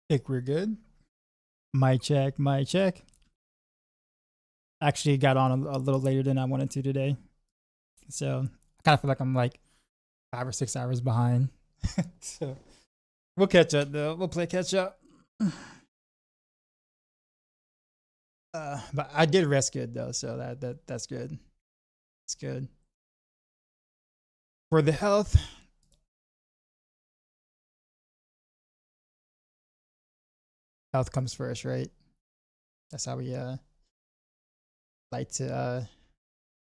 Think we're good. Mic check, mic check. Actually got on a little later than I wanted to today. So I kind of feel like I'm like 5 or 6 hours behind. So we'll catch up though. We'll play catch up. But I did rest good though, so that's good. It's good. For the health, health comes first, right? That's how we like to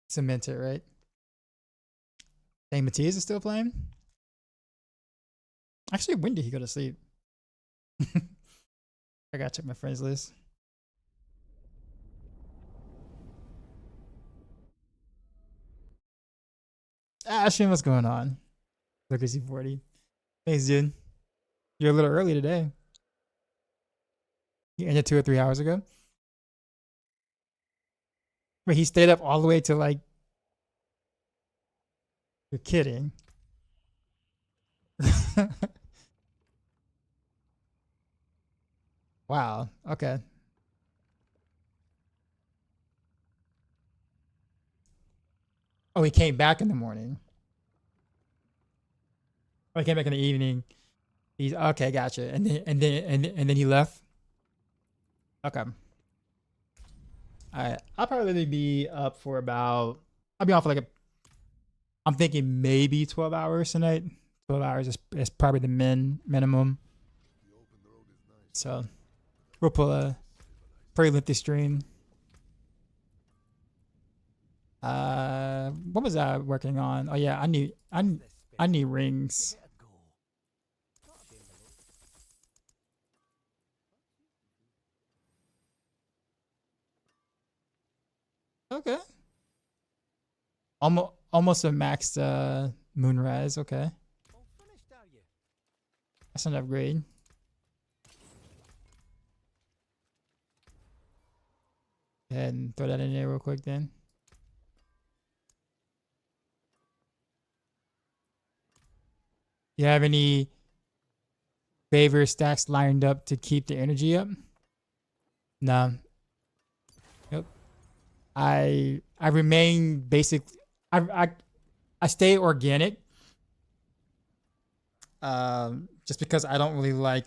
cement it, right? Dang, Matias is still playing. Actually, when did he go to sleep? I gotta check my friends list. Ashton, what's going on? Look at C40. Thanks, dude. You're a little early today. You ended 2 or 3 hours ago. Wait, he stayed up all the way to like. You're kidding. Wow. Okay. Oh, he came back in the morning. Oh, he came back in the evening. He's okay. Gotcha. And then he left. Okay. All right. I'll probably be up for about. I'll be on for like a. I'm thinking maybe 12 hours tonight. 12 hours is probably the minimum. So we'll pull a pretty lengthy stream. What was I working on? Oh yeah, I need rings. Okay. Almost a maxed moonrise. Okay, that's an upgrade. Go ahead and throw that in there real quick then. You have any favor stacks lined up to keep the energy up? No. Yep. I remain basic. I stay organic. Just because I don't really like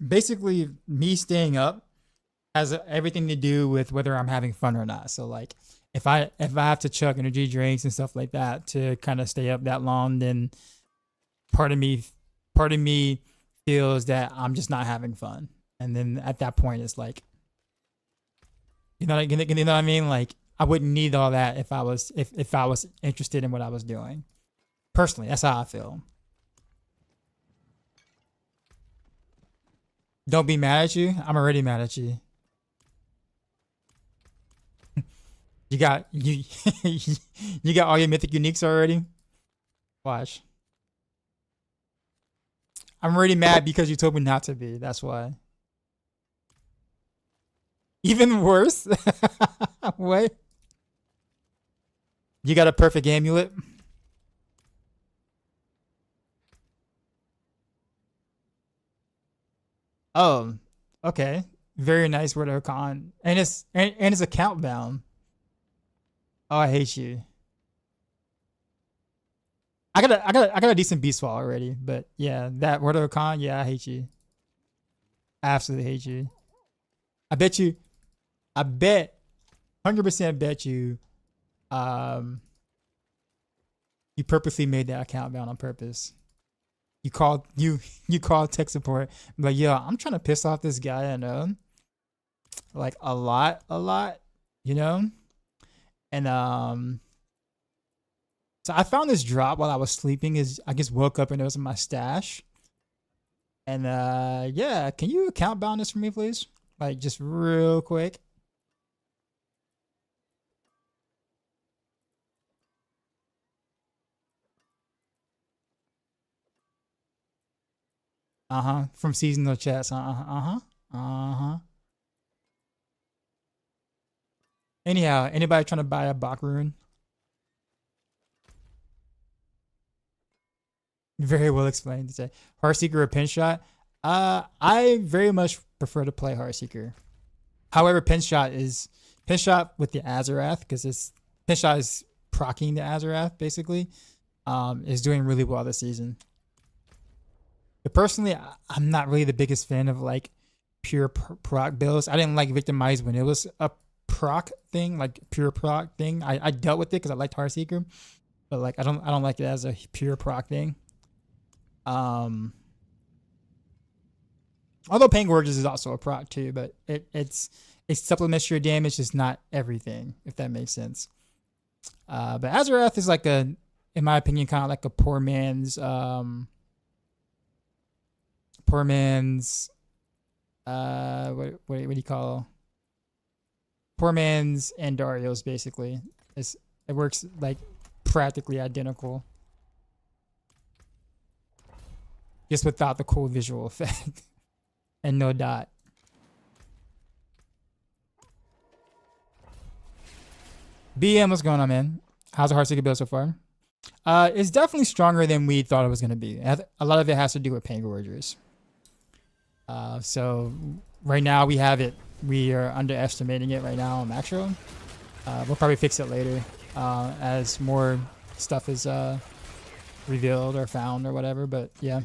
basically me staying up has everything to do with whether I'm having fun or not. So like if I have to chug energy drinks and stuff like that to kind of stay up that long, then part of me feels that I'm just not having fun. And then at that point it's like you know what I mean? Like I wouldn't need all that if I was interested in what I was doing. Personally, that's how I feel. Don't be mad at you. I'm already mad at you. You got you you got all your mythic uniques already? Watch. I'm already mad because you told me not to be. That's why. Even worse? What? You got a perfect amulet? Oh, okay. Very nice word of con. And it's account bound. Oh, I hate you. I got a decent beast fall already, but yeah, that word of con, yeah, I hate you. I absolutely hate you. I bet 100% bet you you purposely made that account bound on purpose. You called tech support, like, yo, I'm trying to piss off this guy I know, like a lot, you know, and so I found this drop while I was sleeping. I just woke up and it was in my stash, and yeah, can you account bound this for me, please? Like just real quick. From seasonal chats. Anyhow, anybody trying to buy a Bach rune? Very well explained to say. Heartseeker or Pin Shot? I very much prefer to play Heartseeker. However, Pin Shot with the Azarath, because it's Pin Shot is proccing the Azarath basically. Is doing really well this season. But personally, I'm not really the biggest fan of like pure proc builds. I didn't like Victimize when it was a proc thing, like pure proc thing. I dealt with it because I liked Heartseeker, but like I don't like it as a pure proc thing. Although Pain Gorges is also a proc too, but it supplements your damage, just not everything, if that makes sense. But Azarath is like in my opinion, kind of like a poor man's what do you call poor man's Andarios basically. It works like practically identical, just without the cool visual effect and no dot. BM, what's going on, man? How's the Heartseeker build so far? It's definitely stronger than we thought it was going to be. A lot of it has to do with Pain Gorgers. So right now we are underestimating it right now on Maxroll. We'll probably fix it later as more stuff is revealed or found or whatever, but yeah.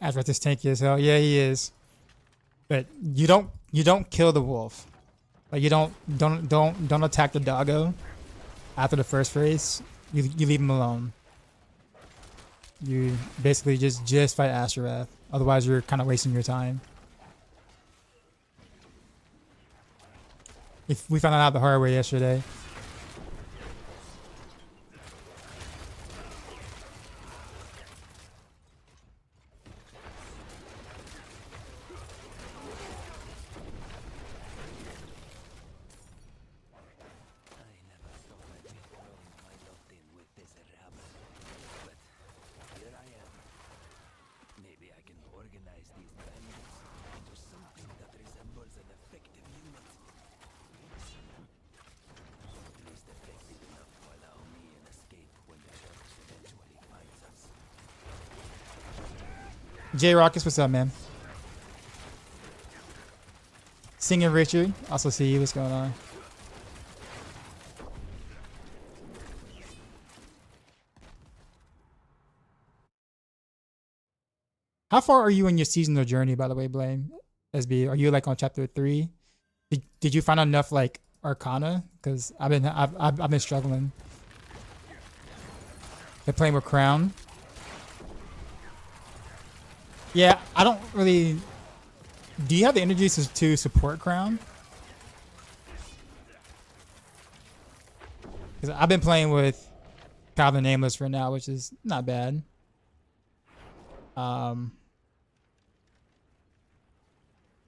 Azrath is tanky as hell. Yeah, he is. But you don't kill the wolf. Like you don't attack the doggo after the first phase. You leave him alone. You basically just fight Azrath. Otherwise, you're kind of wasting your time. If we found out the hard way yesterday. J Rockets, what's up, man? Singing Richard, also see you. What's going on? How far are you in your seasonal journey, by the way, Blame? SB, are you like on chapter 3? Did you find enough like Arcana? Because I've been struggling. They're playing with Crown. Yeah, I don't really. Do you have the energy to support Crown? Because I've been playing with Calvin Nameless for now, which is not bad.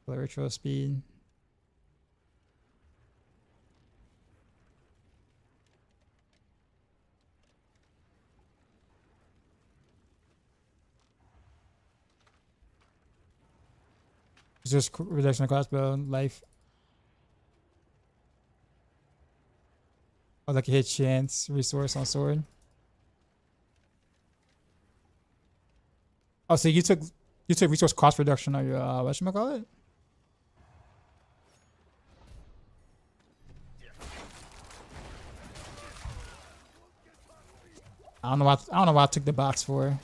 Ritual speed. Just reduction of crossbow life. Oh, like a hit chance resource on sword. Oh, so you took resource cost reduction on your whatchamacallit? I don't know why I took the box for.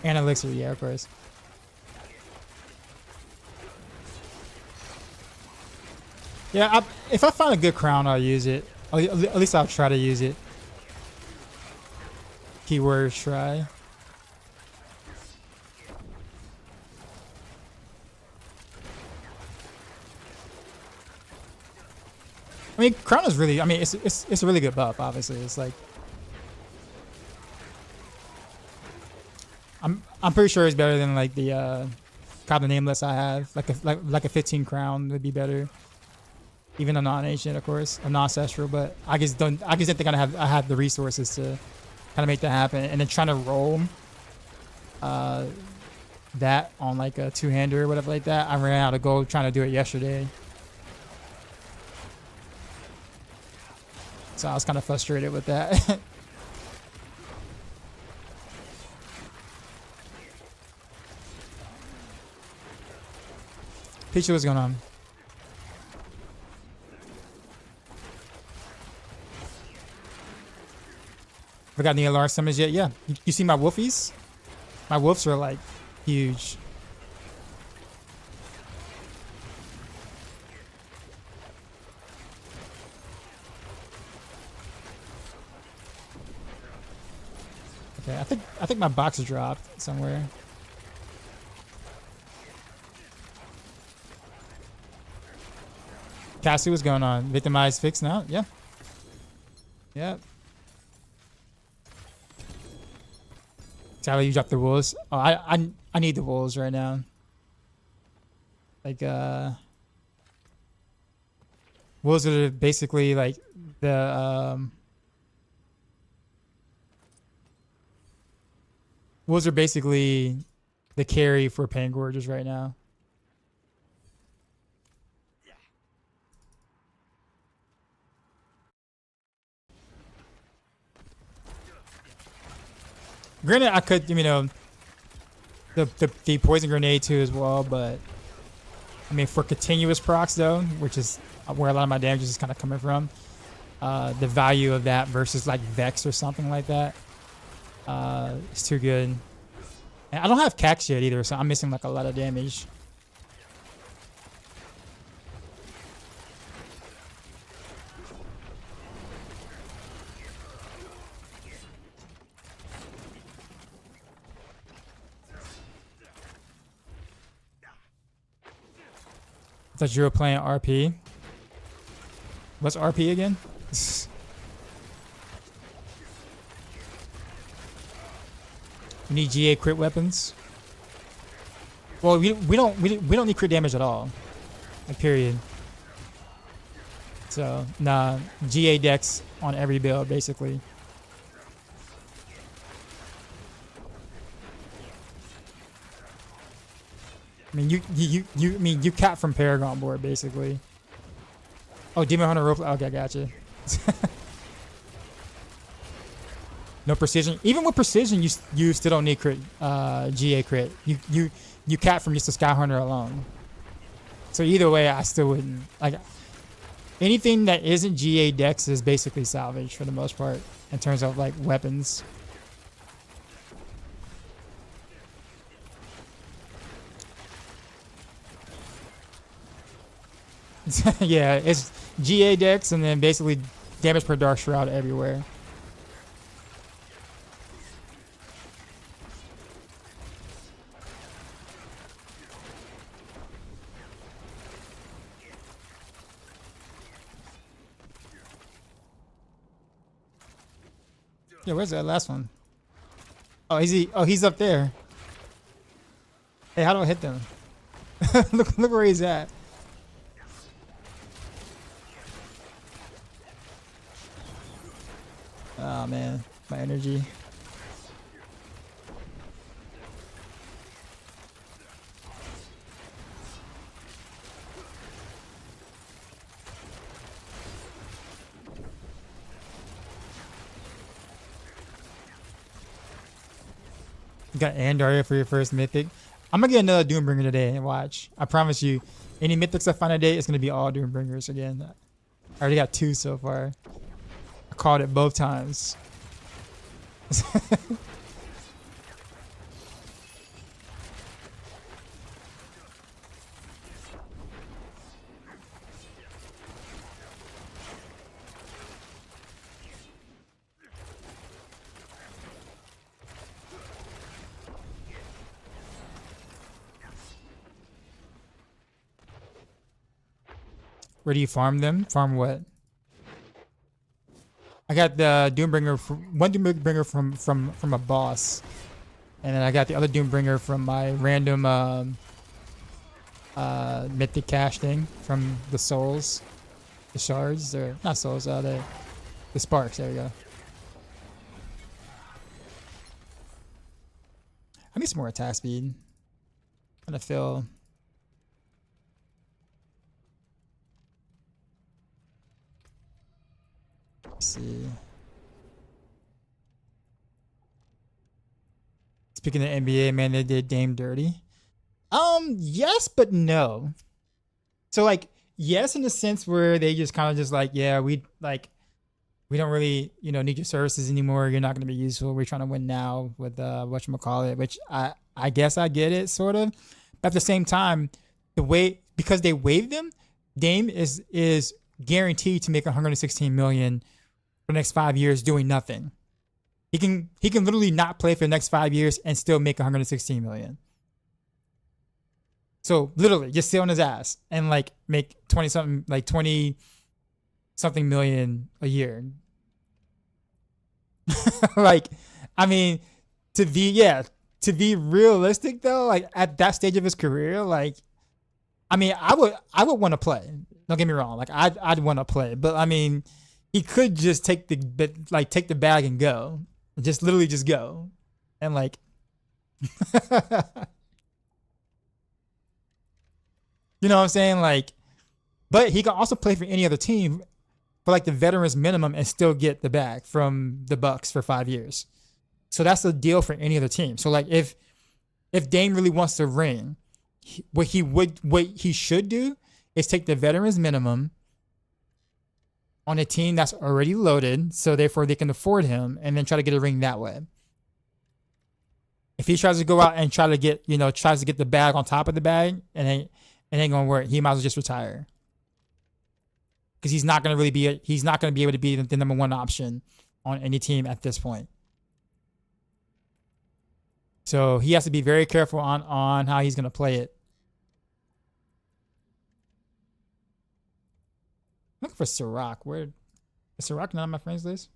And elixir, yeah, of course. Yeah, if I find a good crown, I'll use it. At least I'll try to use it. Keyword try. I mean, Crown is really. I mean, it's a really good buff. Obviously, it's like I'm pretty sure it's better than like the God the Nameless I have. Like a 15 crown would be better. Even a non-ancient, of course, a non-ancestral, but I just didn't think I have the resources to kind of make that happen. And then trying to roll that on like a two-hander or whatever like that. I ran out of gold trying to do it yesterday. So I was kind of frustrated with that. Peachy, what's going on? We got any alarm summons yet? Yeah. You see my wolfies? My wolves are like huge. Okay, I think my box dropped somewhere. Cassie, what's going on? Victimize fixed now? Yeah. Yep. Tyler, you dropped the wolves. Oh, I need the wolves right now. Like wolves are basically like the wolves are basically the carry for Pain Gorgers right now. Granted, I could, you know, the poison grenade too as well, but I mean for continuous procs though, which is where a lot of my damage is kind of coming from, the value of that versus like Vex or something like that, is too good. And I don't have Cax yet either, so I'm missing like a lot of damage. I thought you were playing RP. What's RP again? We need GA crit weapons. Well, we don't need crit damage at all. Like, period. So nah, GA dex on every build basically. I mean, you cap from Paragon board basically. Oh, Demon Hunter rope. Okay, gotcha. No precision. Even with precision, you still don't need crit, GA crit. You cap from just a Sky Hunter alone. So either way, I still wouldn't like anything that isn't GA dex is basically salvage for the most part in terms of like weapons. Yeah, it's GA dex and then basically damage per Dark Shroud everywhere. Yeah, where's that last one? Oh, is he? Oh, he's up there. Hey, how do I hit them? look where he's at. Oh man, my energy. You got Andaria for your first mythic. I'm gonna get another Doombringer today and watch. I promise you, any mythics I find today, it's gonna be all Doombringers again. I already got 2 so far. I called it both times. Where do you farm them? Farm what? I got the Doombringer one Doombringer from a boss, and then I got the other Doombringer from my random mythic cache thing from the souls, the shards, or not souls, the sparks. There we go. I need some more attack speed. I'm gonna feel. Let's see. Speaking of NBA, man, they did Dame dirty. Yes, but no. So like, yes, in the sense where they just kind of just like, yeah, we don't really, need your services anymore. You're not going to be useful. We're trying to win now with whatchamacallit, which I guess I get it sort of. But at the same time, because they waived him, Dame is guaranteed to make 116 million for the next 5 years doing nothing. He can literally not play for the next 5 years and still make 116 million. So literally just sit on his ass and like make 20 something million a year. Like, I mean, to be realistic though, like at that stage of his career, like, I mean, I would want to play. Don't get me wrong. Like I'd want to play, but I mean, he could just take the bag and go. Just literally just go. And like you know what I'm saying? Like, but he can also play for any other team for like the veterans minimum and still get the bag from the Bucks for 5 years. So that's the deal for any other team. So like if Dame really wants to ring, what he should do is take the veterans minimum on a team that's already loaded, so therefore they can afford him, and then try to get a ring that way. If he tries to go out and tries to get the bag on top of the bag, and it ain't gonna work, he might as well just retire. Because he's not gonna be able to be the number one option on any team at this point. So he has to be very careful on how he's gonna play it. I'm looking for Sirac. Where is Sirac not on my friends list?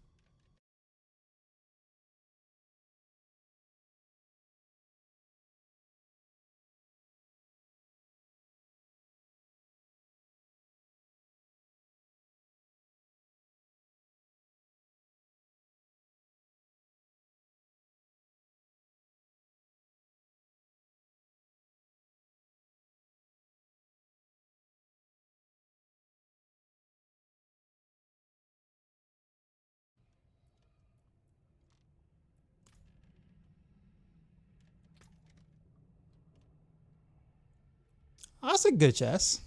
Oh, that's a good chess.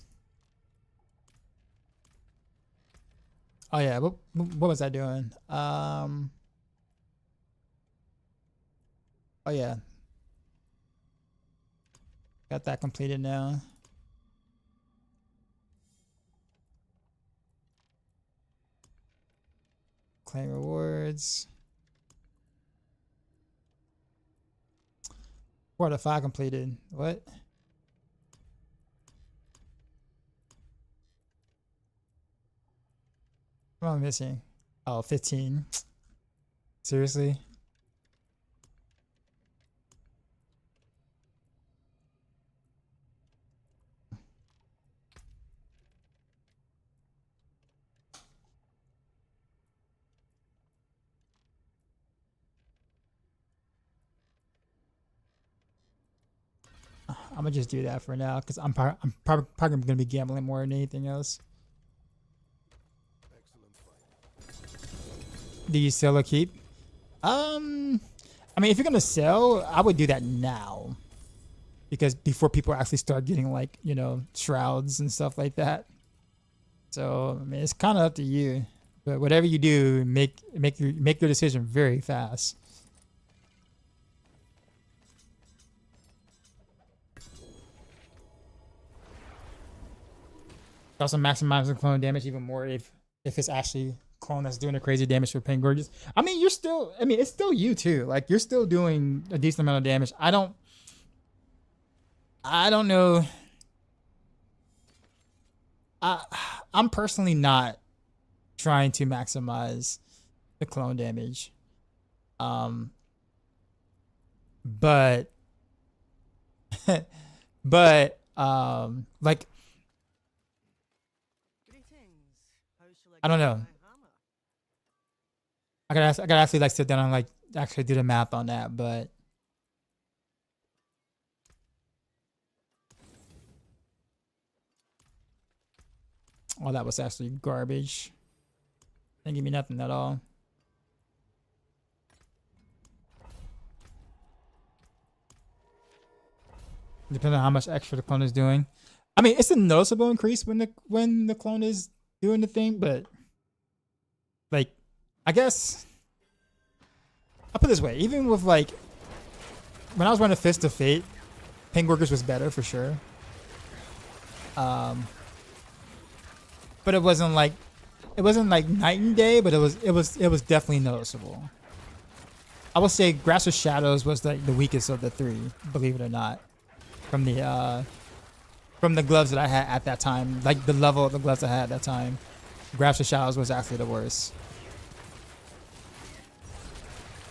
Oh yeah, what was I doing? Oh yeah, got that completed now. Claim rewards. 4 out of 5 completed. What? What am I missing? Oh, 15. Seriously? I'm gonna just do that for now because I'm probably gonna be gambling more than anything else. Do you sell or keep? I mean, if you're gonna sell, I would do that now, because before people actually start getting like shrouds and stuff like that. So I mean, it's kind of up to you. But whatever you do, make your decision very fast. Also maximize the clone damage even more if it's actually clone that's doing the crazy damage for Pain Gorgeous. I mean, it's still you too. Like you're still doing a decent amount of damage. I don't know. I'm personally not trying to maximize the clone damage. But but like I don't know. I gotta actually like sit down and like actually do the math on that, but oh, that was actually garbage. Didn't give me nothing at all. Depending on how much extra the clone is doing. I mean, it's a noticeable increase when the clone is doing the thing, but like, I guess I'll put it this way: even with like when I was running Fist of Fate, Ping Workers was better for sure. But it wasn't like night and day, but it was definitely noticeable. I would say Grasp of Shadows was like the weakest of the three, believe it or not. From the gloves that I had at that time, like the level of the gloves I had at that time, Grasp of Shadows was actually the worst.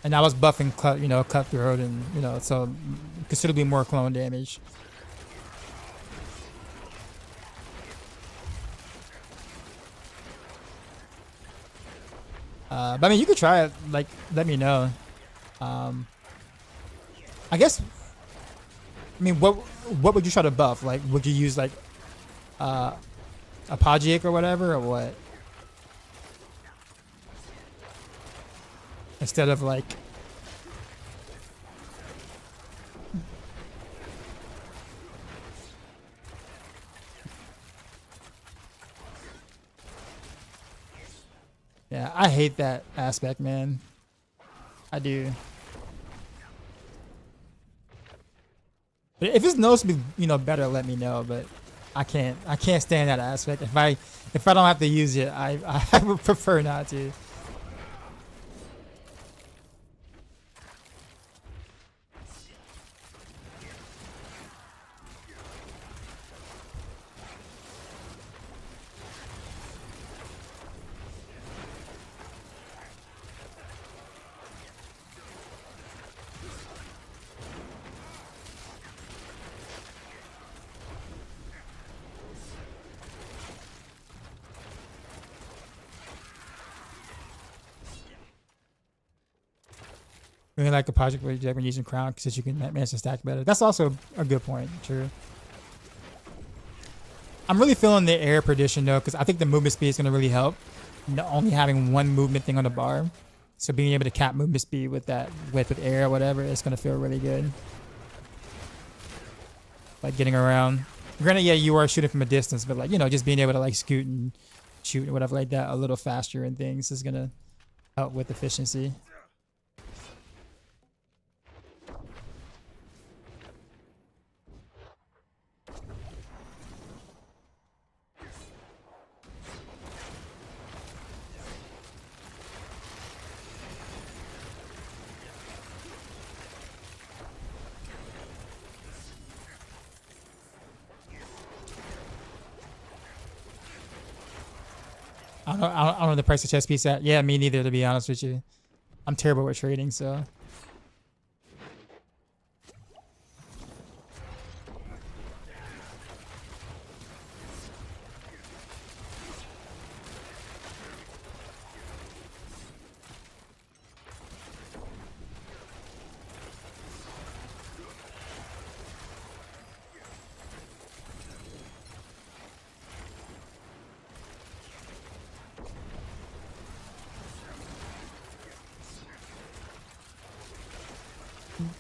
And I was buffing Cutthroat and so considerably more clone damage. But I mean, you could try it. Like, let me know. I guess. I mean, what would you try to buff? Like, would you use like Apagic or whatever, or what? Instead of like. Yeah, I hate that aspect, man. I do. But if it's noticeably, better, let me know. But I can't stand that aspect. If I don't have to use it, I would prefer not to. Really like a project where you're using crown because you can manage to stack better. That's also a good point. True. I'm really feeling the air perdition though, because I think the movement speed is going to really help. Only having one movement thing on the bar, so being able to cap movement speed with that with air or whatever, it's going to feel really good. Like getting around. Granted, yeah, you are shooting from a distance, but like just being able to like scoot and shoot and whatever like that a little faster and things is going to help with efficiency. I don't know the price of chess piece at. Yeah, me neither, to be honest with you. I'm terrible with trading, so.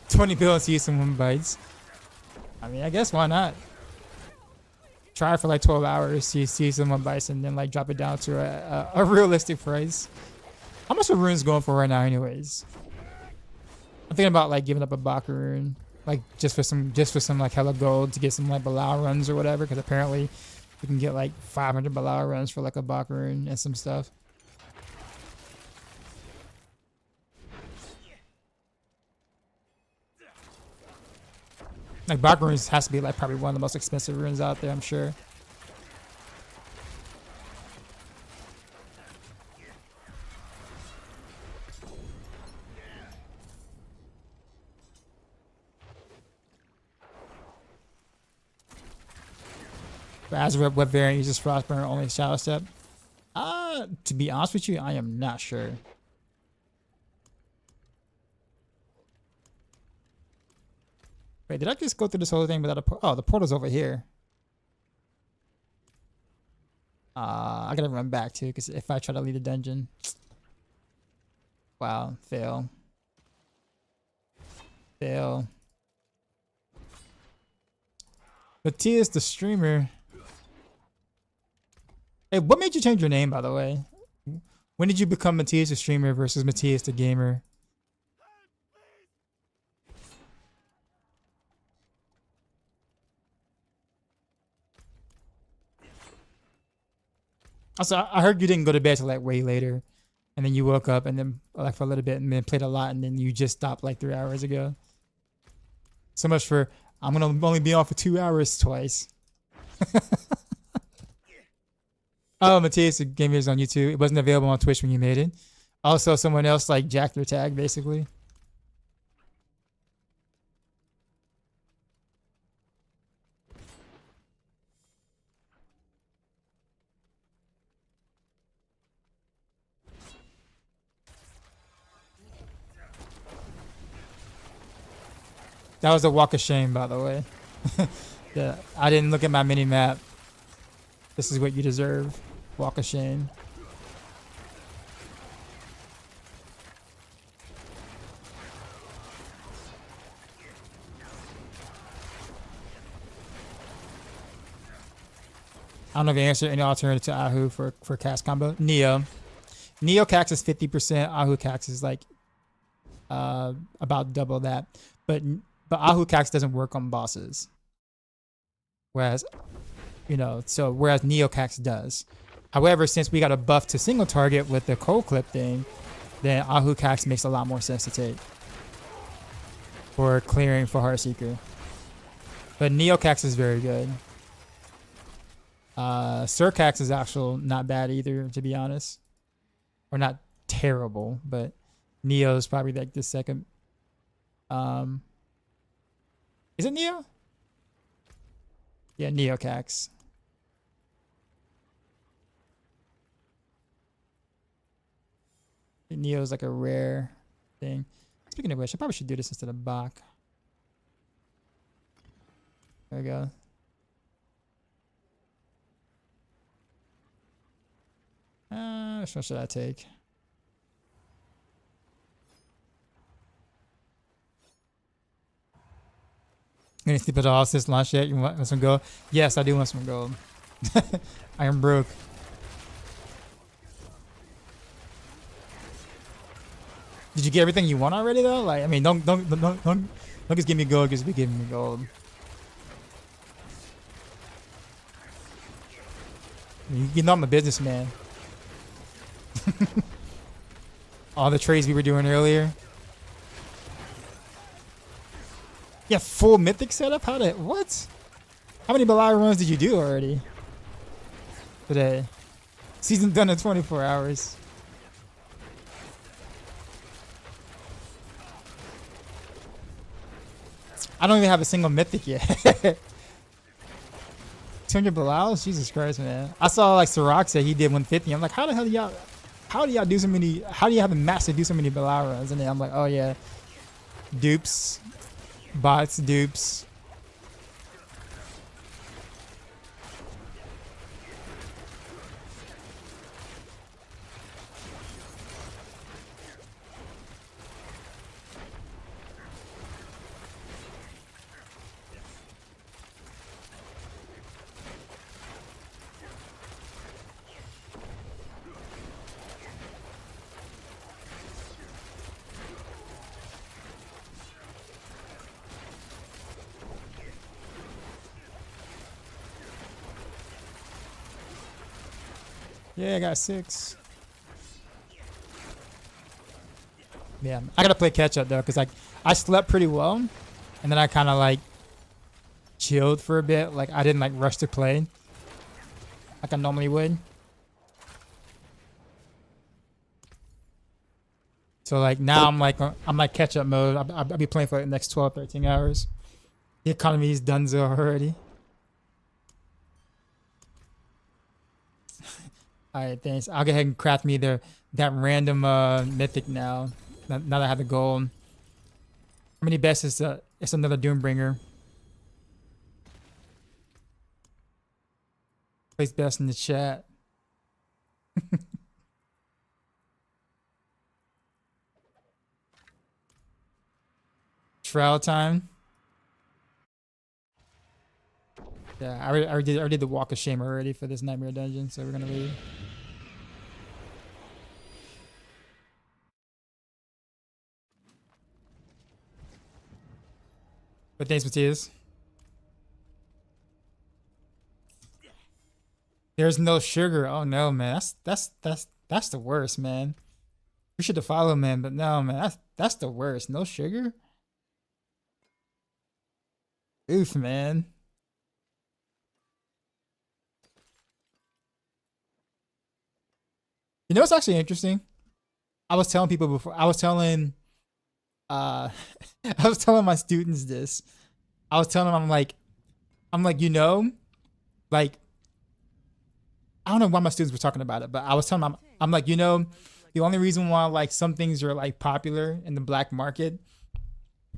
$20 bills to use someone bites. I mean, I guess why not? Try for like 12 hours to see someone bites and then like drop it down to a realistic price. How much are runes going for right now, anyways? I'm thinking about like giving up a Baka rune, like just for some like hella gold to get some like Balau runs or whatever, because apparently we can get like 500 Balau runs for like a Baka rune and some stuff. Like Baka runes has to be like probably one of the most expensive runes out there, I'm sure. Azure, what variant uses Frostburn only Shadow Step? To be honest with you, I am not sure. Wait, did I just go through this whole thing without a oh, the portal's over here. I gotta run back too, because if I try to leave the dungeon. Wow, fail. Fail. Matthias the streamer. Hey, what made you change your name, by the way? When did you become Matthias the streamer versus Matthias the gamer? Also, I heard you didn't go to bed till like way later, and then you woke up and then like for a little bit and then played a lot and then you just stopped like 3 hours ago. So much for I'm gonna only be on for 2 hours twice. Oh, Matthias the gamer is on YouTube. It wasn't available on Twitch when you made it. Also, someone else like jacked their tag basically. That was a walk of shame, by the way. Yeah, I didn't look at my mini map. This is what you deserve. Walk of shame. I don't know if you answered any alternative to Ahu for cast combo. Neo. Neo Cax is 50%. Ahu Cax is like about double that. But Ahu Cax doesn't work on bosses. Whereas, whereas Neo Cax does. However, since we got a buff to single target with the cold clip thing, then Ahu Cax makes a lot more sense to take for clearing for Heartseeker. But Neo Cax is very good. Sir Cax is actually not bad either, to be honest. Or not terrible, but Neo is probably like the second. Is it Neo? Yeah, Neo Cax. Neo is like a rare thing. Speaking of which, I probably should do this instead of Bach. There we go. Which one should I take? You didn't sleep at all since launch yet? You want some gold? Yes, I do want some gold. I am broke. Did you get everything you want already though? Like, I mean, don't just give me gold because we give me gold. You know I'm a businessman. All the trades we were doing earlier. Yeah, full mythic setup? What? How many Belial runs did you do already? Today. Season done in 24 hours. I don't even have a single mythic yet. 200 Belials? Jesus Christ, man. I saw like Sirach said he did 150. I'm like, how the hell do y'all do so many, how do you have the max to do so many Belial runs? And then I'm like, oh yeah, dupes, bots, dupes. Yeah, I got 6. Yeah, I gotta play catch up though, cause like I slept pretty well, and then I kind of like chilled for a bit. Like I didn't like rush to play, like I normally would. So like now I'm like catch up mode. I'll be playing for like the next 12, 13 hours. The economy is done so already. Alright, thanks. I'll go ahead and craft me that random mythic now. Now that I have the gold. How many best is it's another Doombringer. Place best in the chat. Trial time. Yeah, I already did the walk of shame already for this nightmare dungeon, so we're gonna leave. But thanks, Matthias. There's no sugar. Oh no, man. That's the worst, man. We should have followed, man, but no, man. That's the worst. No sugar. Oof, man. You know what's actually interesting? I was telling people before. I was telling I was telling my students this. I was telling them I'm like, you know, like I don't know why my students were talking about it, but I was telling them I'm like, you know, the only reason why like some things are like popular in the black market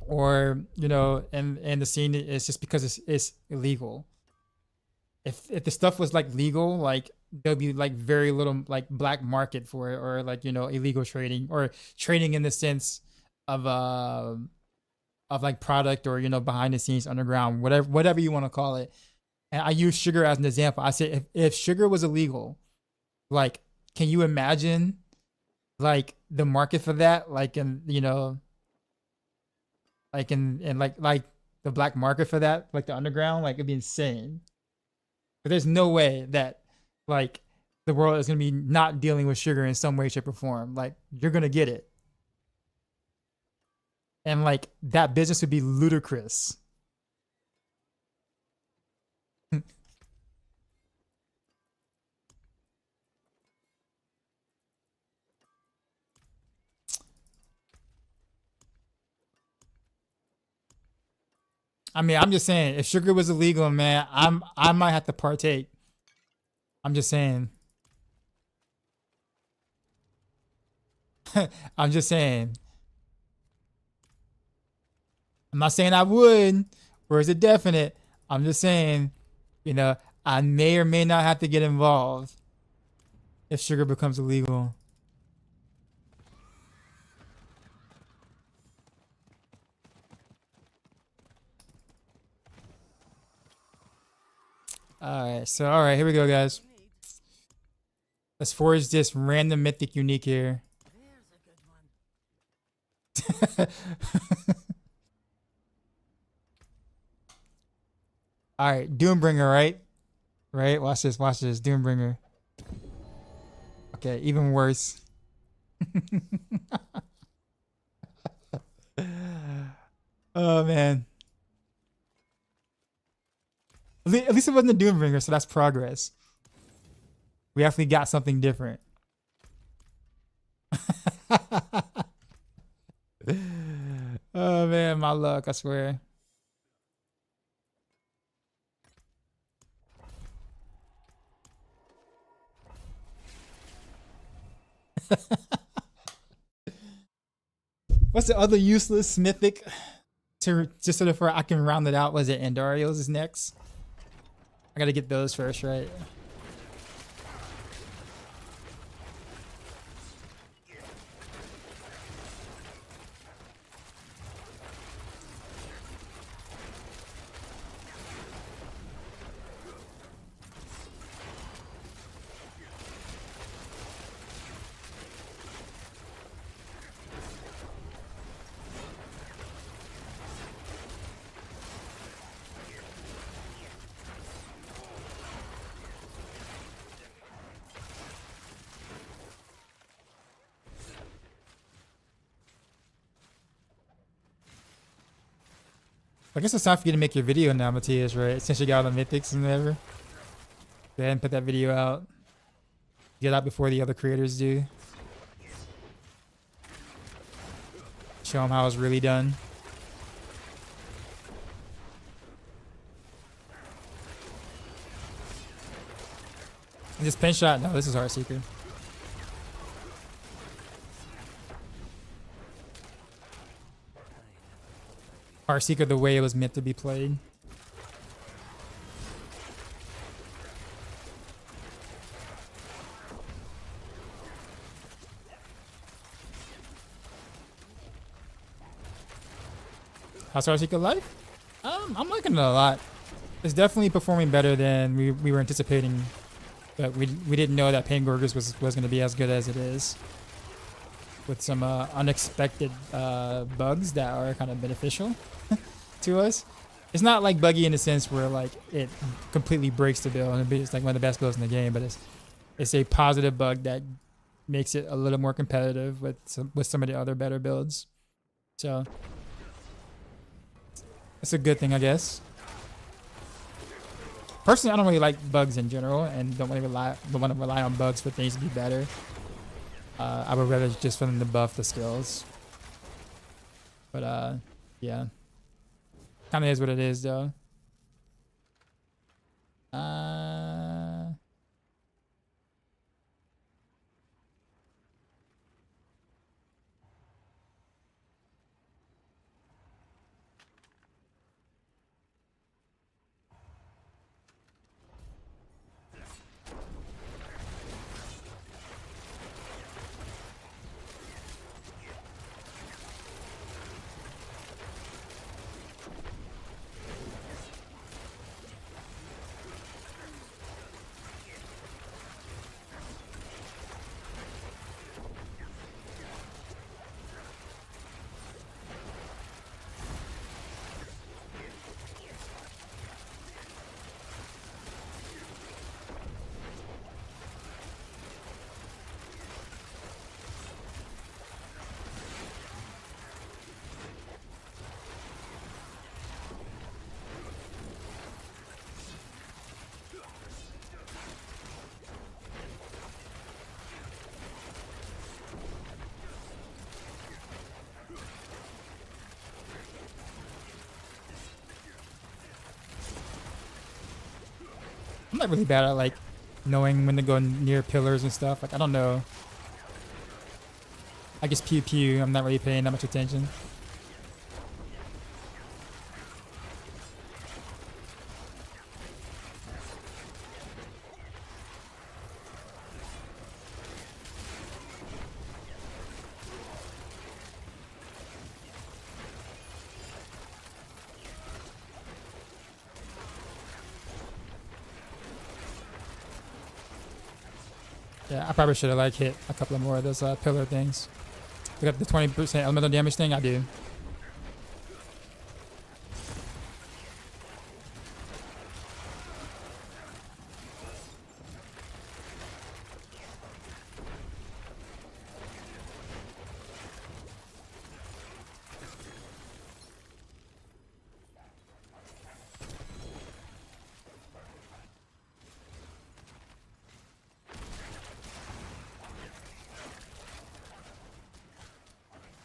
or, you know, and the scene is just because it's illegal. If the stuff was like legal, like there'll be like very little like black market for it or like, you know, illegal trading or trading in the sense of like product or, you know, behind the scenes underground, whatever you want to call it. And I use sugar as an example. I said if sugar was illegal, like can you imagine like the market for that, like in, you know, like in like the black market for that, like the underground, like it'd be insane. But there's no way that like the world is gonna be not dealing with sugar in some way, shape, or form. Like you're gonna get it. And like that business would be ludicrous. I mean, I'm just saying, if sugar was illegal, man, I might have to partake. I'm just saying. I'm just saying. I'm not saying I would, or is it definite? I'm just saying, you know, I may or may not have to get involved if sugar becomes illegal. All right, here we go, guys. Let's forge this random mythic unique here. All right, Doombringer, right? Right? Watch this, Doombringer. Okay, even worse. Oh, man. At least it wasn't a Doombringer, so that's progress. We actually got something different. Oh, man, my luck, I swear. What's the other useless mythic? Just sort of where I can round it out. Was it Andarios is next? I gotta get those first, right? I guess it's time for you to make your video now, Matthias, right? Since you got all the mythics and whatever. Go ahead and put that video out. Get out before the other creators do. Show them how it's really done. Is this pin shot? No, this is Heartseeker. Heartseeker the way it was meant to be played. How's Heartseeker life? I'm liking it a lot. It's definitely performing better than we were anticipating, but we didn't know that Pain Gorgers was going to be as good as it is, with some unexpected bugs that are kind of beneficial to us. It's not like buggy in the sense where like it completely breaks the build and it's like one of the best builds in the game, but it's a positive bug that makes it a little more competitive with some of the other better builds. So it's a good thing, I guess. Personally, I don't really like bugs in general, and don't want to rely on bugs for things to be better. I would rather just for them to buff the skills. But yeah, kind of is what it is, though. I'm not really bad at like knowing when to go near pillars and stuff. Like I don't know. I guess pew pew. I'm not really paying that much attention. Yeah, I probably should have like hit a couple of more of those pillar things. We got the 20% elemental damage thing. I do.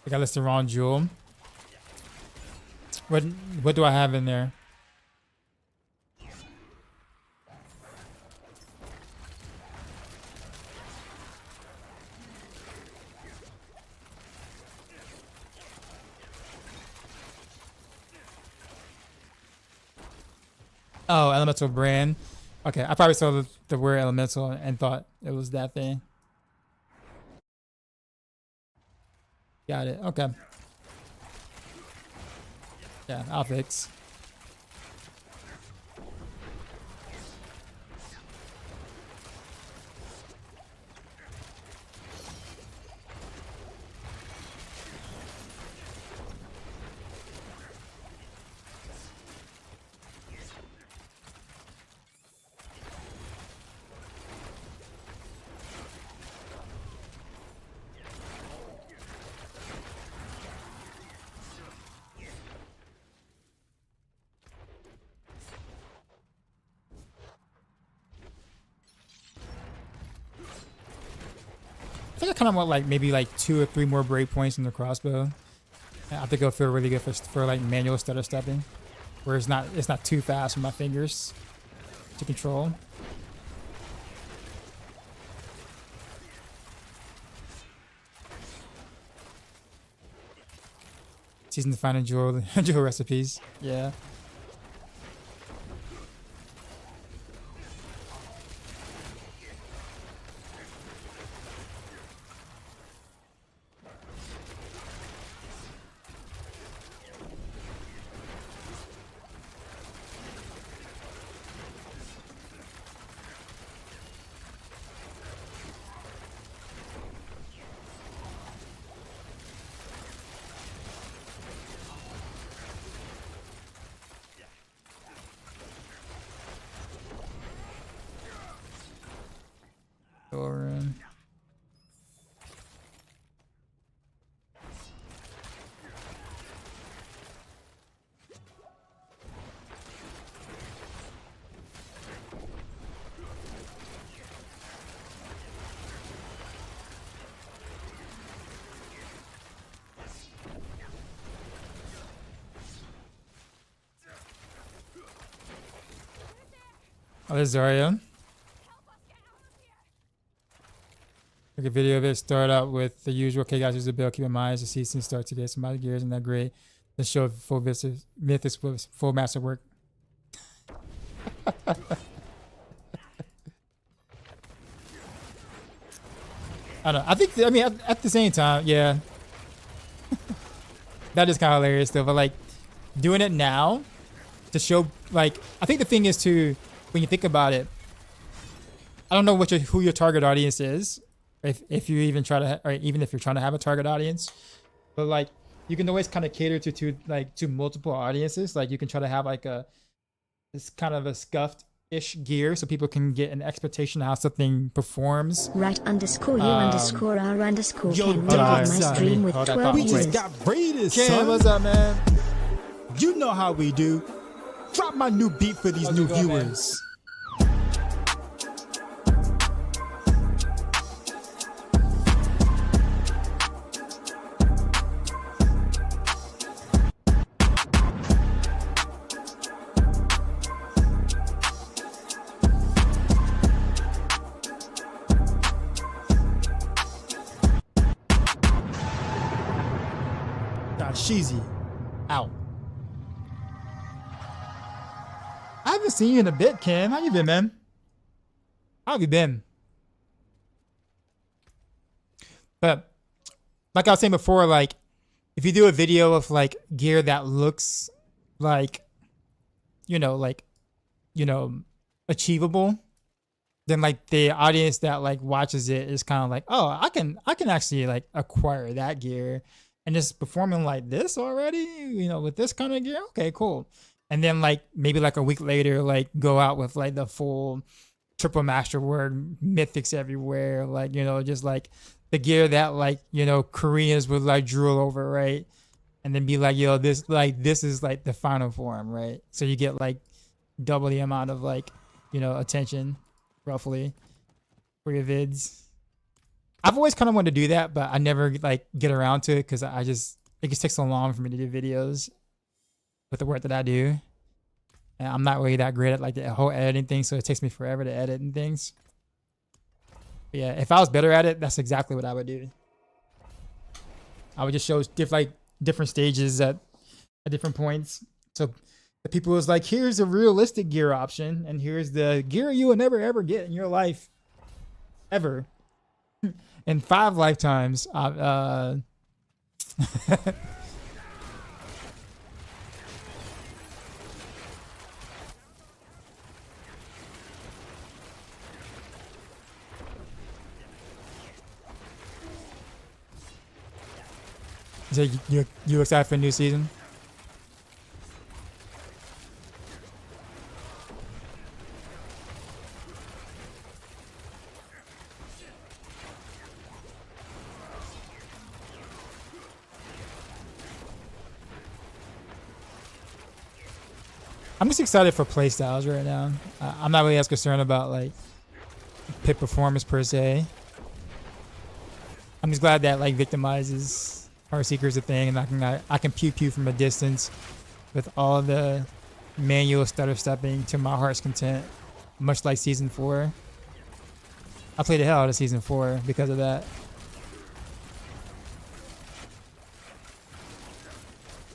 I got this the wrong jewel. What do I have in there? Oh, elemental brand. Okay, I probably saw the word elemental and thought it was that thing. Got it. Okay. Yeah, I'll fix. I think I kind of want like maybe like 2 or 3 more breakpoints in the crossbow. I think it'll feel really good for like manual stutter stepping, where it's not too fast for my fingers to control. Season to find jewel jewel recipes. Yeah. Doran. Oh, there's Zarya. Like a video of it start out with the usual. Okay, guys, here's the bill. Keep in mind, as the season starts to get some other gears and that great. The show full mythics with full masterwork. I don't know. I mean, at the same time, yeah. That is kind of hilarious though, but like doing it now to show, like, I think the thing is to, when you think about it, I don't know who your target audience is. If you even try to, or even if you're trying to have a target audience, but like you can always kind of cater to multiple audiences. Like you can try to have like this kind of a scuffed-ish gear so people can get an expectation of how something performs. Right_you_r_r_Ken Yo, rated my stream with 12 we years. just got raided, Ken, son. what's up, man? You know how we do. Drop my new beat for these How's new it going, man? viewers. Sheezy out. I haven't seen you in a bit, Ken. How you been, man? How have you been? But like I was saying before, like if you do a video of like gear that looks like, achievable, then like the audience that like watches it is kind of like, oh, I can actually like acquire that gear. And just performing like this already, with this kind of gear, okay, cool. And then like maybe like a week later, like go out with like the full triple masterwork, mythics everywhere, like just like the gear that like Koreans would like drool over, right? And then be like, this is like the final form, right? So you get like double the amount of like attention, roughly, for your vids. I've always kind of wanted to do that, but I never like get around to it because it just takes so long for me to do videos with the work that I do. And I'm not really that great at like the whole editing thing, so it takes me forever to edit and things. But yeah, if I was better at it, that's exactly what I would do. I would just show different stages at different points. So the people was like, here's a realistic gear option, and here's the gear you will never ever get in your life, ever. In 5 lifetimes, so you excited for a new season? I'm just excited for playstyles right now. I'm not really as concerned about like pit performance per se. I'm just glad that like Victimizes Heartseeker is a thing, and I can pew pew from a distance with all the manual stutter stepping to my heart's content, much like season 4. I played the hell out of season 4 because of that.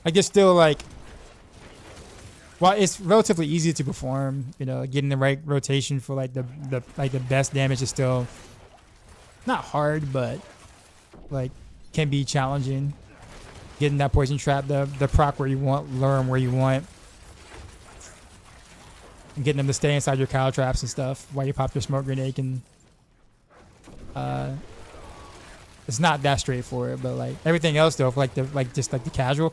Like it's still like, well, it's relatively easy to perform. You know, getting the right rotation for like the best damage is still not hard, but like can be challenging. Getting that poison trap, the proc where you want, lure 'em where you want, and getting them to stay inside your cow traps and stuff while you pop your smoke grenade can. It's not that straightforward, but like everything else though, like just the casual,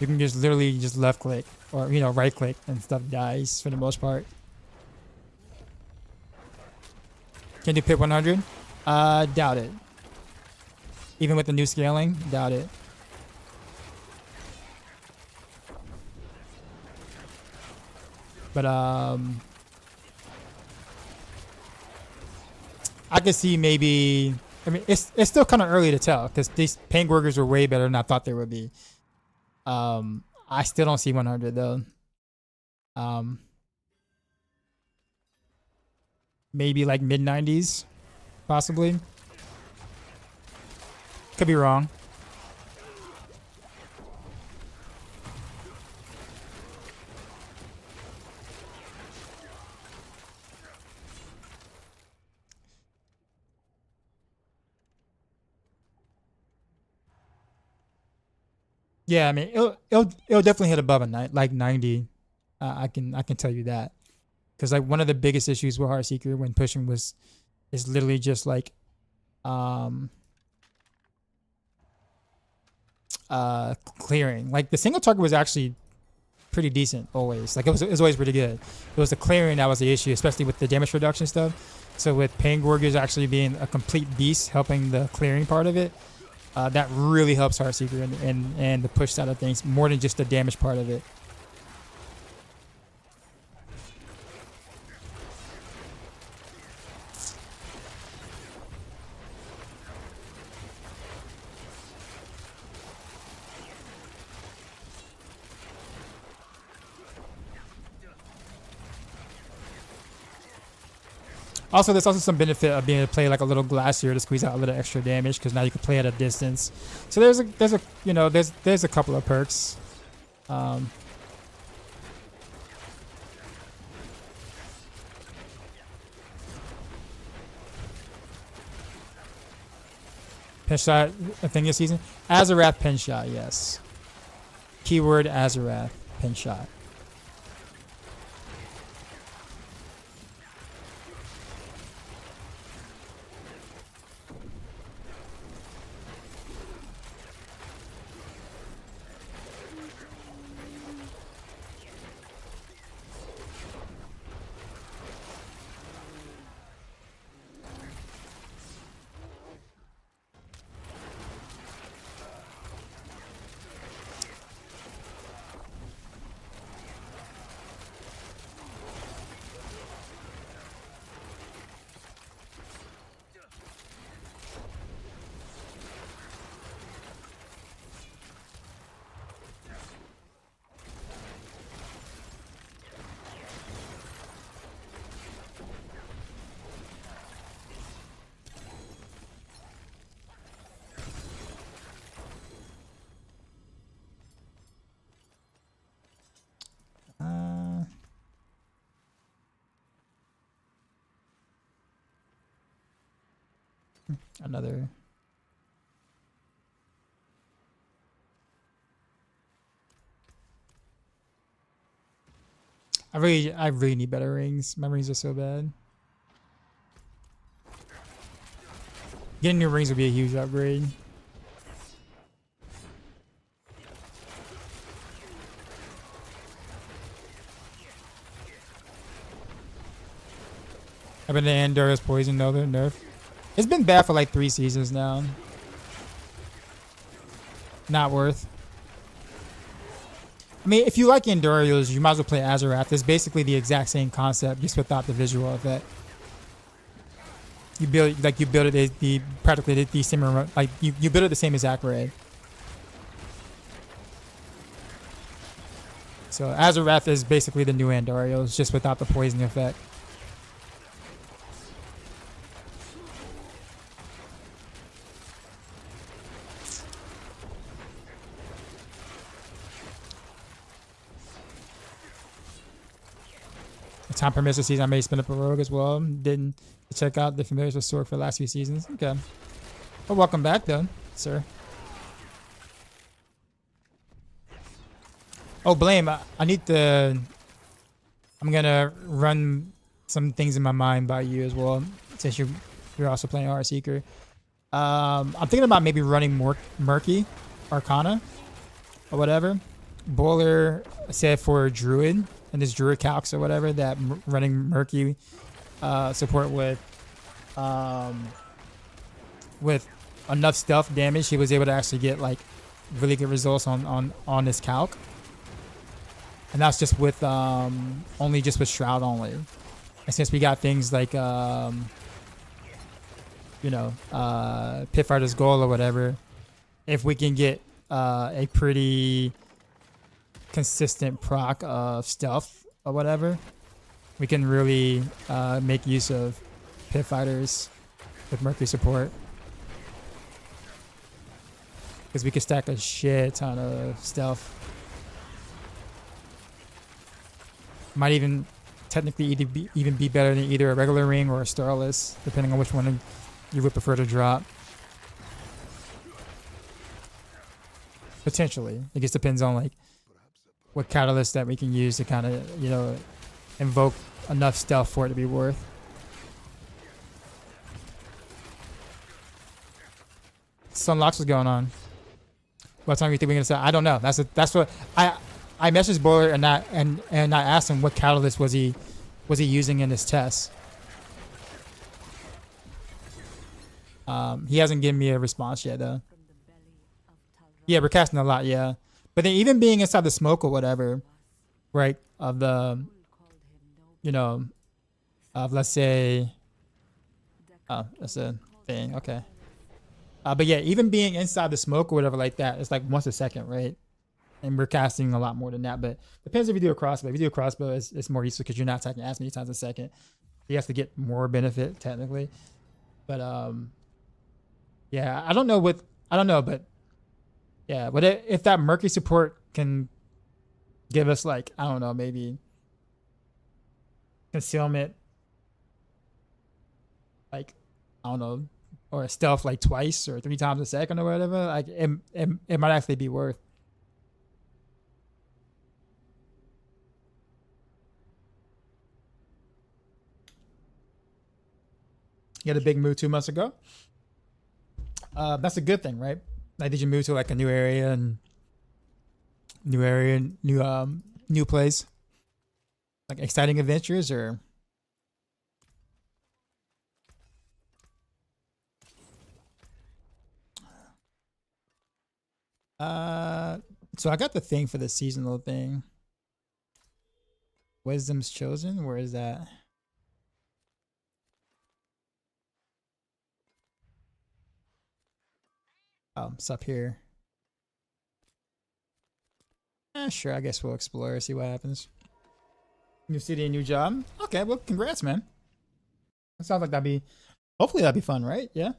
you can just literally just left click or right click and stuff dies for the most part. Can you pit 100? Doubt it. Even with the new scaling, doubt it. But I could see maybe. I mean, it's still kind of early to tell because these paint workers were way better than I thought they would be. I still don't see 100 though. Maybe like mid 90s, possibly. Could be wrong. Yeah, I mean, it'll definitely hit above a like 90. I can tell you that, because like one of the biggest issues with Heartseeker when pushing is literally just like clearing. Like the single target was actually pretty decent always. Like it was always pretty good. It was the clearing that was the issue, especially with the damage reduction stuff. So with Pain Gorgers actually being a complete beast, helping the clearing part of it. That really helps Heartseeker and the push side of things more than just the damage part of it. Also, there's also some benefit of being able to play like a little glacier to squeeze out a little extra damage, because now you can play at a distance. So there's a couple of perks. Pin shot, a thing this season. Azarath pin shot, yes. Keyword Azarath pin shot. Another. I really need better rings. My rings are so bad. Getting new rings would be a huge upgrade. I've been to Andorra's poison though, they're nerf. It's been bad for like 3 seasons now. Not worth. I mean, if you like Endurios, you might as well play Azarath. It's basically the exact same concept, just without the visual effect. You build it practically the same, like you build it the same exact way. So Azarath is basically the new Andorios, just without the poison effect. If time permits this season, I may spin up a rogue as well. Didn't check out the familiars with sword for the last few seasons. Okay. Well, welcome back though, sir. Oh, Blame, I need to... I'm gonna run some things in my mind by you as well, since you're also playing Heartseeker. I'm thinking about maybe running more Murky Arcana or whatever. Boiler said for Druid and his Druid calcs or whatever that running Murky support with enough stealth damage, he was able to actually get like really good results on this calc. And that's just with only just with Shroud only. And since we got things like you know, Pitfighter's Goal or whatever, if we can get a pretty consistent proc of stealth or whatever, we can really make use of Pitfighters with Mercury support. Because we can stack a shit ton of stealth. Might even technically even be better than either a regular ring or a starless, depending on which one you would prefer to drop. Potentially. It just depends on like what catalyst that we can use to kind of, you know, invoke enough stealth for it to be worth. Sunlocks, what's going on? What time do you think we're gonna say? I don't know. That's what I messaged Boiler and I asked him what catalyst was he using in his test. He hasn't given me a response yet though. Yeah, we're casting a lot, yeah. But then even being inside the smoke or whatever, right, of the, you know, of let's say, oh, that's a thing, okay. But yeah, even being inside the smoke or whatever like that, it's like once a second, right? And we're casting a lot more than that, but depends if you do a crossbow. If you do a crossbow, it's more useful because you're not attacking as many times a second. You have to get more benefit technically. But yeah, I don't know, but yeah, but if that Mercury support can give us like, I don't know, maybe concealment, like, I don't know, or a stealth like twice or 3 times a second or whatever, like it might actually be worth. You had a big move 2 months ago. That's a good thing, right? Like, did you move to like a new area and new place, like exciting adventures, or? So I got the thing for the seasonal thing. Wisdom's Chosen. Where is that? Oh, it's up here. Sure, I guess we'll explore, see what happens. New city, new job. Okay, well, congrats, man. That sounds like hopefully that'd be fun, right? Yeah.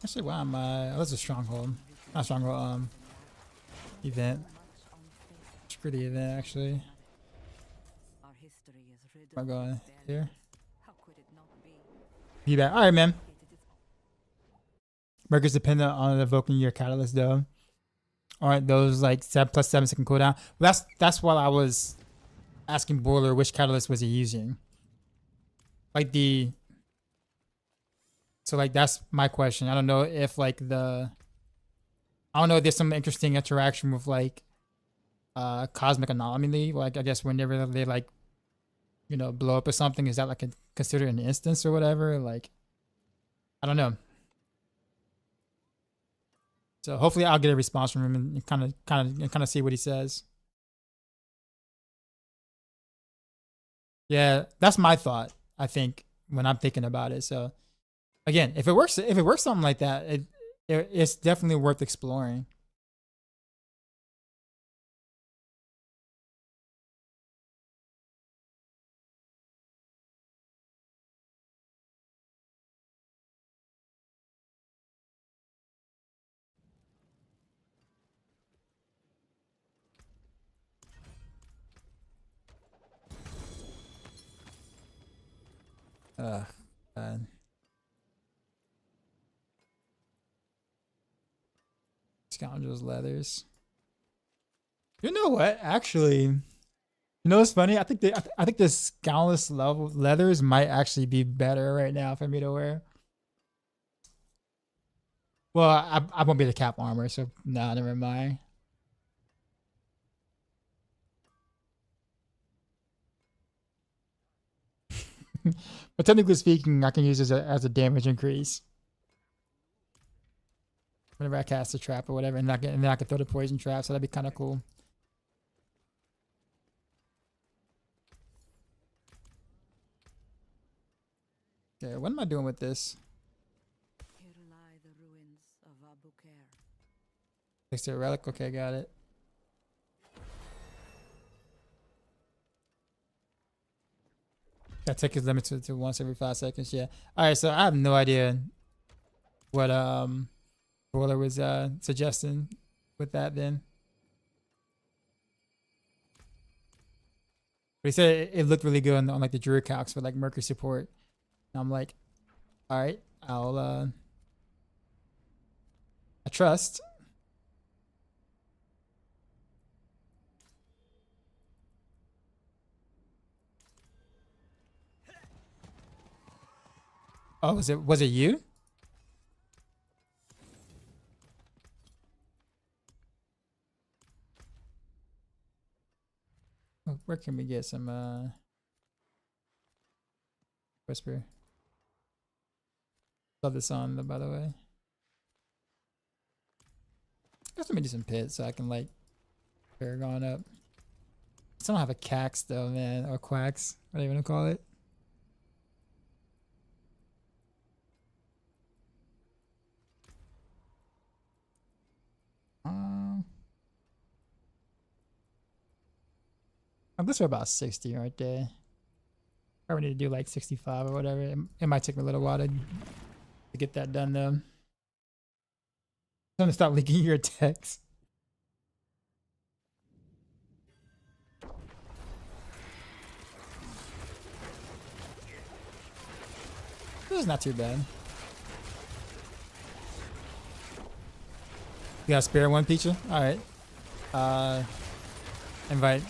Actually, why am I? Oh, that's a stronghold. Not stronghold. Event. It's a pretty event, actually. Am I going here? Be back. All right, man. Burger's dependent on evoking your catalyst, though. Aren't those like 7+7 second cooldown? Well, that's while I was asking Boiler which catalyst was he using. Like the. So like that's my question. I don't know if like I I don't know if there's some interesting interaction with like cosmic anomaly. Like I guess whenever they like, you know, blow up or something, is that like considered an instance or whatever? Like I don't know. So hopefully I'll get a response from him and kind of see what he says. Yeah, that's my thought. I think when I'm thinking about it. So again, if it works something like that, it's definitely worth exploring. God. Scoundrels leathers. You know what? Actually, you know what's funny? I think the scoundrels level leathers might actually be better right now for me to wear. Well, I won't be the cap armor, so nah, never mind. But technically speaking, I can use this as a damage increase whenever I cast a trap or whatever, and then I can throw the poison trap, so that'd be kind of cool. Okay, what am I doing with this? Here lie the ruins of Abu Khair. Fix the relic. Okay, got it. That tick is limited to once every 5 seconds. Yeah. All right. So I have no idea what Boiler was suggesting with that. Then, but he said it looked really good on like the Druid calcs for like Mercury support. And I'm like, all right, I trust. Oh, was it you? Oh, where can we get some whisper? Love this song though, by the way. Guess let me do some pits so I can like Paragon up. Still don't have a cax though, man, or quacks, what do you want to call it? I'm just about 60 right there. Probably need to do like 65 or whatever. It might take me a little while to get that done though. I'm gonna stop leaking your text. This is not too bad. You got a spare one, Peacha? Alright. Invite.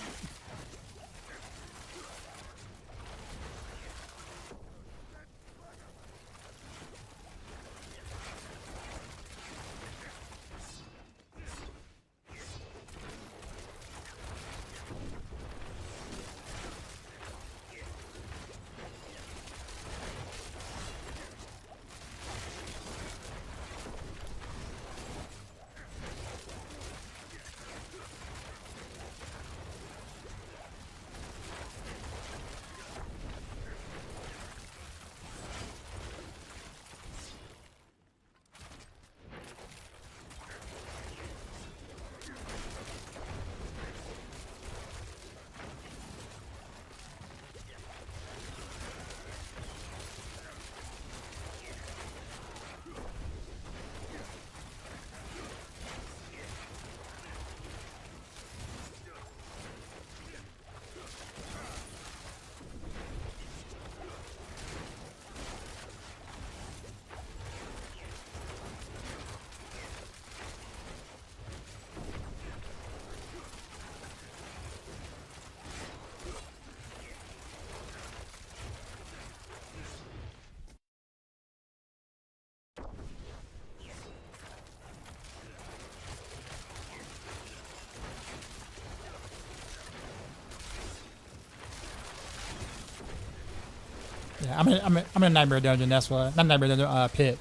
Yeah, I'm in a nightmare dungeon. That's why. Not nightmare dungeon. Pit.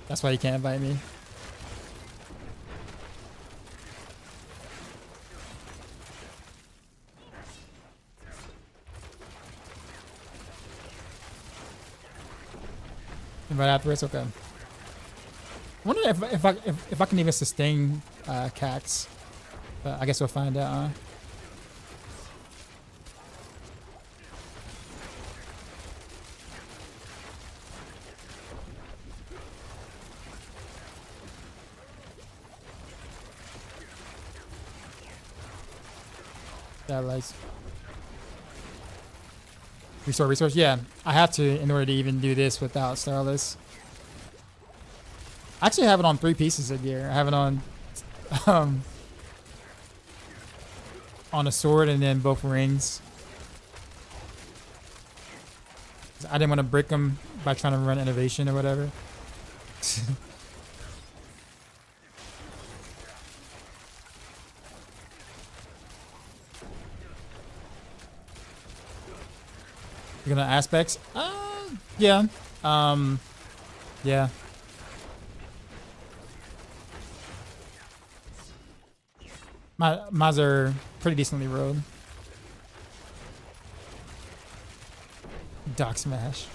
That's why you can't invite me. Invite afterwards. Okay. I wonder if I can even sustain Cax. But I guess we'll find out. Satellites. Resource. Yeah, I have to in order to even do this without Starless. I actually have it on 3 pieces of gear. I have it on on a sword and then both rings. I didn't want to break them by trying to run innovation or whatever. You're gonna aspects? Yeah. Yeah. Mines are pretty decently rolled. Dock smash.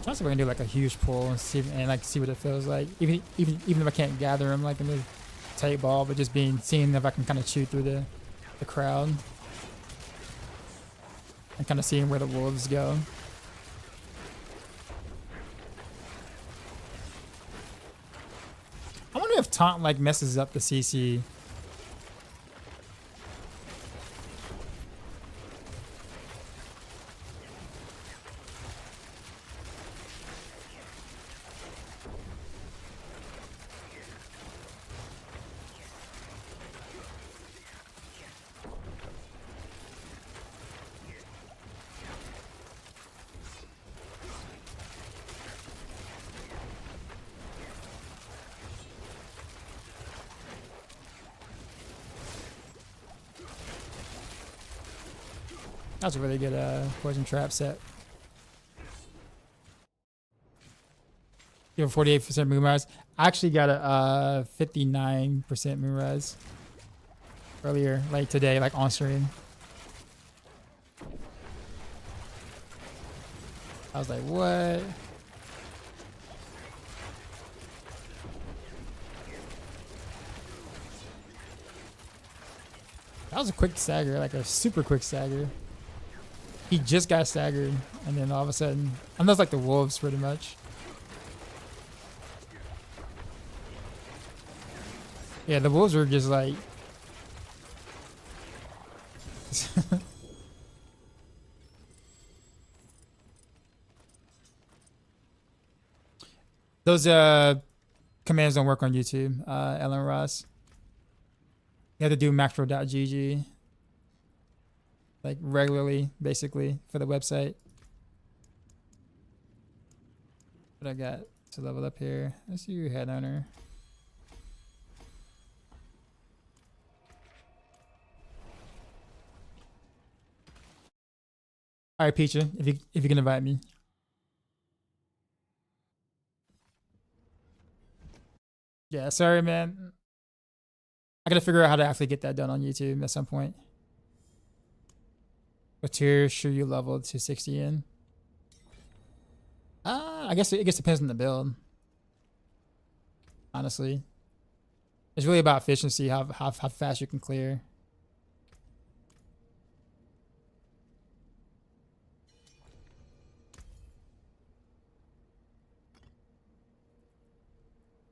Trying to see if I can do like a huge pull and see what it feels like. Even if I can't gather them like in the tight ball, but just seeing if I can kind of chew through the crowd and kind of seeing where the wolves go. I wonder if taunt like messes up the CC. That was a really good poison trap set. You have 48% Moonrise. I actually got a 59% Moonrise earlier, like today, like on stream. I was like, what? That was a quick stagger, like a super quick stagger. He just got staggered, and then all of a sudden, and those like the wolves pretty much. Yeah, the wolves were just like. Those commands don't work on YouTube, Ellen Ross. You have to do maxroll.gg. Like regularly, basically, for the website. What I got to level up here? Let's do head owner. All right, Peacha, if you can invite me. Yeah, sorry, man. I gotta figure out how to actually get that done on YouTube at some point. What tier should you level to 60 in? I guess it depends on the build. Honestly, it's really about efficiency, how fast you can clear.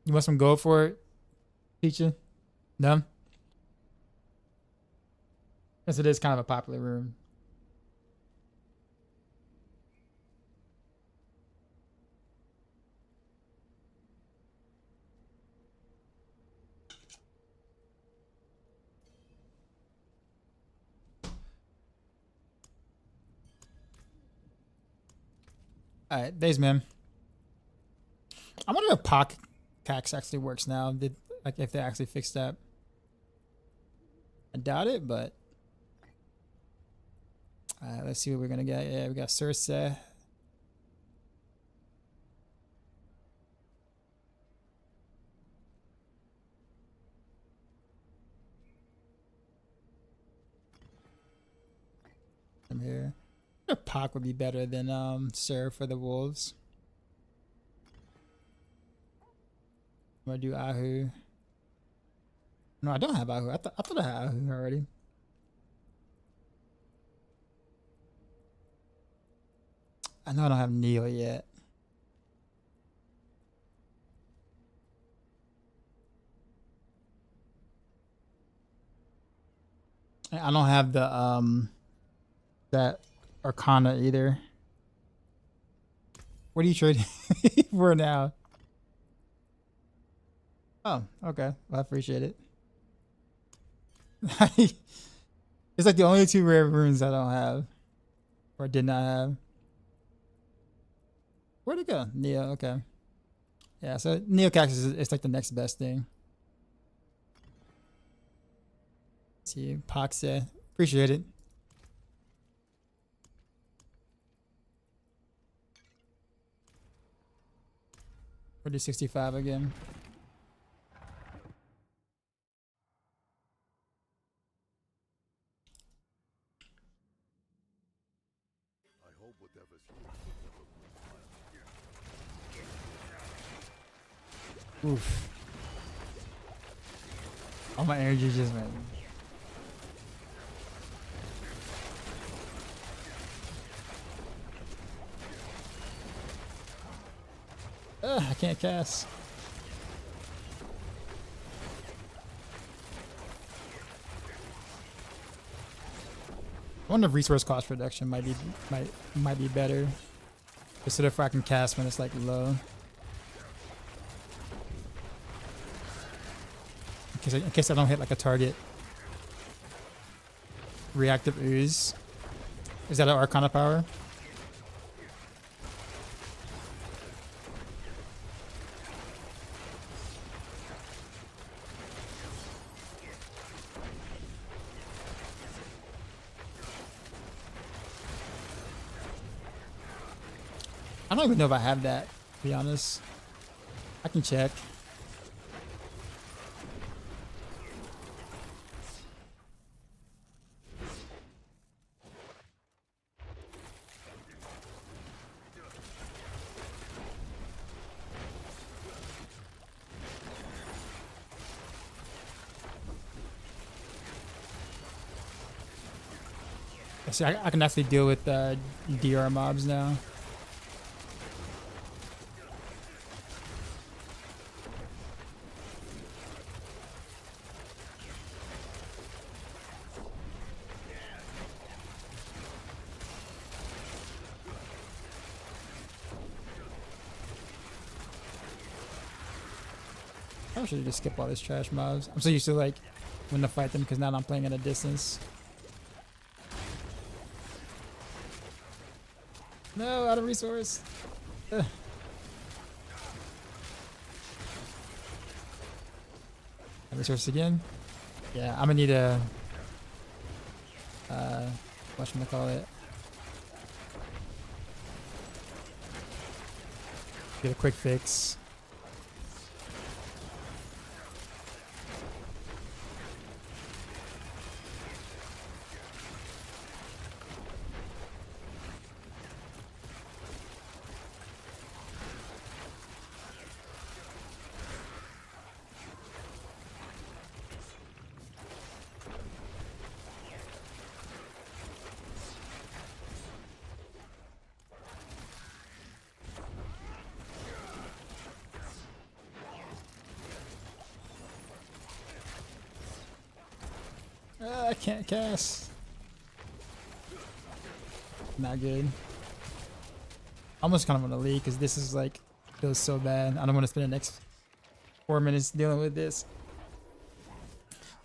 You want some gold for it, Peacha? No? Yes, it is kind of a popular room. Alright, days, man. I wonder if POC tax actually works now. Did like if they actually fixed that? I doubt it, but let's see what we're gonna get. Yeah, we got Cersei. I'm here. I wonder if POC would be better than Sir for the Wolves. I'm gonna do Ahu. No, I don't have Ahu. I thought I had Ahu already. I know I don't have Neil yet. I don't have the that Arcana either. What are you trading for now? Oh, okay. Well, I appreciate it. It's like the only two rare runes I don't have. Or did not have. Where'd it go? Neo, okay. Yeah, so Neo Cactus is it's like the next best thing. See, Poxa. Appreciate it. We'll do 65 again. Oof. All my energy just went. I can't cast. I wonder if resource cost reduction might be better. Just so that if I can cast when it's like low. In case I don't hit like a target. Reactive ooze. Is that an Arcana power? I don't even know if I have that, to be honest. I can check. See, I can actually deal with DR mobs now. I should just skip all these trash mobs. I'm so used to like when to fight them because now I'm playing at a distance. No, out of resource. Ugh. Resource again. Yeah, I'm gonna need a whatchamacallit. Get a quick fix. I can't cast. Not good. Almost kind of want to leave because this is like feels so bad. I don't want to spend the next 4 minutes dealing with this.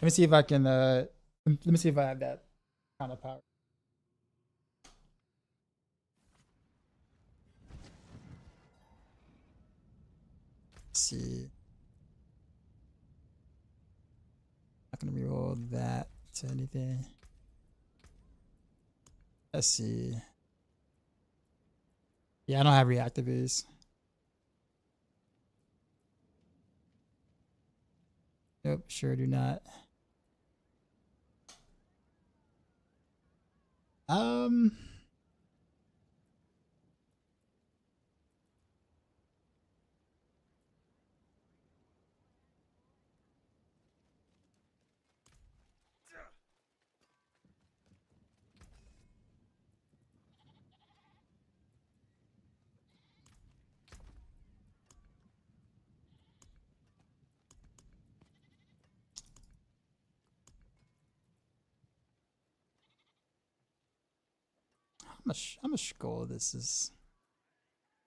Let me see if I can. Let me see if I have that kind of power. Let's see. Not gonna reroll that to anything. Let's see. Yeah, I don't have reactivities. Nope, sure do not. How much gold this is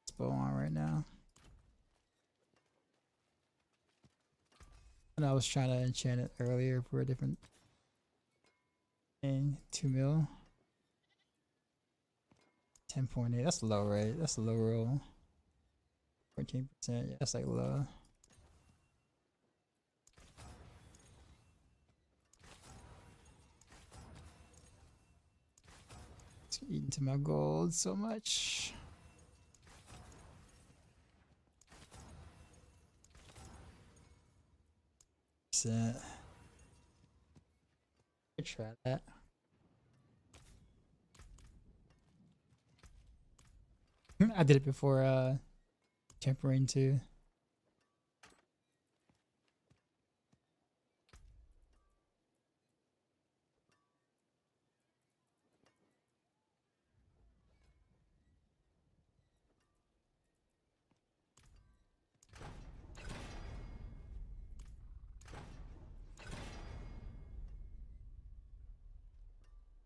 spell on right now? And I was trying to enchant it earlier for a different thing. 2 mil. 10.8. That's low, right? That's a low roll. 14%. Yeah, that's like low. It's eating to my gold so much. Percent. Try that. I did it before tempering too.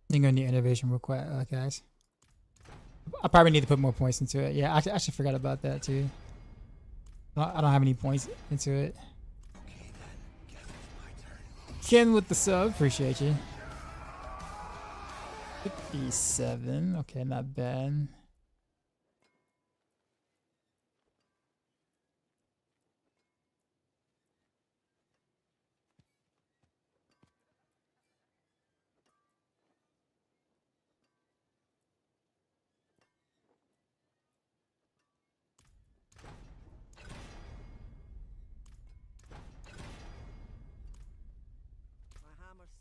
I'm gonna need innovation real quick, guys. I probably need to put more points into it. Yeah, I actually forgot about that too. I don't have any points into it. Ken with the sub, appreciate you. 57, okay, not bad.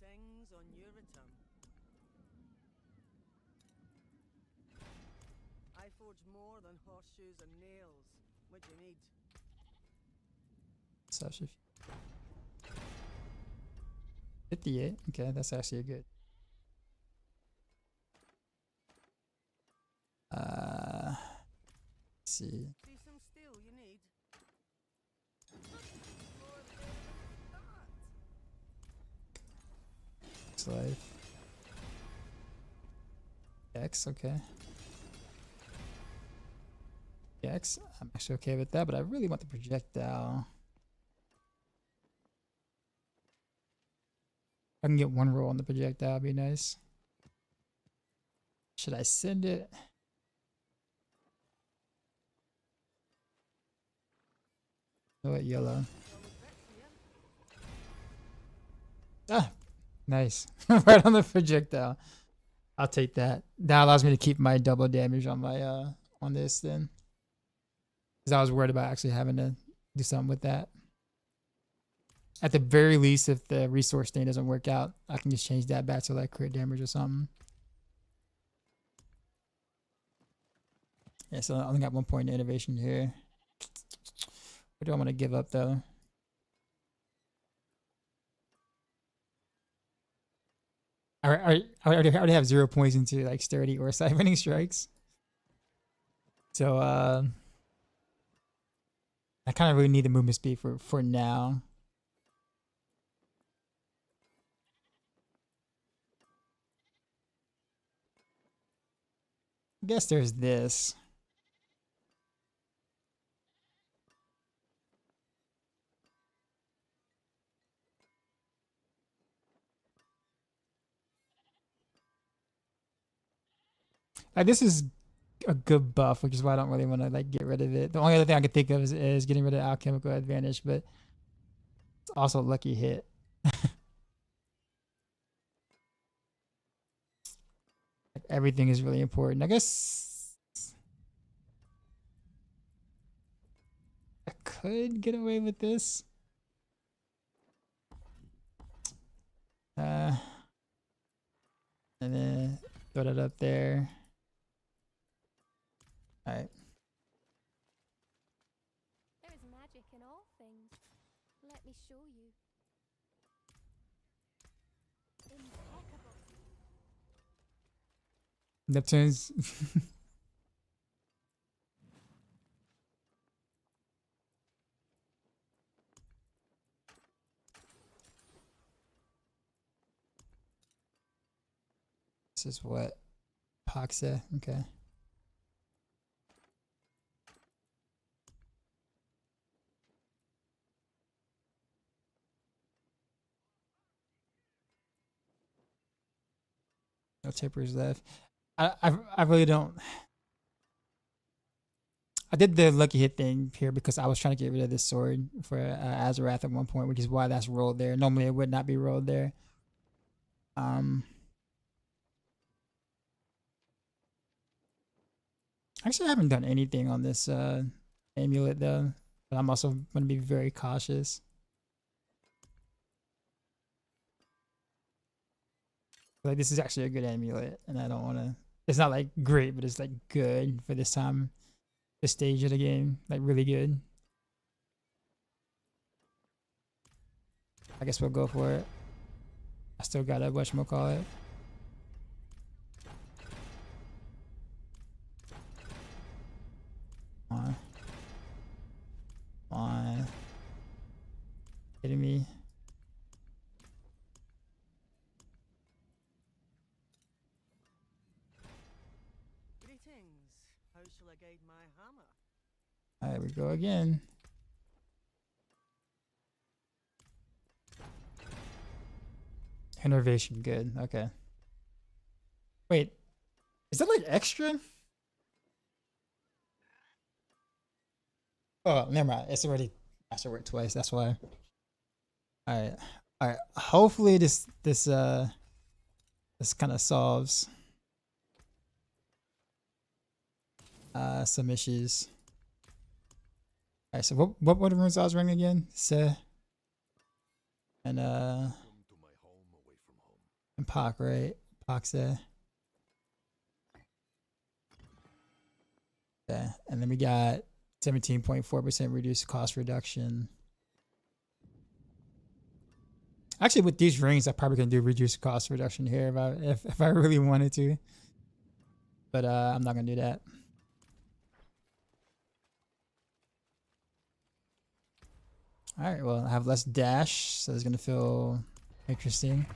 Sings on your return. I forge more than horseshoes and nails. What do you need? Such a 58. Okay, that's actually a good. Let's see. See some steel you need? Life. X, okay. X, I'm actually okay with that, but I really want the projectile. I can get one roll on the projectile, would be nice. Should I send it? Oh, what, yellow? Ah, nice. Right on the projectile. I'll take that. That allows me to keep my double damage on my on this then. Because I was worried about actually having to do something with that. At the very least, if the resource thing doesn't work out, I can just change that back to like crit damage or something. Yeah, so I only got 1 point in innovation here. What do I want to give up though? I already have 0 points into like sturdy or siphoning strikes. So I kind of really need the movement speed for now. I guess there's this. Like this is a good buff, which is why I don't really want to like get rid of it. The only other thing I could think of is getting rid of alchemical advantage, but it's also a lucky hit. Like everything is really important. I guess I could get away with this. And then throw that up there. All right. There is magic in all things. Let me show you. Impeccable. Neptune's. This is what? Poxa. Okay. No tippers left. I really don't. I did the lucky hit thing here because I was trying to get rid of this sword for Azarath at one point, which is why that's rolled there. Normally it would not be rolled there. Actually, I haven't done anything on this amulet though, but I'm also going to be very cautious. Like this is actually a good amulet, and I don't want to. It's not like great, but it's like good for this time, this stage of the game. Like really good. I guess we'll go for it. I still got a whatchamacallit. Come on. Kidding me? Greetings. How shall I guide my hammer? There we go again. Innovation, good. Okay. Wait, is that like extra? Oh, never mind. It's already masterwork twice. That's why. All right, all right. Hopefully this kind of solves some issues. All right. So what were the runes I was ringing again? Se and Pak, right? Poxa. Yeah, and then we got 17.4% reduced cost reduction. Actually, with these rings, I probably can do reduced cost reduction here if I really wanted to. But I'm not gonna do that. All right. Well, I have less dash, so it's gonna feel interesting.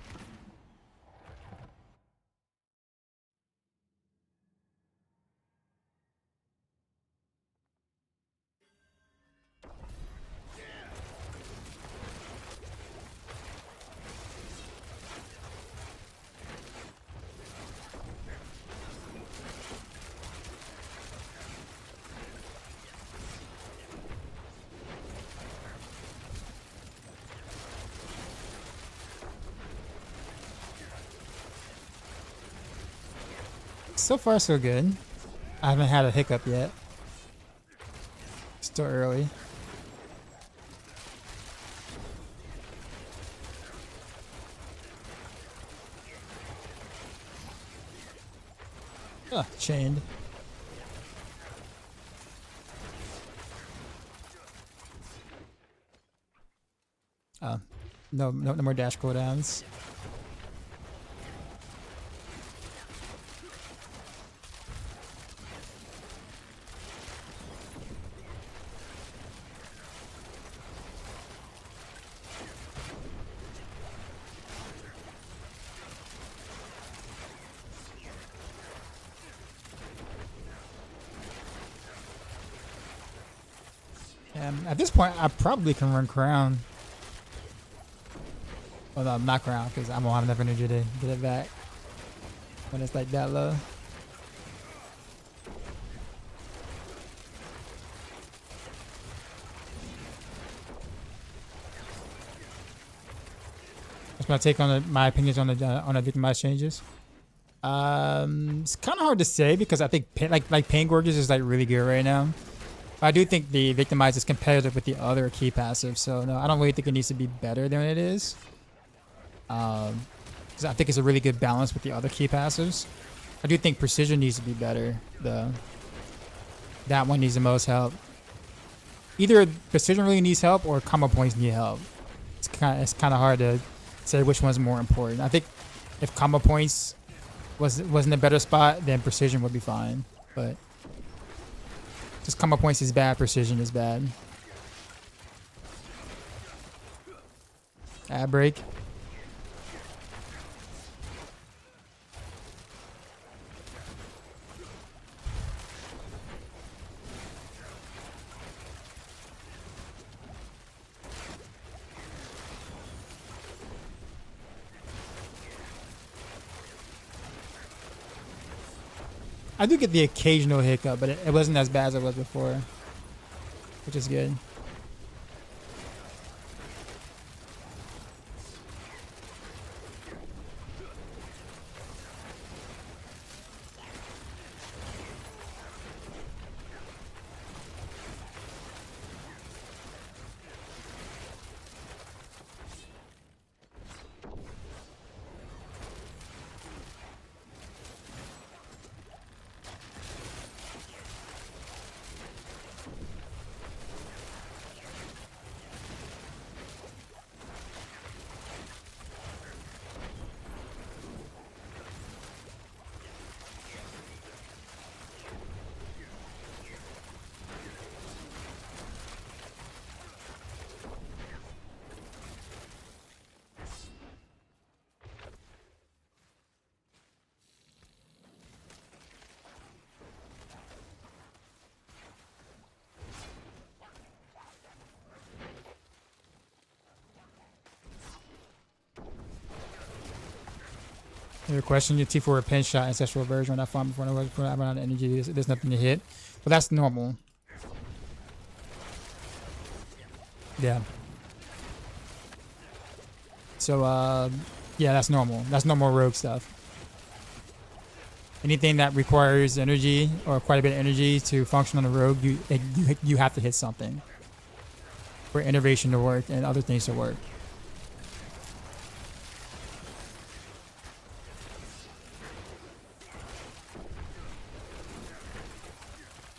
So far, so good. I haven't had a hiccup yet. Still early. Chained. No more dash cooldowns. At this point, I probably can run Crown. Well, no, not Crown, because I won't have enough energy to get it back when it's like that low. That's my take on my opinions on the Victimize changes. It's kind of hard to say because I think like Pain Gorges is like really good right now. But I do think the Victimize is competitive with the other key passives, so no, I don't really think it needs to be better than it is. 'Cause I think it's a really good balance with the other key passives. I do think Precision needs to be better though. That one needs the most help. Either Precision really needs help or combo points need help. It's kind of hard to say which one's more important. I think if combo points wasn't a better spot, then Precision would be fine. But just combo points is bad, Precision is bad. Ad break. I do get the occasional hiccup, but it wasn't as bad as it was before, which is good. Your question, your T4 a pinch shot ancestral version when I farm before I run out of energy. There's nothing to hit. But that's normal. Yeah. So yeah, that's normal. That's normal rogue stuff. Anything that requires energy or quite a bit of energy to function on a rogue, you have to hit something for innovation to work and other things to work.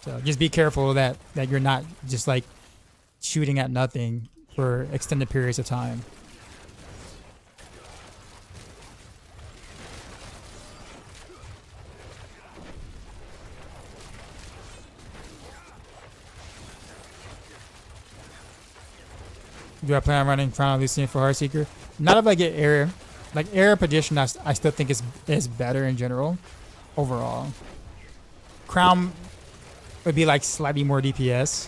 So just be careful that you're not just like shooting at nothing for extended periods of time. Do I plan on running Crown of Lucian for Heartseeker? Not if I get air. Like air position, I still think is better in general, overall. Crown would be like slightly more DPS,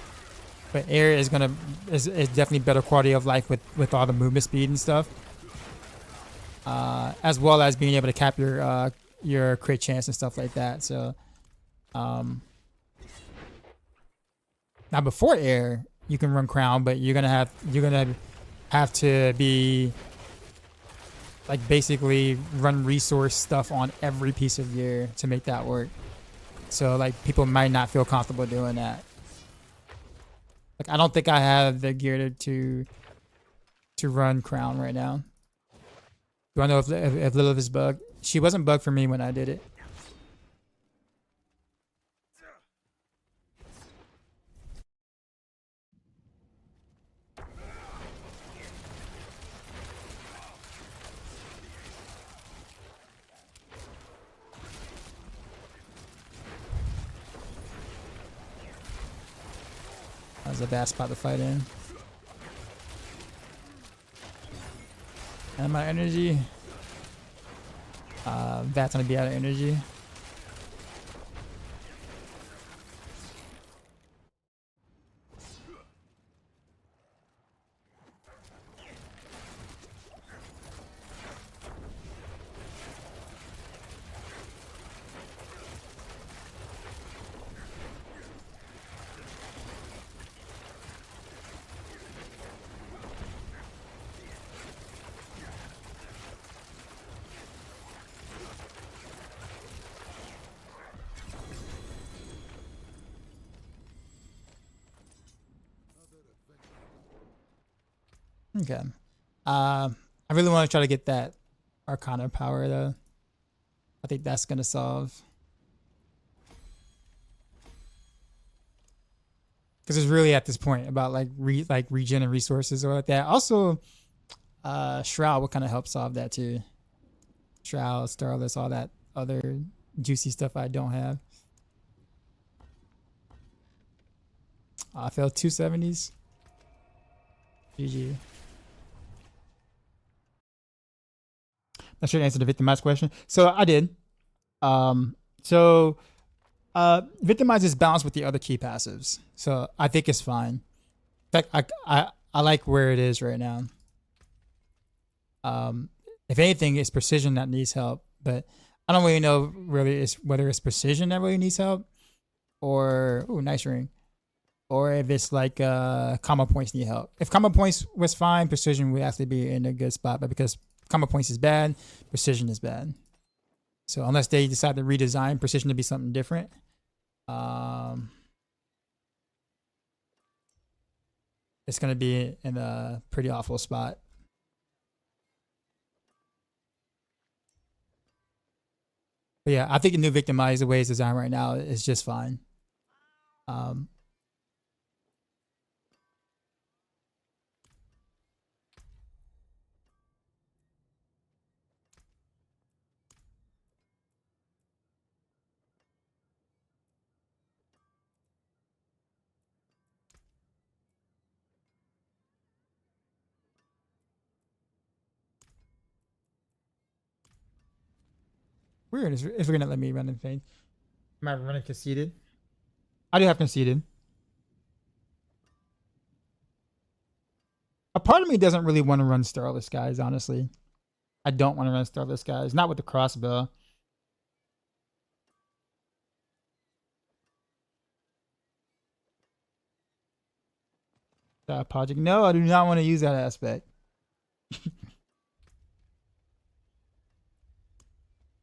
but air is definitely better quality of life with all the movement speed and stuff, as well as being able to cap your crit chance and stuff like that. So, now before air, you can run Crown, but you're gonna have to be like basically run resource stuff on every piece of gear to make that work. So like people might not feel comfortable doing that. Like I don't think I have the gear to run Crown right now. Do I know if Lilith is bugged? She wasn't bugged for me when I did it. That was a bad spot to fight in. And my energy. That's gonna be out of energy. Okay. I really want to try to get that Arcana power though. I think that's gonna solve. Because it's really at this point about like regen and resources or like that. Also, Shroud will kind of help solve that too. Shroud, Starless, all that other juicy stuff I don't have. I failed 270s. GG. Not sure to answer the Victimize question. So I did. So Victimize is balanced with the other key passives. So I think it's fine. In fact, I like where it is right now. If anything, it's precision that needs help, but I don't really know really whether it's precision that really needs help, or nice ring, or if it's like combo points need help. If combo points was fine, precision would actually be in a good spot, but because combo points is bad, precision is bad. So unless they decide to redesign precision to be something different, it's gonna be in a pretty awful spot. But yeah, I think the new Victimize, the way it's designed right now, is just fine. Weird if we're gonna let me run the thing. Am I running conceded? I do have conceded. A part of me doesn't really want to run Starless guys, honestly. I don't want to run Starless guys. Not with the crossbow. Project. No, I do not want to use that aspect.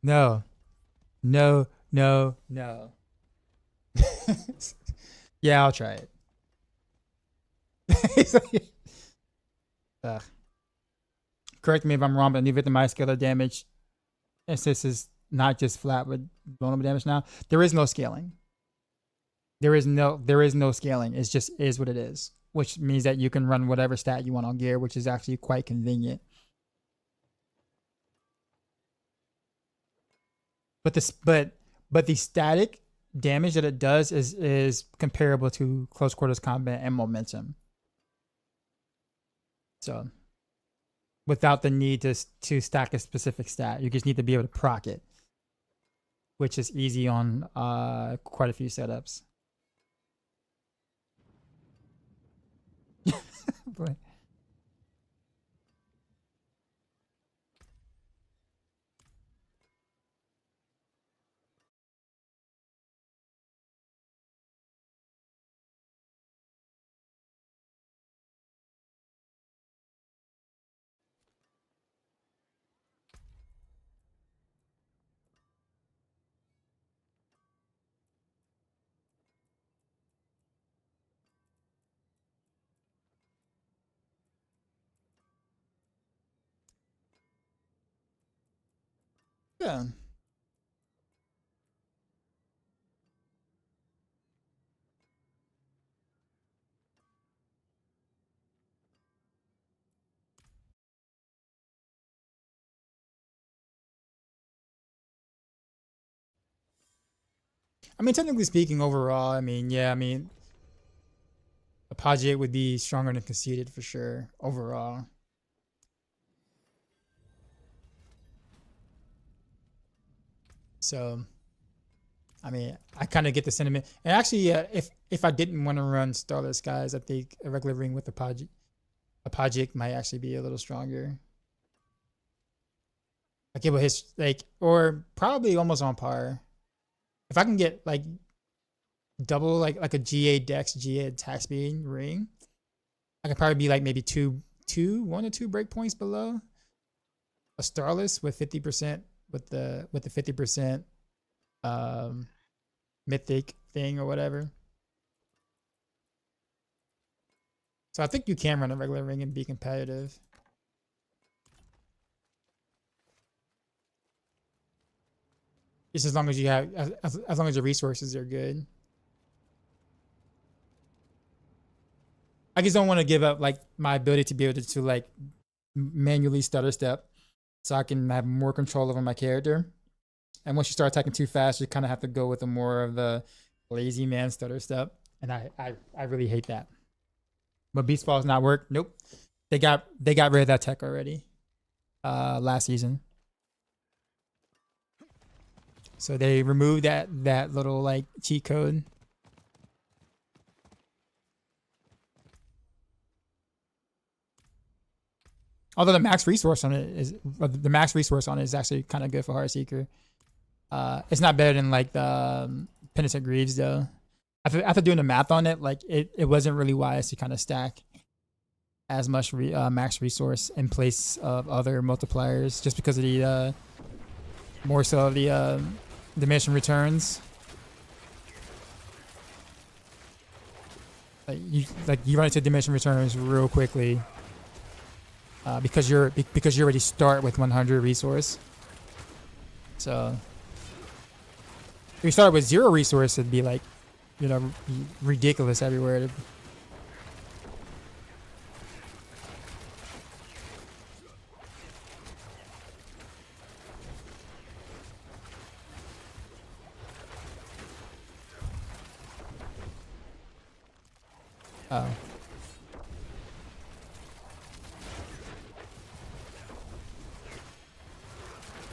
No. No, no, no. Yeah, I'll try it. Ugh. Correct me if I'm wrong, but new Victimize scalar damage, since this is not just flat with vulnerable damage now, there is no scaling. There is no scaling. It's just is what it is, which means that you can run whatever stat you want on gear, which is actually quite convenient. But the static damage that it does is comparable to close quarters combat and momentum. So without the need to stack a specific stat, you just need to be able to proc it, which is easy on quite a few setups. Boy. Yeah. I mean, technically speaking, overall, I mean, yeah, I mean, Apogee would be stronger than Conceited for sure, overall. So, I mean, I kind of get the sentiment. And actually, if I didn't want to run Starless guys, I think a regular ring with Apogee might actually be a little stronger. Like it will hit or probably almost on par. If I can get like double like a GA Dex, GA attack speed ring, I could probably be like maybe 1 or 2 breakpoints below a Starless with 50% with the 50% mythic thing or whatever. So I think you can run a regular ring and be competitive. Just as long as you have, as long as your resources are good. I just don't want to give up like my ability to be able to like manually stutter step, so I can have more control over my character. And once you start attacking too fast, you kind of have to go with a more of the lazy man stutter step, and I really hate that. But Beast Ball's not work. Nope, they got rid of that tech already, last season. So they removed that little like cheat code. Although the max resource on it is actually kind of good for Heartseeker. It's not better than like the Penitent Greaves though. After doing the math on it, like it wasn't really wise to kind of stack as much max resource in place of other multipliers, just because of the more so of the diminishing returns. Like you run into diminishing returns real quickly. Because you already start with 100 resource. So if you start with 0 resource, it'd be like, you know, ridiculous everywhere. Oh.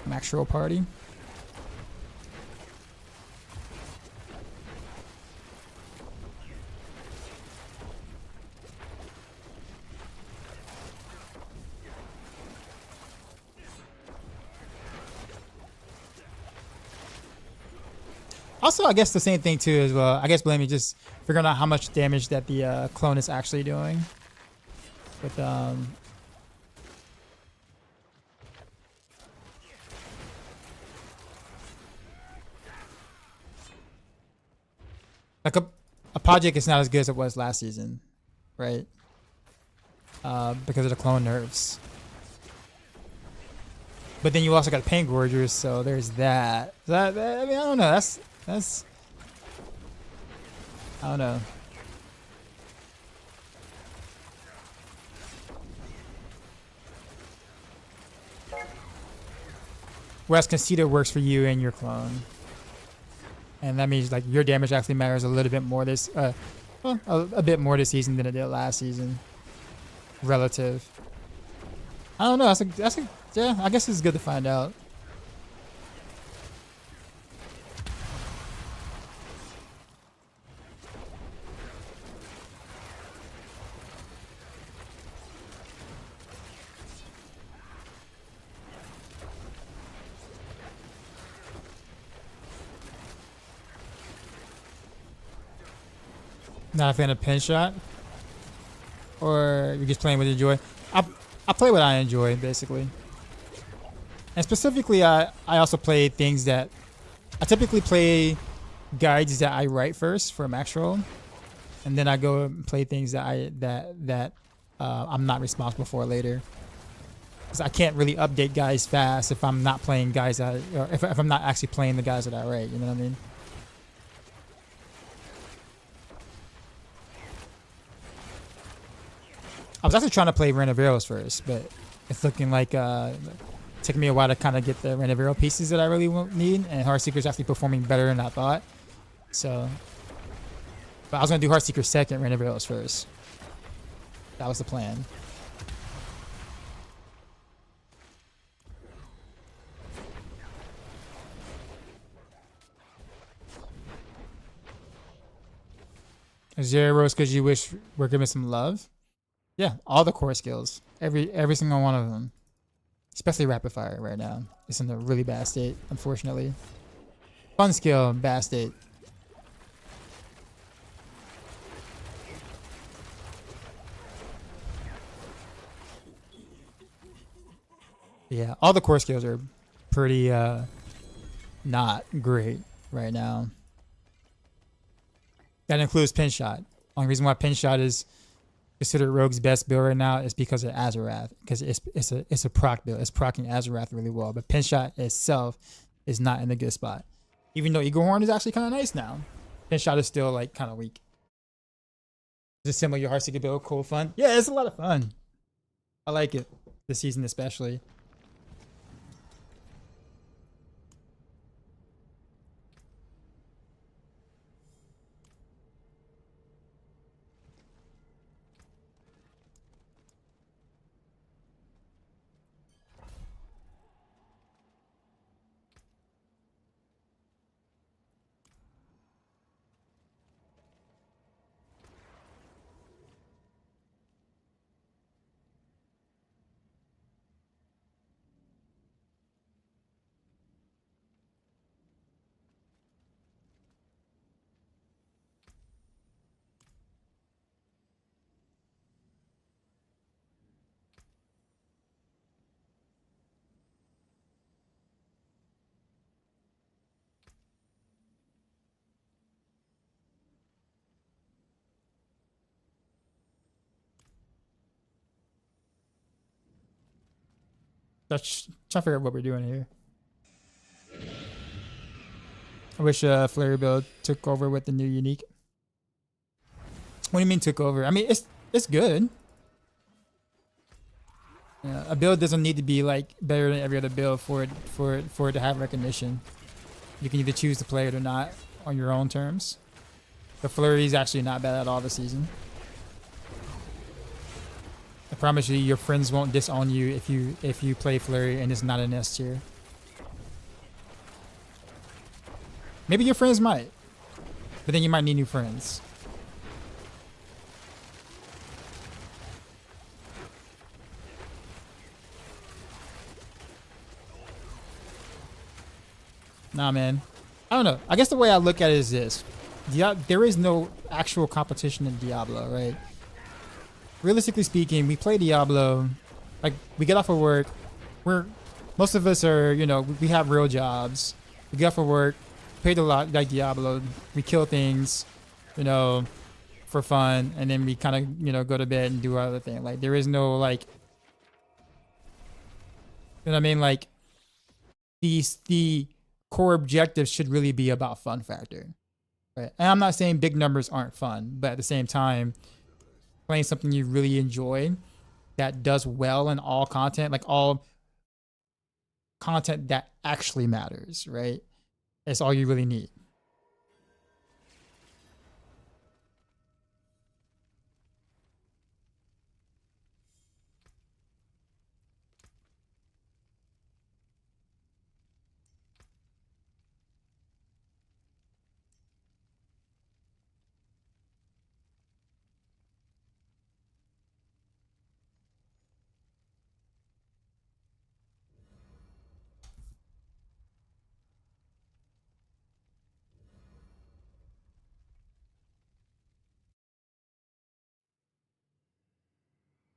Maxroll party. Also, I guess the same thing too as well. I guess Blamey just figuring out how much damage that the clone is actually doing. With like a project is not as good as it was last season, right? Because of the clone nerfs. But then you also got Pain Gorgers, so there's that. I mean, I don't know. That's I don't know. Whereas Conceited works for you and your clone. And that means like your damage actually matters a little bit more this well, a bit more this season than it did last season. Relative. I don't know, that's a yeah, I guess it's good to find out. Not a fan of pin shot? Or you're just playing what you enjoy? I play what I enjoy, basically. And specifically, I also play things that... I typically play guides that I write first for Maxroll. And then I go and play things that I'm not responsible for later. Because I can't really update guides fast if I'm not playing guides that... Or if I'm not actually playing the guides that I write, you know what I mean? I was actually trying to play Renovaros first, but it's looking like taking me a while to kind of get the Renovero pieces that I really need, and Heartseeker's actually performing better than I thought. So, but I was gonna do Heartseeker second, Renovaros first. That was the plan. Zeros because you wish we're giving some love. Yeah, all the core skills, every single one of them, especially rapid fire right now. It's in a really bad state, unfortunately. Fun skill, bad state. Yeah, all the core skills are pretty not great right now. That includes pin shot. Only reason why pin shot is considered Rogue's best build right now is because of Azarath, because it's a proc build. It's procking Azarath really well, but Pinshot itself is not in a good spot. Even though Eagle Horn is actually kind of nice now, Pinshot is still like kind of weak. Is it similar to your Heartseeker build? Cool, fun. Yeah, it's a lot of fun. I like it this season especially. Let's try to figure out what we're doing here. I wish Flurry build took over with the new unique. What do you mean took over? I mean it's good. Yeah, a build doesn't need to be like better than every other build for it to have recognition. You can either choose to play it or not on your own terms. The Flurry is actually not bad at all this season. I promise you, your friends won't disown you if you play Flurry and it's not an S tier. Maybe your friends might, but then you might need new friends. Nah, man. I don't know. I guess the way I look at it is this. There is no actual competition in Diablo, right? Realistically speaking, we play Diablo, like we get off of work, most of us are, you know, we have real jobs. We get off of work, paid a lot like Diablo, we kill things, you know, for fun, and then we kind of, you know, go to bed and do our other thing. Like there is no like, you know what I mean? Like the core objectives should really be about fun factor, right? And I'm not saying big numbers aren't fun, but at the same time, playing something you really enjoy that does well in all content, like all content that actually matters, right? That's all you really need.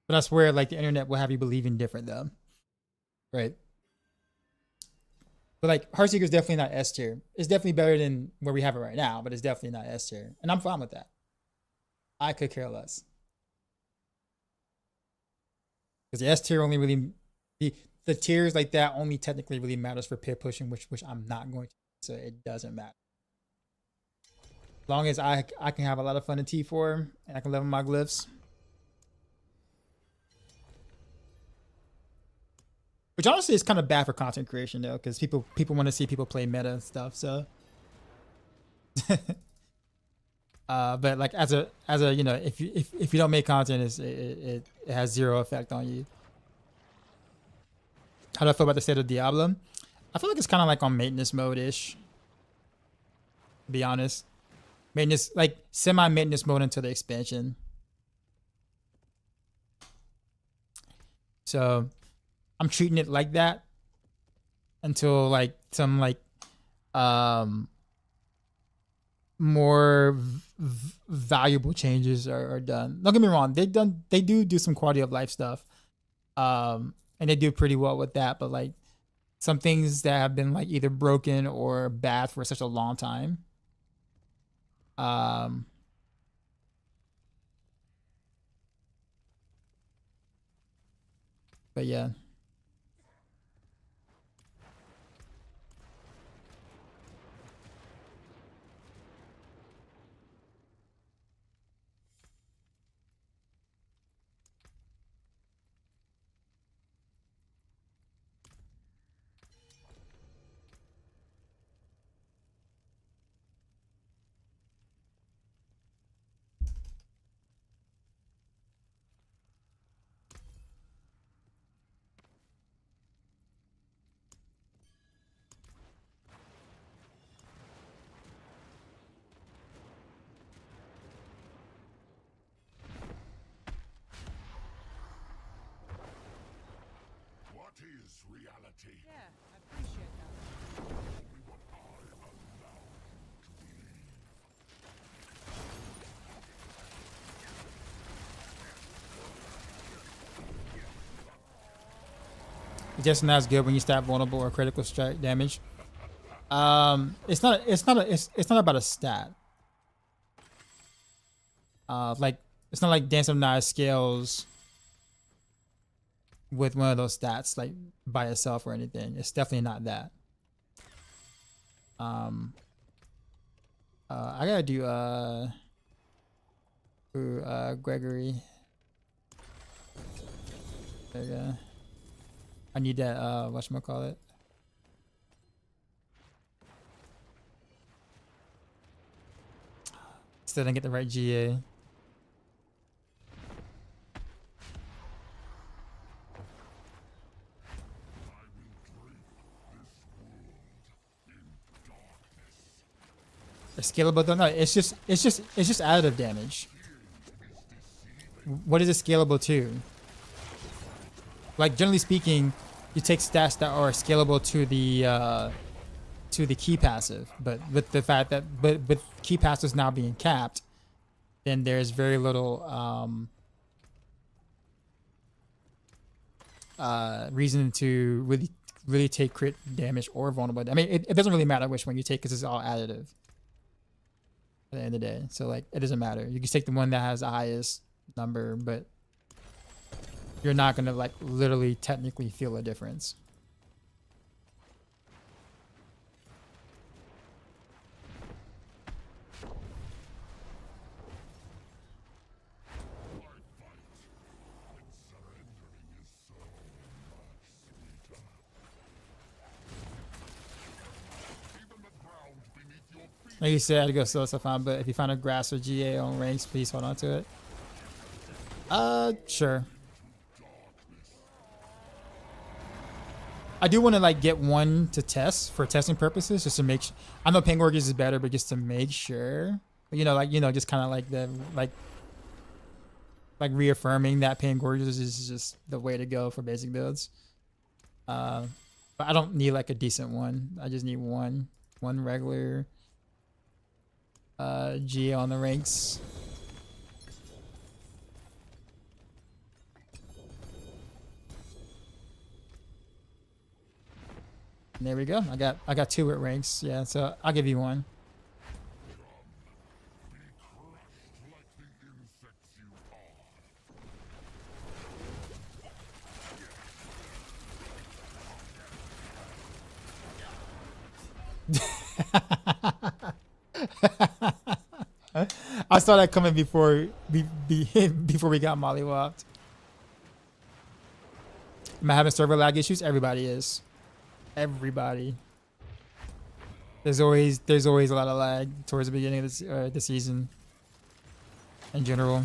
But that's where like the internet will have you believing different though, right? But like Heartseeker is definitely not S tier. It's definitely better than where we have it right now, but it's definitely not S tier, and I'm fine with that. I could care less because the S tier only really the tiers like that only technically really matters for pit pushing, which I'm not going to, so it doesn't matter. As long as I can have a lot of fun in T4 and I can level my glyphs. Which honestly is kind of bad for content creation though, because people want to see people play meta and stuff. So, but like as a you know, if you don't make content, it has zero effect on you. How do I feel about the state of Diablo? I feel like it's kind of like on maintenance mode ish. To be honest, maintenance, like semi maintenance mode until the expansion. So I'm treating it like that until like some like more valuable changes are done. Don't get me wrong, they do some quality of life stuff, and they do pretty well with that. But like some things that have been like either broken or bad for such a long time, But yeah. What is reality? Yeah, I appreciate that. It's just not as good when you stab vulnerable or critical strike damage. It's not about a stat. Like it's not like Dance of Knives scales with one of those stats like by itself or anything. It's definitely not that. I gotta do Gregory. There you go. I need that whatchamacallit. Still didn't get the right GA. It's scalable though. No, it's just additive damage. What is it scalable to? Like generally speaking, you take stats that are scalable to the key passive, but with the fact that with key passives now being capped, then there's very little reason to really take crit damage or vulnerable. I mean, it doesn't really matter which one you take because it's all additive at the end of the day. So like, it doesn't matter. You can take the one that has the highest number, but you're not gonna like literally technically feel a difference. Like you said, I'd go solo so fine, but if you find a grass or GA on ranks, please hold on to it. Sure. I do want to like get one to test for testing purposes, just to make sure. I know Pangorges is better, but just to make sure, just kind of like the like reaffirming that Pangorges is just the way to go for basic builds. But I don't need like a decent one. I just need one regular GA on the ranks. And there we go. I got two at ranks. Yeah, so I'll give you one. I saw that coming before we got mollywopped. Am I having server lag issues? Everybody is. Everybody. There's always a lot of lag towards the beginning of the season. In general.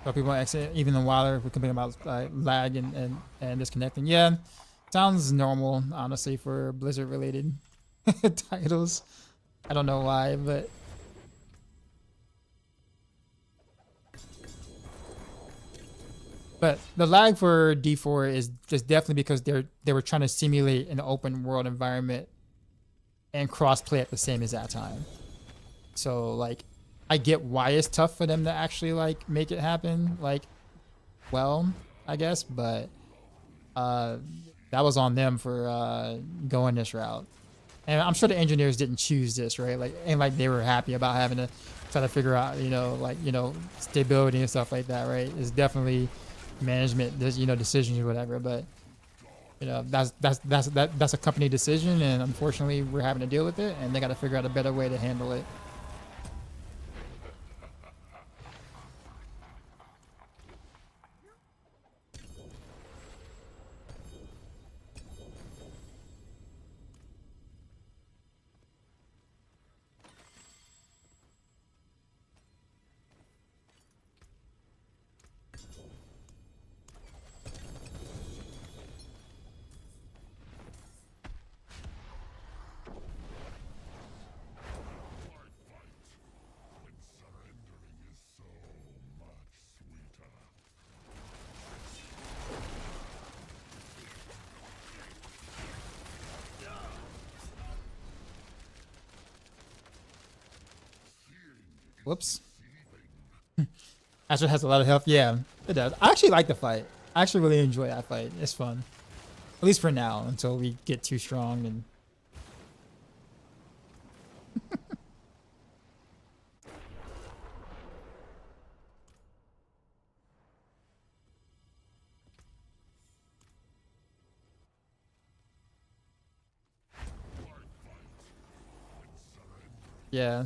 So people exit even in Wilder. We're complaining about lag and disconnecting. Yeah, sounds normal honestly for Blizzard related titles. I don't know why, but the lag for D4 is just definitely because they were trying to simulate an open world environment and crossplay at the same exact time. So like, I get why it's tough for them to actually like make it happen. Like, well, I guess, but that was on them for going this route. And I'm sure the engineers didn't choose this, right? Like, and like they were happy about having to try to figure out, stability and stuff like that, right? It's definitely management, decisions or whatever. But that's a company decision, and unfortunately, we're having to deal with it, and they got to figure out a better way to handle it. Whoops. Asher has a lot of health. Yeah, it does. I actually like the fight. I actually really enjoy that fight. It's fun. At least for now, until we get too strong and... yeah.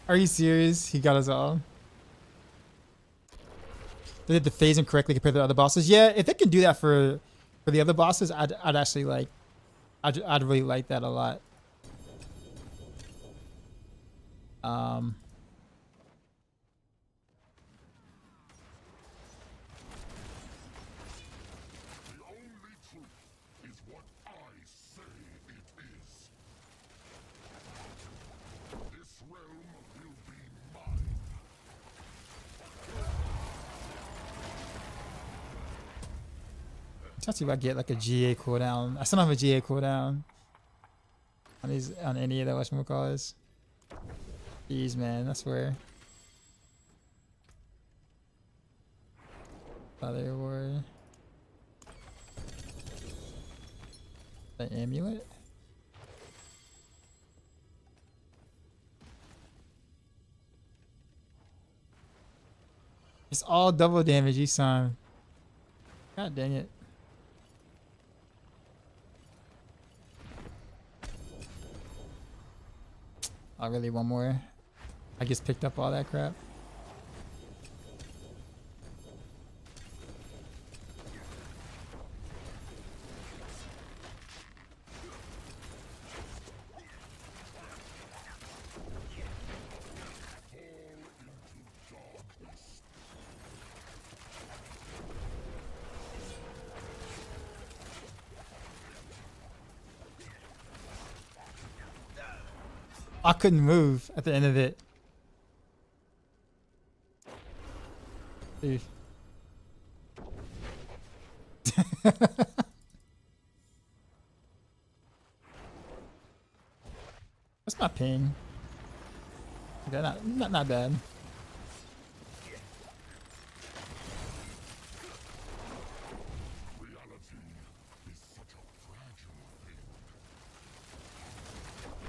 Are you serious? He got us all. They did the phasing correctly compared to the other bosses. Yeah, if they can do that for the other bosses, I'd actually like. I'd really like that a lot. The only truth is what I say it is. This realm will be mine. Let's see if I get like a GA cooldown. I still don't have a GA cooldown on any of the whatchamacallits. Jeez, man, I swear. Father War. The amulet? It's all double damage each time. God dang it. I really want more. I just picked up all that crap. I couldn't move at the end of it. Dude. That's my ping. Okay, not bad.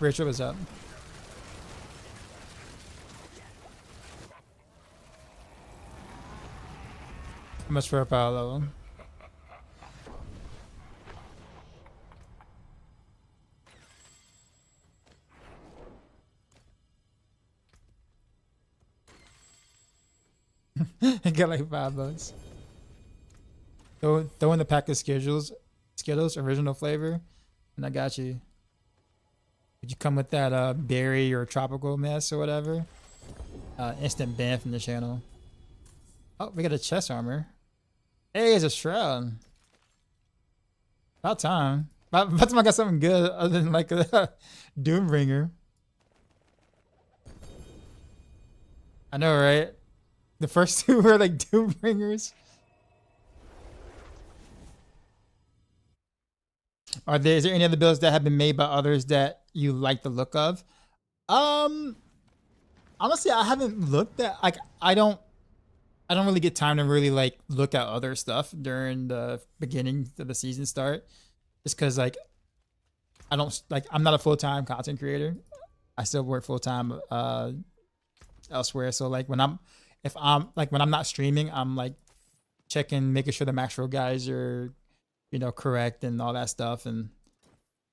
Rachel was up. How much for a power level? I got like $5. Throw in the pack of Skittles, original flavor, and I got you. Would you come with that berry or tropical mess or whatever? Instant ban from the channel. Oh, we got a chest armor. Hey, it's a shroud. About time. About time I got something good other than like a Doombringer. I know, right? The first two were like Doombringers. Is there any other builds that have been made by others that you like the look of? Honestly, I haven't looked at, like, I don't really get time to really like look at other stuff during the beginning of the season start. Just cause like, I'm not a full-time content creator. I still work full-time elsewhere. So like when I'm not streaming, I'm like making sure the Maxroll guys are, correct and all that stuff. And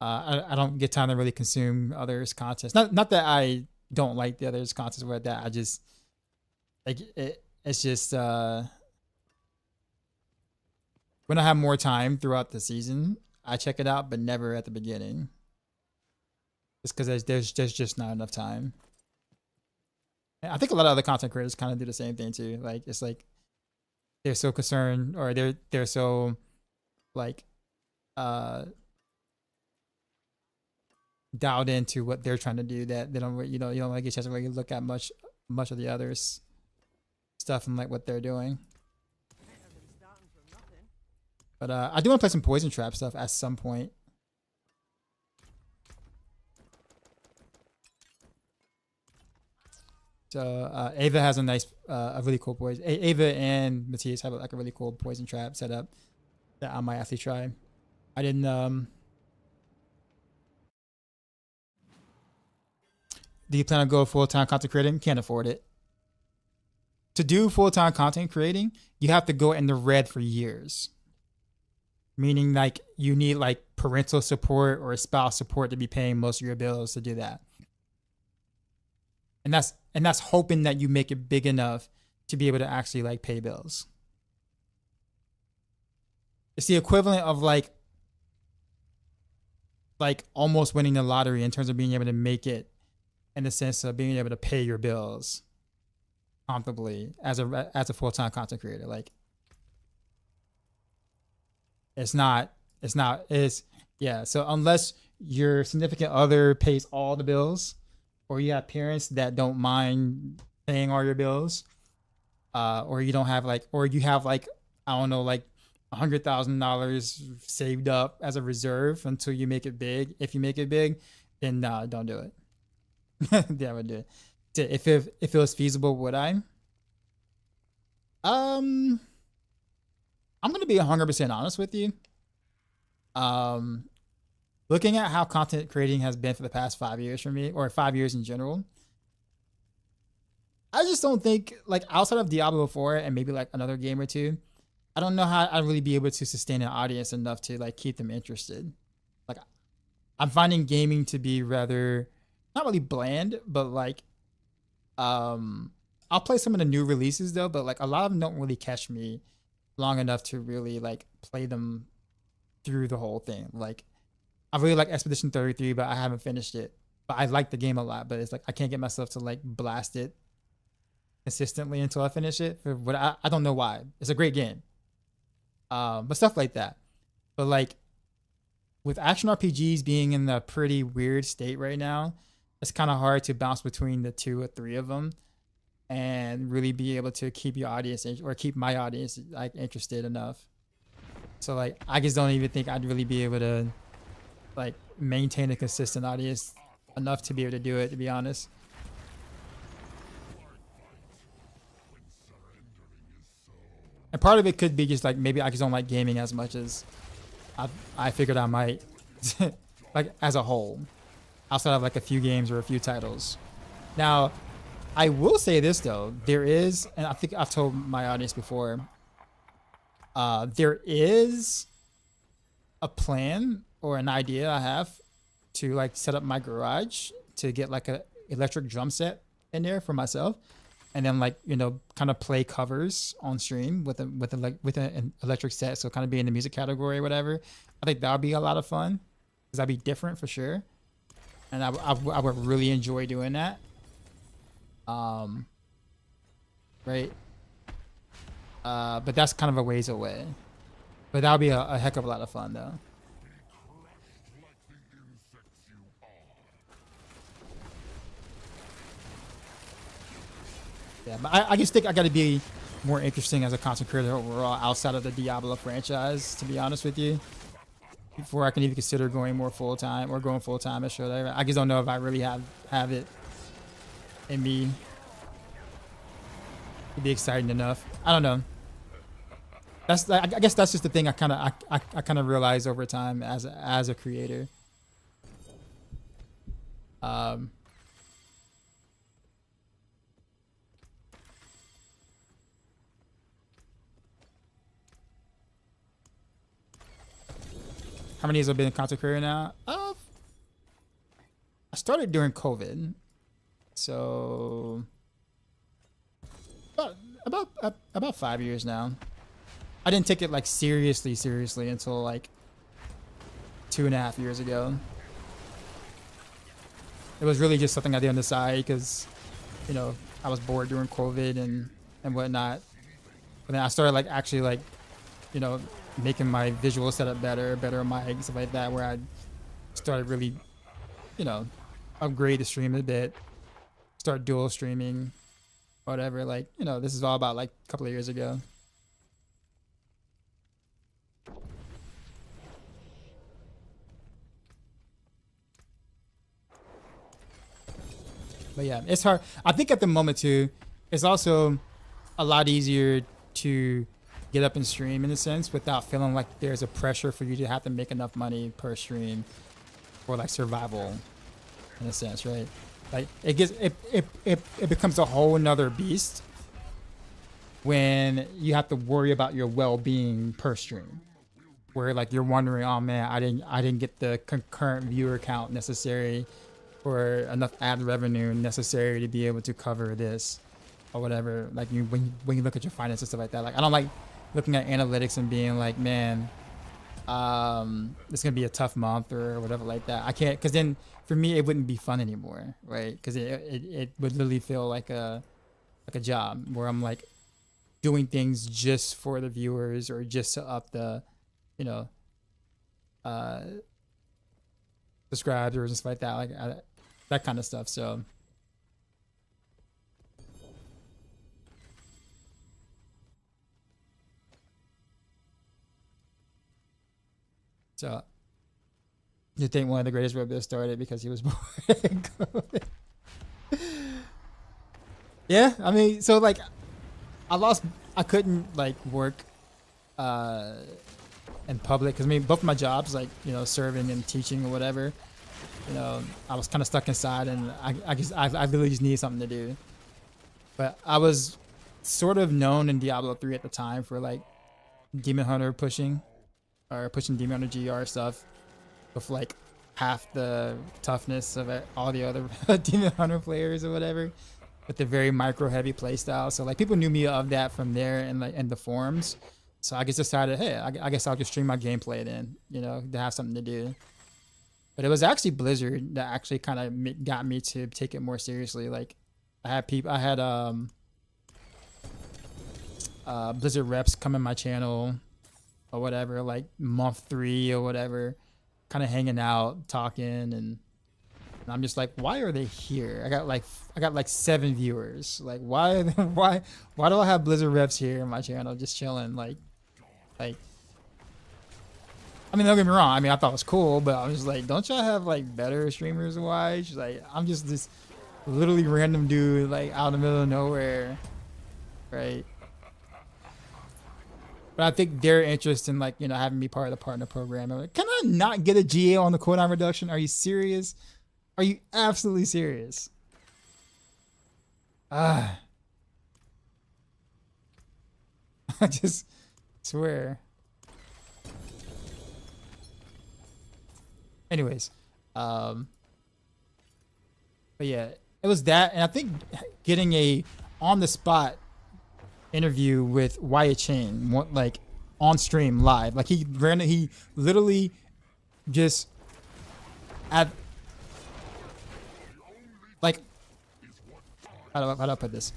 I don't get time to really consume others' content. Not that I don't like the others' content with that. I just like it's just when I have more time throughout the season, I check it out, but never at the beginning. Just because there's just not enough time. And I think a lot of other content creators kind of do the same thing too. Like it's like they're so concerned, or they're so like dialed into what they're trying to do that they don't you don't like get a chance to really look at much of the others stuff and like what they're doing. But I do want to play some poison trap stuff at some point. So Ava has a nice a really cool poison. Ava and Matthias have like a really cool poison trap set up that I might actually try. I didn't do you plan on go full-time content creating? Can't afford it. To do full-time content creating, you have to go in the red for years. Meaning like you need like parental support or spouse support to be paying most of your bills to do that. And that's hoping that you make it big enough to be able to actually like pay bills. It's the equivalent of like almost winning the lottery in terms of being able to make it in the sense of being able to pay your bills comfortably as a full-time content creator. Like yeah. So unless your significant other pays all the bills, or you have parents that don't mind paying all your bills, or you don't have like, or you have like, I don't know, like $100,000 saved up as a reserve until you make it big. If you make it big, then don't do it. Yeah, I would do it. If it was feasible, would I? I'm gonna be 100% honest with you. Looking at how content creating has been for the past 5 years for me, or 5 years in general, I just don't think, like outside of Diablo 4 and maybe like another game or two, I don't know how I'd really be able to sustain an audience enough to like keep them interested. Like I'm finding gaming to be rather not really bland, but like I'll play some of the new releases though, but like a lot of them don't really catch me long enough to really like play them through the whole thing. Like I really like Expedition 33, but I haven't finished it. But I like the game a lot, but it's like I can't get myself to like blast it consistently until I finish it. But I don't know why. It's a great game. But stuff like that. But like with action RPGs being in a pretty weird state right now, it's kind of hard to bounce between the 2 or 3 of them and really be able to keep your audience or keep my audience like interested enough. So like I just don't even think I'd really be able to like maintain a consistent audience enough to be able to do it, to be honest. And part of it could be just like maybe I just don't like gaming as much as I figured I might, like as a whole, outside of like a few games or a few titles. Now, I will say this though, there is, and I think I've told my audience before, there is a plan or an idea I have to like set up my garage to get like a electric drum set in there for myself. and then like kind of play covers on stream with an electric set, so kind of be in the music category or whatever. I think that would be a lot of fun because that'd be different for sure, and I would really enjoy doing that. Right. But that's kind of a ways away. But that would be a heck of a lot of fun though. Yeah, but I just think I got to be more interesting as a content creator overall outside of the Diablo franchise, to be honest with you, before I can even consider going more full time or going full time at show. I just don't know if I really have it in me to be exciting enough. I don't know. I guess that's just the thing I kind of realized over time as a creator. How many years have I been a content creator now? I started during COVID, so about 5 years now. I didn't take it like seriously until like 2.5 years ago. It was really just something I did on the side because, I was bored during COVID and whatnot. But then I started like actually like, making my visual setup better mic, stuff like that, where I started really, upgrade the stream a bit, start dual streaming, whatever. Like, this is all about like a couple of years ago. But yeah, it's hard. I think at the moment too, it's also a lot easier to get up and stream in a sense without feeling like there's a pressure for you to have to make enough money per stream for like survival in a sense, right? Like it becomes a whole nother beast when you have to worry about your well-being per stream, where like you're wondering, oh man, I didn't get the concurrent viewer count necessary or enough ad revenue necessary to be able to cover this or whatever. Like when you look at your finances and stuff like that, like I don't like looking at analytics and being like, man, it's gonna be a tough month or whatever like that. I can't, because then for me it wouldn't be fun anymore, right? Because it would literally feel like a job where I'm like doing things just for the viewers or just to up the, subscribers and stuff like that, that kind of stuff. So you think one of the greatest web builders started because he was born in COVID? Yeah, I mean, so like I couldn't like work in public because I mean both my jobs, like serving and teaching or whatever, I was kind of stuck inside, and I really just needed something to do. But I was sort of known in Diablo 3 at the time for like Demon Hunter pushing Demon Hunter GR stuff with like half the toughness of all the other Demon Hunter players or whatever, with the very micro heavy play style. So like people knew me of that from there and like in the forums. So I just decided, hey, I guess I'll just stream my gameplay then, to have something to do. But it was actually Blizzard that actually kind of got me to take it more seriously. Like I had Blizzard reps come in my channel or whatever, like month 3 or whatever, kind of hanging out, talking, and I'm just like, why are they here? I got like 7 viewers. Like why do I have Blizzard reps here in my channel just chilling? Like I mean, don't get me wrong. I mean, I thought it was cool, but I was just like, don't y'all have like better streamers to watch? Like I'm just this literally random dude like out in the middle of nowhere, right? But I think their interest in like, having me part of the partner program. I'm like, can I not get a GA on the cooldown reduction? Are you serious? Are you absolutely serious? I just swear. Anyways, but yeah, it was that, and I think getting a on the spot interview with Wyatt Chain, like on stream live. Like he literally just at like how do I put this?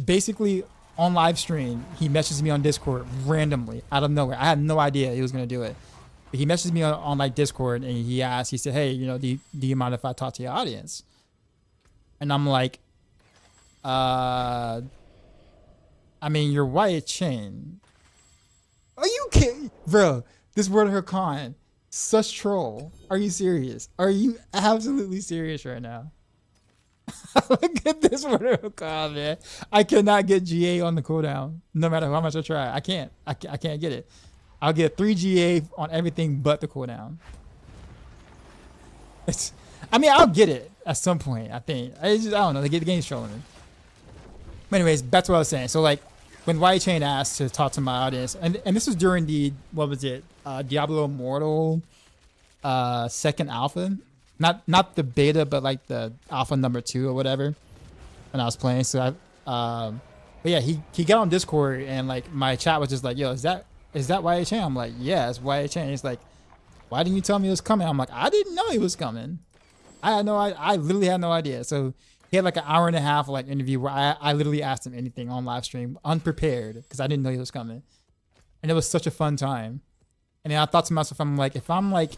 Basically on live stream, he messaged me on Discord randomly out of nowhere. I had no idea he was gonna do it. But he messaged me on like Discord and he said, hey, you know, do you mind if I talk to your audience? And I'm like, I mean, you're Wyatt Chain. Are you kidding? Bro, this word her con, such troll. Are you serious? Are you absolutely serious right now? Look at this word her con, man. I cannot get GA on the cooldown, no matter how much I try. I can't get it. I'll get 3 GA on everything but the cooldown. I mean, I'll get it at some point, I think. I don't know. The game's trolling me. But anyways, back to what I was saying. So, like, when Wyatt Chain asked to talk to my audience, and this was during the, what was it? Diablo Immortal second alpha. Not the beta, but, like, the alpha number 2 or whatever. When I was playing. So, but yeah, he got on Discord, and, like, my chat was just like, yo, is that Wyatt Chain? I'm like, yeah, it's Wyatt Chain. He's like, why didn't you tell me it was coming? I'm like, I didn't know he was coming. I literally had no idea. So he had like an hour and a half like interview where I literally asked him anything on live stream, unprepared, because I didn't know he was coming. And it was such a fun time. And then I thought to myself, I'm like, if I'm like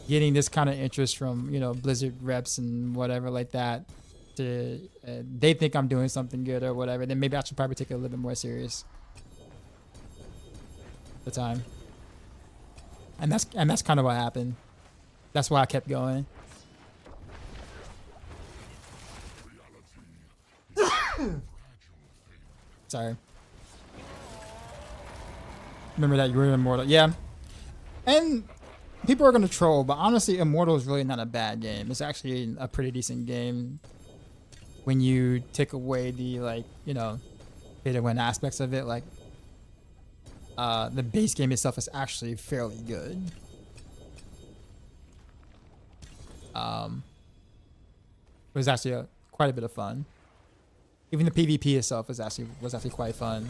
getting this kind of interest from, you know, Blizzard reps and whatever like that, they think I'm doing something good or whatever, then maybe I should probably take it a little bit more serious. The time. And that's kind of what happened. That's why I kept going. Sorry. Remember that you were Immortal. Yeah. And people are going to troll, but honestly, Immortal is really not a bad game. It's actually a pretty decent game when you take away the, like, you know, pay to win aspects of it. Like, the base game itself is actually fairly good. It was actually quite a bit of fun. Even the PvP itself was actually quite fun.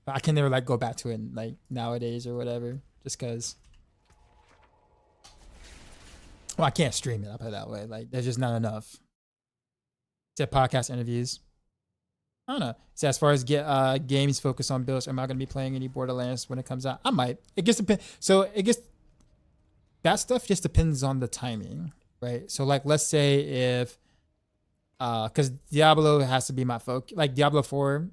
But I can never like go back to it like nowadays or whatever, just cause. Well, I can't stream it. I'll put it that way. Like, there's just not enough. Except podcast interviews. I don't know. So as far as games focused on builds, am I going to be playing any Borderlands when it comes out? I might. It just depends. So it gets that stuff just depends on the timing, right? So like, let's say if, because Diablo has to be my focus. Like Diablo 4,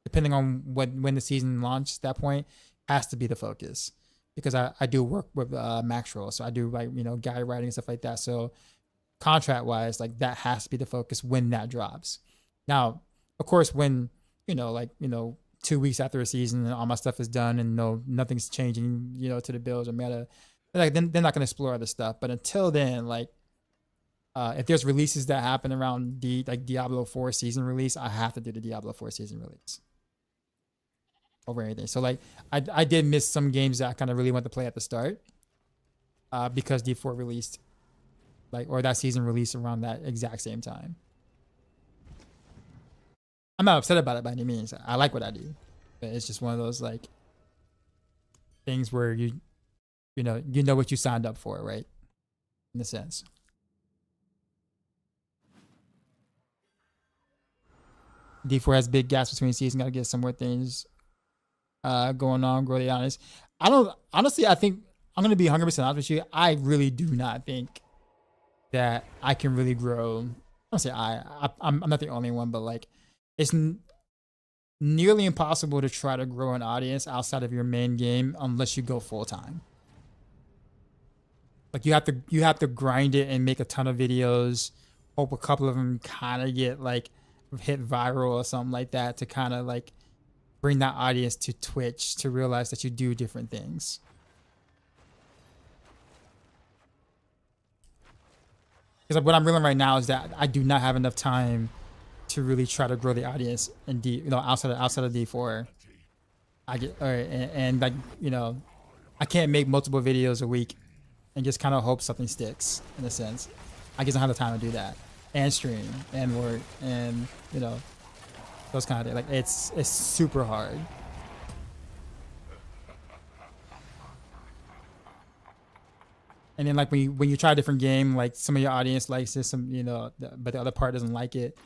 depending on when the season launched, that point has to be the focus. Because I do work with Maxroll, so I do like, you know, guide writing and stuff like that. So contract wise, like that has to be the focus when that drops. Now, of course, when, you know, like, you know, 2 weeks after a season and all my stuff is done and nothing's changing, you know, to the builds or meta, like then they're not gonna explore other stuff. But until then, like, if there's releases that happen around the like Diablo 4 season release, I have to do the Diablo 4 season release over anything. So like I did miss some games that I kind of really want to play at the start because D4 released, like, or that season released around that exact same time. I'm not upset about it by any means. I like what I do, but it's just one of those like things where you know what you signed up for, right? In a sense. D4 has big gaps between seasons. Got to get some more things going on. Really honest, I think I'm gonna be 100% honest with you. I really do not think that I can really grow. I don't say I'm not the only one, but like it's nearly impossible to try to grow an audience outside of your main game unless you go full time. Like you have to grind it and make a ton of videos. Hope a couple of them kind of get like hit viral or something like that to kind of like bring that audience to Twitch to realize that you do different things. Because what I'm realizing right now is that I do not have enough time to really try to grow the audience in outside of D4. I get and like, you know, I can't make multiple videos a week and just kind of hope something sticks in a sense. I just don't have the time to do that and stream and work and you know those kind of things. Like it's super hard. And then like when you try a different game, like some of your audience likes it, some you know, but the other part doesn't like it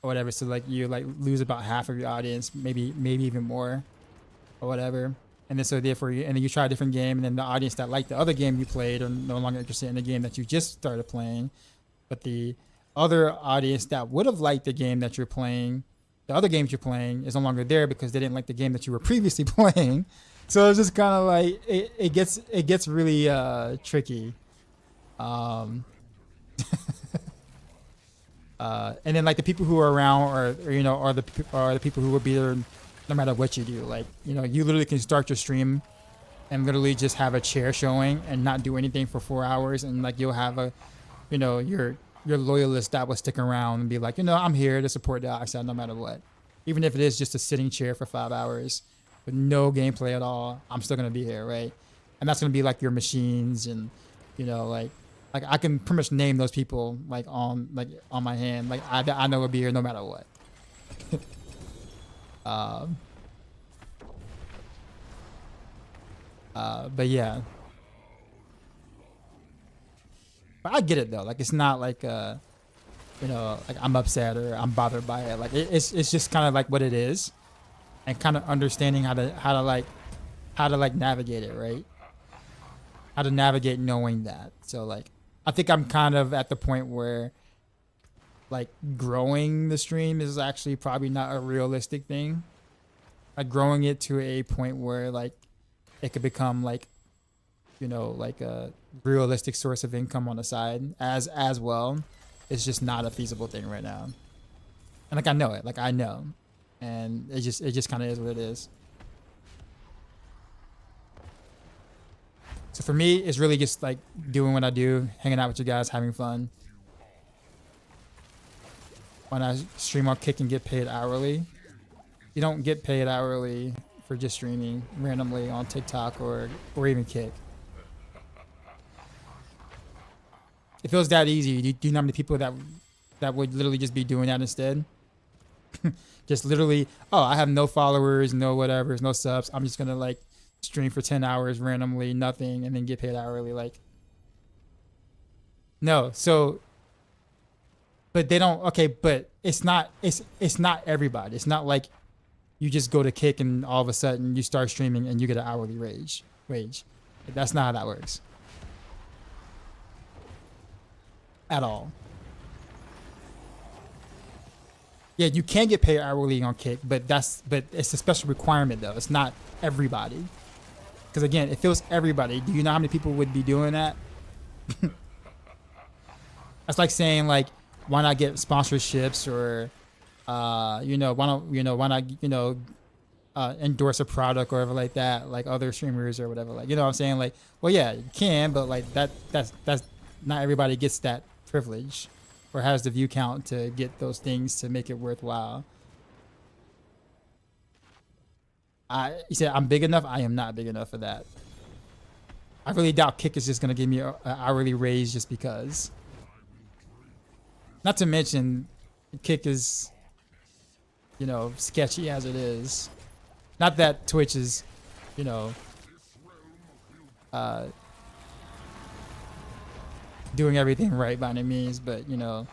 or whatever. So like you like lose about half of your audience, maybe even more or whatever. And then so therefore and then you try a different game, and then the audience that liked the other game you played are no longer interested in the game that you just started playing. But the other audience that would have liked the game that you're playing, the other games you're playing, is no longer there because they didn't like the game that you were previously playing. So it's just kind of like it gets really tricky. And then like the people who are around or you know are the people who will be there no matter what you do. Like you know you literally can start your stream and literally just have a chair showing and not do anything for 4 hours, and like you'll have a you know your loyalist that will stick around and be like, you know, I'm here to support the dark side no matter what, even if it is just a sitting chair for 5 hours with no gameplay at all. I'm still gonna be here, right? And that's gonna be like your machines, and you know, like I can pretty much name those people like on my hand. Like I know it'll be here no matter what. But yeah. But I get it though. Like it's not like you know, like I'm upset or I'm bothered by it. Like it's just kind of like what it is. And kind of understanding how to navigate it, right? How to navigate knowing that. So like, I think I'm kind of at the point where, like, growing the stream is actually probably not a realistic thing. Like growing it to a point where like it could become like, you know, like a realistic source of income on the side as well. It's just not a feasible thing right now. And like I know it. Like I know. And it just kind of is what it is. So for me, it's really just like doing what I do, hanging out with you guys, having fun. When I stream on Kick and get paid hourly, you don't get paid hourly for just streaming randomly on TikTok or even Kick. It feels that easy. Do you know how many people that would literally just be doing that instead? Just literally, oh, I have no followers, no whatever, no subs. I'm just gonna like stream for 10 hours randomly, nothing, and then get paid hourly. Like, no. So, but they don't. Okay, but it's not not everybody. It's not like you just go to Kick and all of a sudden you start streaming and you get an hourly wage. That's not how that works at all. Yeah, you can get paid hourly on Kick, but it's a special requirement though. It's not everybody. Because again, if it was everybody, do you know how many people would be doing that? That's like saying like, why not get sponsorships or, you know, why not endorse a product or whatever like that, like other streamers or whatever. Like, you know what I'm saying? Like, well, yeah, you can, but like that's not everybody gets that privilege. Or has the view count to get those things to make it worthwhile. You said I'm big enough. I am not big enough for that. I really doubt Kick is just gonna give me an hourly raise just because. Not to mention, Kick is, you know, sketchy as it is. Not that Twitch is, you know, doing everything right by any means, but you know,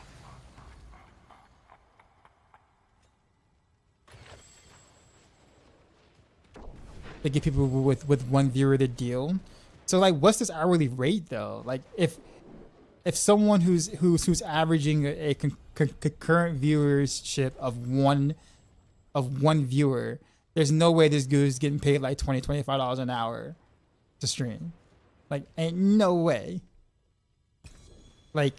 they give people with one viewer the deal. So like, what's this hourly rate though? Like, if someone who's averaging a concurrent viewership of one viewer, there's no way this dude's getting paid like $20-$25 an hour to stream. Like, ain't no way. Like,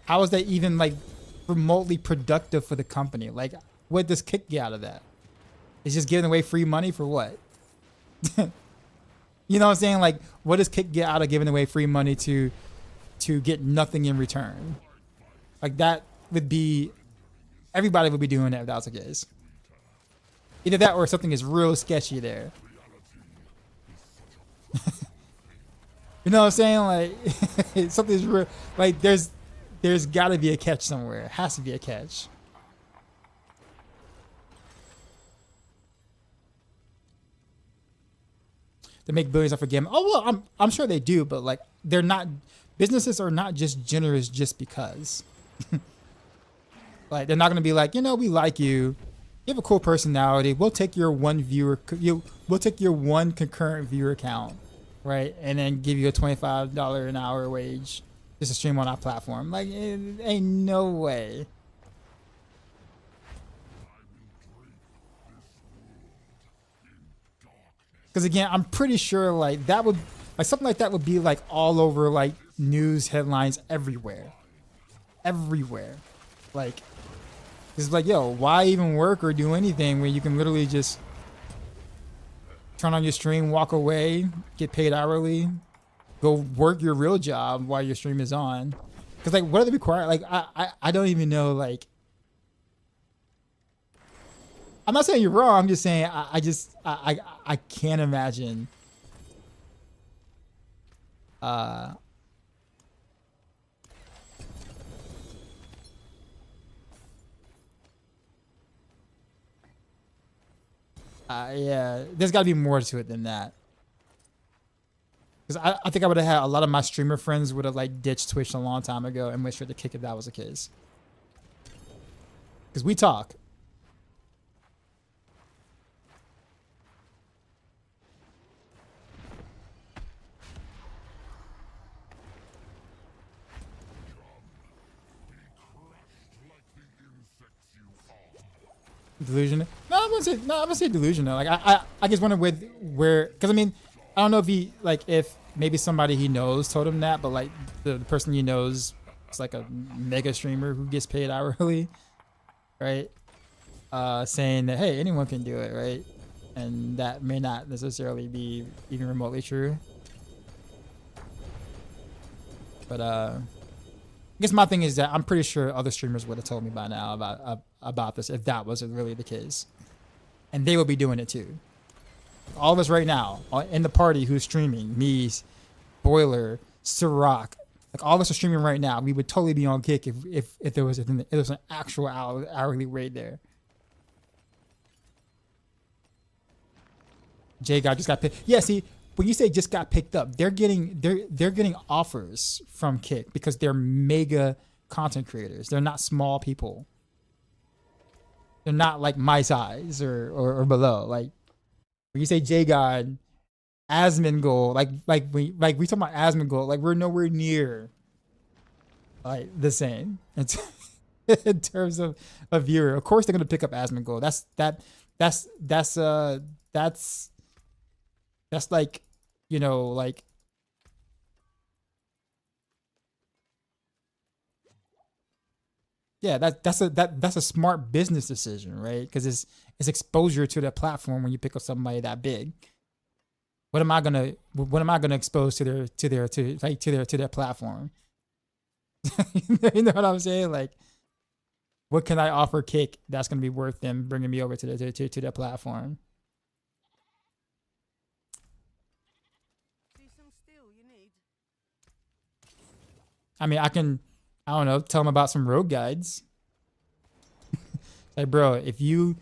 how is that even like remotely productive for the company? Like, what does Kick get out of that? It's just giving away free money for what? You know what I'm saying? Like, what does Kick get out of giving away free money to get nothing in return? Like, that would be, everybody would be doing that if that was the case. Either that or something is real sketchy there. You know what I'm saying? Like something's real. Like there's got to be a catch somewhere. It has to be a catch. To make billions off a game. Oh well, I'm sure they do, but like they're not. Businesses are not just generous just because. Like they're not gonna be like, you know, we like you. You have a cool personality. We'll take your one viewer. We'll take your one concurrent viewer count, right, and then give you a $25 an hour wage just to stream on our platform. Like, it ain't no way. Because again, I'm pretty sure like that would, like something like that would be like all over like news headlines everywhere, everywhere. Like, it's like, yo, why even work or do anything when you can literally just turn on your stream, walk away, get paid hourly, go work your real job while your stream is on. Because like, what are they require? Like, I don't even know. Like, I'm not saying you're wrong. I'm just saying I can't imagine. Yeah, there's got to be more to it than that. Because I think I would have had a lot of my streamer friends would have like ditched Twitch a long time ago and went straight to Kick if that was the case. Because we talk. Delusional? No, I wouldn't say. No, I wouldn't say delusional. Like I just wonder where, because I mean, I don't know if he like if maybe somebody he knows told him that, but like the person he knows is like a mega streamer who gets paid hourly, right? Saying that hey, anyone can do it, right? And that may not necessarily be even remotely true. But I guess my thing is that I'm pretty sure other streamers would have told me by now about this if that was really the case, and they would be doing it too. All of us right now in the party who's streaming, me, Boiler, Ciroc, like all of us are streaming right now. We would totally be on Kick if there was an actual hourly rate there. Jay God just got picked. Yeah, see, when you say just got picked up, they're getting offers from Kick because they're mega content creators. They're not small people. They're not like my size or below. Like when you say J God, Asmongold, like we talking about Asmongold, like we're nowhere near like the same in terms of a viewer. Of course they're gonna pick up Asmongold. That's like, you know, like yeah, that's a smart business decision, right? Because it's exposure to the platform when you pick up somebody that big. What am I gonna expose to their platform? You know what I'm saying? Like, what can I offer Kick that's gonna be worth them bringing me over to their platform? See some steel you need. I mean, I don't know, tell them about some road guides. Like, bro, if you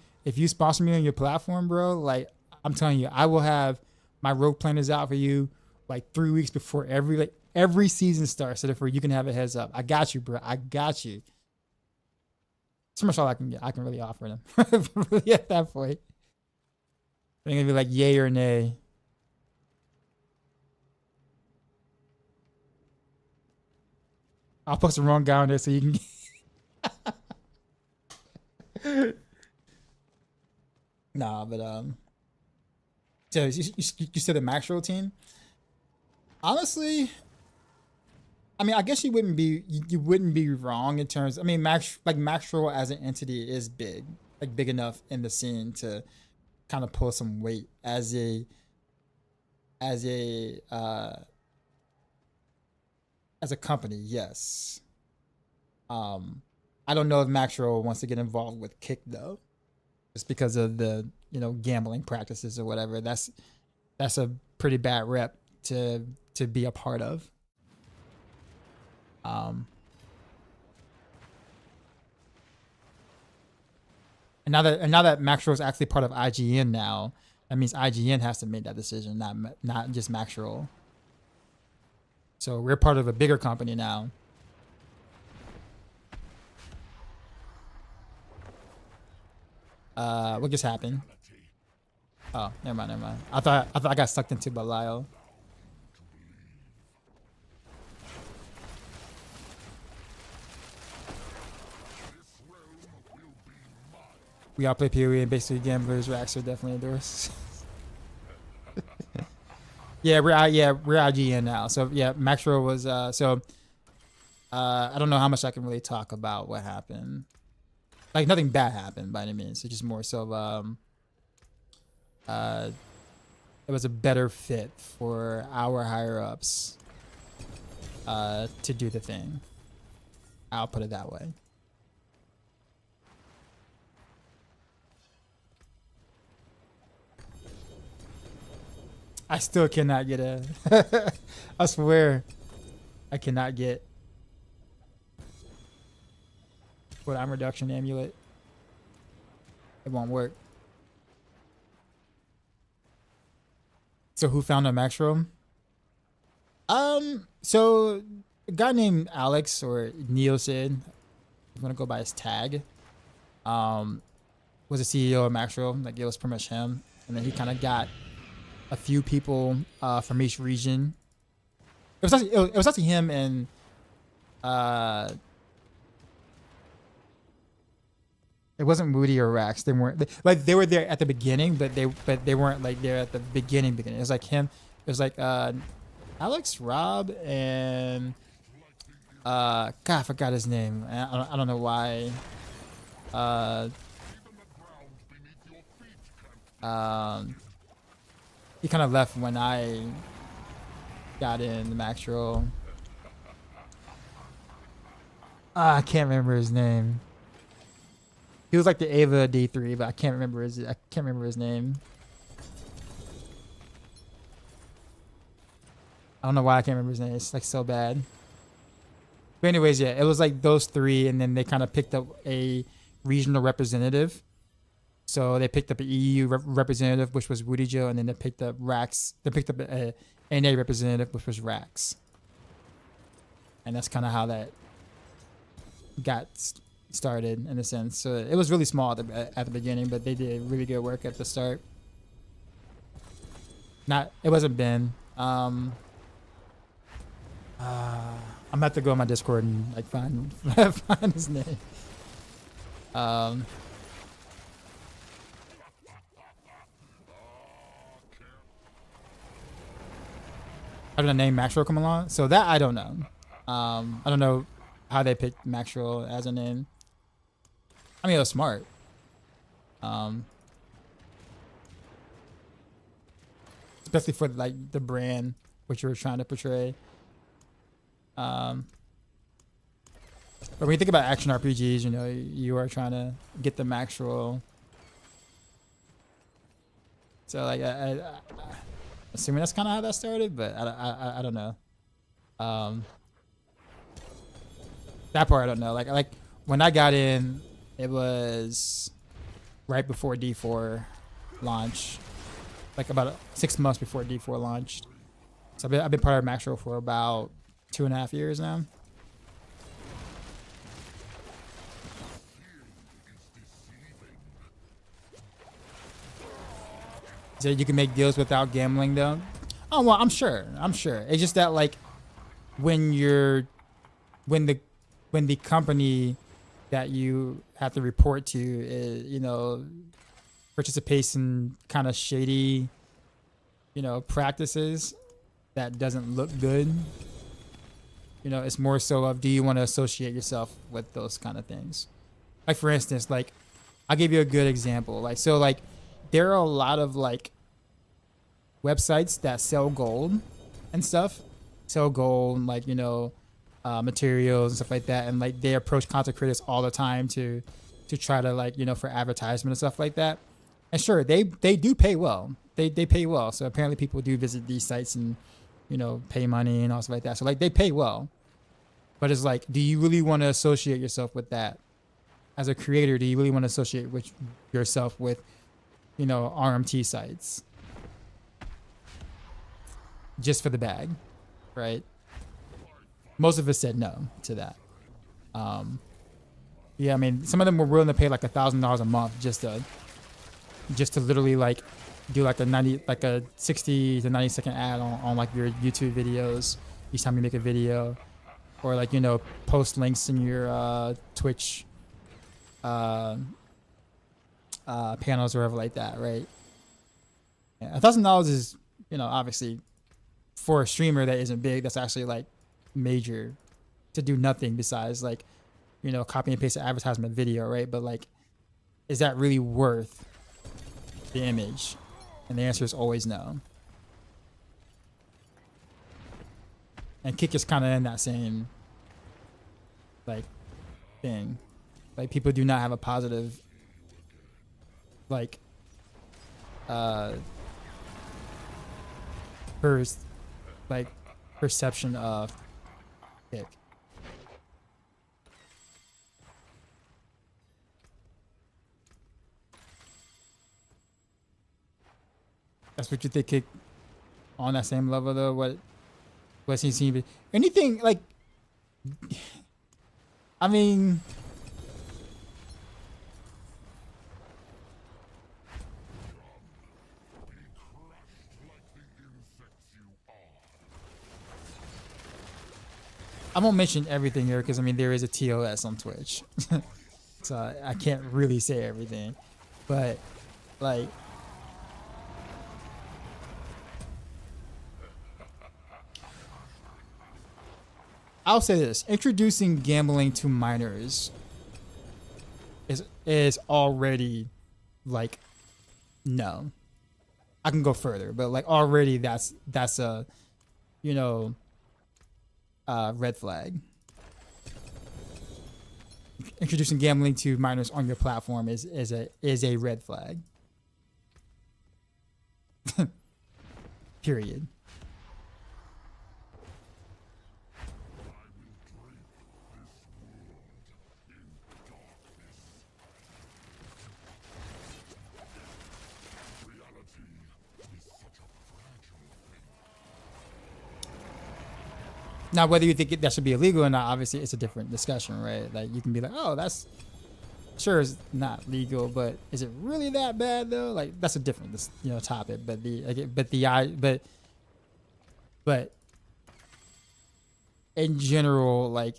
sponsor me on your platform, bro, like I'm telling you, I will have my road planners out for you like 3 weeks before every season starts, so therefore you can have a heads up. I got you, bro. I got you. That's much all I can get. I can really offer them. Really at that point. They're gonna be like yay or nay. I'll post the wrong guy on there so you can. Nah, but so you said the Maxroll team. Honestly, I mean, I guess you wouldn't be wrong in terms. I mean, Maxroll as an entity is big, like big enough in the scene to kind of pull some weight as a company, yes. I don't know if Maxroll wants to get involved with Kick though, just because of the gambling practices or whatever. That's a pretty bad rep to to be a part of. And now that Maxroll is actually part of IGN now, that means IGN has to make that decision, not just Maxroll. So we're part of a bigger company now. What just happened? Oh, never mind. I thought I got sucked into Belial. We all play PoE and basically gamblers. Racks are definitely endorse. Yeah, we're IGN now. So yeah, Maxroll was I don't know how much I can really talk about what happened. Like nothing bad happened by any means. It's just more so it was a better fit for our higher ups to do the thing. I'll put it that way. I still cannot get a I swear I cannot get what I'm reduction amulet. It won't work. So who found a Maxroll? So a guy named Alex or Neil said, I'm gonna go by his tag. Was the CEO of Maxroll. Like it was pretty much him. And then he kind of got a few people from each region. It was actually him and it wasn't Moody or Rax. They weren't like they were there at the beginning, but they weren't like there at the beginning. It was like him. It was like Alex, Rob, and God, I forgot his name. I don't know why. He kind of left when I got in the Maxroll. I can't remember his name. He was like the Ava D3, but I can't remember his name. I don't know why I can't remember his name. It's like so bad. But anyways, yeah, it was like those three, and then they kind of picked up a regional representative. So they picked up an EU representative, which was Woody Joe, and then they picked up Rax. They picked up a NA representative, which was Rax. And that's kind of how that got started in a sense. So it was really small at the beginning, but they did really good work at the start. It wasn't Ben. I'm gonna have to go on my Discord and like find his name. How did the name Maxroll come along? So that I don't know. I don't know how they picked Maxroll as a name. I mean, it was smart. Especially for like the brand which you were trying to portray. But when you think about action RPGs, you know, you are trying to get the Maxroll. So like, I assuming that's kind of how that started, but I don't know. That part I don't know. Like when I got in, it was right before D4 launch, like about 6 months before D4 launched. So I've been part of Maxroll for about 2.5 years now. So you can make deals without gambling though? Oh well, I'm sure. It's just that like when the company that you have to report to is, you know, participates in kind of shady, you know, practices that doesn't look good. You know, it's more so of, do you want to associate yourself with those kind of things? Like for instance, like I'll give you a good example. Like, so like there are a lot of like websites that sell gold and stuff, like, you know, materials and stuff like that. And like they approach content creators all the time to try to like, you know, for advertisement and stuff like that. And sure, they do pay well. They pay well. So apparently people do visit these sites and pay money and all stuff like that. So like they pay well, but it's like, do you really want to associate yourself with that? As a creator, do you really want to associate with yourself with, RMT sites? Just for the bag, right? Most of us said no to that. Yeah, I mean, some of them were willing to pay like $1,000 a month just to literally like do like a 60 to 90 second ad on like your YouTube videos each time you make a video, or like post links in your Twitch panels or whatever like that, right? Yeah, $1,000 is obviously for a streamer that isn't big, that's actually like major to do nothing besides like copy and paste an advertisement video, right? But like, is that really worth the image? And the answer is always no. And Kick is kind of in that same like thing. Like, people do not have a positive like perception of Kick. That's what you think Kick on that same level though? What he seems anything like? I mean, I won't mention everything here because I mean there is a TOS on Twitch, so I can't really say everything, but like. I'll say this: introducing gambling to minors is already like no. I can go further, but like already that's a red flag. Introducing gambling to minors on your platform is a red flag. Period. Now, whether you think that should be illegal or not, obviously it's a different discussion, right? Like, you can be like, oh, that's sure it's not legal, but is it really that bad though? Like, that's a different topic. But but in general, like,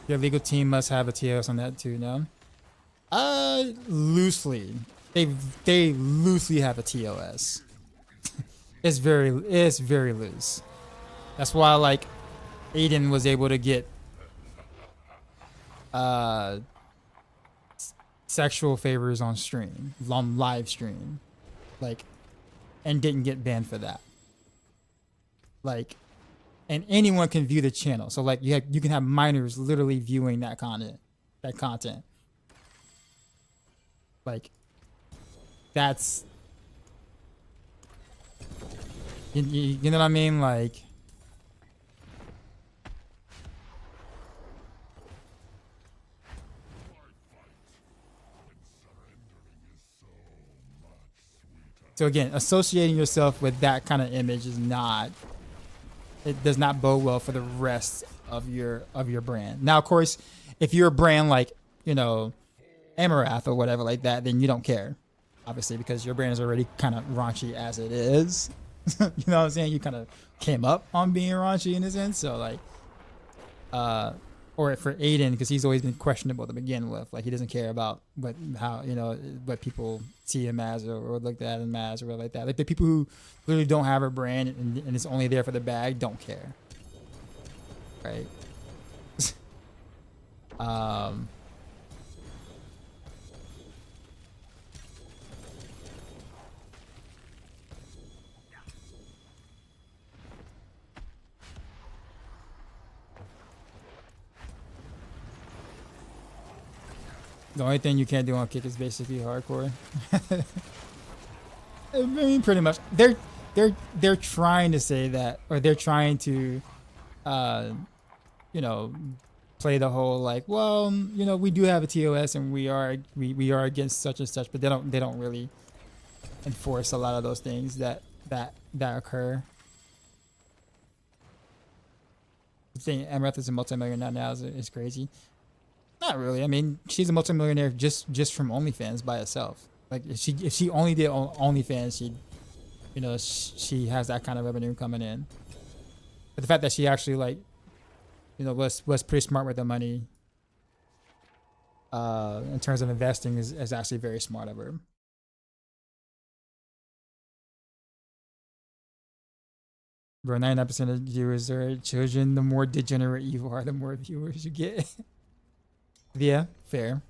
your legal team must have a TOS on that too, no? Loosely. They loosely have a TOS. It's very loose. That's why like Aiden was able to get sexual favors on stream, on live stream, like, and didn't get banned for that. Like, and anyone can view the channel. So like you can have minors literally viewing that content. Like, that's you know what I mean? Like, so again, associating yourself with that kind of image is not. It does not bode well for the rest of your brand. Now, of course, if you're a brand like, Amarath or whatever like that, then you don't care, obviously, because your brand is already kind of raunchy as it is. You know what I'm saying? You kind of came up on being raunchy in a sense. So like, or for Aiden, because he's always been questionable to begin with. Like, he doesn't care about what people see him as or look at him as or whatever like that. Like, the people who literally don't have a brand and it's only there for the bag don't care, right? The only thing you can't do on kick is basically hardcore. I mean, pretty much. They're trying to say that, or they're trying to, you know, play the whole like, well, you know, we do have a TOS and we are against such and such, but they don't really enforce a lot of those things that occur. The thing, Emerald is a multimillionaire now is crazy. Not really. I mean, she's a multimillionaire just from OnlyFans by herself. Like if she only did OnlyFans, she, you know, she has that kind of revenue coming in. But the fact that she actually like, you know, was pretty smart with the money in terms of investing is actually very smart of her. Bro, 99% of viewers are children. The more degenerate you are, the more viewers you get. Yeah, fair.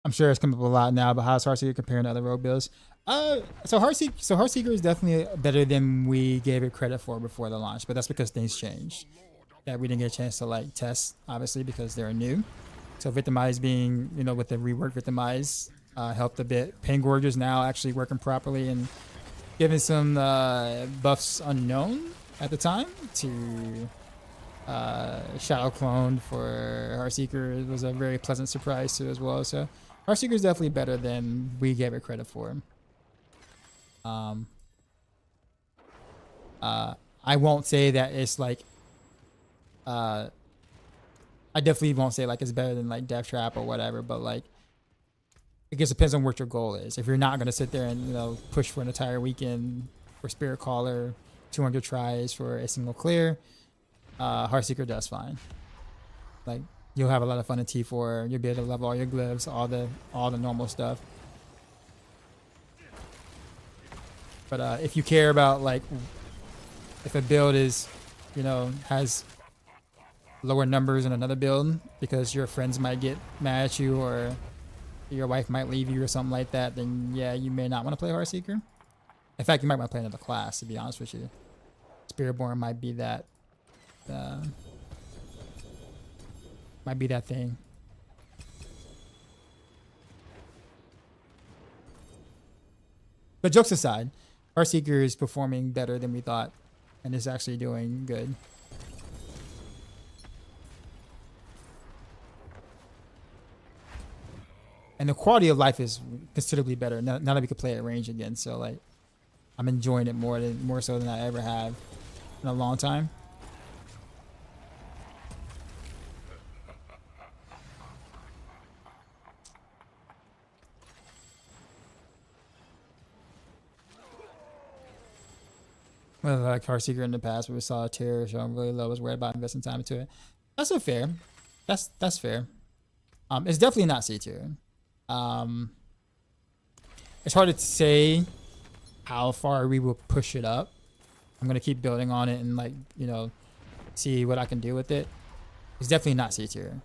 I'm sure it's come up a lot now, but how's Heartseeker comparing to other rogue builds? So Heartseeker is definitely better than we gave it credit for before the launch, but that's because things changed. That we didn't get a chance to like test, obviously, because they're new. So Victimize being, you know, with the rework Victimize helped a bit. Pain Gorger's now actually working properly and giving some buffs unknown at the time to Shadow Clone for Heartseeker. It was a very pleasant surprise too as well. So Heartseeker is definitely better than we gave it credit for. I won't say that it's like I definitely won't say like it's better than like Death Trap or whatever, but like it just depends on what your goal is. If you're not gonna sit there and, you know, push for an entire weekend for Spirit Caller, 200 tries for a single clear, Heartseeker does fine. Like you'll have a lot of fun in T4. You'll be able to level all your glyphs, all the normal stuff. But if you care about like if a build is, you know, has lower numbers in another build because your friends might get mad at you or your wife might leave you or something like that, then yeah, you may not want to play Heartseeker. In fact, you might want to play another class, to be honest with you. Spiritborn might be that thing. But jokes aside, Heartseeker is performing better than we thought and is actually doing good. And the quality of life is considerably better now that we can play at range again. So like, I'm enjoying it more so than I ever have in a long time. Well, like Heartseeker in the past, where we saw a tier showing really low, was worried about investing time into it. That's fair. That's fair. It's definitely not C tier. It's hard to say how far we will push it up. I'm gonna keep building on it and like, you know, see what I can do with it. It's definitely not C tier.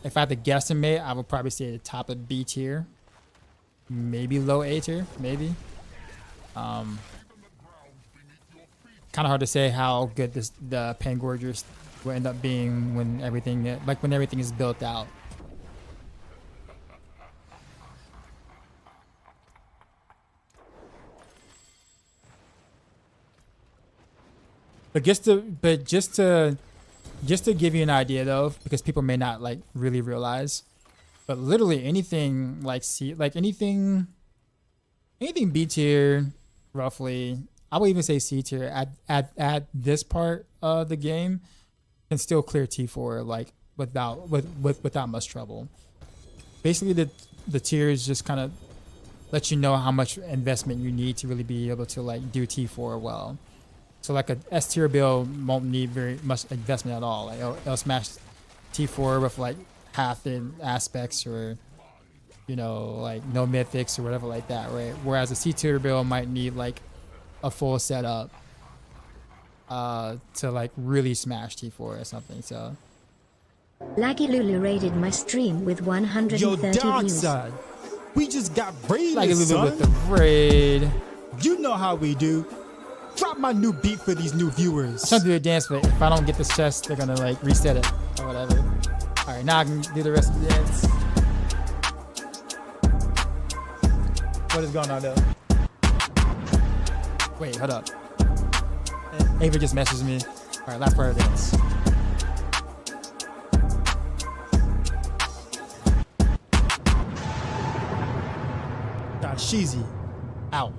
If I had to guesstimate, I would probably say the top of B tier, maybe low A tier, maybe. Kind of hard to say how good the Pain Gorgers will end up being when everything is built out. But just to give you an idea though, because people may not like really realize, but literally anything like anything B tier, roughly, I would even say C tier at this part of the game can still clear T4 like without much trouble. Basically the tiers just kind of let you know how much investment you need to really be able to like do T4 well. So like a S tier build won't need very much investment at all. Like it'll smash T4 with like half the aspects, or you know, like no mythics or whatever like that, right? Whereas a C tier build might need like a full setup to like really smash T4 or something. So Laggy Lulu raided my stream with 130 Yo, dark views. side. We just got raided, like a little son. with the raid. You know how we do. Drop my new beat for these new viewers. I'm trying to do a dance, but if I don't get this chest, they're gonna like reset it or whatever. All right, now I can do the rest of the dance. What is going on though? Wait, hold up. Ava just messaged me. All right, last part of the dance. God, Sheezy. Ow.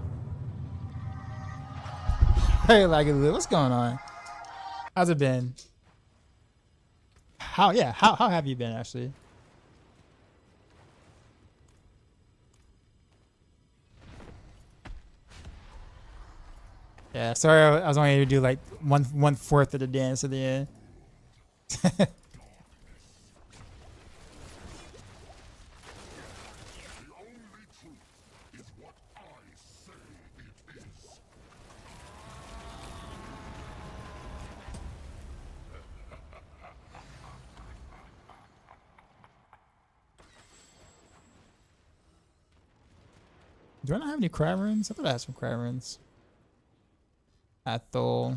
Hey, like, what's going on? How's it been? How have you been actually? Yeah, sorry, I was only able to do like one fourth of the dance at the end. The only truth is what I say it is. Do I not have any crab runes? I thought I had some crab runes. Athol.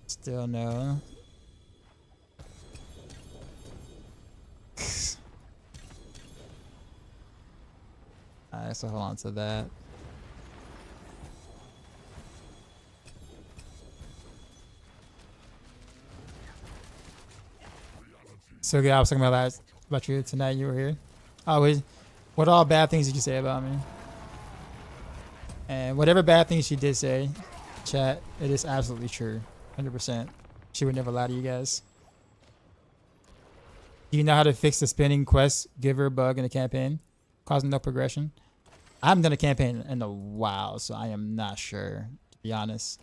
Still no. Alright, so hold on to that. So yeah, I was talking about you tonight. You were here. Always. What all bad things did you say about me? And whatever bad things she did say, chat, it is absolutely true. 100%. She would never lie to you guys. Do you know how to fix the spinning quest giver bug in the campaign, causing no progression? I haven't done a campaign in a while, so I am not sure, to be honest.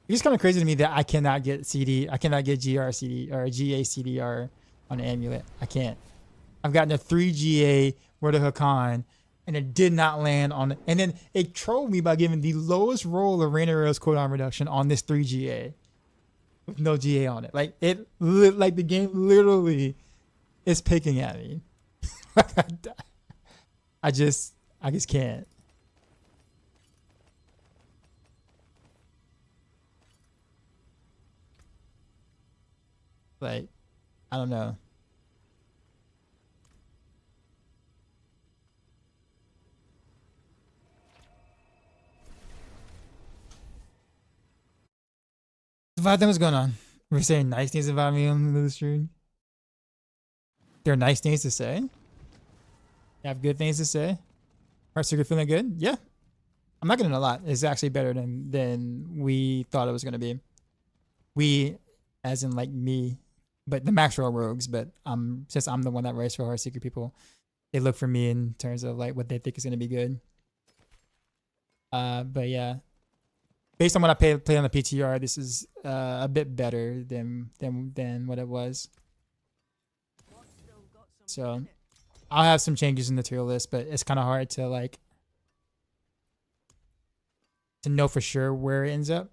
It's kind of crazy to me that I cannot get CD, I cannot get GR CD or GA CDR on an amulet. I can't. I've gotten a 3GA Word of Hakan, and it did not land on. And then it trolled me by giving the lowest roll of Rain Arrow's cooldown reduction on this 3GA with no GA on it. Like like the game literally is picking at me. I just can't. Like, I don't know. Then what's going on? We're saying nice things about me on the stream. There are nice things to say. You have good things to say. Heartseeker feeling good? Yeah. I'm not getting a lot. It's actually better than we thought it was gonna be. We, as in like me, but the Maxroll rogues. But since I'm the one that writes for Heartseeker people, they look for me in terms of like what they think is gonna be good. But yeah. Based on what I play on the PTR, this is a bit better than what it was. So I'll have some changes in the tier list, but it's kind of hard to like to know for sure where it ends up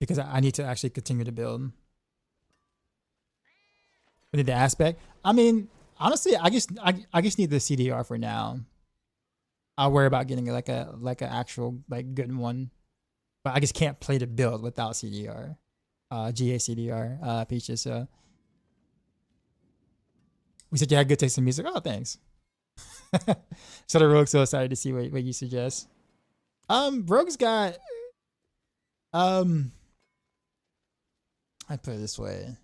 because I need to actually continue to build. We need the aspect. I mean, honestly, I just need the CDR for now. I'll worry about getting like a actual like good one, but I just can't play the build without CDR. GACDR, Peaches. So we said you had good taste in music. Oh, thanks. So the Rogue's so excited to see what you suggest. Rogue's got I put it this way.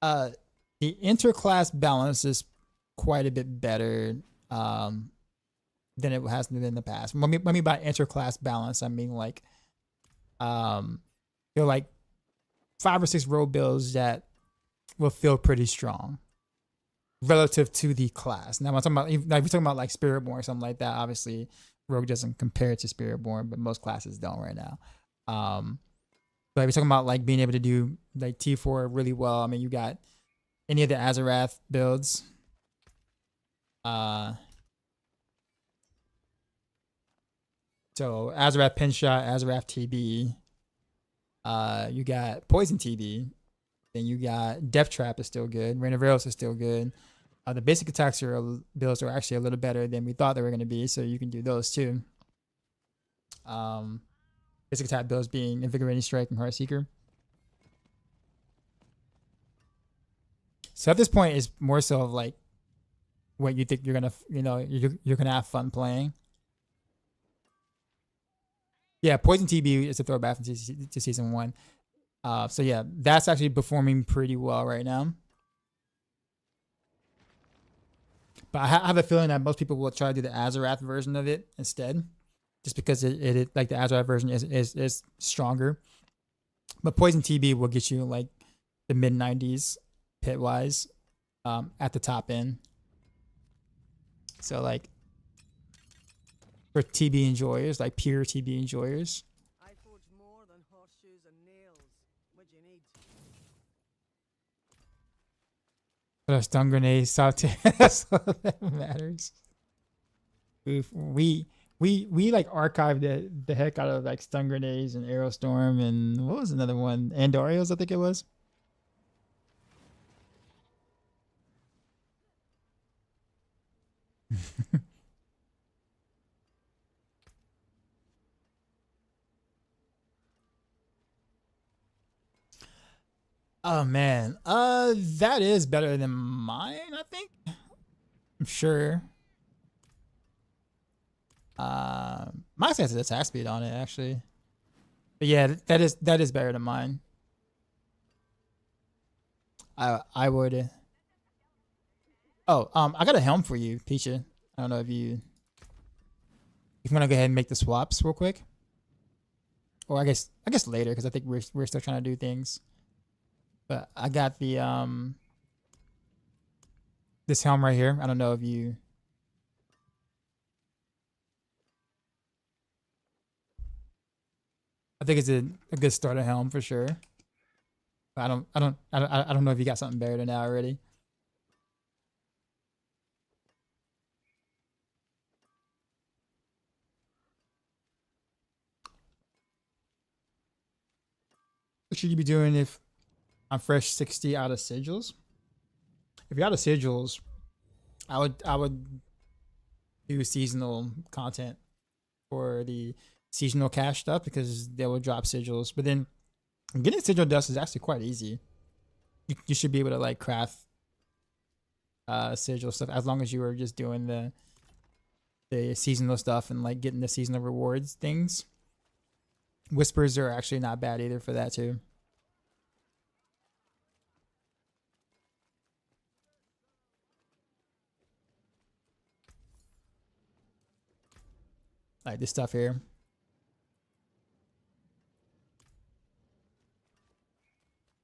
The interclass balance is quite a bit better than it has been in the past. When me by interclass balance, I mean like there are like 5 or 6 rogue builds that will feel pretty strong relative to the class. Now, I'm talking about, like, if you're talking about like Spiritborn or something like that, obviously Rogue doesn't compare to Spiritborn, but most classes don't right now. But if you're talking about like being able to do like T4 really well, I mean, you got any of the Azarath builds. So Azarath Pinshot, Azarath TB. You got Poison TB. Then you got Death Trap is still good. Rain of Arrows is still good. The basic attacks builds are actually a little better than we thought they were going to be, so you can do those too. Basic attack builds being Invigorating Strike and Heartseeker. So at this point, it's more so of like what you think you're gonna, you're gonna have fun playing. Yeah, Poison TB is a throwback to season 1. So yeah, that's actually performing pretty well right now. But I have a feeling that most people will try to do the Azarath version of it instead, just because it like the Azarath version is stronger. But Poison TB will get you like the mid 90s pit wise at the top end. So like for TB enjoyers, like pure TB enjoyers. I forge more than horseshoes and nails. What do you need? But a stun grenade, soft that's all that matters. Oof. We like archived the heck out of like stun grenades and arrow storm and what was another one? Andorios, I think it was. Oh man, that is better than mine, I think. I'm sure. Mine has attack speed on it actually, but yeah, that is better than mine. I would. Oh, I got a helm for you, Peacha. I don't know if you want to go ahead and make the swaps real quick, or I guess later because I think we're still trying to do things. But I got the this helm right here. I don't know if you. I think it's a good starter helm for sure. But I don't know if you got something better than that already. What should you be doing if I'm fresh 60 out of sigils? If you're out of sigils, I would do seasonal content for the seasonal cash stuff because they will drop sigils. But then getting sigil dust is actually quite easy. You should be able to like craft sigil stuff as long as you are just doing the seasonal stuff and like getting the seasonal rewards things. Whispers are actually not bad either for that too. Like this stuff here.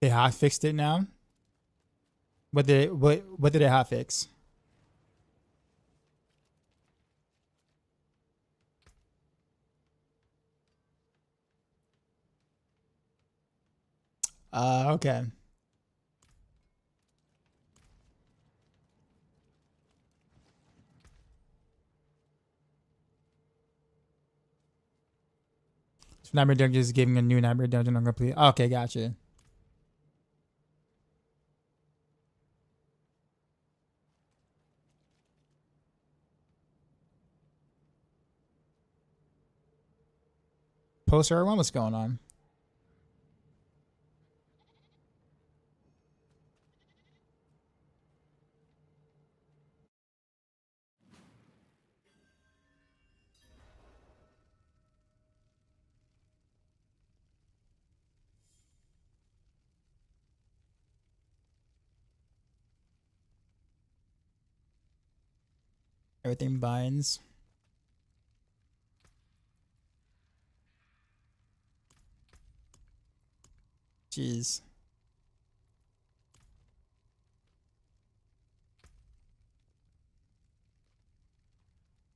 They hot fixed it now. What did they hot fix? Okay. So Nightmare Dungeon is giving a new Nightmare Dungeon on complete. Okay, gotcha. Post everyone, what's going on? Everything binds. Jeez.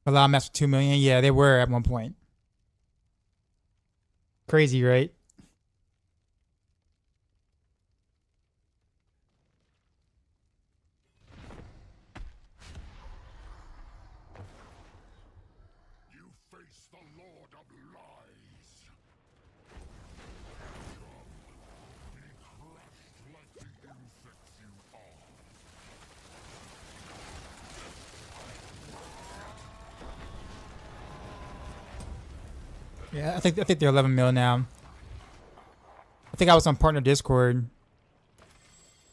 Allow maps for 2 million. Yeah, they were at one point. Crazy, right? You face the Lord of Lies. Come, be crushed like the insects you are. Yeah, I think they're 11 mil now. I think I was on partner Discord.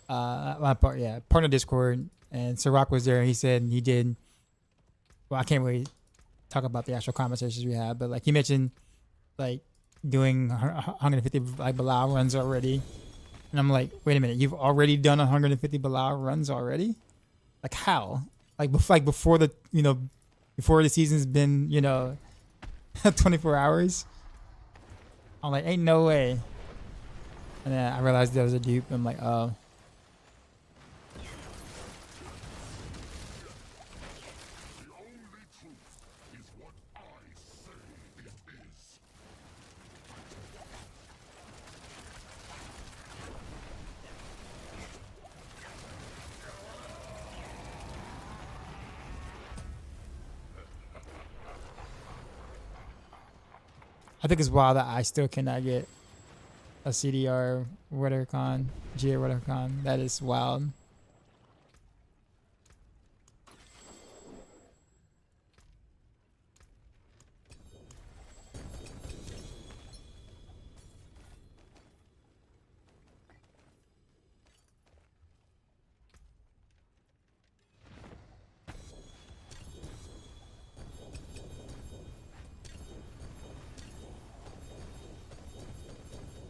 Partner Discord, and Ciroc was there. He said he did. Well, I can't really talk about the actual conversations we had, but like he mentioned, like doing 150 like Bilal runs already, and I'm like, wait a minute, you've already done 150 Bilal runs already? Like how? Like before the before the season's been 24 hours. I'm like, ain't no way. And then I realized there was a dupe. I'm like, oh. The only truth is what I say it is. I think it's wild that I still cannot get a CDR WeatherCon, GA WeatherCon. That is wild.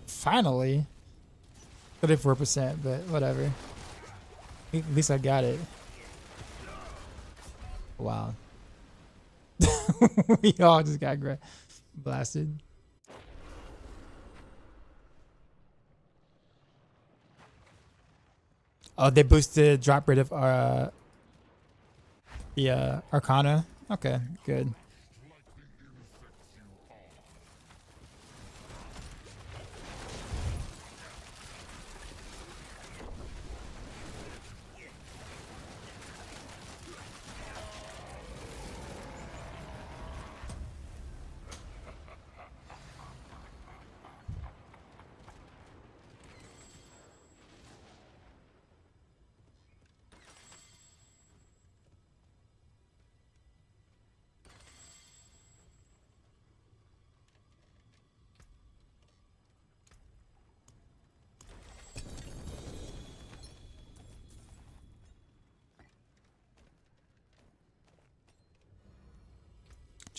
Finally, 34%, but whatever. At least I got it. Wow. We all just got blasted. Oh, they boosted drop rate of the Arcana. Okay, good.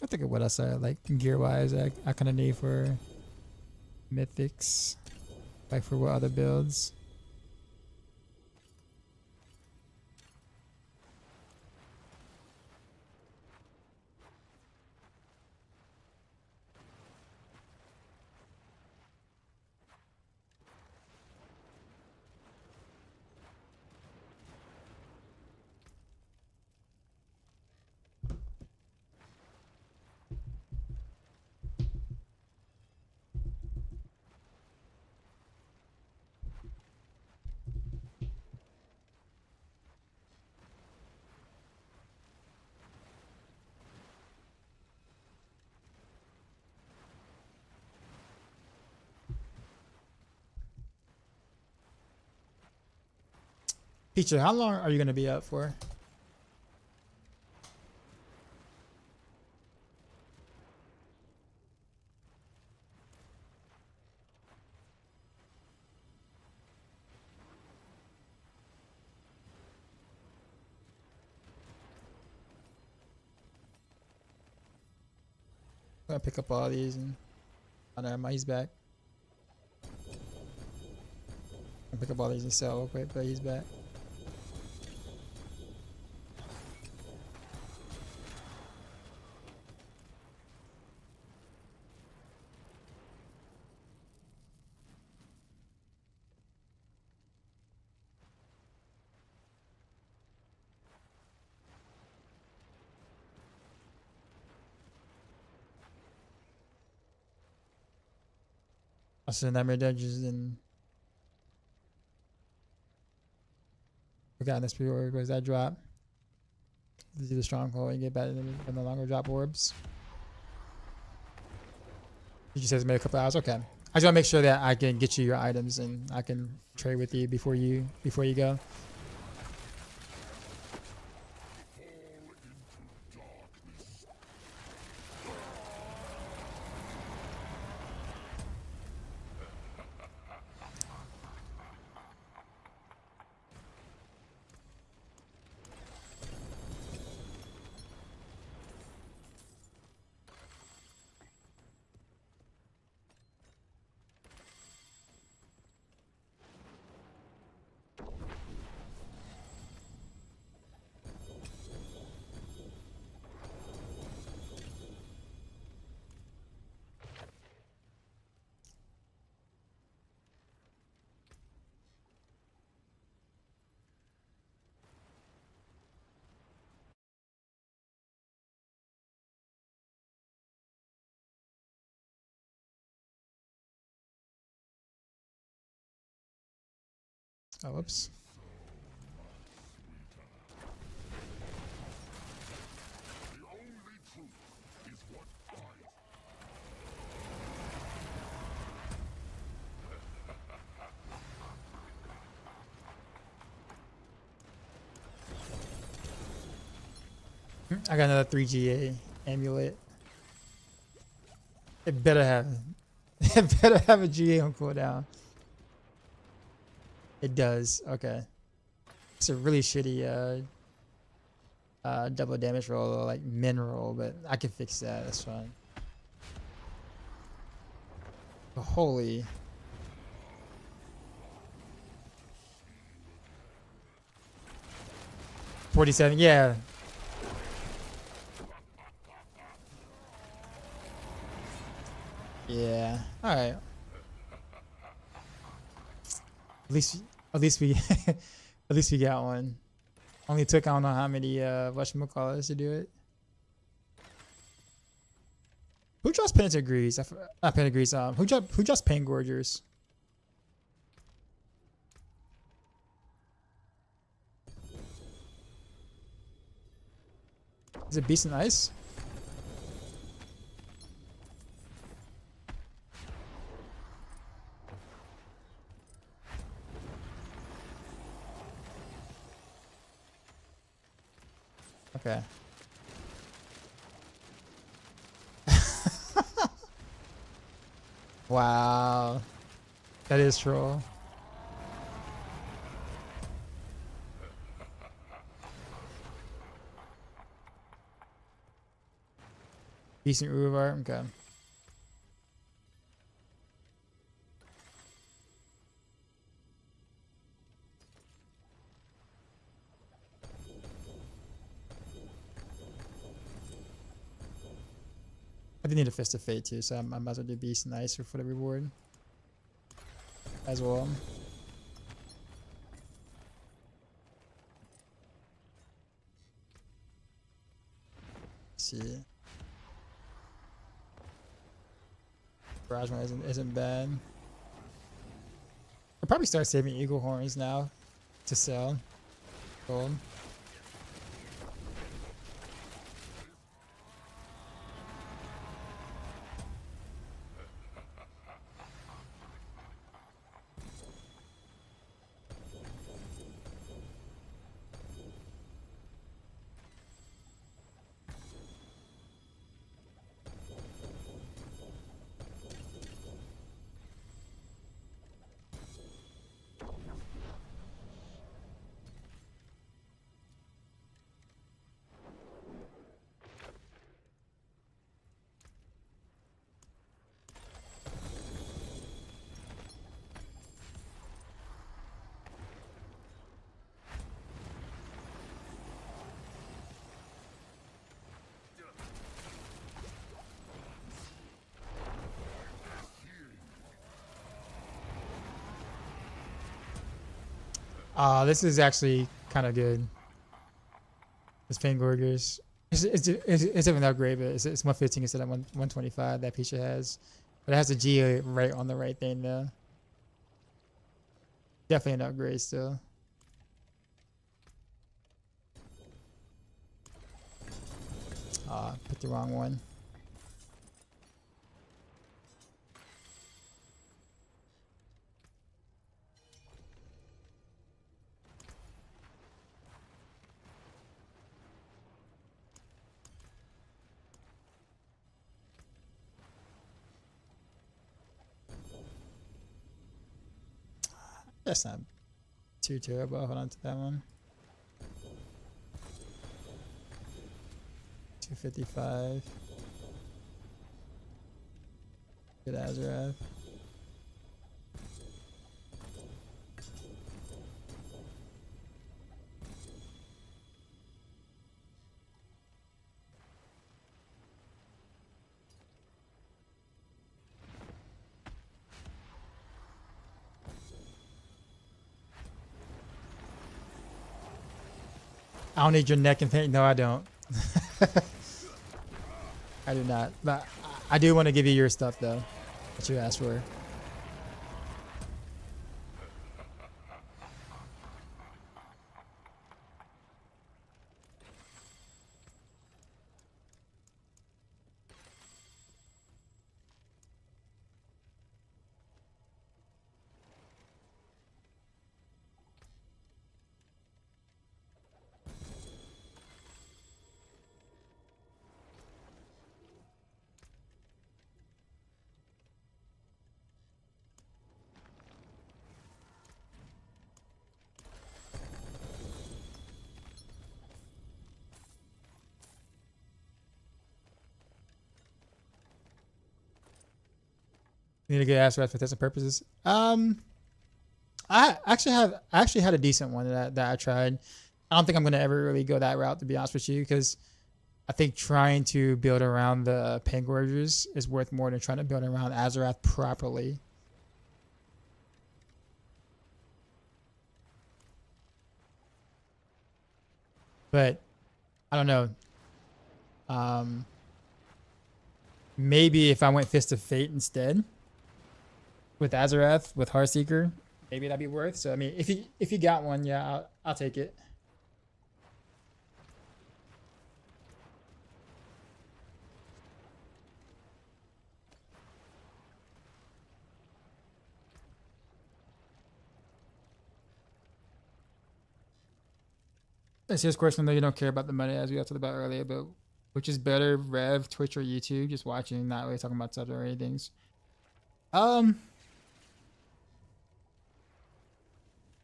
I think of what else I like gear wise. I kind of need for mythics, like for what other builds. Teacher, how long are you gonna be up for? I'm gonna pick up all these and oh never mind, he's back. I'll pick up all these and sell real quick, but he's back. I'll send Nightmare Dungeons and forgotten this pre-order. Where's that drop? Do the stronghold and get back and no longer drop orbs. You just have to make a couple hours. Okay. I just want to make sure that I can get you your items and I can trade with you before you go. Oh, whoops. The only truth is what I I got another 3GA amulet. It better have it better have a GA on cooldown. It does. Okay. It's a really shitty double damage roll or like min roll, but I can fix that. That's fine. But holy. $47. Yeah. Yeah. All right. At least we at least we got one. Only took I don't know how many whatchamacallits to do it. Who draws Penitent Grease? Not Penitent Grease. Who draws Pain Gorgers? Is it Beast and Ice? Okay. Wow. That is troll. Decent Uruvar. Okay. I did need a Fist of Fate too, so I might as well do Beast and Ice for the reward as well. Let's see. Barrage one isn't bad. I'll probably start saving Eagle Horns now to sell gold. This is actually kind of good. This Fangorgers. It's an upgrade, but it's 115 instead of 125 that Pecha has. But it has a G right on the right thing though. Definitely an upgrade still. Put the wrong one. That's not too terrible. Hold on to that one. 255. Good Azarath. I don't need your neck and paint. No, I don't. I do not. But I do want to give you your stuff though, that you asked for. You need a good Azarath for testing purposes. I actually had a decent one that I tried. I don't think I'm gonna ever really go that route, to be honest with you, because I think trying to build around the Pengorgers is worth more than trying to build around Azarath properly. But I don't know. Maybe if I went Fist of Fate instead with Azarath, with Heartseeker, maybe that'd be worth. So I mean, if you got one, yeah, I'll take it. That's just a question that you don't care about the money, as we talked about earlier, but which is better, Rev, Twitch, or YouTube? Just watching, not really talking about stuff or anything.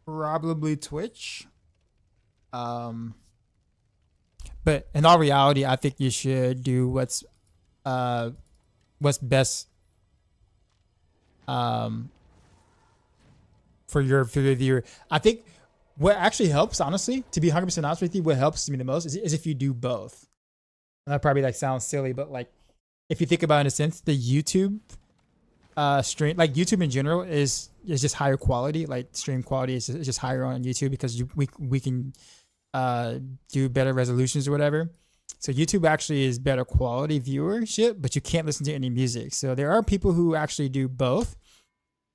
Probably Twitch. But in all reality, I think you should do what's best for your viewer. I think what actually helps, honestly, to be 100% honest with you, what helps me the most is if you do both. And that probably like sounds silly, but like if you think about it in a sense, the YouTube stream, like YouTube in general is just higher quality. Like stream quality is just higher on YouTube because we can do better resolutions or whatever. So YouTube actually is better quality viewership, but you can't listen to any music. So there are people who actually do both,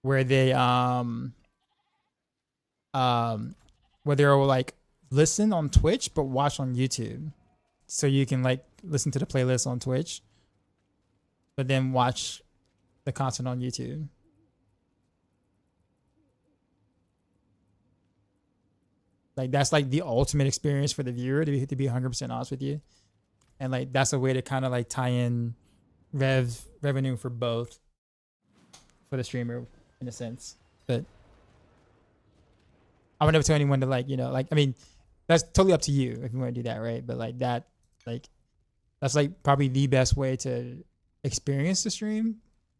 where they where they'll like listen on Twitch but watch on YouTube. So you can like listen to the playlist on Twitch, but then watch the content on YouTube. Like that's like the ultimate experience for the viewer, to be 100% honest with you. And like that's a way to kind of like tie in revenue for both, for the streamer in a sense. But I would never tell anyone to like, you know, like, I mean, that's totally up to you if you want to do that, right? But like that, like, that's like probably the best way to experience the stream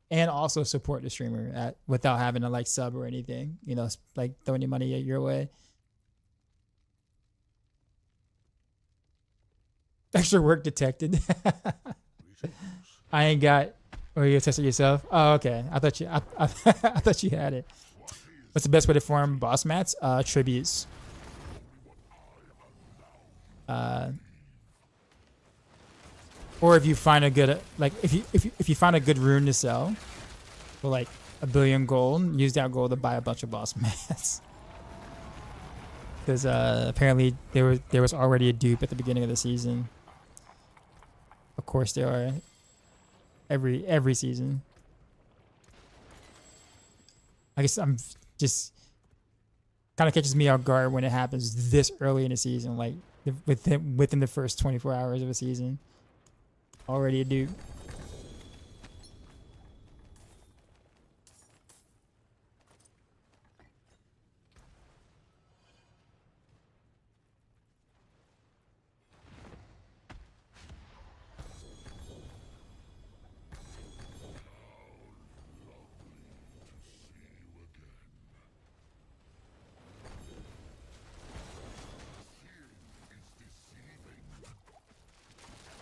and also support the streamer without having to like sub or anything, you know, like throwing your money your way. Extra work detected. I ain't got. Or you tested yourself? Oh, okay. I thought you had it. What's the best way to farm boss mats? Tributes. Or if you find a good, like if you find a good rune to sell, for like 1,000,000,000 gold. Use that gold to buy a bunch of boss mats. Because apparently there was already a dupe at the beginning of the season. Of course there are every season. I guess I'm just kind of catches me off guard when it happens this early in the season, like within the first 24 hours of a season. Already a dupe.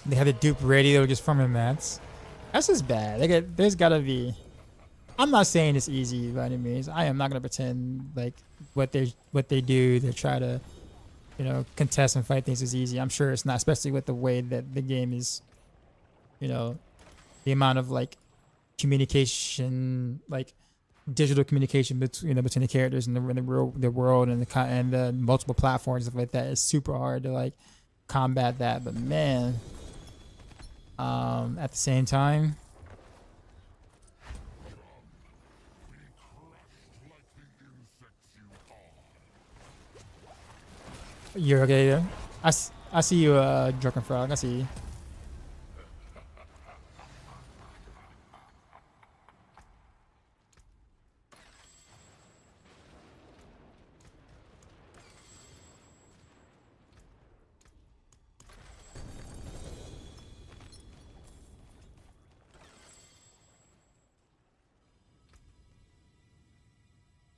They have the dupe ready. They were just farming mats. That's just bad. There's gotta be. I'm not saying it's easy by any means. I am not gonna pretend like what they do to try to, contest and fight things is easy. I'm sure it's not, especially with the way that the game is. The amount of like communication, like digital communication between the characters and the world and the multiple platforms and stuff like that is super hard to like combat that. But man. At the same time, you're okay there. I see you, Drunken Frog. I see you.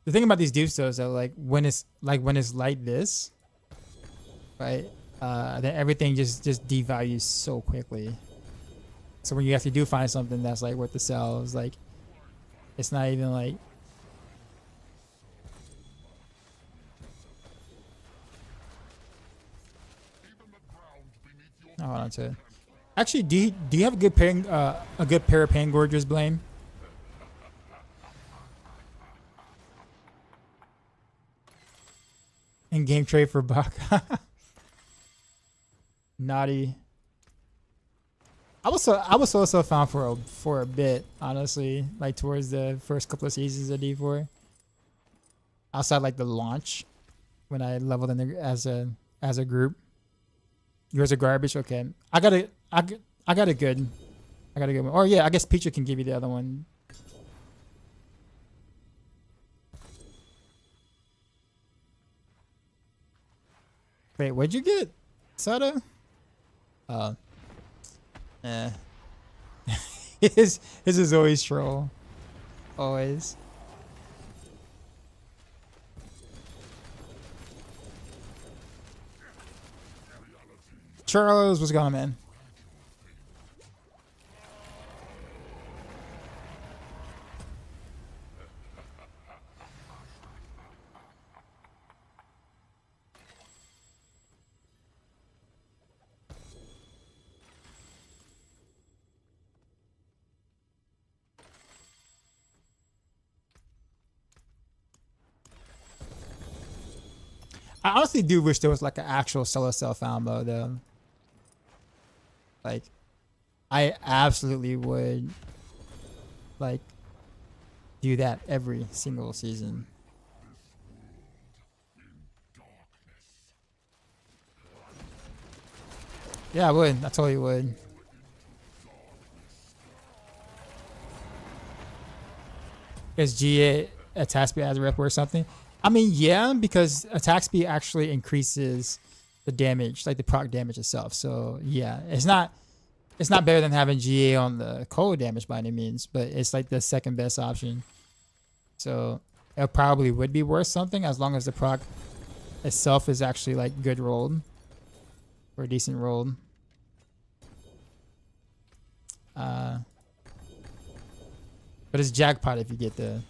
The thing about these dupes though is that like when it's like this, right? Then everything just devalues so quickly. So when you actually do find something that's like worth the sell, it's like it's not even like. Oh, hold on to it. Actually, do you have a good pair of Pain Gorgers, Blame? In game trade for buck. Naughty. I was also found for a bit, honestly, like towards the first couple of seasons of D4. Outside like the launch, when I leveled in as a group. Yours are garbage. Okay, I got a good one. Or yeah, I guess Peacher can give you the other one. Wait, what'd you get, Sada? His is always troll. Always. Charles, what's going on, man? I honestly do wish there was like an actual solo self-found mode though. Like, I absolutely would like do that every single season. Yeah, I would. I totally would. Is GA attack speed as a rep or something? I mean, yeah, because attack speed actually increases the damage, like the proc damage itself. So yeah, it's not better than having GA on the cold damage by any means, but it's like the second best option. So it probably would be worth something as long as the proc itself is actually like good rolled or decent rolled. But it's jackpot if you get the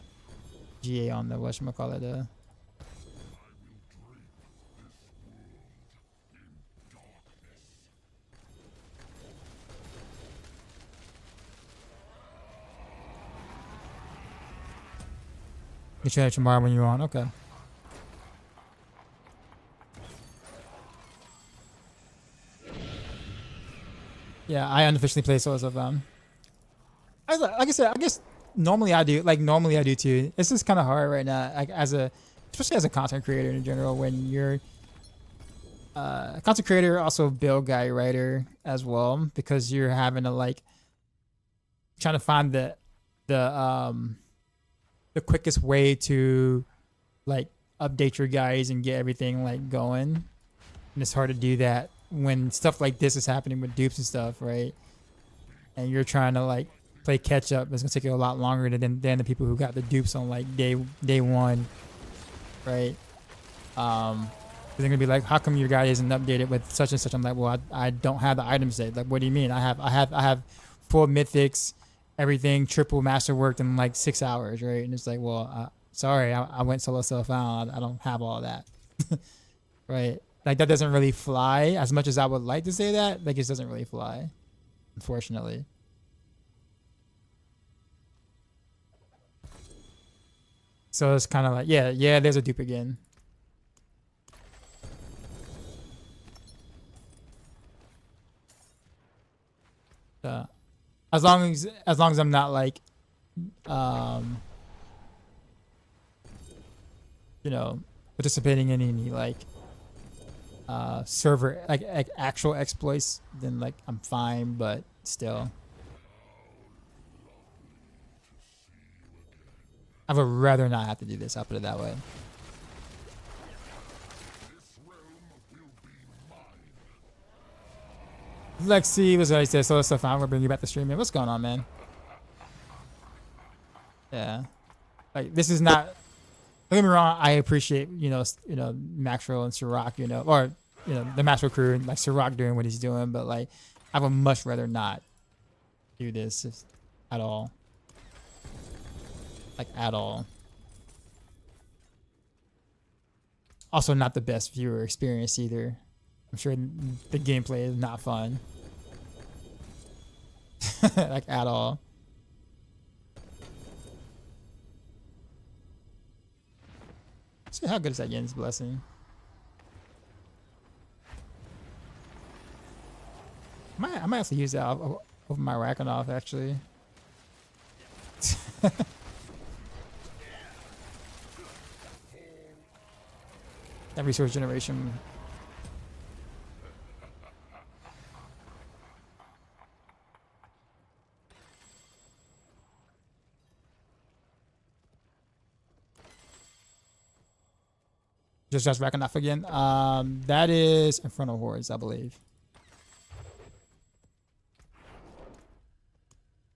GA on the whatchamacallit. You try it tomorrow when you're on. Okay. Yeah, I unofficially play Souls of like I said, I guess normally I do. Like normally I do too. It's just kind of hard right now. Like especially as a content creator in general, when you're a content creator, also build guy writer as well, because you're having to like trying to find the quickest way to like update your guys and get everything like going. And it's hard to do that when stuff like this is happening with dupes and stuff, right? And you're trying to like play catch up. It's gonna take you a lot longer than the people who got the dupes on like day one, right? They're gonna be like, how come your guy isn't updated with such and such? I'm like, well, I don't have the items saved. Like, what do you mean? I have full mythics, everything triple masterworked in like 6 hours, right? And it's like, well, sorry, I went solo self-found. I don't have all that, right? Like that doesn't really fly as much as I would like to say that. Like it just doesn't really fly, unfortunately. So it's kind of like, yeah, there's a dupe again. As long as I'm not like, participating in any like server like actual exploits, then like I'm fine. But still, I would rather not have to do this. I'll put it that way. Lexi was already said, so fine. We'll bring you back to streaming. What's going on, man? Yeah, like this is not. Don't get me wrong. I appreciate Maxroll and Sirach, or the Maxroll crew and like Sirach doing what he's doing, but like I would much rather not do this at all. Like at all. Also, not the best viewer experience either. I'm sure the gameplay is not fun. Like at all. See how good is that Yen's blessing? I might have to use that over my Rakanov actually. That resource generation. Just Rakanov again. That is Infernal Hordes, I believe.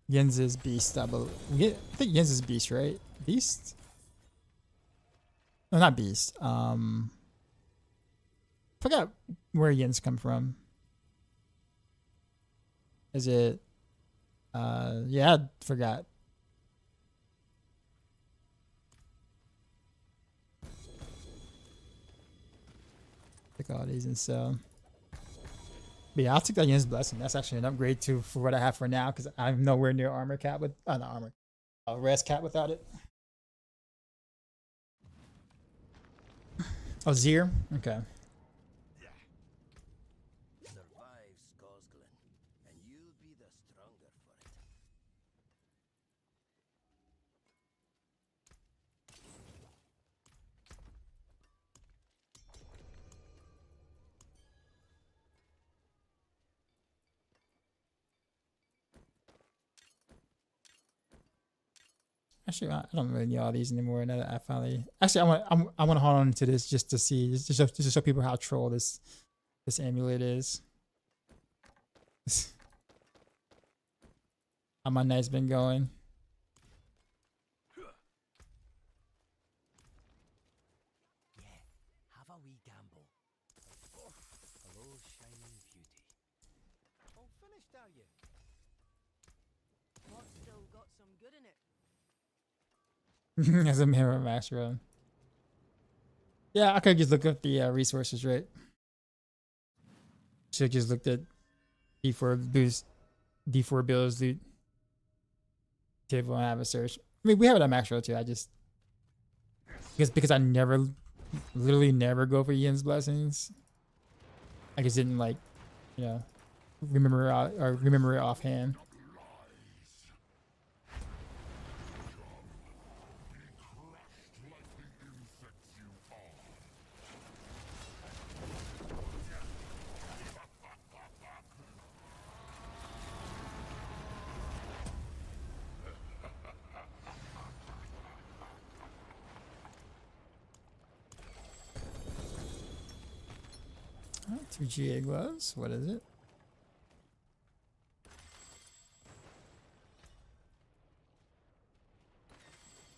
Yen's is Beast, I believe. I think Yen's is Beast, right? Beast? No, not Beast. Forgot where Yen's come from. Is it? Yeah, I forgot. Take all these and so. But yeah, I'll take that Yen's blessing. That's actually an upgrade too for what I have for now, because I'm nowhere near armor cap with not armor, res cap without it. Oh, Zir? Okay. Survive, Skosglen, and you'll be the stronger for it. Actually, I don't really need all these anymore. Now that I finally, actually, I want to hold on to this just to see, just to show people how troll this amulet is. How my night's been going. Have a wee gamble. Oh, hello, shining beauty. All finished, are you? What's still got some good in it? As a mirror Maxroll. Yeah, I could just look up the resources, right? Should just looked at D4 boost, D4 bills, loot table, and have a search. I mean, we have it on Maxroll too. I just because I literally never go for Yin's blessings. I just didn't like, you know, remember it offhand. Oh, 2 GA gloves. What is it?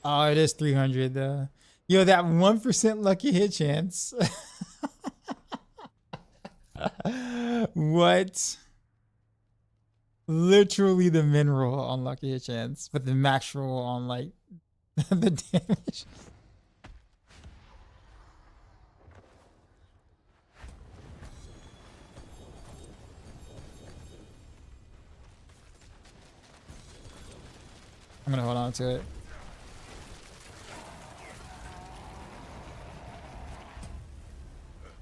Oh, it is 300 though. Yo, that 1% lucky hit chance. What? Literally the min roll on lucky hit chance, but the max roll on like the damage. I'm gonna hold on to it.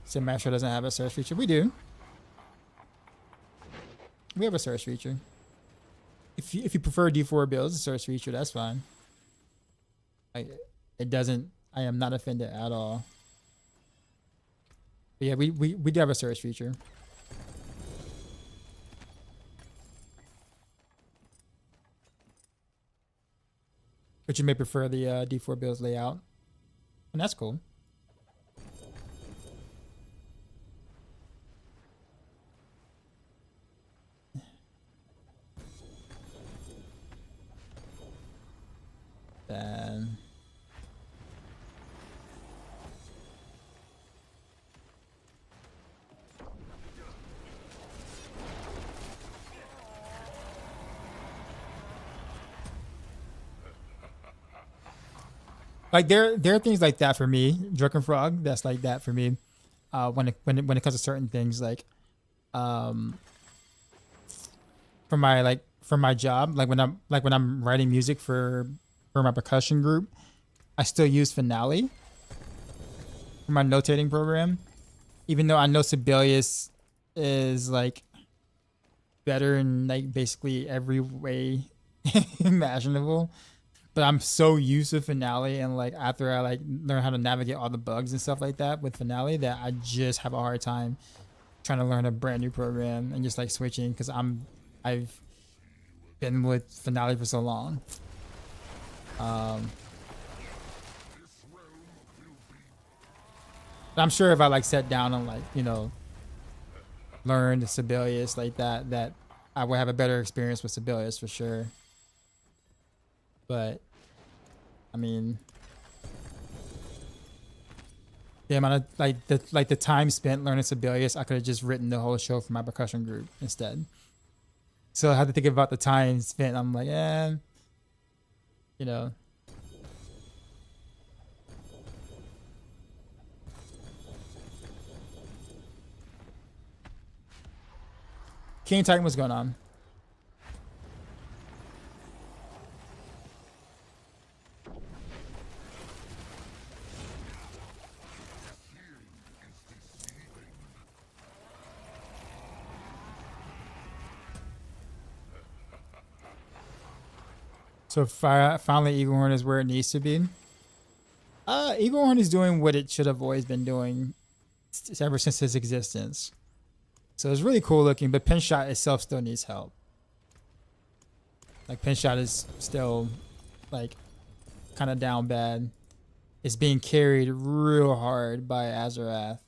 So Maxroll doesn't have a search feature. We do. We have a search feature. If you prefer D4 builds, a search feature, that's fine. It doesn't. I am not offended at all. But yeah, we do have a search feature. But you may prefer the D4 builds layout, and that's cool. Then like there are things like that for me, Drunken Frog. That's like that for me. When it comes to certain things, like for my job, like when I'm writing music for my percussion group, I still use Finale for my notating program, even though I know Sibelius is like better in like basically every way imaginable. But I'm so used to Finale, and like after I like learn how to navigate all the bugs and stuff like that with Finale, that I just have a hard time trying to learn a brand new program and just like switching, because I've been with Finale for so long. But I'm sure if I like sat down and like, you know, learned Sibelius like that I would have a better experience with Sibelius for sure. But I mean, the amount of the time spent learning Sibelius, I could have just written the whole show for my percussion group instead. So I had to think about the time spent. I'm like, you know. King Titan, what's going on? So finally, Eaglehorn is where it needs to be. Eaglehorn is doing what it should have always been doing ever since its existence. So it's really cool looking, but Pinshot itself still needs help. Like Pinshot is still like kind of down bad. It's being carried real hard by Azarath.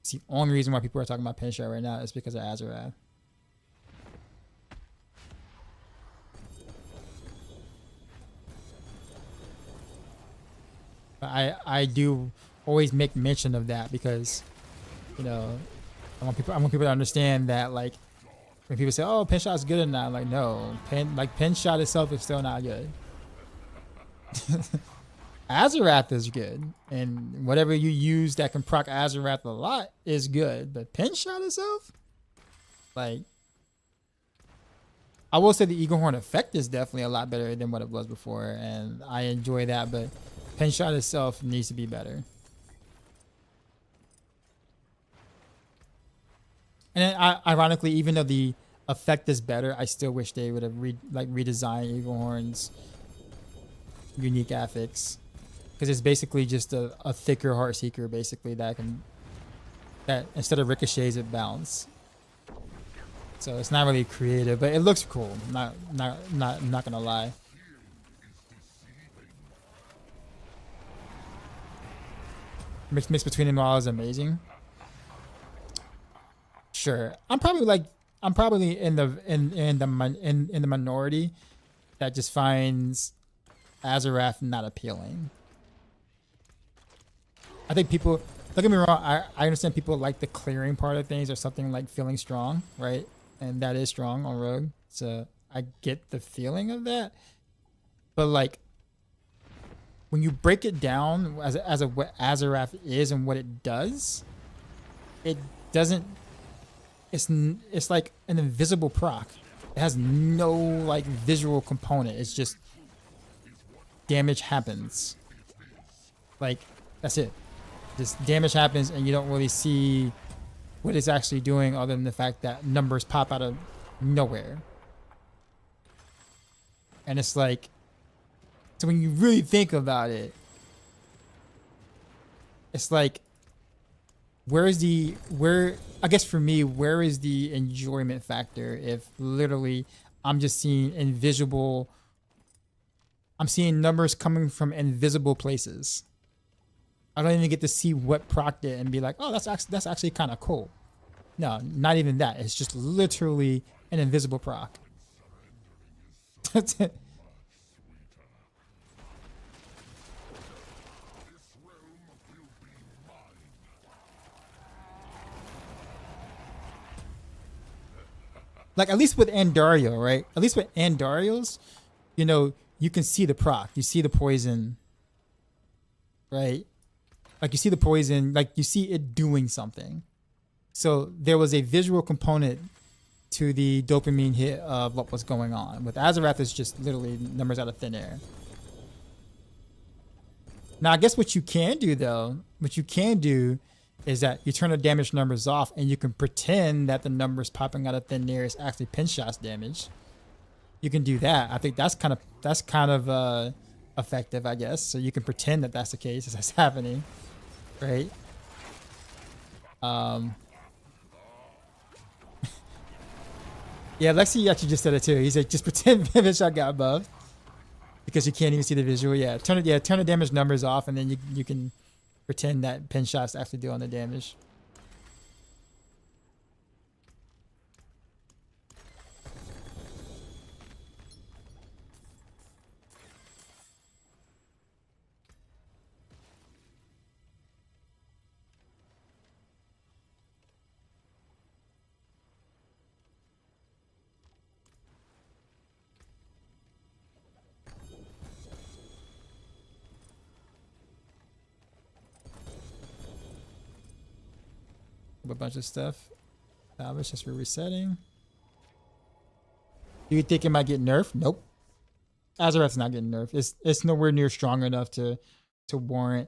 It's the only reason why people are talking about Pinshot right now is because of Azarath. I do always make mention of that because, you know, I want people to understand that, like, when people say, "Oh, Pinshot is good," or not, like, no, Pinshot itself is still not good. Azarath is good, and whatever you use that can proc Azarath a lot is good, but Pinshot itself, like, I will say the Eaglehorn effect is definitely a lot better than what it was before, and I enjoy that, but Pen shot itself needs to be better. And then, ironically, even though the effect is better, I still wish they would have redesigned Eagle Horn's unique affix, because it's basically just a thicker Heartseeker, basically that instead of ricochets it bounce. So it's not really creative, but it looks cool. Not gonna lie. Mix between them all is amazing. Sure, I'm probably in the minority that just finds Azarath not appealing. I think people, don't get me wrong, I understand people like the clearing part of things or something like feeling strong, right? And that is strong on Rogue, so I get the feeling of that. But like, when you break it down as what Azarath is and what it does, it doesn't. It's like an invisible proc. It has no like visual component. It's just damage happens. Like, that's it. Just damage happens and you don't really see what it's actually doing other than the fact that numbers pop out of nowhere. And it's like, so when you really think about it, it's like, I guess for me, where is the enjoyment factor if literally I'm just seeing I'm seeing numbers coming from invisible places. I don't even get to see what procced it and be like, oh, that's actually kind of cool. No, not even that. It's just literally an invisible proc. That's it. Like, at least with Andario, right? At least with Andarios, you know, you can see the proc. You see the poison, right? Like, you see the poison, like, you see it doing something. So there was a visual component to the dopamine hit of what was going on. With Azarath, it's just literally numbers out of thin air. Now, I guess what you can do, though, is that you turn the damage numbers off and you can pretend that the numbers popping out of thin air is actually pin shots damage. You can do that. I think that's kind of effective, I guess. So you can pretend that that's the case as that's happening, right? Yeah, Lexi actually just said it too. He said just pretend pin shot got buffed because you can't even see the visual. Yeah, turn the damage numbers off and then you can pretend that pin shots actually do on the damage. A bunch of stuff. Salvage just for resetting. Do you think it might get nerfed? Nope. Azarath's not getting nerfed. It's nowhere near strong enough to warrant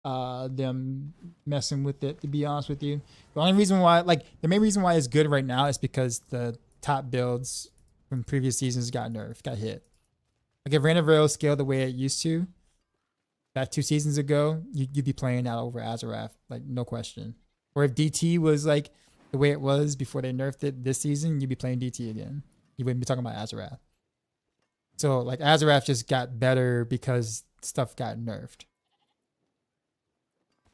them messing with it, to be honest with you. The only reason why, like, the main reason why it's good right now is because the top builds from previous seasons got nerfed, got hit. Like, if Reign of Rail scaled the way it used to back 2 seasons ago, you'd be playing that over Azarath, like, no question. Or if DT was like the way it was before they nerfed it this season, you'd be playing DT again. You wouldn't be talking about Azarath. So like Azarath just got better because stuff got nerfed.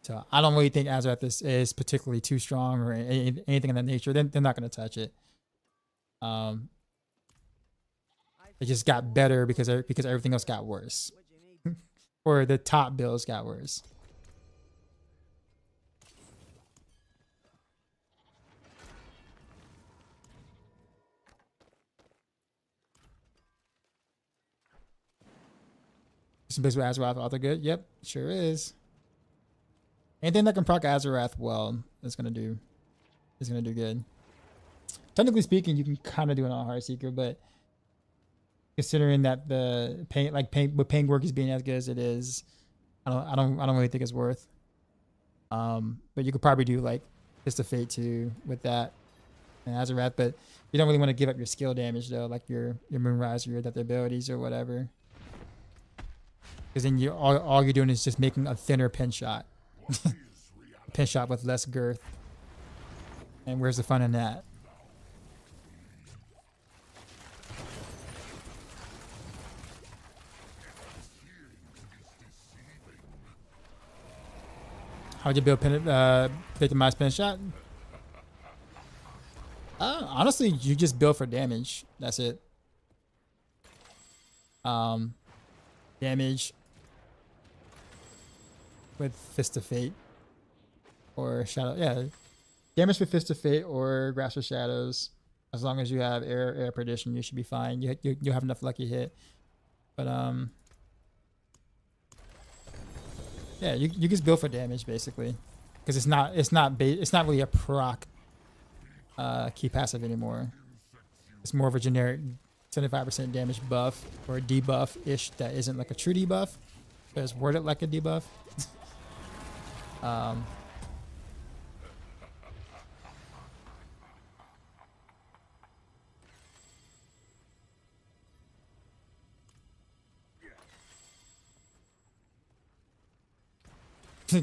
So I don't really think Azarath is particularly too strong or anything of that nature. They're not going to touch it. It just got better because everything else got worse. Or the top builds got worse. Some bits with Azarath auto good. Yep, sure is. Anything that can proc Azarath well is gonna do good. Technically speaking, you can kind of do it on Heartseeker, but considering that the paint with paint work is being as good as it is, I don't really think it's worth. But you could probably do like Fist of Fate too with that and Azarath, but you don't really want to give up your skill damage though, like your Moonrise or your Death abilities or whatever. Because then all you're doing is just making a thinner pin shot. Pin shot with less girth. And where's the fun in that? How'd you build Victimize pin shot? Honestly, you just build for damage. That's it. Damage with Fist of Fate or Shadow. Yeah, damage with Fist of Fate or Grasp of Shadows. As long as you have air perdition, you should be fine. You have enough lucky hit. But yeah, you just build for damage basically, because it's not really a proc key passive anymore. It's more of a generic 75% damage buff or debuff ish that isn't like a true debuff, but it's worded like a debuff.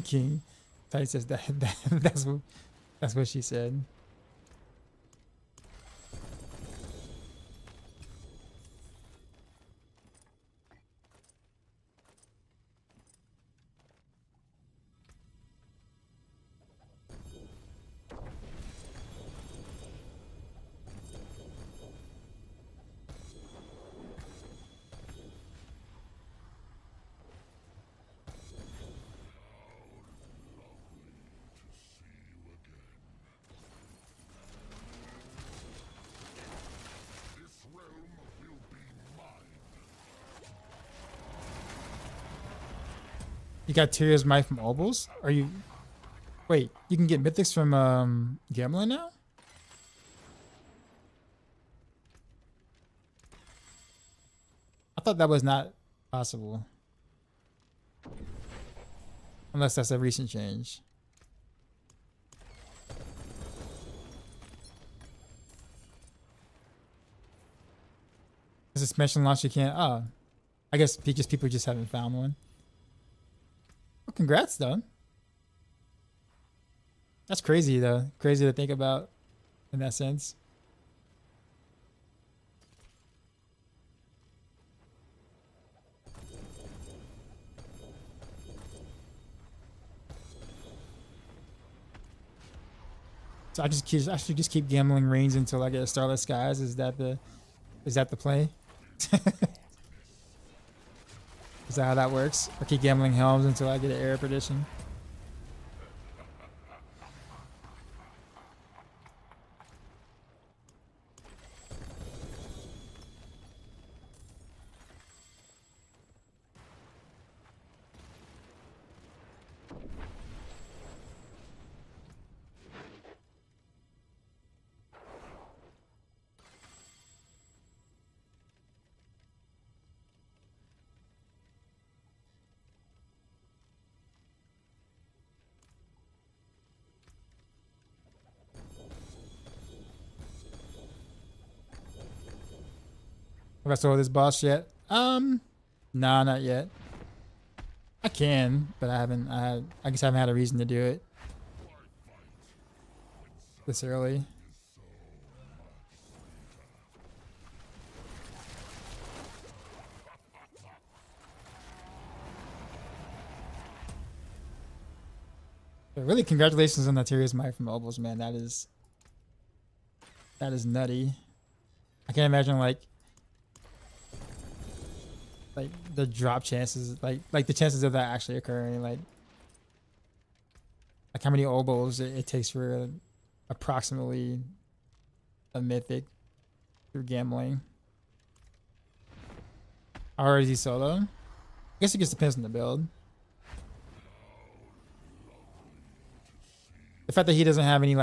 King Ty says that's what she said. You got Tyrion's Might from Obels? Are you... Wait, you can get mythics from gambling now? I thought that was not possible. Unless that's a recent change. Is this mention launch you can't... Oh. I guess people just haven't found one. Well, congrats, though. That's crazy, though. Crazy to think about in that sense. So I should just keep gambling Reigns until I get Starless Skies. Is that the play? Is that how that works? I keep gambling Helms until I get an Air Perdition. Have I sold this boss yet? Nah, not yet. I can, but I haven't. I guess I haven't had a reason to do it this early. But really, congratulations on the Tyrion's Might from Obels, man. That is nutty. I can't imagine like the drop chances, like the chances of that actually occurring, like how many obos it takes for approximately a mythic through gambling. Or is he solo? I guess it just depends on the build. The fact that he doesn't have any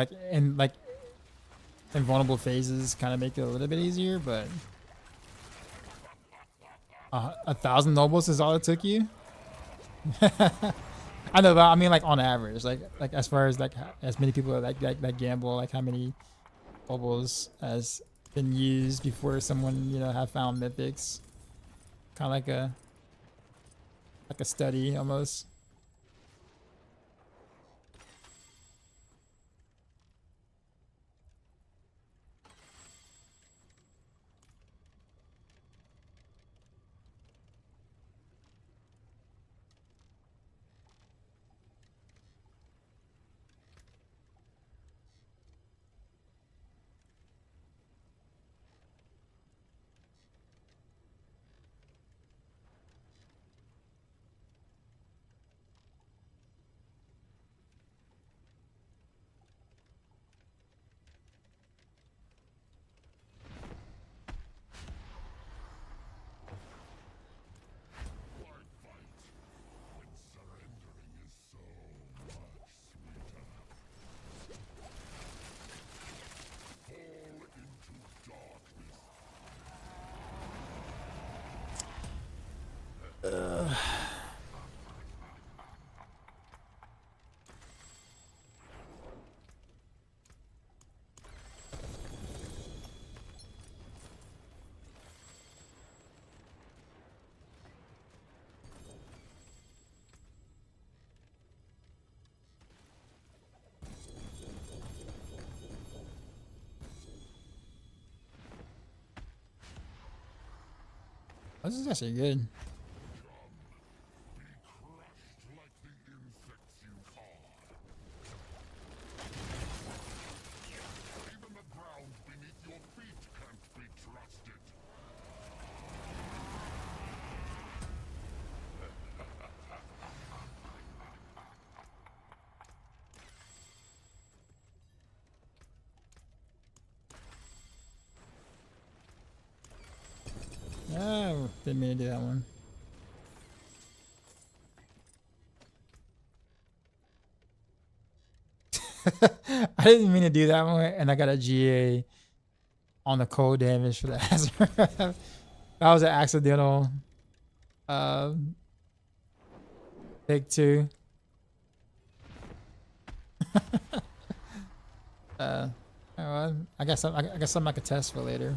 invulnerable phases kind of make it a little bit easier, but 1,000 nobles is all it took you? I know, but I mean like on average, like as far as like as many people that gamble, like how many bubbles has been used before someone have found mythics. Kind of like a study almost. This is actually good. Oh, didn't mean to do that one. I didn't mean to do that one, and I got a GA on the cold damage for the hazard. That was an accidental pick too. Well, I guess something I could test for later.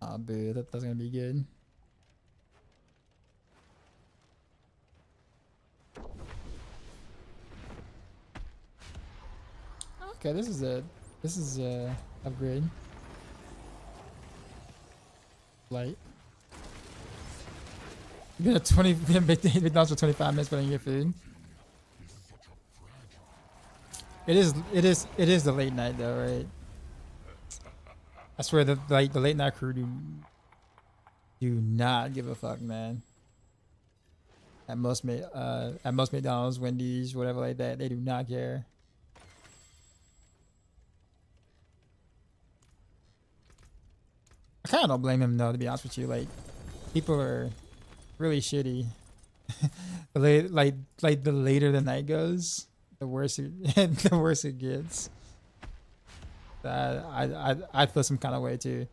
Oh, boo, that's gonna be good. Okay, this is a upgrade. Light. You got a 20 McDonald's for 25 minutes waiting your food. It is the late night though, right? I swear the late night crew do not give a fuck, man. At most McDonald's, Wendy's, whatever like that, they do not care. I kind of don't blame them though, to be honest with you. Like, people are really shitty. The later the night goes, the worse the worse it gets. I feel some kind of way too.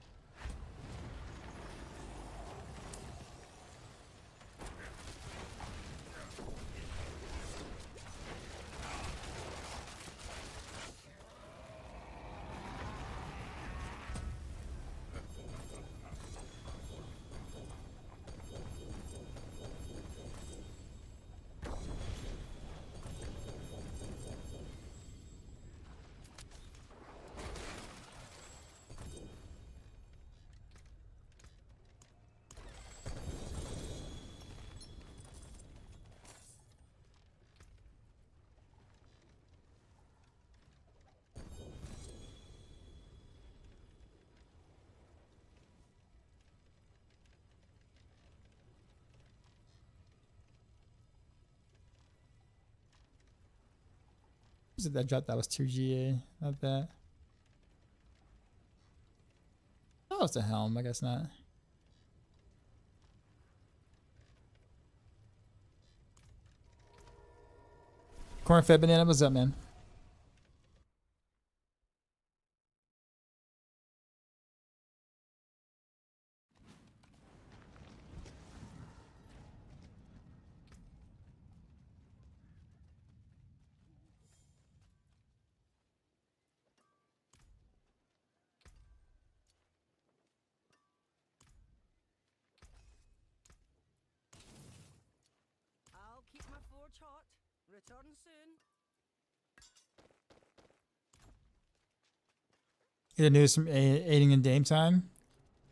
Was it that drop that was 2 GA? Not that. Oh, it's a helm. I guess not. Corn fed banana, what's up, man? I'll keep my forge hot. Return soon. The news from Aiden and Dame time.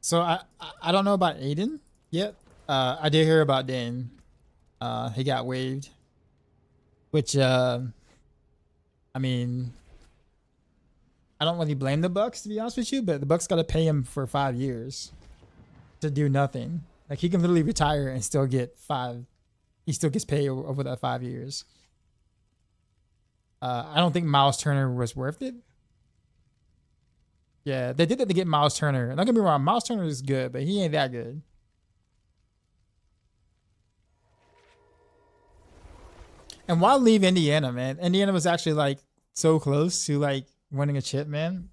So I don't know about Aiden yet. I did hear about Dame. He got waived, which I mean, I don't really blame the Bucks, to be honest with you, but the Bucks got to pay him for 5 years to do nothing. Like, he can literally retire and still get 5. He still gets paid over that 5 years. I don't think Miles Turner was worth it. Yeah, they did that to get Miles Turner. Don't get me wrong, Miles Turner is good, but he ain't that good. And why leave Indiana, man? Indiana was actually like so close to like winning a chip, man.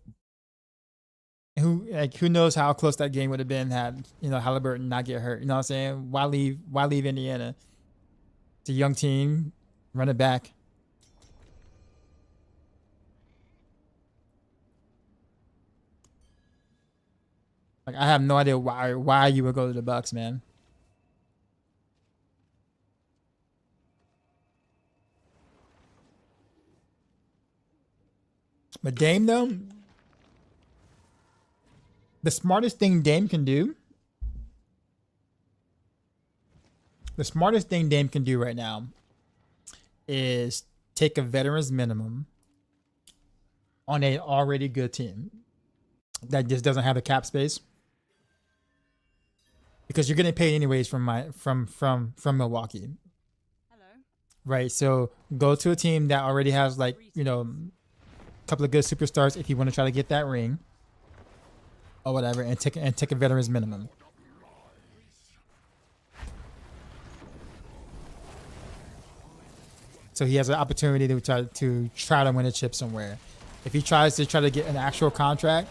Who knows how close that game would have been had, you know, Halliburton not get hurt. You know what I'm saying? Why leave Indiana? It's a young team. Run it back. Like, I have no idea why you would go to the Bucks, man. But Dame, though, the smartest thing Dame can do right now is take a veterans minimum on a already good team that just doesn't have the cap space, because you're getting paid anyways from Milwaukee. Hello. Right? So go to a team that already has, like, you know, a couple of good superstars if you want to try to get that ring or whatever, and take a veterans minimum. So he has an opportunity to try to win a chip somewhere. If he tries to get an actual contract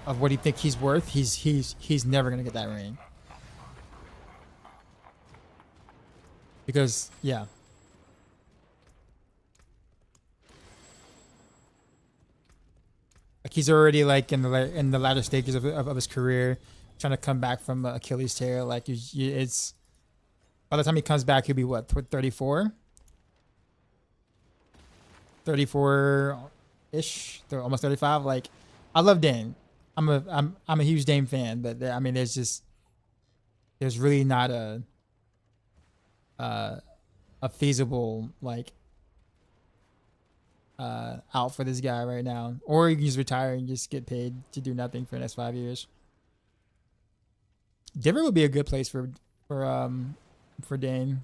of what he think he's worth, he's never gonna get that ring. Because yeah. Like, he's already like in the latter stages of his career, trying to come back from Achilles tear. Like, it's by the time he comes back, he'll be what, 34? 34-ish, almost 35. Like, I love Dame. I'm a huge Dame fan, but I mean, there's really not a feasible like out for this guy right now. Or you can just retire and just get paid to do nothing for the next 5 years. Denver would be a good place for Dame.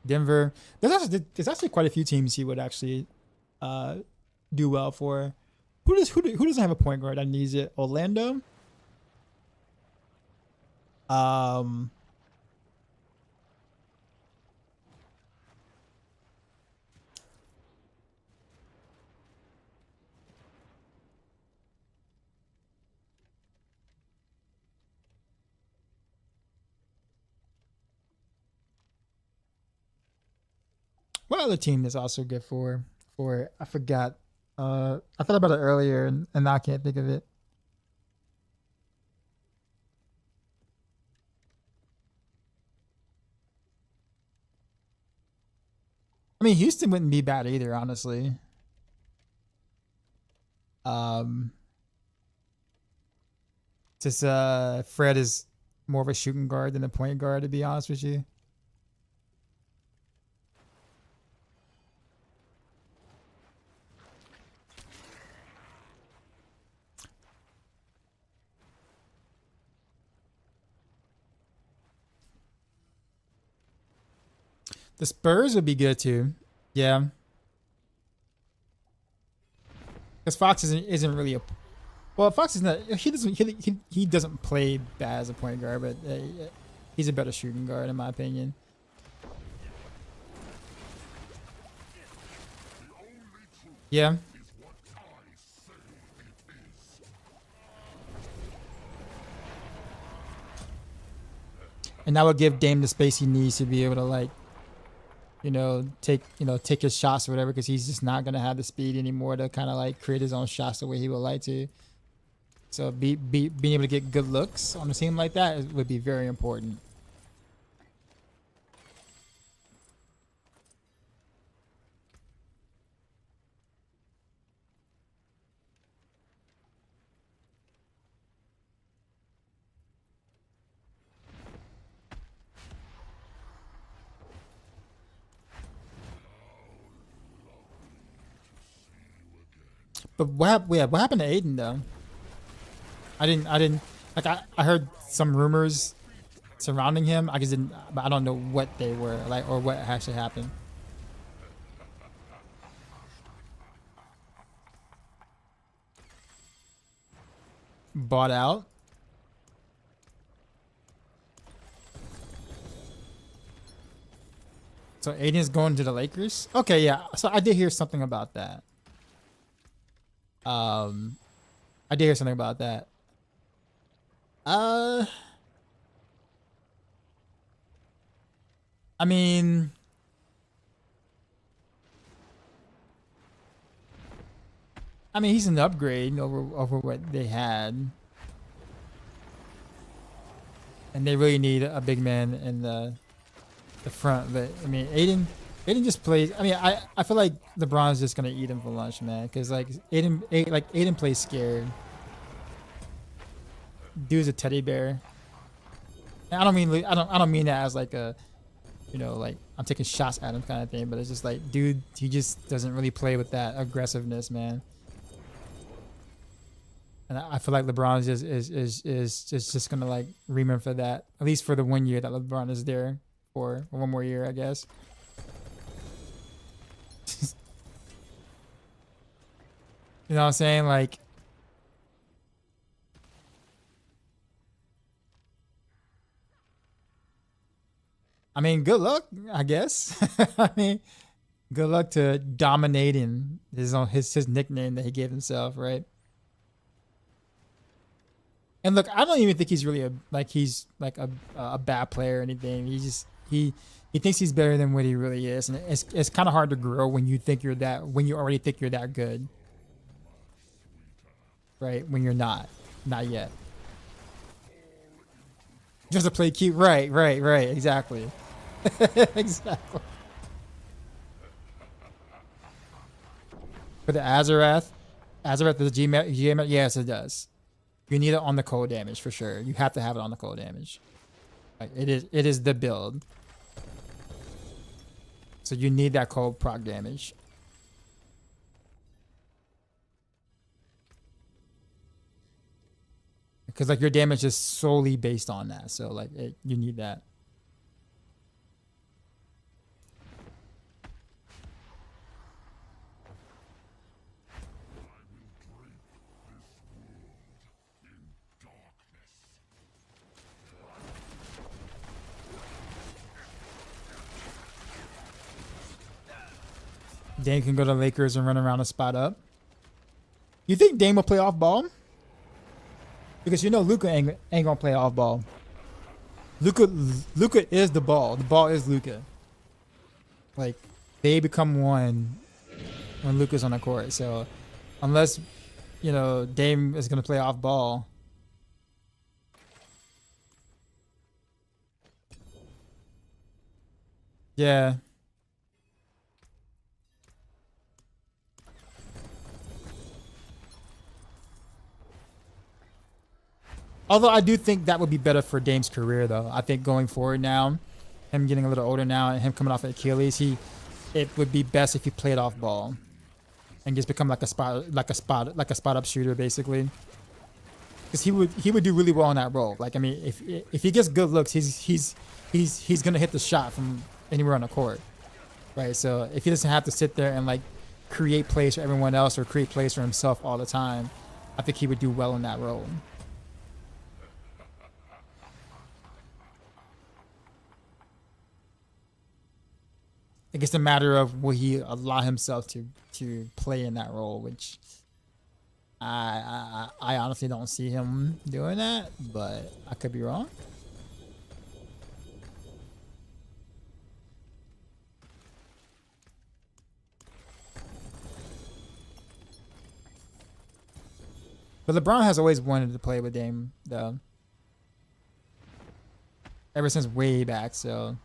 Denver. There's actually quite a few teams he would actually do well for. Who doesn't have a point guard that needs it? Orlando. What other team is also good for I forgot. I thought about it earlier and now I can't think of it. I mean, Houston wouldn't be bad either, honestly. Just Fred is more of a shooting guard than a point guard, to be honest with you. The Spurs would be good too. Yeah. Because Fox isn't really a well. Fox is not. He doesn't play bad as a point guard, but he's a better shooting guard in my opinion. Yeah. And that would give Dame the space he needs to be able to like, take his shots or whatever, because he's just not gonna have the speed anymore to kind of like create his own shots the way he would like to. So being able to get good looks on a team like that would be very important. But what happened to Aiden though? I didn't like I heard some rumors surrounding him. I just didn't, but I don't know what they were like or what actually happened. Bought out. So Aiden's going to the Lakers? Okay, yeah. So I did hear something about that. I did hear something about that. I mean, he's an upgrade over what they had, and they really need a big man in the front. But I mean, Aiden just plays. I mean, I feel like LeBron's just gonna eat him for lunch, man. Cause like Aiden plays scared. Dude's a teddy bear. And I don't mean that as like a, like I'm taking shots at him kind of thing. But it's just like, dude, he just doesn't really play with that aggressiveness, man. And I feel like LeBron is just gonna like remember for that, at least for the 1 year that LeBron is there for, or one more year, I guess. You know what I'm saying? Like, I mean, good luck, I guess. I mean, good luck to dominating his nickname that he gave himself, right? And look, I don't even think he's really a bad player or anything. He thinks he's better than what he really is, and it's kind of hard to grow when you already think you're that good. Right, when you're not yet. Just to play cute, right, exactly. Exactly. For the Azarath the GM, yes, it does. You need it on the cold damage for sure. You have to have it on the cold damage. Like it is the build. So you need that cold proc damage. Because like your damage is solely based on that, so like you need that. Dame can go to Lakers and run around a spot up. You think Dame will play off ball? Because Luka ain't gonna play off ball. Luka is the ball. The ball is Luka. Like they become one when Luka's on the court. So unless Dame is gonna play off ball. Yeah. Although I do think that would be better for Dame's career, though. I think going forward now, him getting a little older now, and him coming off of Achilles, it would be best if he played off ball, and just become like a spot up shooter, basically. Because he would do really well in that role. Like I mean, if he gets good looks, he's gonna hit the shot from anywhere on the court, right? So if he doesn't have to sit there and like create plays for everyone else or create plays for himself all the time, I think he would do well in that role. I guess it's a matter of will he allow himself to play in that role, which I honestly don't see him doing that, but I could be wrong. But LeBron has always wanted to play with Dame, though. Ever since way back, so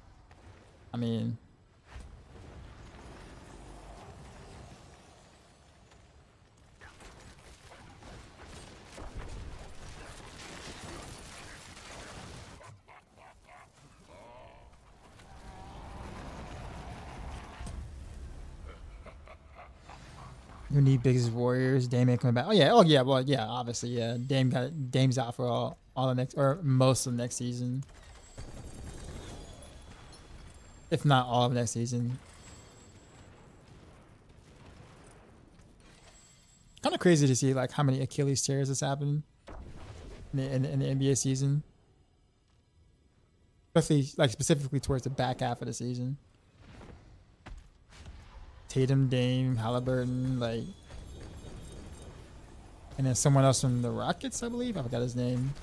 I mean, who need biggest warriors? Dame ain't coming back. Oh yeah. Well, yeah. Obviously, yeah. Dame's out for all the next or most of the next season, if not all of next season. Kind of crazy to see like how many Achilles tears has happened in the NBA season, especially like specifically towards the back half of the season. Tatum, Dame, Halliburton, like, and then someone else from the Rockets, I believe. I forgot his name.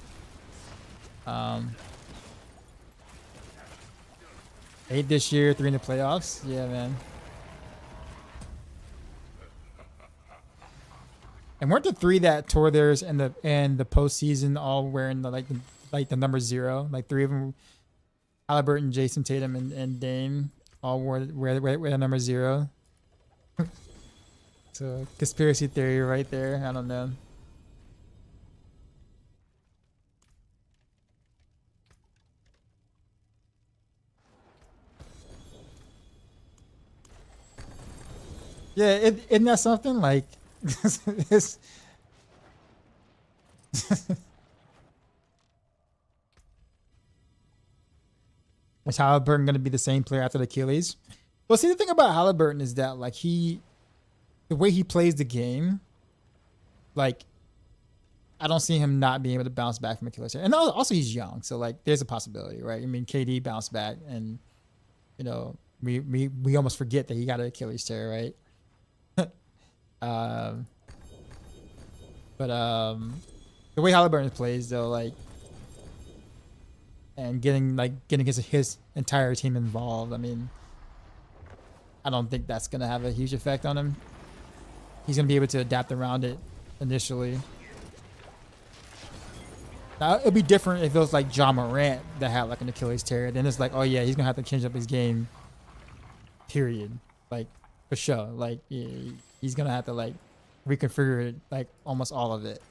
8 this year, 3 in the playoffs. Yeah, man. And weren't the 3 that tore theirs in the postseason all wearing the number 0? Like 3 of them, Halliburton, Jason Tatum, and Dame all wore the number 0. So conspiracy theory right there. I don't know. Yeah, isn't that something like? It's, is Halliburton going to be the same player after the Achilles? Well, see, the thing about Halliburton is that like the way he plays the game, like I don't see him not being able to bounce back from Achilles tear. And also he's young, so like there's a possibility, right? I mean, KD bounced back, and you know we almost forget that he got an Achilles tear, right? But the way Halliburton plays though, like, and getting his entire team involved, I mean, I don't think that's gonna have a huge effect on him. He's gonna be able to adapt around it initially. Now it'd be different if it was like Ja Morant that had like an Achilles tear. Then it's like, oh yeah, he's gonna have to change up his game. Period. Like for sure. Like yeah, he's gonna have to like reconfigure it, like almost all of it.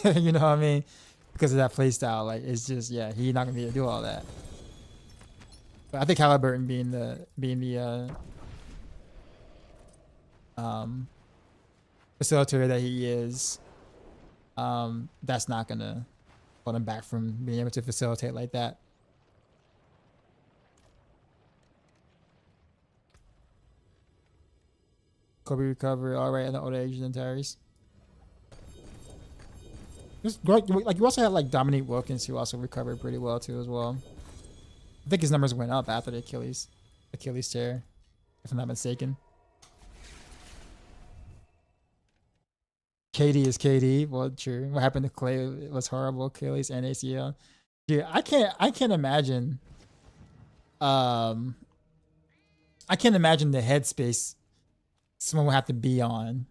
You know what I mean? Because of that play style. Like it's just he's not gonna be able to do all that. But I think Halliburton being the facilitator that he is, that's not gonna hold him back from being able to facilitate like that. Kobe recovery, all right, in the older ages and Tyrese. Like you also had like Dominique Wilkins, who also recovered pretty well too as well. I think his numbers went up after the Achilles tear, if I'm not mistaken. KD is KD. Well, true. What happened to Clay was horrible. Achilles and ACL. Dude, I can't imagine. I can't imagine the headspace someone would have to be on.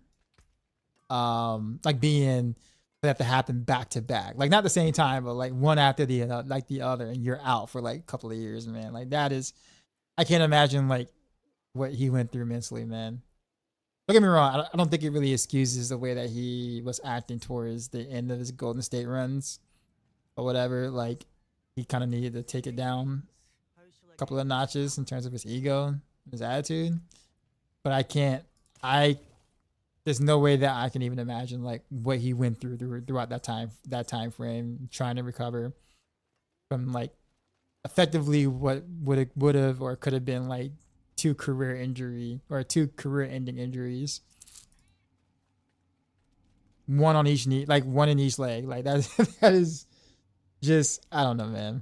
Like being that to happen back to back, like not the same time, but like one after the other, and you're out for like a couple of years, man. Like that is, I can't imagine like what he went through mentally, man. Don't get me wrong, I don't think it really excuses the way that he was acting towards the end of his Golden State runs or whatever. Like he kind of needed to take it down a couple of notches in terms of his ego, his attitude. But there's no way that I can even imagine like what he went throughout that time frame, trying to recover from like effectively what would have or could have been like two career ending injuries. One on each knee, like one in each leg. Like that that is just, I don't know, man.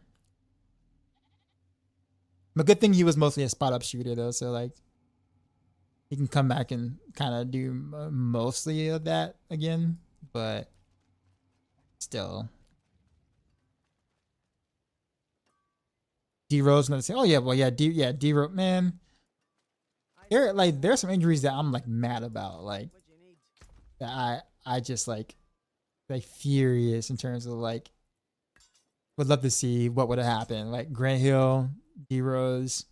But good thing he was mostly a spot up shooter though, so like he can come back and kind of do mostly of that again, but still. D Rose gonna say, oh yeah, well D Rose, man. There's some injuries that I'm like mad about, like What do you need? that I just like furious in terms of like would love to see what would have happened. Like Grant Hill, D Rose,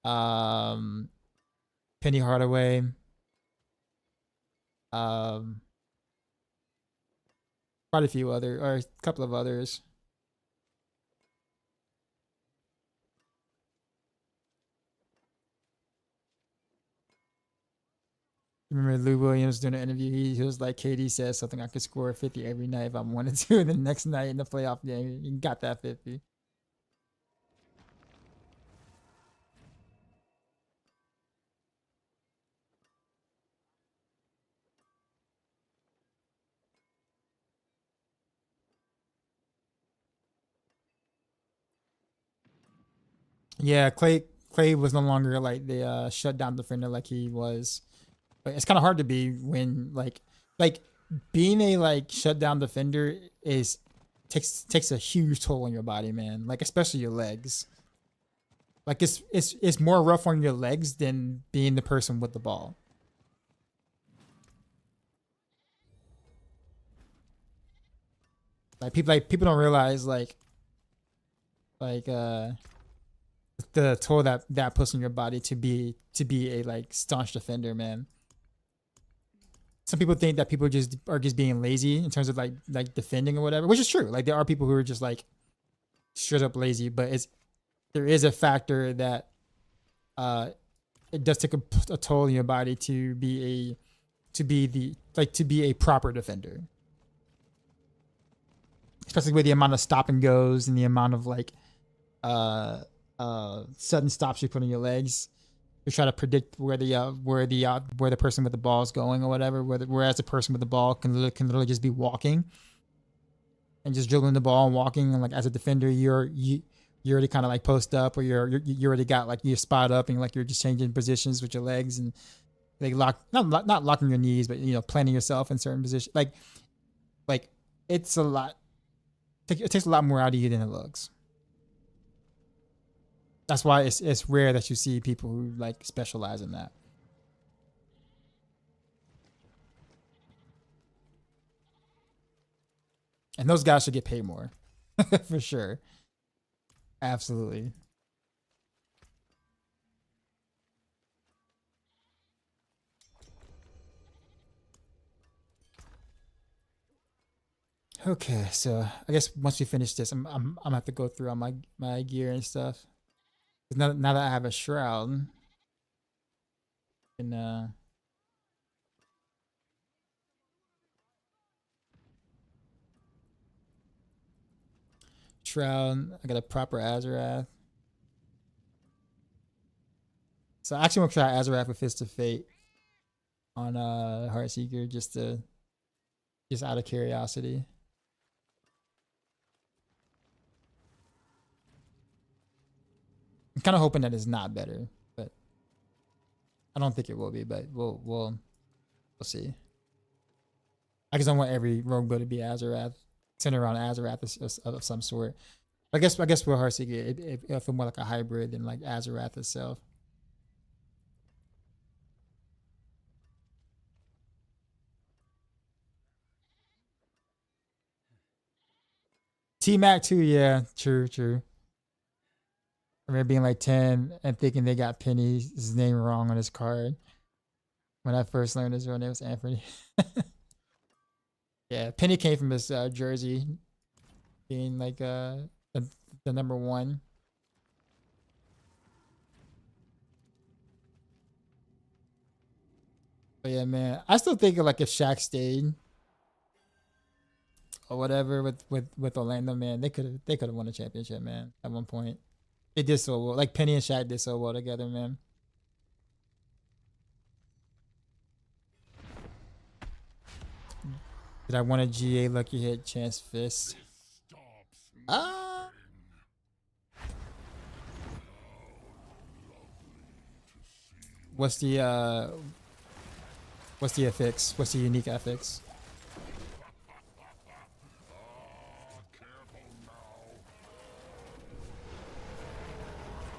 Penny Hardaway, quite a few other, or a couple of others. Remember Lou Williams doing an interview? He was like, KD says something, I could score 50 every night if I wanted to. And the next night in the playoff game, he got that 50. Yeah, Clay was no longer like the shutdown defender like he was. But it's kind of hard to be when like being a like shutdown defender is takes a huge toll on your body, man. Like especially your legs. Like it's more rough on your legs than being the person with the ball. Like people don't realize like the toll that puts on your body to be a like staunch defender, man. Some people think that people just are just being lazy in terms of like defending or whatever, which is true. Like there are people who are just like straight up lazy, but there is a factor that it does take a toll on your body to be a proper defender, especially with the amount of stop and goes and the amount of like sudden stops you put on your legs. You try to predict where the person with the ball is going or whatever. Whereas the person with the ball can literally just be walking and just dribbling the ball and walking. And like as a defender, you already kind of like post up, or you already got like your spot up, and like you're just changing positions with your legs and like not locking your knees, but planting yourself in certain positions. Like it's a lot. It takes a lot more out of you than it looks. That's why it's rare that you see people who like specialize in that. And those guys should get paid more. For sure. Absolutely. Okay, so I guess once we finish this, I'm gonna have to go through all my gear and stuff. Now that I have a shroud, and shroud, I got a proper Azarath. So I actually want to try Azarath with Fist of Fate on Heartseeker just out of curiosity. I'm kind of hoping that it's not better, but I don't think it will be. But we'll see. I guess I want every rogue build to be Azarath, centered around Azarath of some sort. I guess with Heartseeker, it'll feel more like a hybrid than like Azarath itself. T-Mac too, yeah, true. I remember being like 10 and thinking they got Penny's name wrong on his card. When I first learned his real name was Anthony. Yeah, Penny came from his jersey being like the number one. But yeah, man, I still think of like if Shaq stayed or whatever with Orlando, man, they could have won a championship, man, at one point. They did so well. Like Penny and Shaq did so well together, man. Did I want a GA lucky hit chance fist? Stops Ah. What's the affix? What's the unique affix?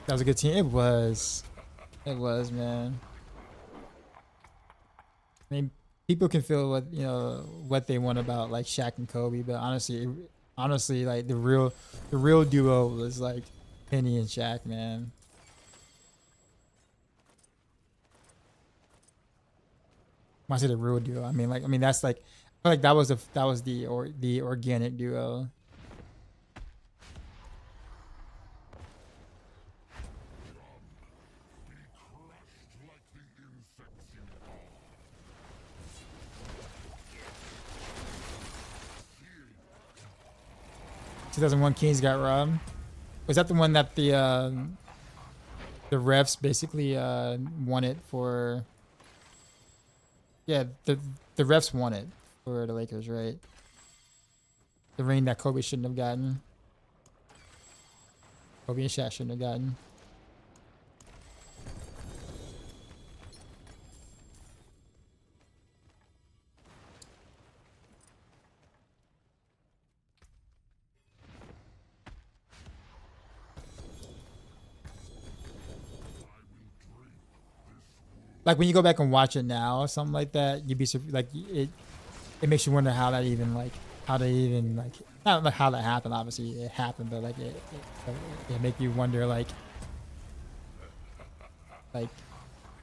That was a good team. It was. It was, man. I mean, people can feel what they want about like Shaq and Kobe, but honestly, like the real duo was like Penny and Shaq, man. When I say the real duo, I mean that's like, I feel like that was the organic duo. like the insects you are. 2001 Kings got robbed. Was that the one that the refs basically wanted for? Yeah, the refs wanted for the Lakers, right? The ring that Kobe shouldn't have gotten. Kobe and Shaq shouldn't have gotten. Like when you go back and watch it now or something like that, you'd be like it makes you wonder how that even like how they even like not like how that happened. Obviously it happened, but like it make you wonder like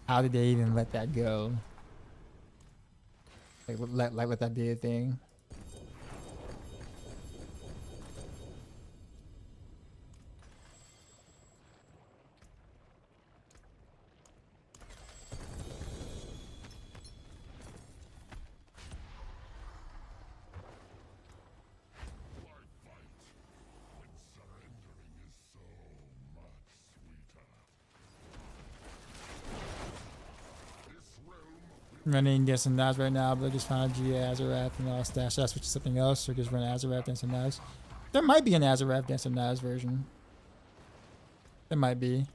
how did they even let that go? Like let that be a thing. Running Dance and Knives right now, but just found a G Azarath and all stash. Should I switch to something else or just run Azarath Dance and Knives? There might be an Azarath Dance and Knives version. There might be.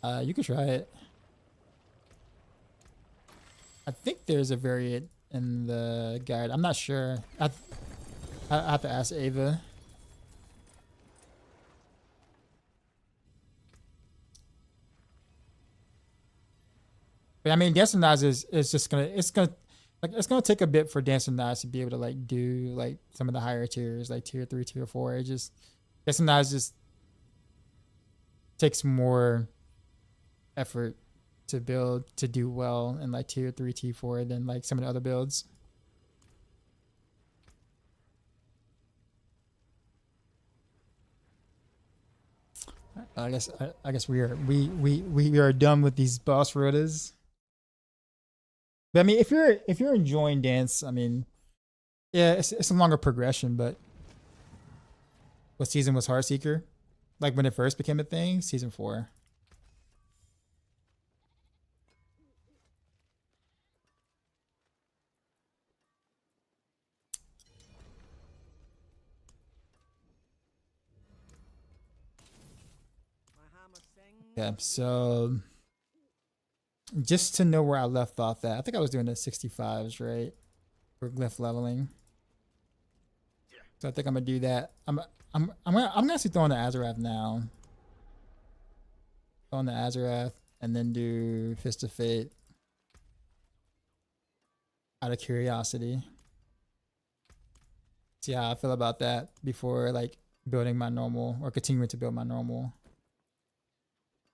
You could try it. I think there's a variant in the guide. I'm not sure. I have to ask Ava. But I mean, Dancing Knives is just it's gonna take a bit for Dancing Knives to be able to like do like some of the higher tiers, like tier 3, tier 4. It just Dancing Knives just takes more effort to build to do well in like tier 3, tier 4 than like some of the other builds. I guess we are done with these boss rotas. But I mean, if you're enjoying dance, I mean, yeah, it's a longer progression. But what season was Heartseeker? Like when it first became a thing, season 4. My hammer sings. Yeah. So just to know where I left off at, I think I was doing the 65s, right? For glyph leveling. So I think I'm gonna do that. I'm gonna actually throw in the Azarath now. Throw in the Azarath and then do Fist of Fate out of curiosity. See how I feel about that before like building my normal or continuing to build my normal.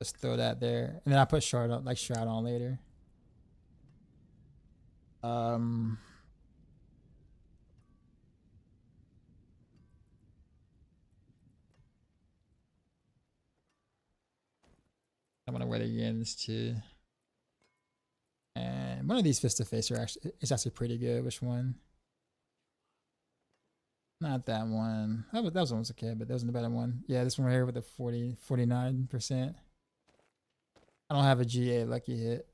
Just throw that there, and then I put Shroud on, like Shroud on later. I want to wear the Yins too. And one of these Fist of Face are actually pretty good. Which one? Not that one. That one was okay, but that wasn't a better one. Yeah, this one right here with the 49%. I don't have a GA lucky hit.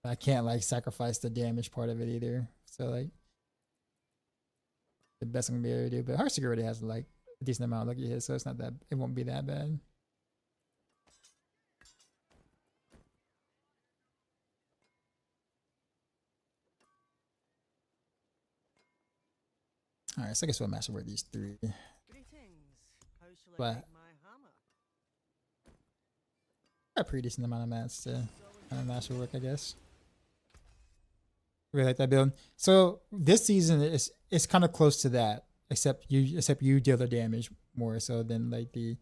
I can't like sacrifice the damage part of it either. So like the best I'm gonna be able to do. But Heartseeker already has like a decent amount of lucky hits, so it's not that it won't be that bad. Alright, so I guess we'll master work these 3. Greetings. How shall I But make my hammer? got a pretty decent amount of mats to kind of master work, I guess. Really like that build. So this season is kind of close to that, except you deal the damage more so than like the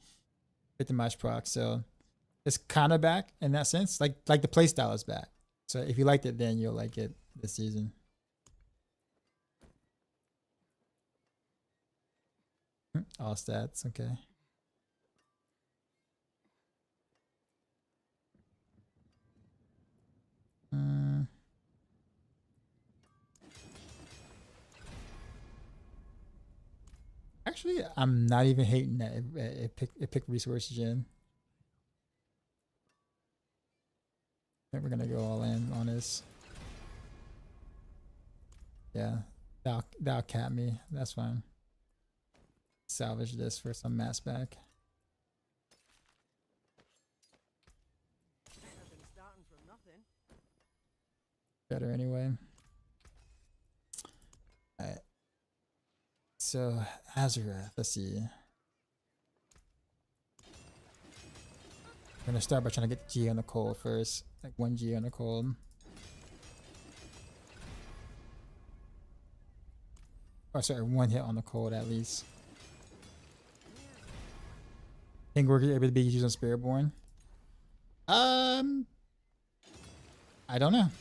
Victimize proc. So it's kind of back in that sense. Like the playstyle is back. So if you liked it then, you'll like it this season. All stats, okay. Actually, I'm not even hating that it picked resource gen. I think we're gonna go all in on this. Yeah, that'll cap me. That's fine. Salvage this for some mass back. Better than starting from nothing. Better anyway. Alright. So Azurath, let's see. I'm gonna start by trying to get G on the cold first. Like 1 G on the cold. Oh sorry, 1 hit on the cold at least. Think we're able to be used on Spiritborn? I don't know.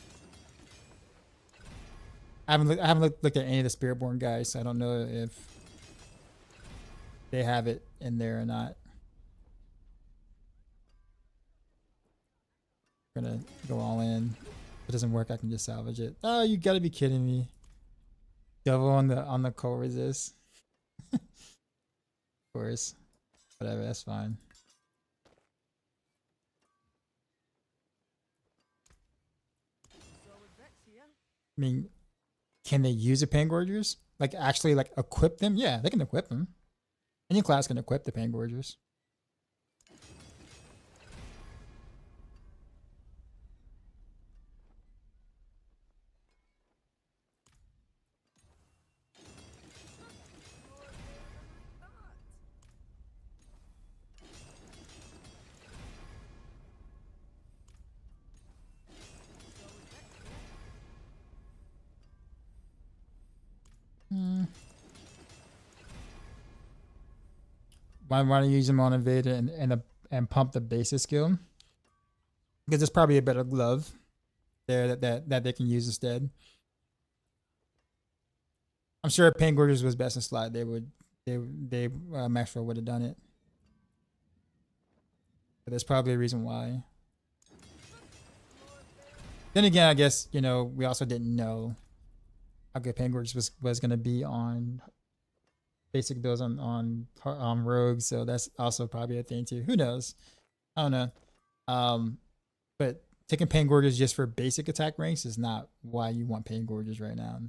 I haven't looked at any of the Spiritborn guys, so I don't know if they have it in there or not. I'm gonna go all in. If it doesn't work, I can just salvage it. Oh, you gotta be kidding me! Double on the cold resist. Of course. Whatever, that's fine. So with Vex here, I mean, can they use the Pangorgers? Like actually like equip them? Yeah, they can equip them. Any class can equip the Pangorgers. Why don't you use them on Invader and pump the basic skill? Because there's probably a better glove there that they can use instead. I'm sure if Pangorgers was best in slot, Maxroll would have done it. But there's probably a reason why. Then again, I guess, you know, we also didn't know how good Pangorgers was going to be on basic builds on rogues, so that's also probably a thing too. Who knows? I don't know. But taking Pangorgers just for basic attack ranks is not why you want Pangorgers right now.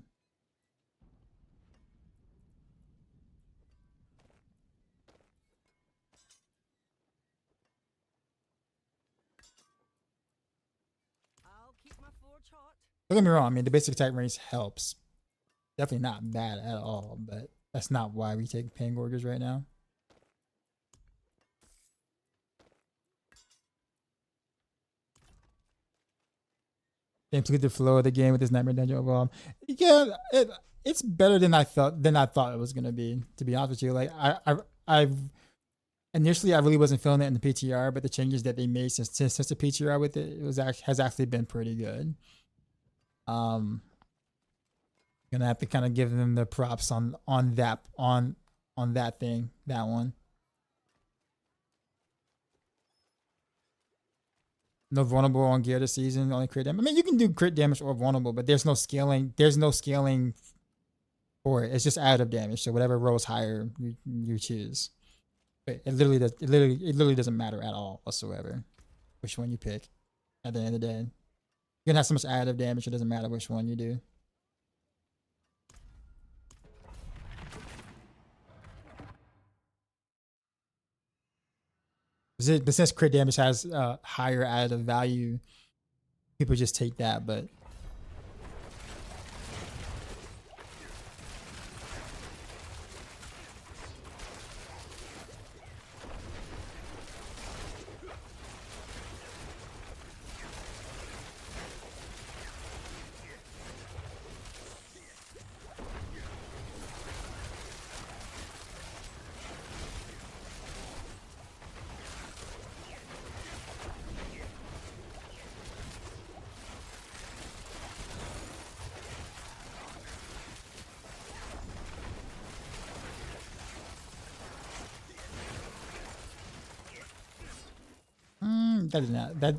I'll keep my forge hot. Don't get me wrong, I mean the basic attack range helps. Definitely not bad at all, but that's not why we take Pangorgers right now. Seems to get the flow of the game with this Nightmare Dungeon overall. Yeah, it's better than I thought it was gonna be. To be honest with you, like I've initially I really wasn't feeling it in the PTR, but the changes that they made since the PTR with it has actually been pretty good. Gonna have to kind of give them the props on that one. No vulnerable on gear this season, only crit damage. I mean, you can do crit damage or vulnerable, but there's no scaling. There's no scaling for it. It's just additive damage. So whatever rolls higher, you choose. But it literally doesn't matter at all whatsoever which one you pick at the end of the day. You're gonna have so much additive damage, it doesn't matter which one you do. But since crit damage has higher additive value, people just take that, but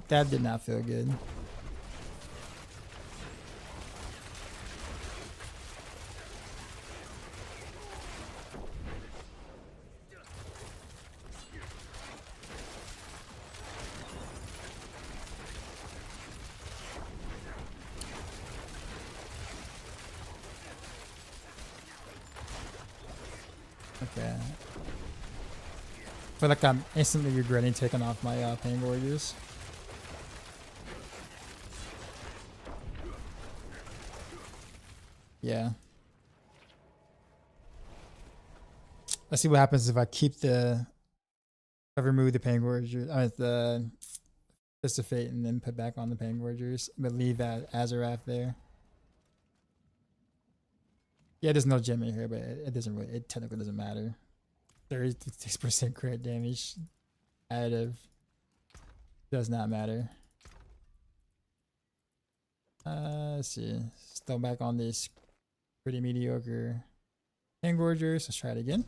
that did not feel good. Okay. I feel like I'm instantly regretting taking off my Pain Gorgers. Yeah. Let's see what happens if I keep the... If I remove the Pain Gorgers, the Fist of Fate, and then put back on the Pain Gorgers, but leave that Azarath there. Yeah, there's no gem in here, but it doesn't really, it technically doesn't matter. 36% crit damage additive does not matter. Let's see. Still back on this pretty mediocre Engorgers. Let's try it again.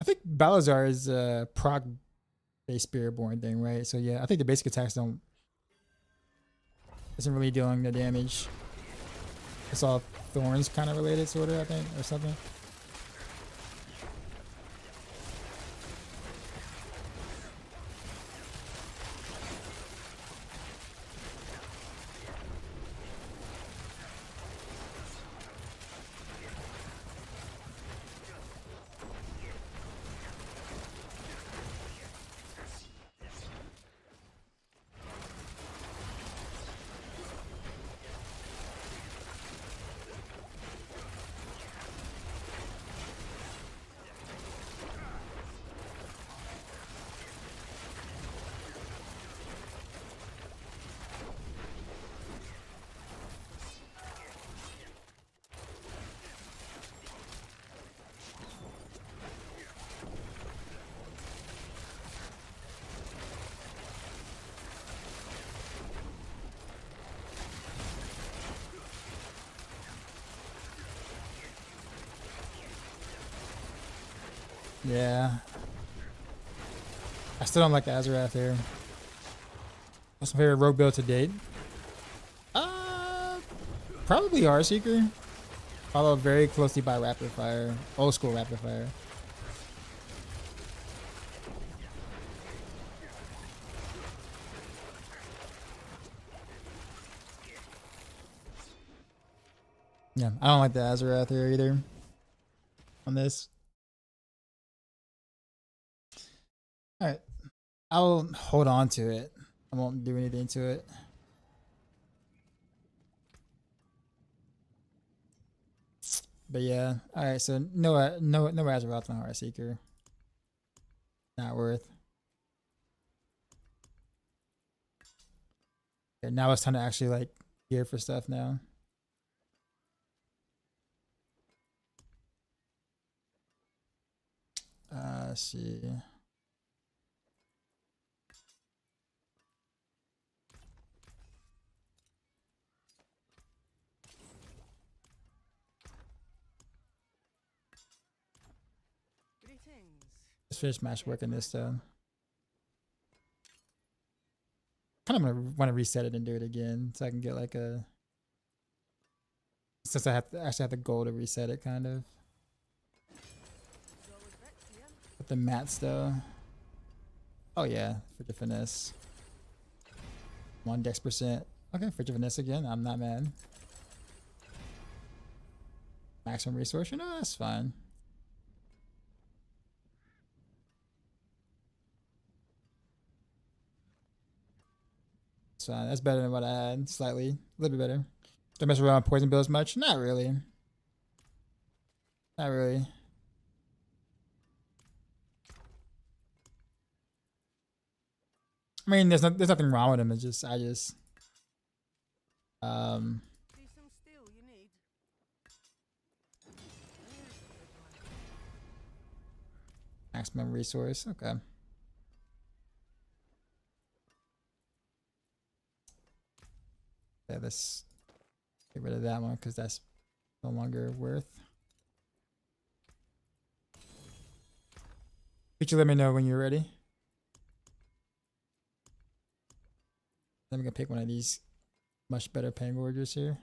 I think Balazar is a proc based Spiritborn thing, right? So yeah, I think the basic attacks isn't really doing the damage. It's all thorns kind of related, sort of, I think, or something. Yeah. I still don't like the Azarath here. What's my favorite rogue build to date? Probably Heartseeker. Followed very closely by Rapid Fire. Old school Rapid Fire. Yeah, I don't like the Azarath here either. On this. Alright. I'll hold on to it. I won't do anything to it. But yeah. Alright, so no Azeroth on Heartseeker. Not worth. Okay, now it's time to actually like gear for stuff now. Let's see. Greetings. Let's finish match working this though. Kind of gonna want to reset it and do it again so I can get like a. Since I actually have the goal to reset it, kind of. the mats though. Oh yeah, for the finesse. 1 dex percent. Okay, for the finesse again. I'm not mad. Maximum resource. No, that's fine. So that's better than what I had. Slightly, a little bit better. Don't mess around with poison bills much. Not really. Not really. I mean, there's nothing wrong with him. It's just um See some steel you need. maximum resource. Okay. Yeah, let's get rid of that one because that's no longer worth. Could you let me know when you're ready? I'm gonna pick one of these much better Pangorgers here.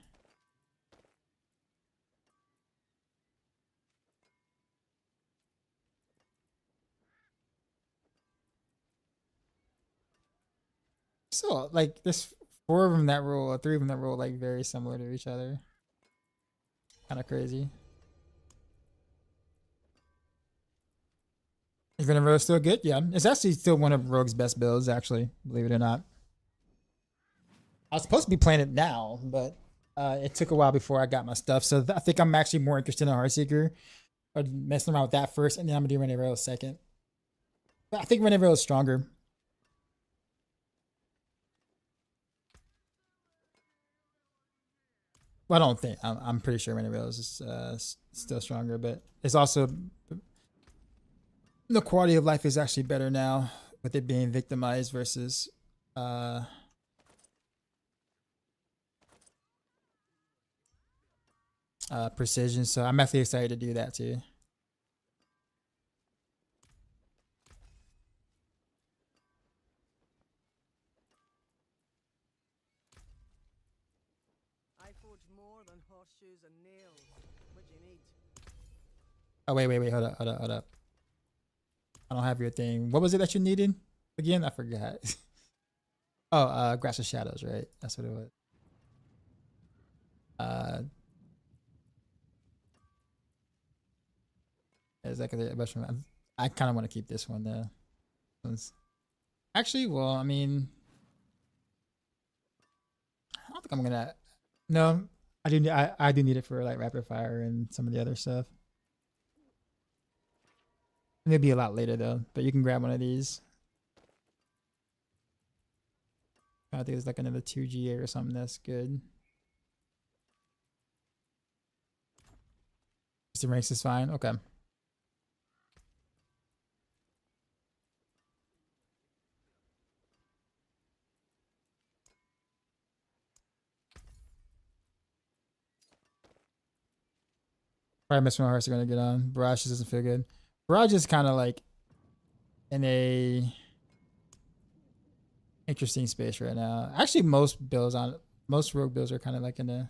So like there's 4 of them that roll, or 3 of them that roll like very similar to each other. Kind of crazy. Is Venom still good? Yeah, it's actually still one of Rogue's best builds, actually, believe it or not. I was supposed to be playing it now, but it took a while before I got my stuff. So I think I'm actually more interested in Heartseeker, or messing around with that first, and then I'm gonna do Renee second. But I think Renee is stronger. Well, I don't think. I'm pretty sure Renee is still stronger, but it's also the quality of life is actually better now with it being victimized versus precision. So I'm actually excited to do that too. I forge more than horseshoes and nails. What do you need? Oh wait, hold up. I don't have your thing. What was it that you needed again? I forgot. Oh, Grass of Shadows, right? That's what it was. Exactly. I kind of want to keep this one though. Actually, well, I mean, I don't think I'm gonna. No, I do. I do need it for like rapid fire and some of the other stuff. Maybe a lot later though, but you can grab one of these. I think it's like another 2GA or something that's good. The ranks is fine. Okay. Probably Miss Hearts are gonna get on. Barrage just doesn't feel good. Barrage is kind of like in a interesting space right now. Actually, most rogue builds are kind of like in a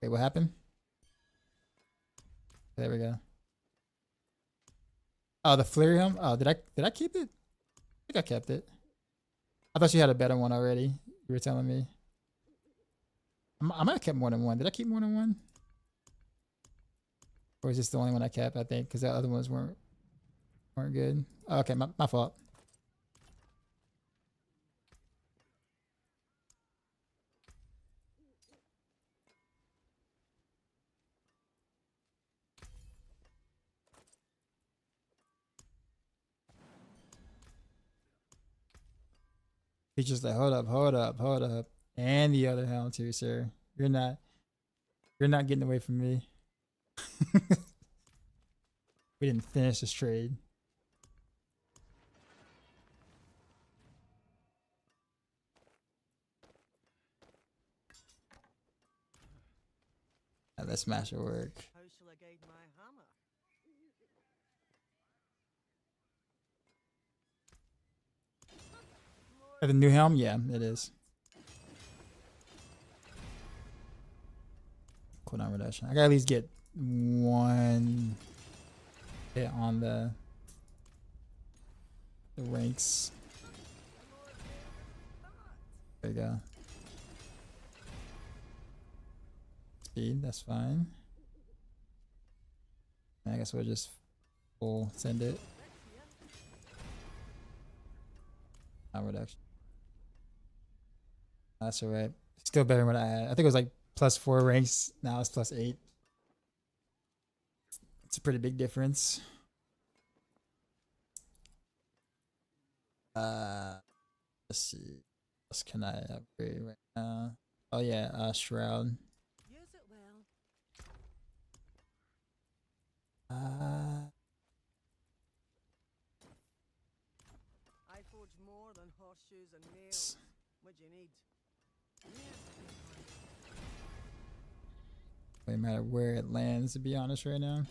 wait, what happened? There we go. Oh, the Flurry Helm. Oh, did I keep it? I think I kept it. I thought you had a better one already. You were telling me. I might have kept more than one. Did I keep more than one? Or is this the only one I kept? I think because the other ones weren't good. Oh, okay, my fault. He's just like, hold up. And the other helm too, sir. You're not getting away from me. We didn't finish this trade. Now let's smash it work. How shall I guide my hammer? The new helm? Yeah, it is. cooldown reduction. I gotta at least get one hit on the ranks. There you go. Speed, that's fine. I guess we'll just full send it. Reduction. That's alright. Still better than what I had. I think it was like +4 ranks. Now it's +8. It's a pretty big difference. Let's see. What else can I upgrade right now? Oh yeah, Shroud. Use it well. I forge more than horseshoes and nails. What do you need? Doesn't matter where it lands, to be honest, right now.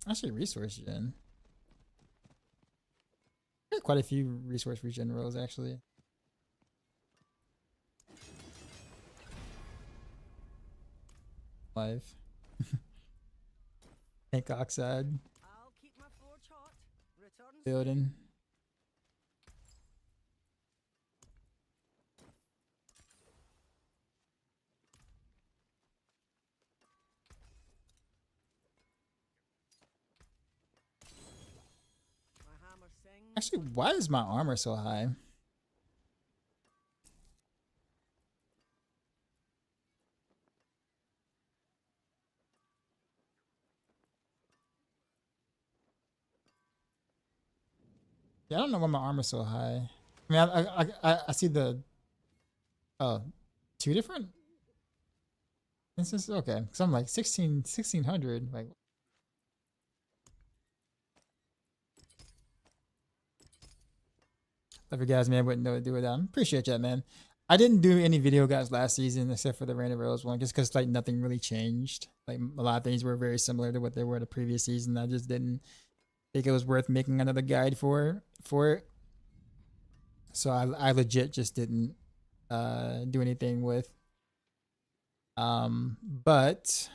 Actually, resource gen. Got quite a few resource regen rolls, actually. Live. Pink oxide. I'll keep my forge hot. Return soon. Building. My hammer sings. Actually, why is my armor so high? Yeah, I don't know why my armor's so high. I mean, I see the... Oh, 2 different instances? Okay, because I'm like 1600. Like, love you guys, man. Wouldn't know what to do with that. Appreciate that, man. I didn't do any video guys last season except for the Rain of Rose one, just because like nothing really changed. Like a lot of things were very similar to what they were the previous season. I just didn't think it was worth making another guide for it. So I legit just didn't do anything with. But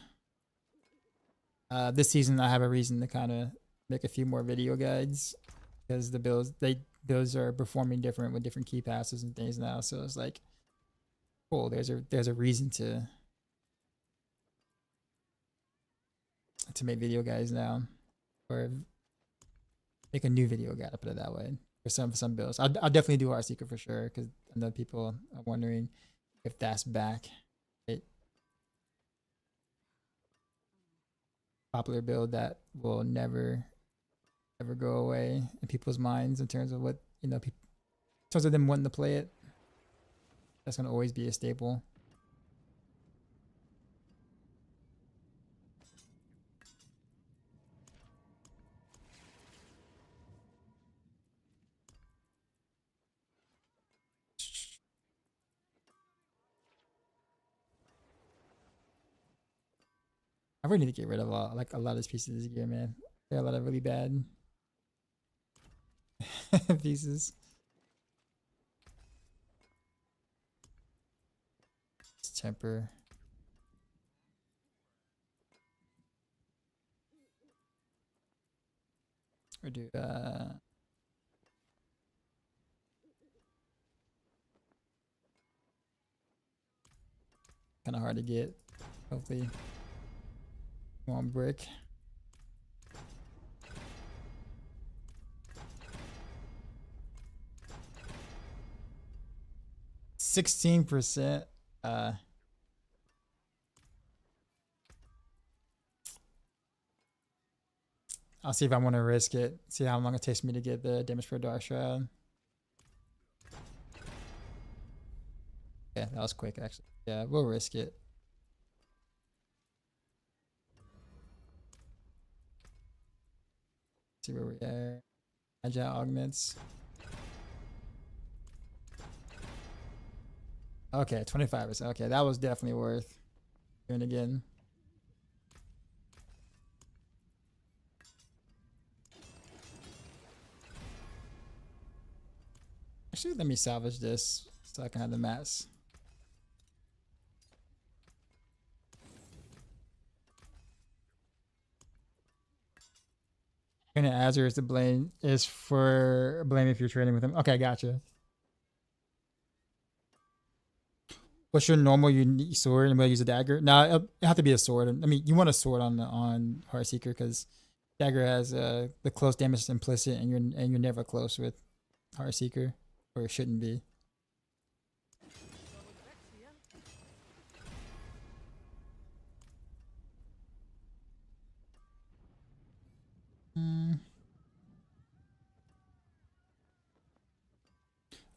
this season I have a reason to kind of make a few more video guides because the builds those are performing different with different key passes and things now. So it's like, cool. There's a reason to make video guides now, or make a new video guide. To put it that way. For some builds, I'll definitely do Heartseeker for sure because I know people are wondering if that's back. Popular build that will never go away in people's minds in terms of what, you know, in terms of them wanting to play it. That's gonna always be a staple. I really need to get rid of a lot of these pieces of this gear, man. There are a lot of really bad pieces. It's temper. Or do kind of hard to get. Hopefully. One brick. %. I'll see if I want to risk it. See how long it takes me to get the damage per Dark Shroud. Yeah, that was quick actually. Yeah, we'll risk it. See where we are. Agile augments. Okay, 25%. Okay, that was definitely worth doing again. Actually, let me salvage this so I can have the mats. And Azure is to blame is for blame if you're trading with him. Okay, gotcha. What's your normal unique sword? And we'll use a dagger. No, it have to be a sword. I mean, you want a sword on Heartseeker because dagger has the close damage implicit, and you're never close with Heartseeker, or it shouldn't be.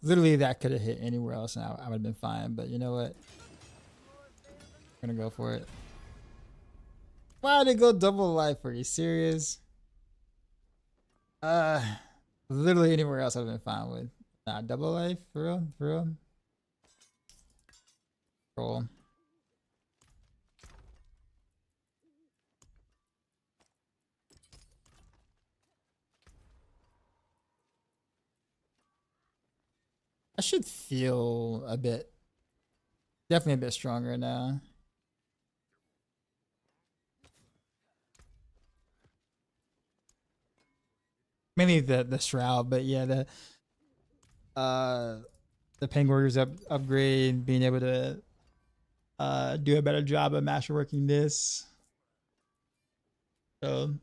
Literally, that could have hit anywhere else, and I would have been fine. But you know what? I'm gonna go for it. Why did it go double life? Are you serious? Literally anywhere else I've been fine with. Nah, double life for real, for real. Roll. I should feel a bit, definitely a bit stronger now. Mainly the shroud, but yeah, the Penguins upgrade, being able to do a better job of masterworking this. So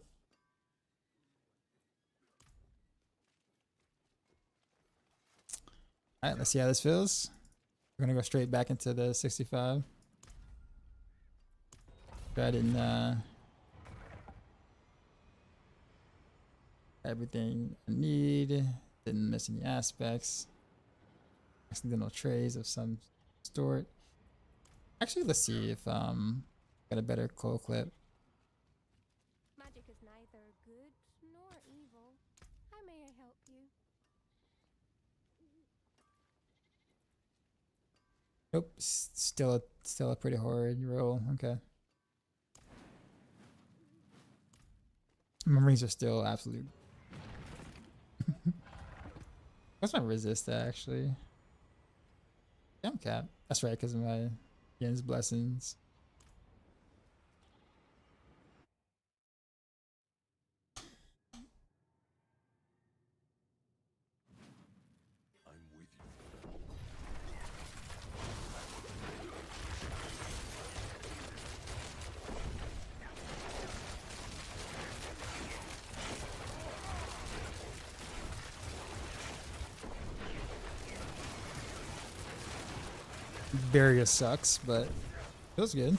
all right, let's see how this feels. We're gonna go straight back into the 65. I didn't everything I need. Didn't miss any aspects. Accidental trays of some sort. Actually, let's see if got a better coal clip. Magic is neither good nor evil. How may I help you? Nope, still a pretty horrid roll. Okay. Memories are still absolute. What's my resist actually? I'm cap. That's right, because of my Yen's blessings. I'm with you. Barrier sucks, but feels good.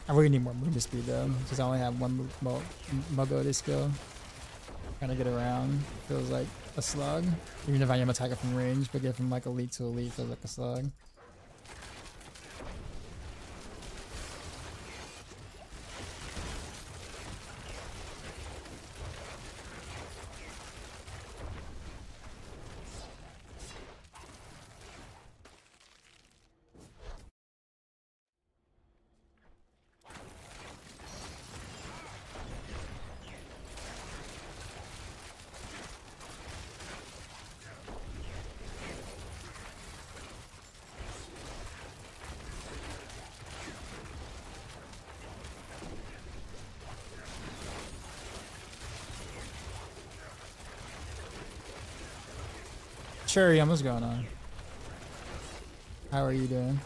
I really need more movement speed though, because I only have one mobility skill. Trying to get around feels like a slug. Even if I am attacking from range, but get from like elite to elite feels like a slug. Cherry, what's going on? How are you doing?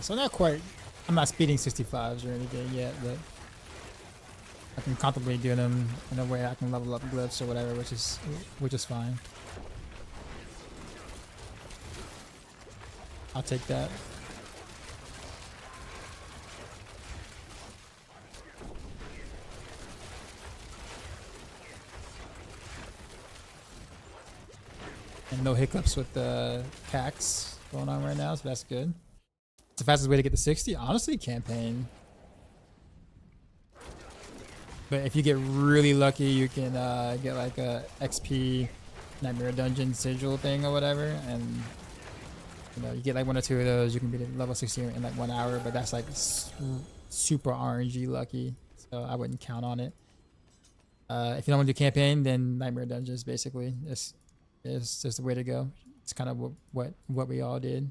So not quite. I'm not speeding 65s or anything yet, but I can comfortably do them in a way I can level up glyphs or whatever, which is fine. I'll take that. And no hiccups with the cax going on right now, so that's good. It's the fastest way to get to 60. Honestly, campaign. But if you get really lucky, you can get like a XP Nightmare Dungeon sigil thing or whatever, and you know you get like 1 or 2 of those. You can be at level 60 in like 1 hour, but that's like super RNG lucky, so I wouldn't count on it. If you don't want to do campaign, then Nightmare Dungeons basically is just the way to go. It's kind of what we all did.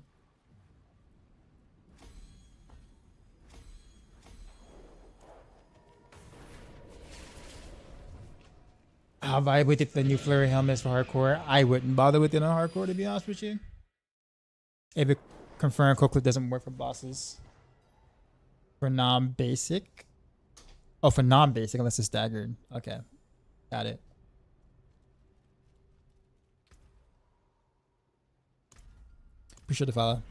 How viable did the new flurry helmets for hardcore? I wouldn't bother with it on hardcore, to be honest with you. If it confirmed Coquelet doesn't work for bosses. For non-basic? Oh, for non-basic, unless it's staggered. Okay. Got it. Appreciate the follow.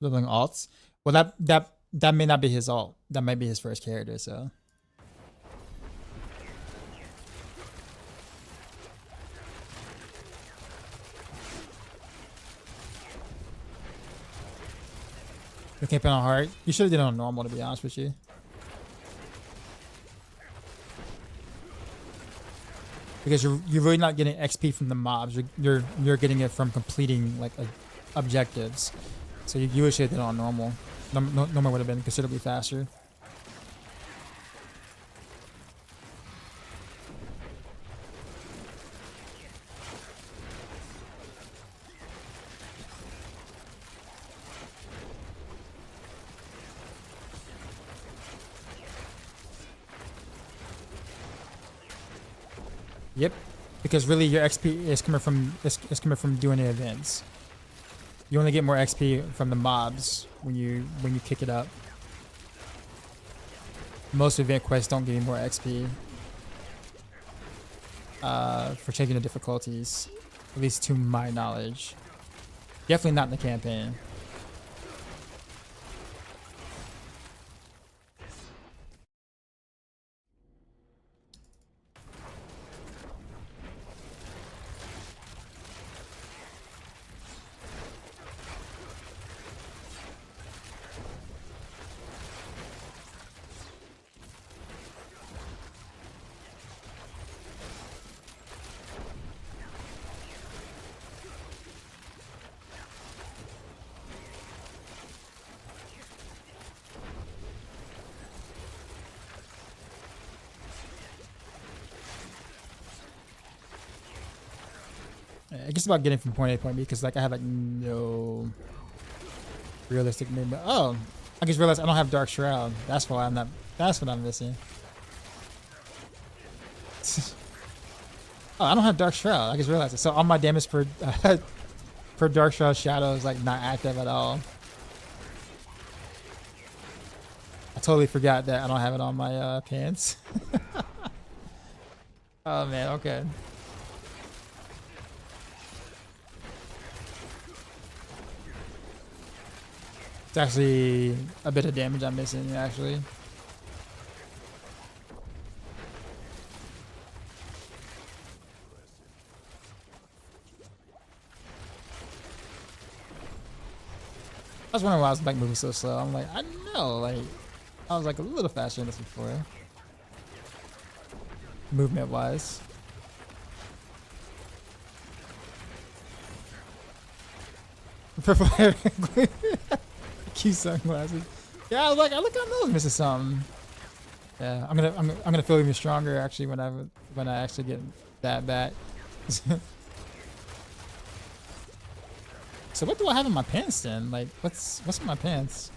Leveling alts? Well, that may not be his alt. That might be his first character, so. You can't put on hard. You should have did it on normal, to be honest with you. Because you're really not getting XP from the mobs. You're getting it from completing like objectives. So you really should have did it on normal. Normal would have been considerably faster. Yep, because really your XP is coming from doing the events. You only get more XP from the mobs when you kick it up. Most event quests don't give you more XP for changing the difficulties, at least to my knowledge. Definitely not in the campaign. I guess about getting from point A to point B, because like I have like no realistic movement. Oh, I just realized I don't have Dark Shroud. That's why I'm not. That's what I'm missing. Oh, I don't have Dark Shroud. I just realized it. So all my damage per per Dark Shroud Shadow is like not active at all. I totally forgot that I don't have it on my pants. Oh man, okay. It's actually a bit of damage I'm missing, actually. I was wondering why I was like moving so slow. I'm like, I know, like, I was like a little faster than this before. Movement wise. Purple hair. Cute sunglasses. Yeah, I was like, I look, I know I was missing something. Yeah, I'm gonna feel even stronger actually when I actually get that back. So what do I have in my pants then? Like, what's in my pants?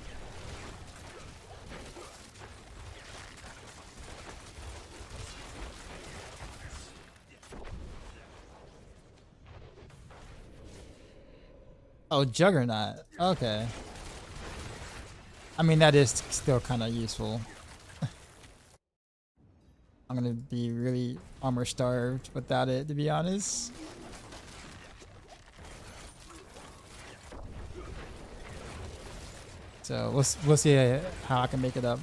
Oh, Juggernaut. Okay. I mean, that is still kind of useful. I'm gonna be really armor starved without it, to be honest. So we'll see how I can make it up.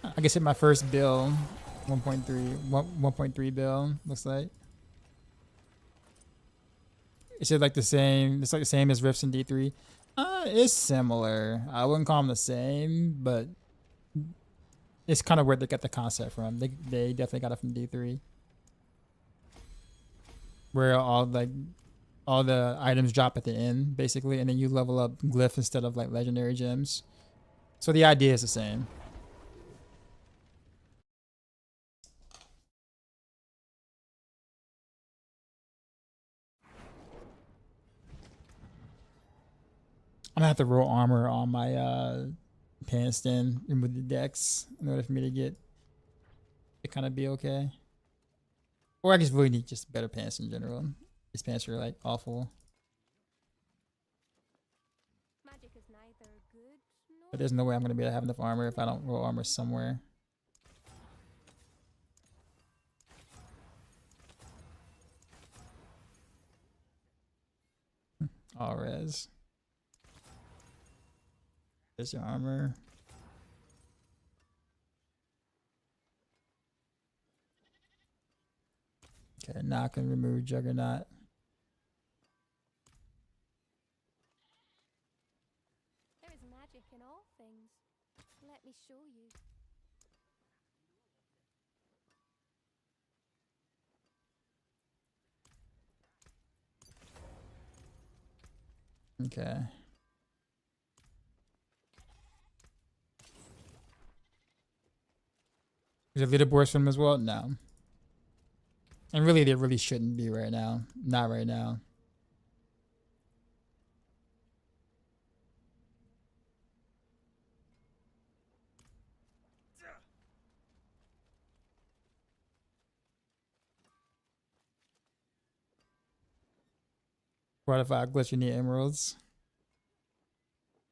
I guess hit my first bill, 1.3 bill looks like. Is it like the same? It's like the same as Rifts in D3. It's similar. I wouldn't call them the same, but it's kind of where they got the concept from. They definitely got it from D3, where all the items drop at the end, basically, and then you level up glyph instead of like legendary gems. So the idea is the same. I'm gonna have to roll armor on my pants then, remove the dex in order for me to get it kind of be okay. Or I just really need just better pants in general. These pants are like awful. Magic is neither good nor But there's no way I'm gonna be able to have enough armor if I don't roll armor somewhere. All res. There's your armor. Okay, now I can remove Juggernaut. there is magic in all things. Let me show you. Okay. Is there leaderboards for them as well? No. And really, there really shouldn't be right now. Not right now. What if I glitch in the emeralds?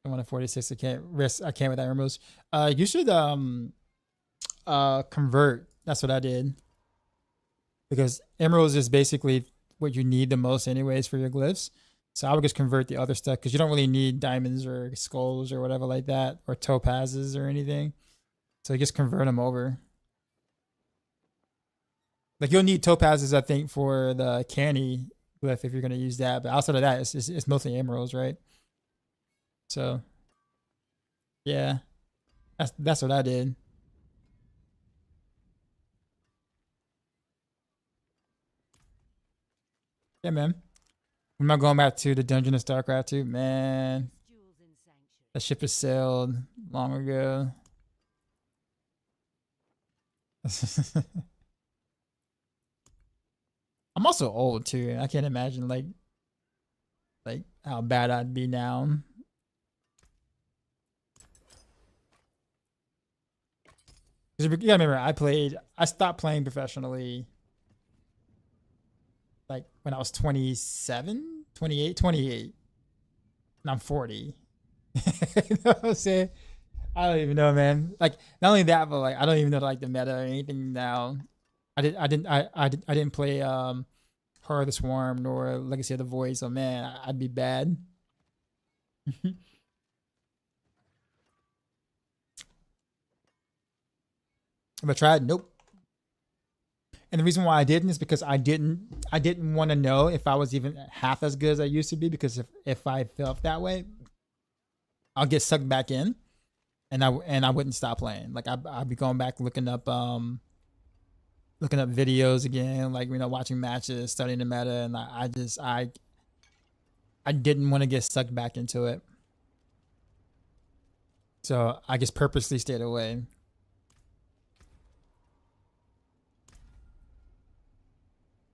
I want a 46. I can't risk. I can't with that emeralds. You should convert. That's what I did. Because emeralds is basically what you need the most anyways for your glyphs. So I would just convert the other stuff because you don't really need diamonds or skulls or whatever like that, or topazes or anything. So just convert them over. Like you'll need topazes, I think, for the canny glyph if you're gonna use that. But outside of that, it's mostly emeralds, right? So yeah, that's what I did. Yeah, man. I'm not going back to the dungeon of StarCraft 2, man. That ship has sailed long ago. I'm also old too. I can't imagine like how bad I'd be now. You gotta remember, I stopped playing professionally like when I was 27, 28, 28. And I'm 40. You know what I'm saying? I don't even know, man. Like not only that, but like I don't even know like the meta or anything now. I didn't play Heart of the Swarm nor Legacy of the Void, so man, I'd be bad. Have I tried? Nope. And the reason why I didn't is because I didn't want to know if I was even half as good as I used to be, because if I felt that way, I'll get sucked back in and I wouldn't stop playing. Like I'd be going back looking up videos again, like watching matches, studying the meta, and I didn't want to get sucked back into it. So I just purposely stayed away.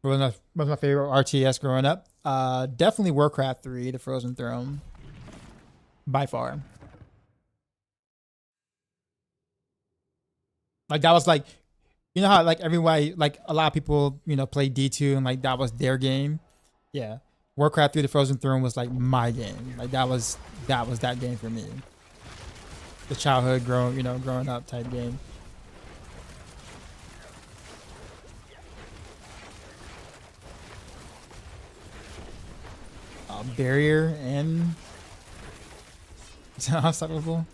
What was my favorite RTS growing up? Definitely Warcraft 3, The Frozen Throne. By far. Like that was like, how like everybody, like a lot of people, play D2 and like that was their game. Yeah, Warcraft 3: The Frozen Throne was like my game. Like that was that game for me. The childhood growing up type game. Barrier and unstoppable.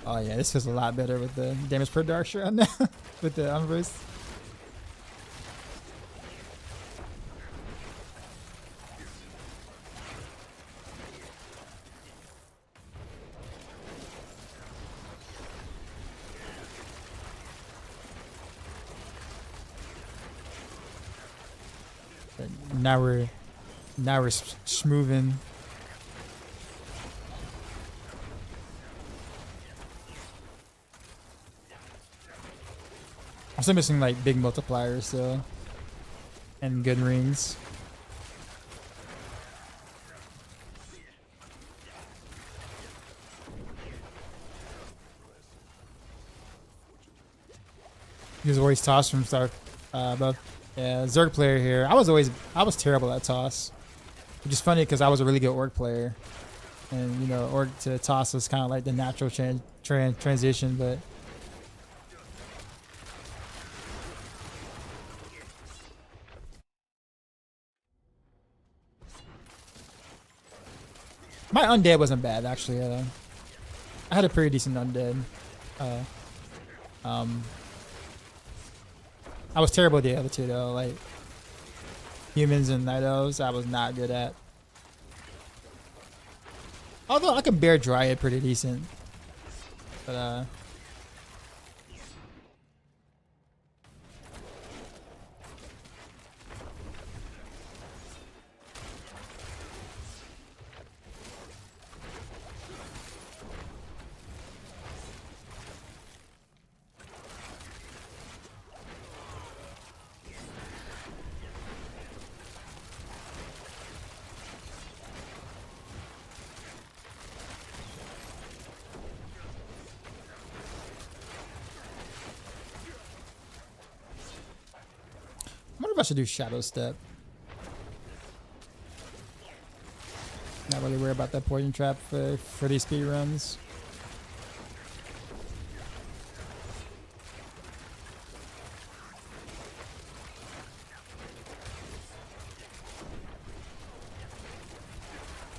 Oh yeah, this feels a lot better with the damage per dark shroud now with the unversed. Now we're smoothing. I'm still missing like big multipliers still and good rings. He was always tossed from Stark above. Yeah, Zerg player here. I was terrible at toss, which is funny because I was a really good orc player, and you know, orc to toss was kind of like the natural transition. But my undead wasn't bad actually. I had a pretty decent undead. I was terrible at the other two though, like humans and night elves. I was not good at. Although I can bear dryad pretty decent, but I wonder if I should do Shadow Step. Not really worry about that poison trap for these speed runs.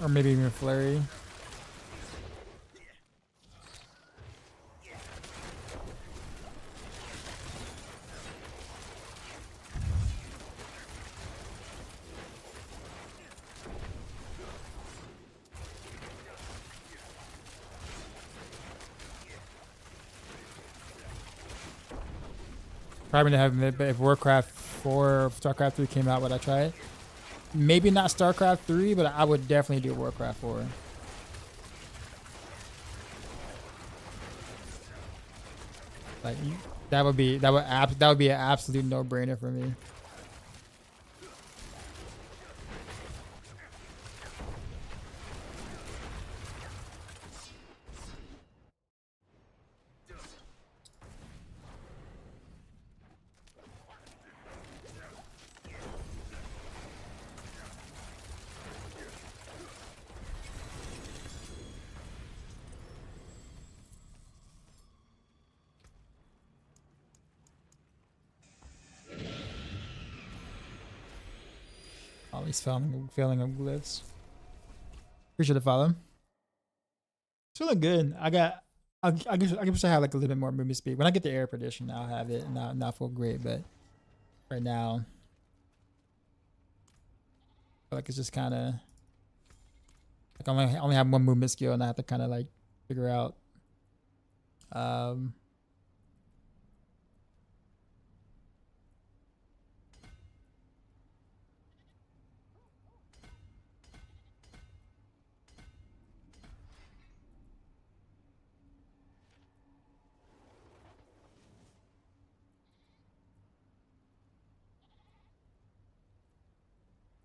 Or maybe even Flurry. Probably gonna have it, but if Warcraft 4 or StarCraft 3 came out, would I try it? Maybe not StarCraft 3, but I would definitely do Warcraft 4. Like that would be an absolute no-brainer for me. All these failing of glyphs. Appreciate the follow. It's feeling good. I guess I have like a little bit more movement speed. When I get the air prediction, I'll have it. Not full great, but right now, I feel like it's just kind of like I only have one movement skill, and I have to kind of like figure out.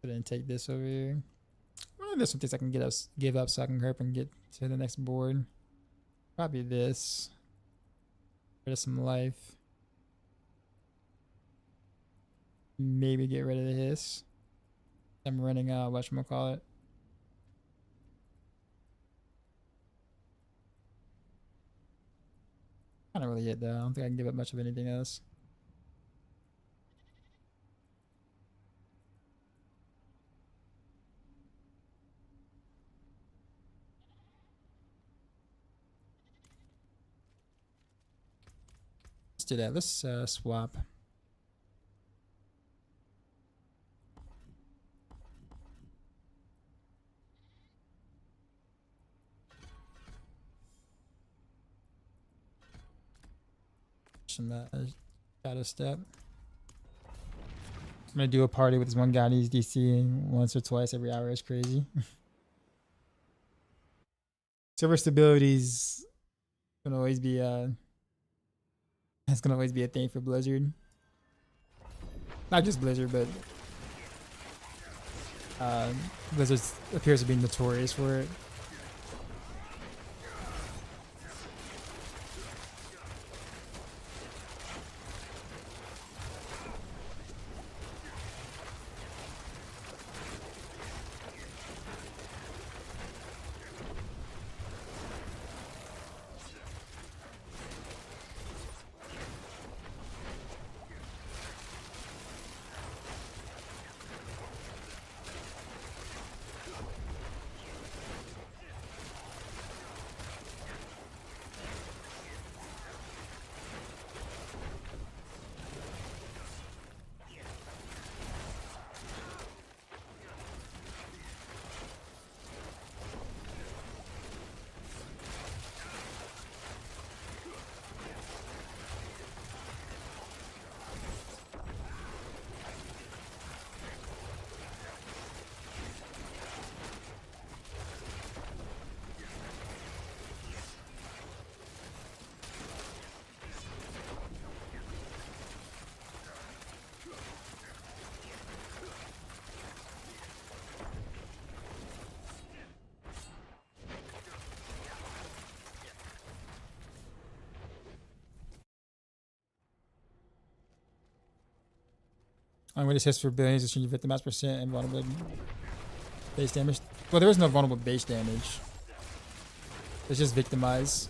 And take this over here. Well, there's some things I can give up so I can hurry up and get to the next board. Probably this. rid of some life. Maybe get rid of the hiss. I'm running out. Whatchamacallit. Not really it though. I don't think I can give up much of anything else. Let's do that. Let's swap. Some shadow step. I'm gonna do a party with this one guy. He's DCing once or twice every hour. It's crazy. Server stability's gonna always be that's gonna always be a thing for Blizzard. Not just Blizzard, but Blizzard appears to be notorious for it. I'm going to test for billions to change Victimize percent and vulnerable base damage. Well, there is no vulnerable base damage. It's just Victimize.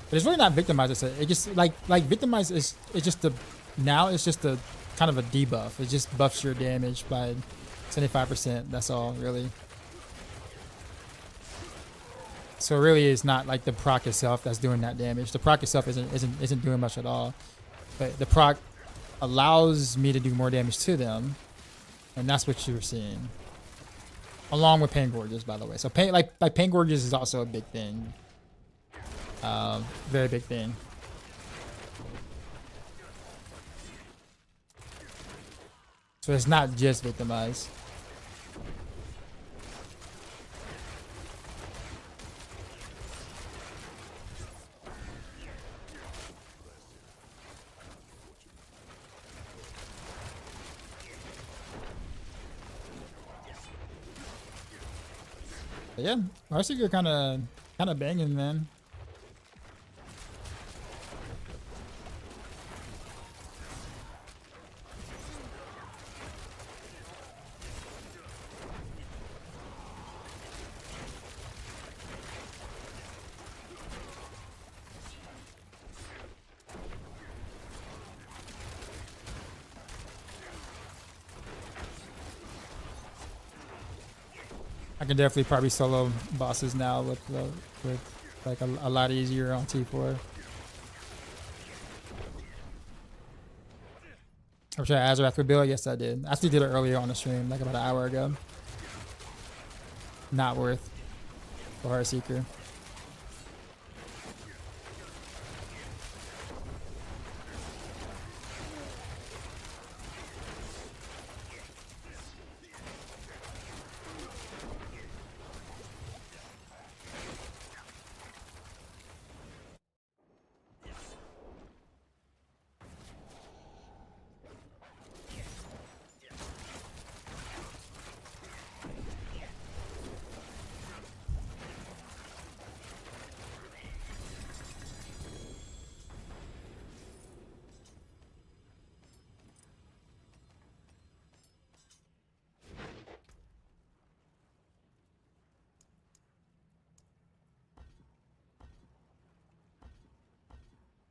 But it's really not Victimize. It just like Victimize is it's just the now it's just a kind of a debuff. It just buffs your damage by 75%. That's all really. So really, it's not like the proc itself that's doing that damage. The proc itself isn't doing much at all. But the proc allows me to do more damage to them, and that's what you're seeing. Along with pain gorges, by the way. So pain pain gorges is also a big thing. Very big thing. So it's not just Victimize. But yeah, Heartseeker kind of banging, man. I can definitely probably solo bosses now with like a lot easier on T4. I'm sure Azarath would build. Yes, I did. I actually did it earlier on the stream, like about an hour ago. Not worth for Heartseeker.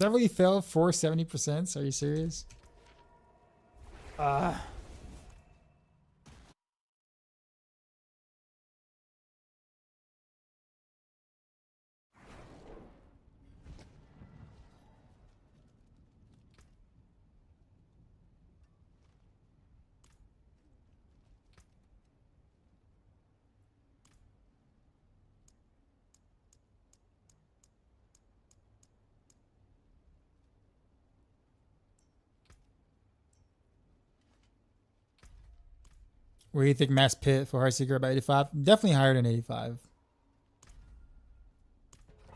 That really fell for 70%? Are you serious? Where do you think Mass Pit for Heartseeker about 85? Definitely higher than 85.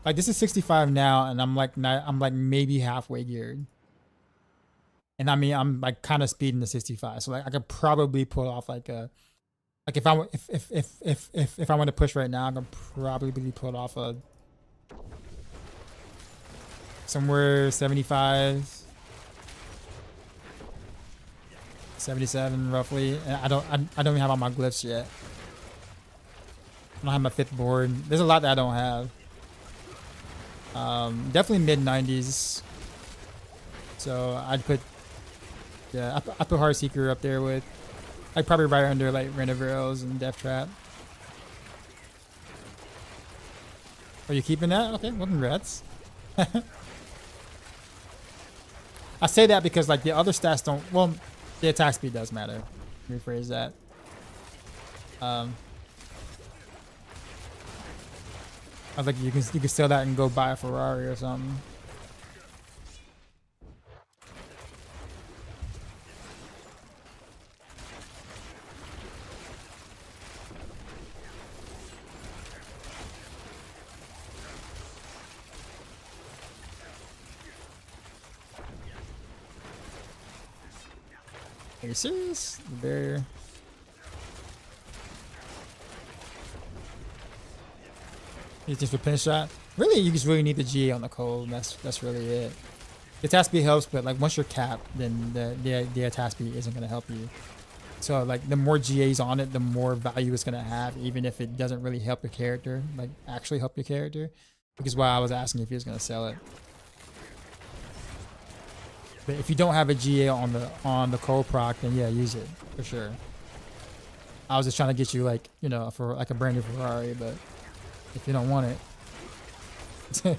Like this is 65 now, and I'm like maybe halfway geared. And I mean I'm like kind of speeding to 65, so like I could probably pull off like a if I if I want to push right now, I could probably pull off a somewhere 75. 77 roughly, and I don't even have all my glyphs yet. I don't have my 5th board. There's a lot that I don't have. Definitely mid 90s. So I'd put, yeah, I put Heartseeker up there with, like probably right under like Renoverals and Death Trap. Are you keeping that? Okay, well congrats. I say that because like the other stats don't, well, the attack speed does matter. Rephrase that. I was like, you can sell that and go buy a Ferrari or something. Are you serious? The barrier. You just for pinch shot? Really, you just really need the GA on the cold. That's really it. The attack speed helps, but like once you're capped, then the attack speed isn't gonna help you. So like the more GAs on it, the more value it's gonna have, even if it doesn't really help your character, like actually help your character. Which is why I was asking if he was gonna sell it. But if you don't have a GA on the cold proc, then yeah, use it for sure. I was just trying to get you like, you know, for like a brand new Ferrari, but if you don't want it.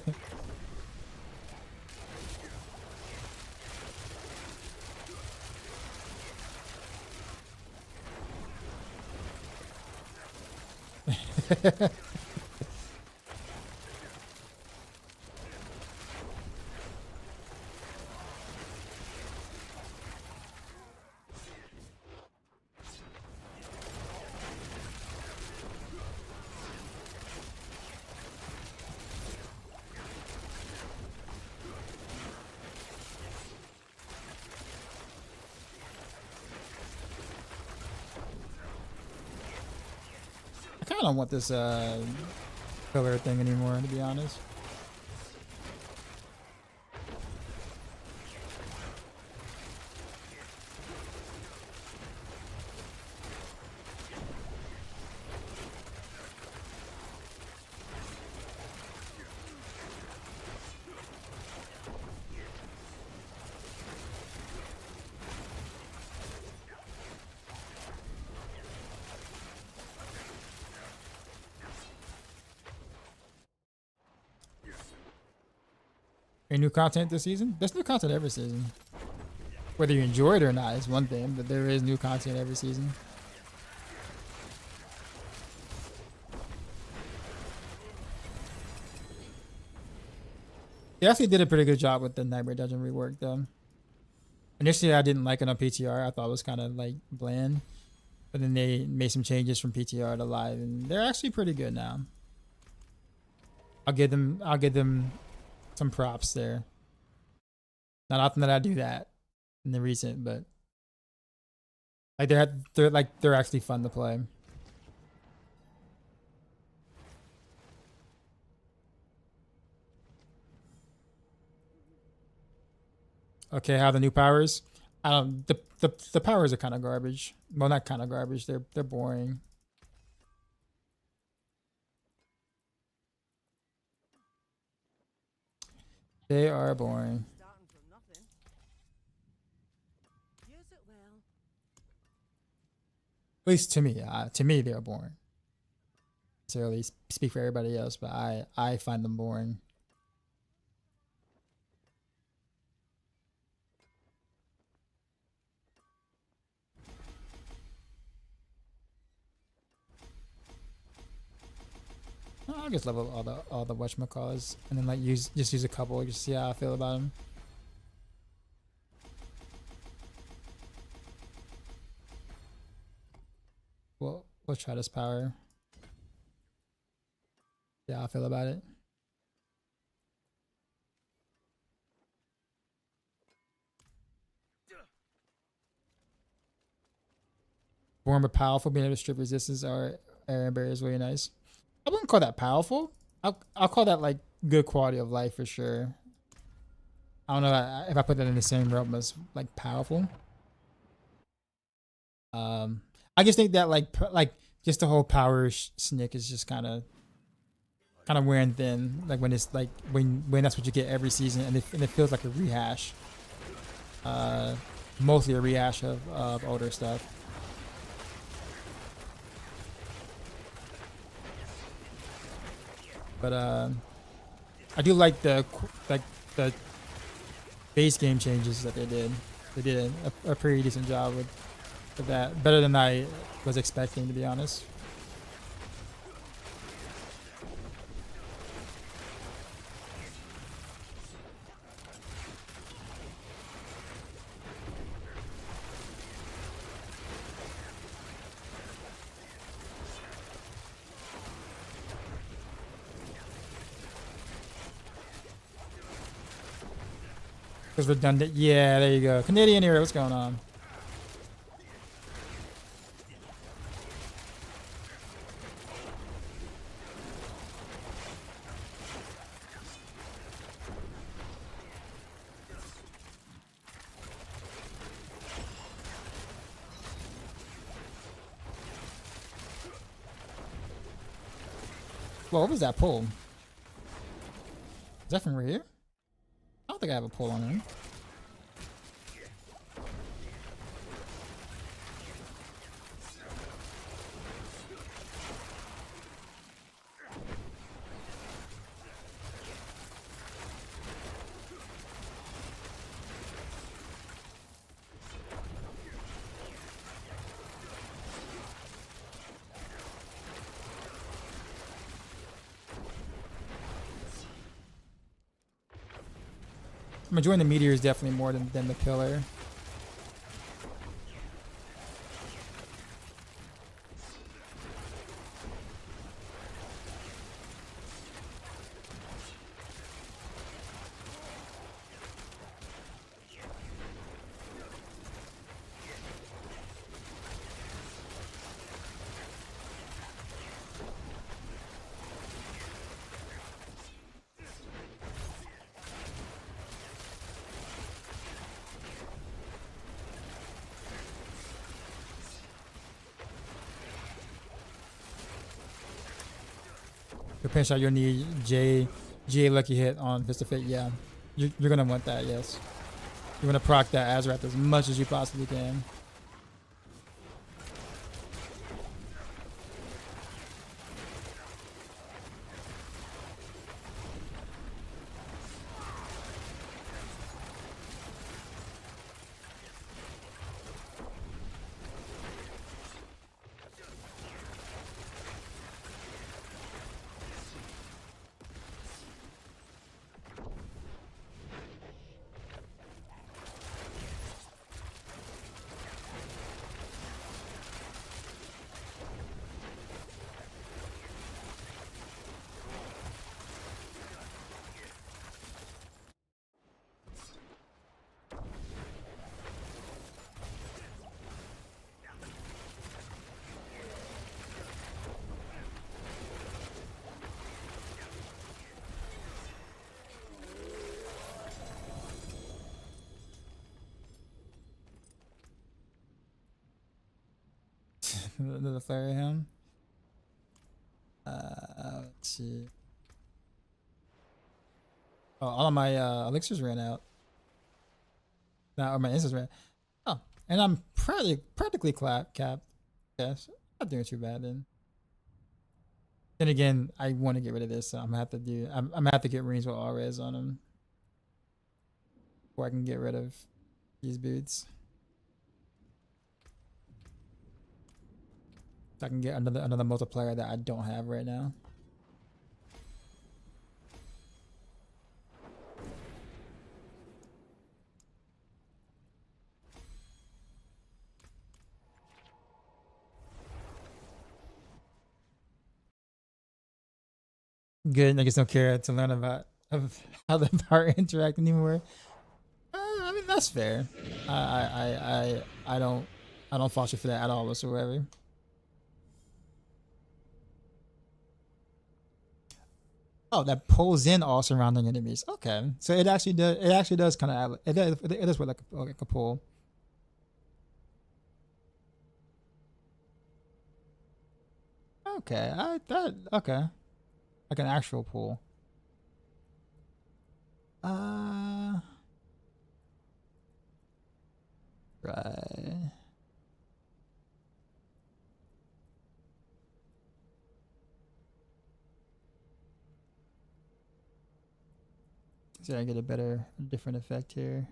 I don't want this pillar thing anymore, to be honest. Any new content this season? There's new content every season. Whether you enjoy it or not is one thing, but there is new content every season. They actually did a pretty good job with the Nightmare Dungeon rework though. Initially I didn't like it on PTR. I thought it was kind of like bland. But then they made some changes from PTR to live and they're actually pretty good now. I'll give them some props there. Not often that I do that in the recent, but like they're actually fun to play. Okay, how the new powers? The powers are kind of garbage. Well, not kind of garbage. They're boring. They are boring. Starting from nothing. Use it well. At least to me, they're boring. To at least speak for everybody else, but I find them boring. I'll just level all the whatchamacalls and then like just use a couple, just see how I feel about them. We'll try this power. See how I feel about it. Born but powerful, being able to strip resistance or area barrier is really nice. I wouldn't call that powerful. I'll call that like good quality of life for sure. I don't know if I put that in the same realm as like powerful. I just think that like just the whole power snick is just kind of wearing thin. Like when it's like when that's what you get every season, and it feels like a rehash. Mostly a rehash of older stuff. But I do like the base game changes that they did. They did a pretty decent job with that. Better than I was expecting, to be honest. Because redundant. Yeah, there you go. Canadian era, what's going on? Well, what was that pull? Is that from right here? I don't think I have a pull on him. I'm enjoying the meteors definitely more than the pillar. Your pinch shot, you'll need J lucky hit on Fist of Fate. Yeah, you're gonna want that. Yes, you want to proc that Azrath as much as you possibly can. The flare him. Let's see. Oh, all of my elixirs ran out. Now, or my instants ran. Oh, and I'm practically capped. Yes, not doing too bad then. Then again, I want to get rid of this, so I'm gonna have to do. I'm gonna have to get rings with all res on them before I can get rid of these boots. So I can get another multiplier that I don't have right now. Good. I just don't care to learn about how the power interact anymore. I mean that's fair. I don't fault you for that at all whatsoever. Oh, that pulls in all surrounding enemies. Okay, so it actually does. It actually does kind of. It does work like a pull. Okay, okay, like an actual pull. Right. So I get a different effect here.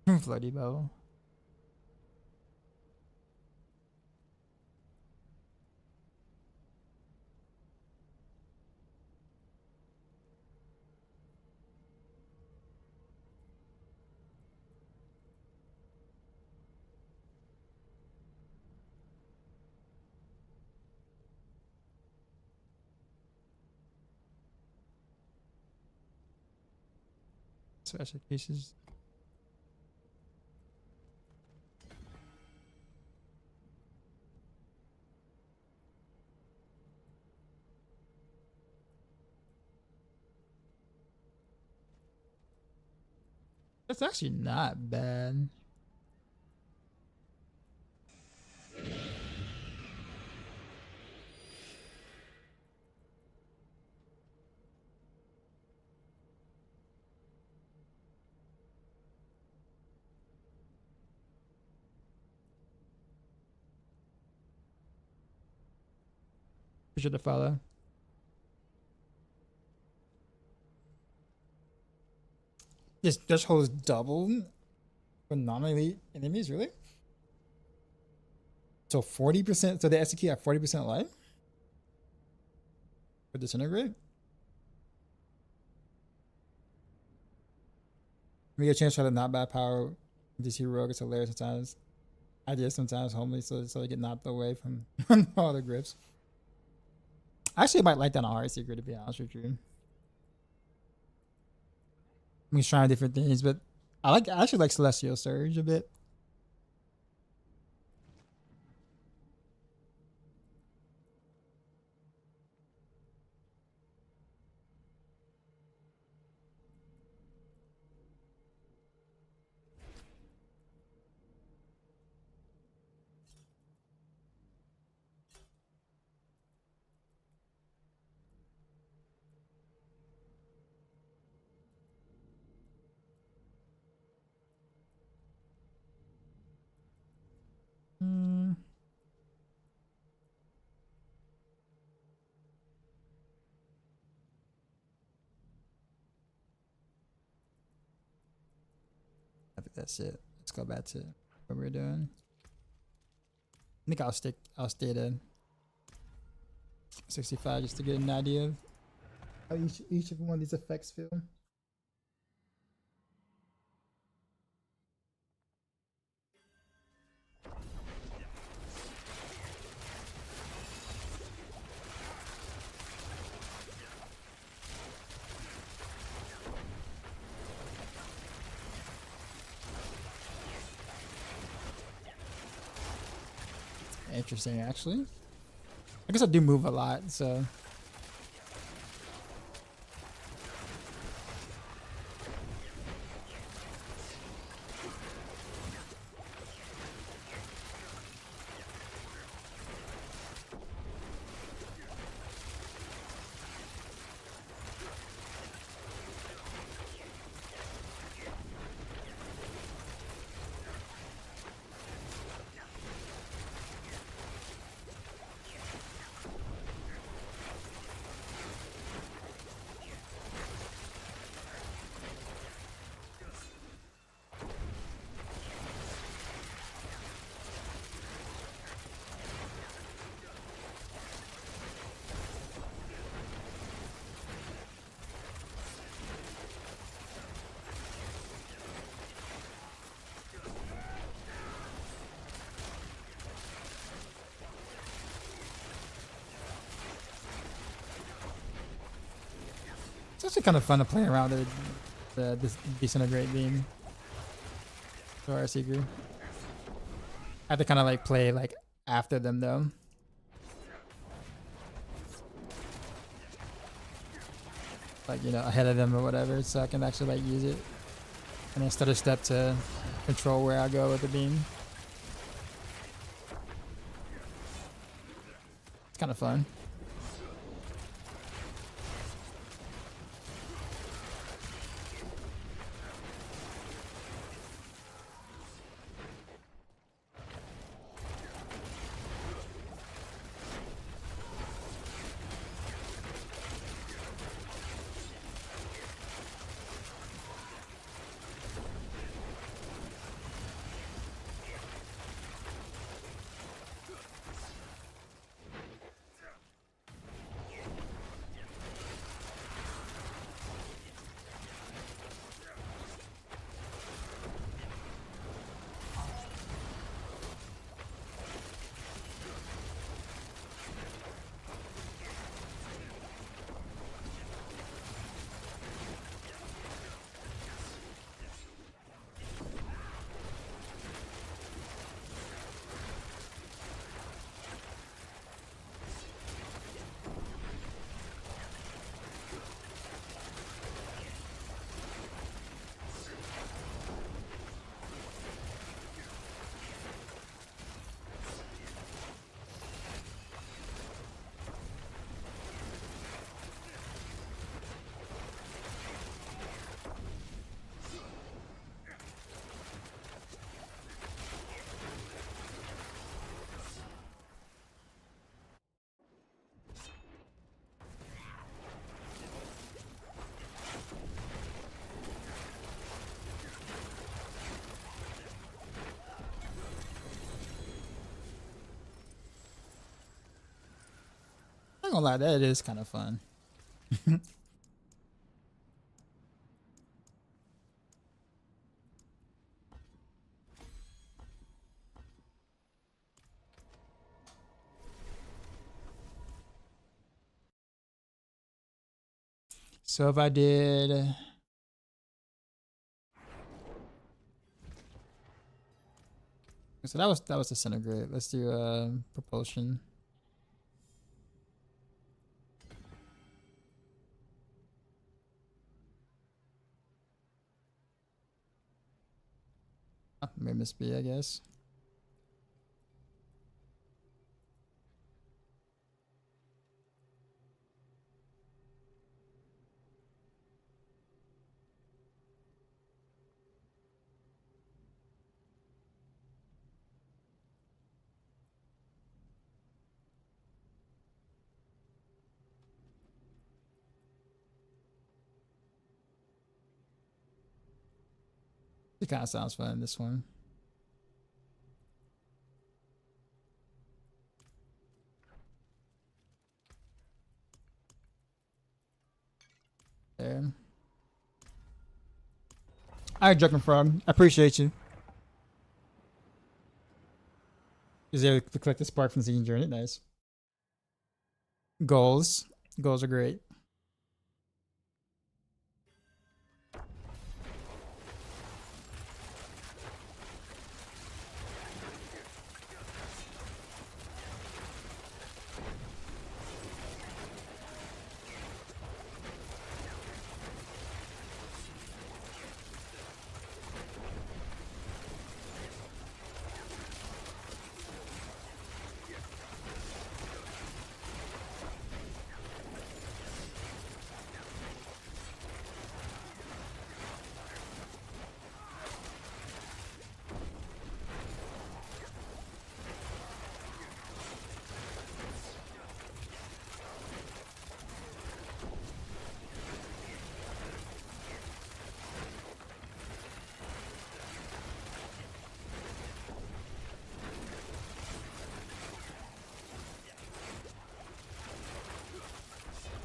Floaty bow. Special cases. That's actually not bad. Appreciate the follow. This threshold is double for non-elite enemies, really? So 40%. So they execute at 40% life for disintegrate. We get a chance to try to not bad power. This hero gets hilarious sometimes. I did sometimes homely, so they get knocked away from all the grips. I actually might like that on Heartseeker, to be honest with you. I'm trying different things, but I actually like Celestial Surge a bit. I think that's it. Let's go back to what we're doing. I think I'll stay to 65 just to get an idea of how each of one of these effects feel. Interesting, actually. I guess I do move a lot, so. actually kind of fun to play around with this disintegrate beam. So Heartseeker. I have to kind of like play like after them though. Like, you know, ahead of them or whatever, so I can actually like use it. And then stutter step to control where I go with the beam. It's kind of fun. I'm not gonna lie, that is kind of fun. So if I did, so that was disintegrate. Let's do propulsion. May miss B, I guess. It kind of sounds fun, this one. There. Alright, Joking Frog. I appreciate you. Is there to collect the spark from the Seeking Journey? Nice. Goals. Goals are great.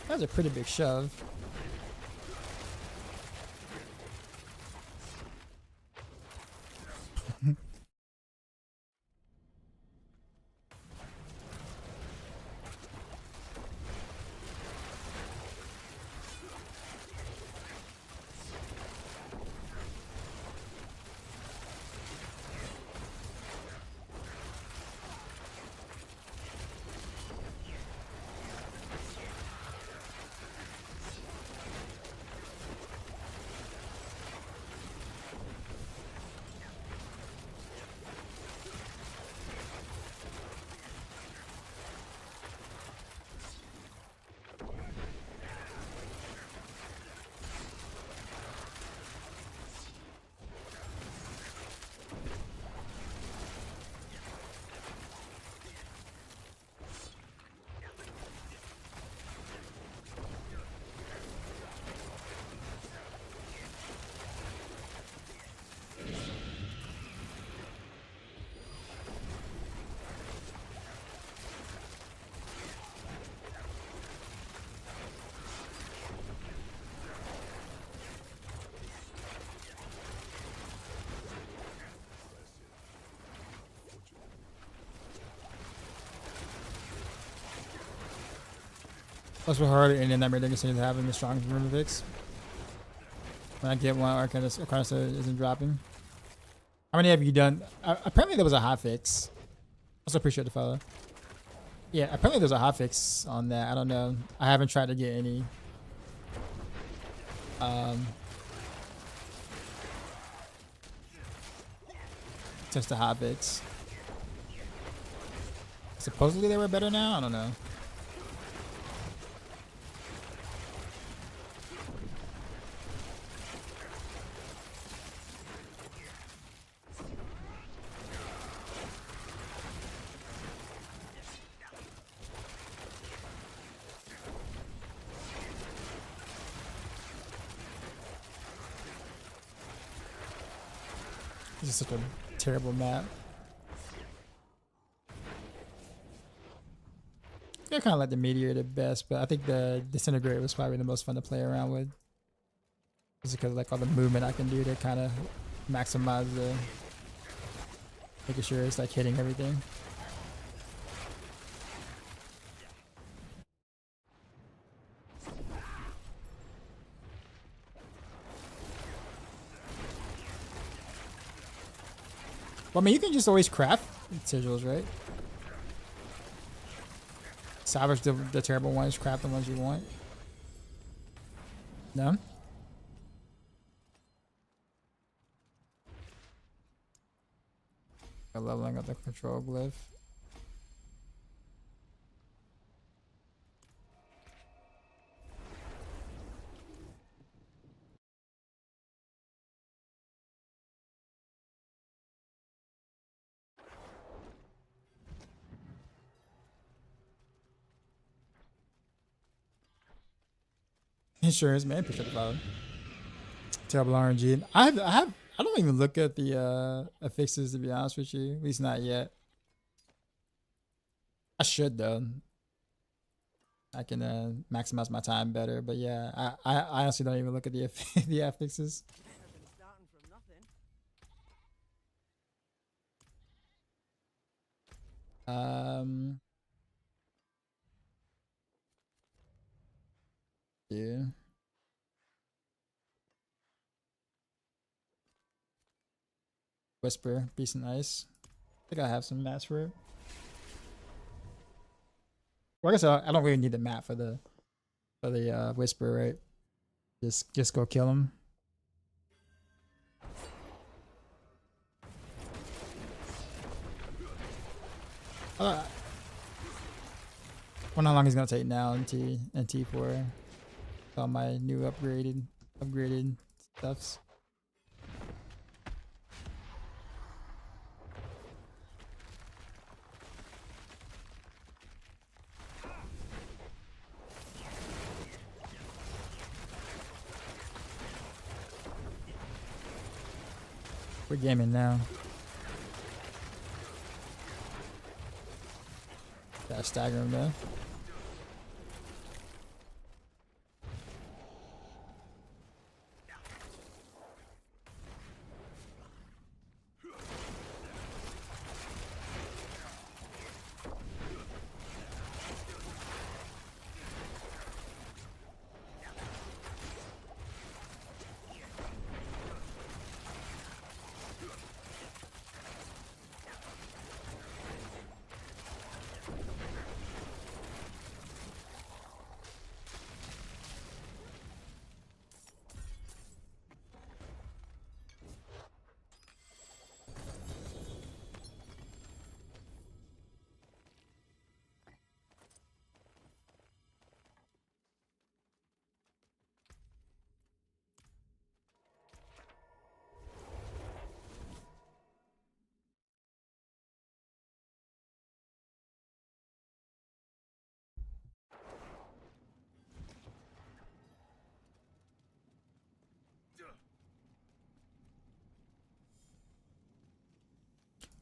That was a pretty big shove. That's what harder and then that made them consider having a strong fix. When I get one, Arcanista isn't dropping. How many have you done? Apparently there was a hotfix. Also appreciate the follow. Yeah, apparently there's a hotfix on that. I don't know. I haven't tried to get any. Just the hotfix. Supposedly they were better now. I don't know. This is such a terrible map. I kind of like the Meteor the best, but I think the Disintegrate was probably the most fun to play around with. Just because of like all the movement I can do to kind of maximize the, making sure it's like hitting everything. Well, I mean, you can just always craft sigils, right? Salvage the terrible ones, craft the ones you want. No? Leveling up the control glyph. Insurance, man. Appreciate the follow. Terrible RNG. I don't even look at the affixes, to be honest with you. At least not yet. I should though. I can maximize my time better. But yeah, I honestly don't even look at the the affixes. Better than starting from nothing. Yeah. Whisper, Beast and Ice. I think I have some mats for it. Well, I guess I don't really need the mat for the Whisper, right? Just go kill him. Wonder how long he's gonna take now in T4. All my new upgraded stuffs. We're gaming now. Gotta stagger him though.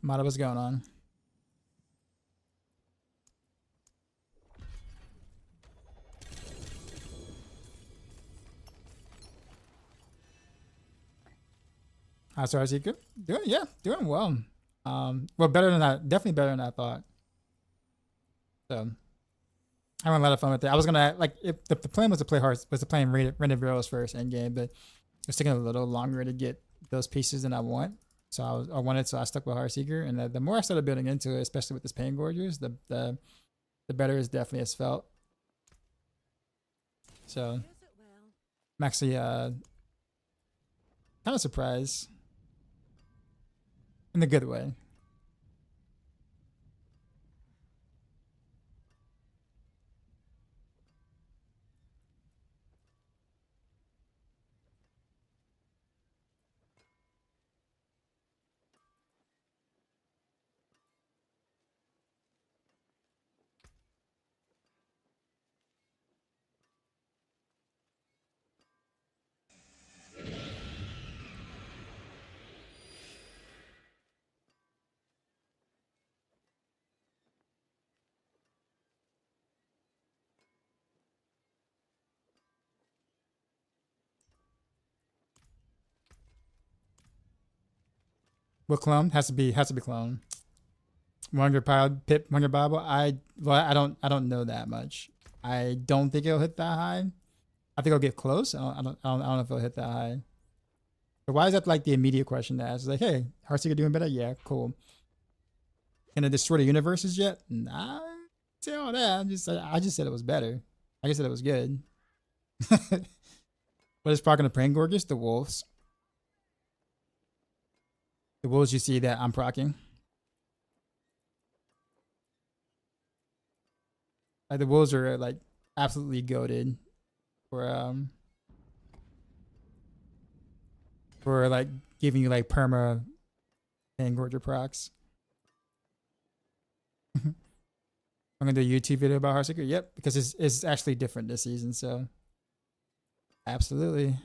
Mata, what's going on? How's Heartseeker? Doing well. Well, better than that. Definitely better than I thought. So, having a lot of fun with it. I was gonna like if the plan was to play Rented Rails first end game, but it's taking a little longer to get those pieces than I want. So I stuck with Heartseeker, and the more I started building into it, especially with this Pain Gorgers, the better it definitely has felt. So Use it well. I'm actually kind of surprised in a good way. What clone has to be clone. 100 pip 100 Bible. I don't know that much. I don't think it'll hit that high. I think it'll get close. I don't know if it'll hit that high. But why is that like the immediate question to ask? It's like, hey, Heartseeker doing better? Yeah, cool. Can it destroy the universes yet? Nah, say all that. I just said it was better. I just said it was good. What is procking the Pain Gorgers? The wolves. The wolves you see that I'm procking. Like the wolves are like absolutely goated for like giving you like perma and Gorger procs. I'm gonna do a YouTube video about Heartseeker. Yep, because it's actually different this season, so absolutely.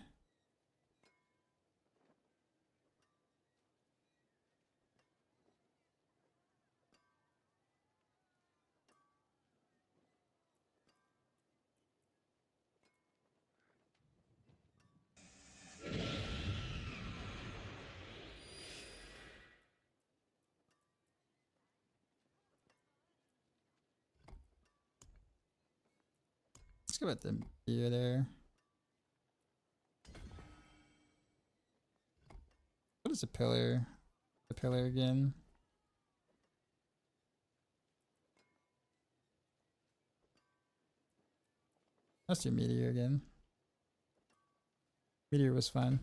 Let's go with the meteor there. What is a pillar? The pillar again. Let's do meteor again. Meteor was fun.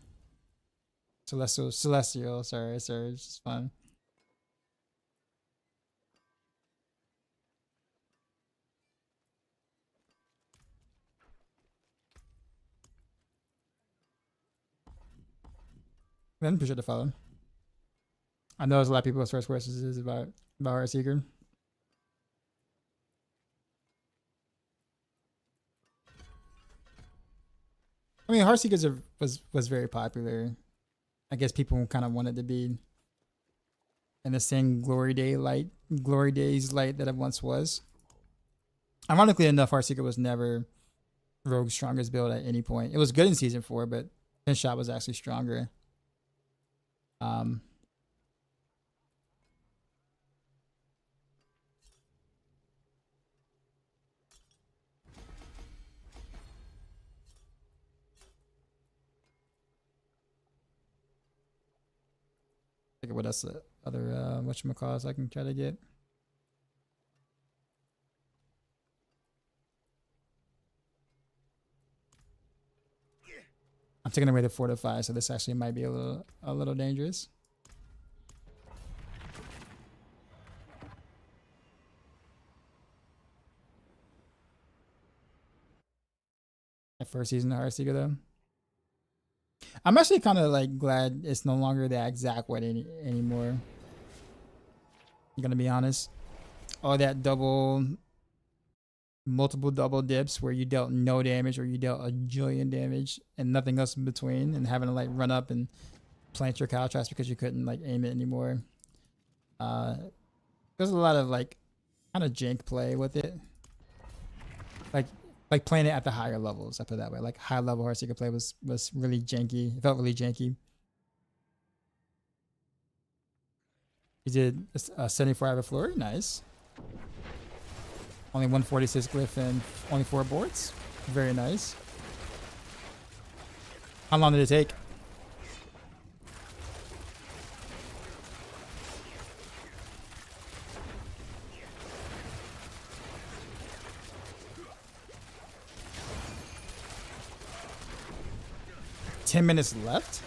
Celestial, sorry, it's just fun. Then appreciate the follow. I know there's a lot of people's first questions is about Heartseeker. I mean, Heartseeker was very popular. I guess people kind of wanted to be in the same glory days light that it once was. Ironically enough, Heartseeker was never Rogue's strongest build at any point. It was good in season 4, but Pin Shot was actually stronger. Think of what else other whatchamacalls I can try to get. I'm taking away the fortify, so this actually might be a little dangerous. My first season of Heartseeker though. I'm actually kind of like glad it's no longer the exact weight anymore. I'm gonna be honest. All that multiple double dips where you dealt no damage or you dealt a jillion damage and nothing else in between, and having to like run up and plant your cow traps because you couldn't like aim it anymore. There's a lot of like kind of jank play with it. Like playing it at the higher levels, I put it that way. Like high level Heartseeker play was really janky. It felt really janky. You did a 74 hour floor, nice. Only 146 glyph and only 4 boards. Very nice. How long did it take? $10 minutes left?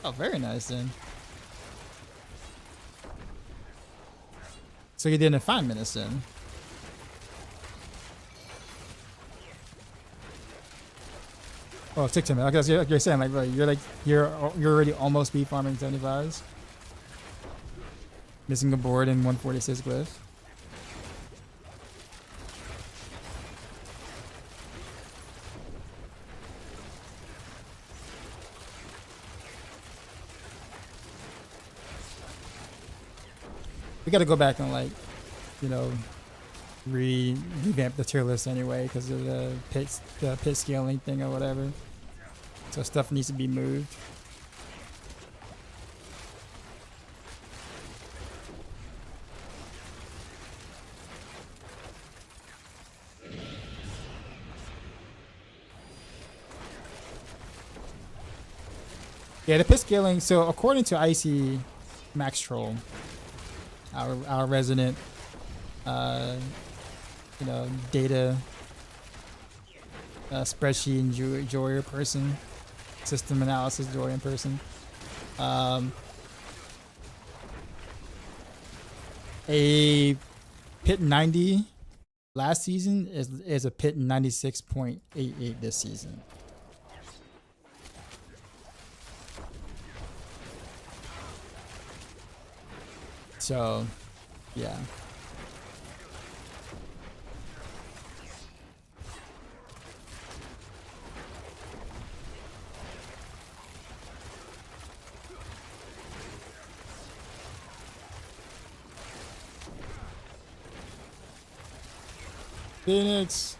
Oh, very nice then. So you did it in 5 minutes then. Oh, it took 10 minutes. Okay, you're saying you're already almost beat farming 75s. Missing a board and 146 glyph. We got to go back and like, you know, revamp the tier list anyway because of the pit scaling thing or whatever. So stuff needs to be moved. Yeah, the pit scaling. So according to Icy Maxroll, our resident, you know, data spreadsheet enjoyer person, system analysis enjoyer person. A pit 90 last season is a pit 96.88 this season. So, yeah. Phoenix.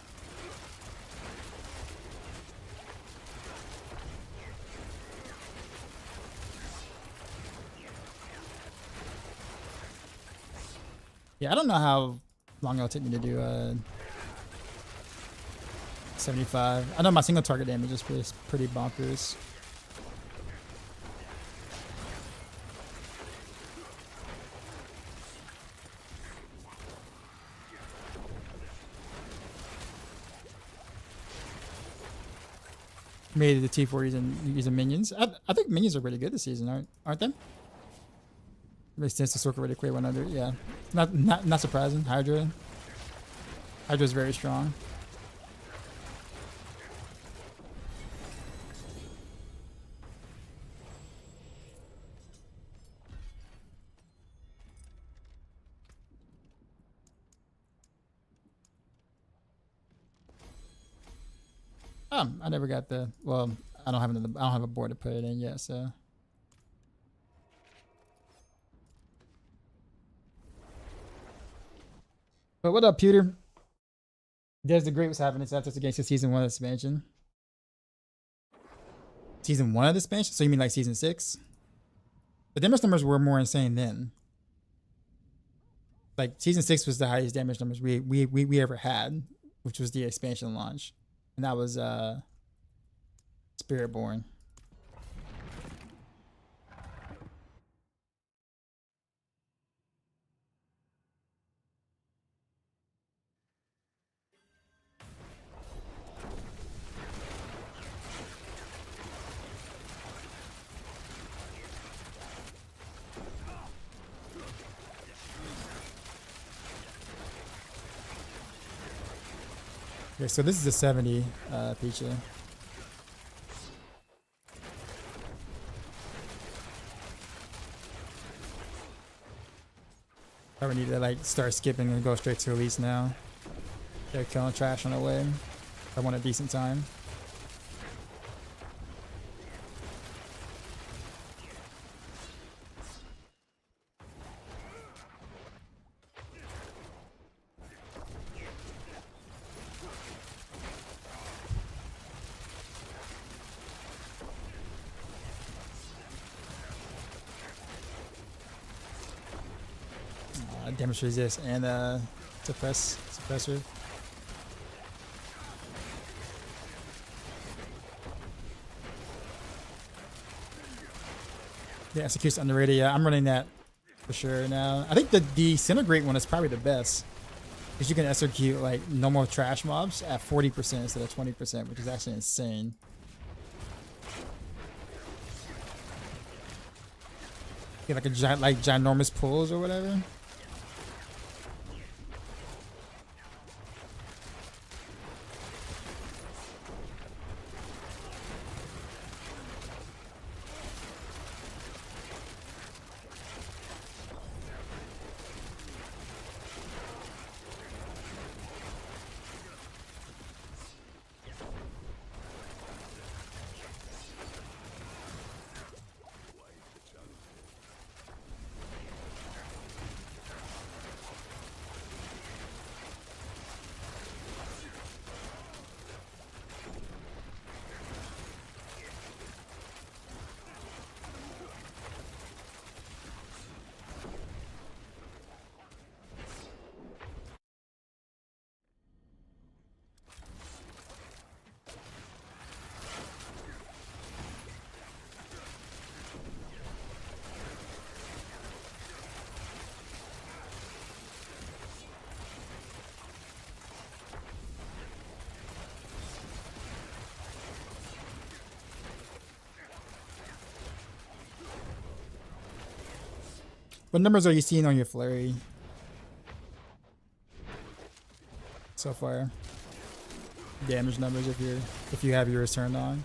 Yeah, I don't know how long it'll take me to do 75. I know my single target damage is pretty bonkers. Made the T4 using minions. I think minions are really good this season, aren't they? Makes sense to circle really quick 100. Yeah, not surprising. Hydra is very strong. I never got the. Well, I don't have a board to put it in yet, so. But what up, Pewter? There's the Great was happening after against the season 1 expansion. Season 1 of the expansion? So you mean like season 6? The damage numbers were more insane then. Like season 6 was the highest damage numbers we ever had, which was the expansion launch. And that was Spiritborn. Okay, so this is a 70 Peachy. Probably need to like start skipping and go straight to Elise now. They're killing trash on the way. I want a decent time. Damage resist and suppressor. Yeah, execute's underrated. Yeah, I'm running that for sure now. I think the disintegrate one is probably the best because you can execute like normal trash mobs at 40% instead of 20%, which is actually insane. Get like a ginormous pulls or whatever. What numbers are you seeing on your flurry so far? Damage numbers if you have yours turned on.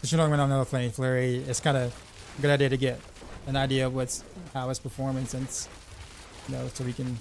Just you know when I'm not playing flurry, it's kind of a good idea to get an idea of how it's performing since so we can.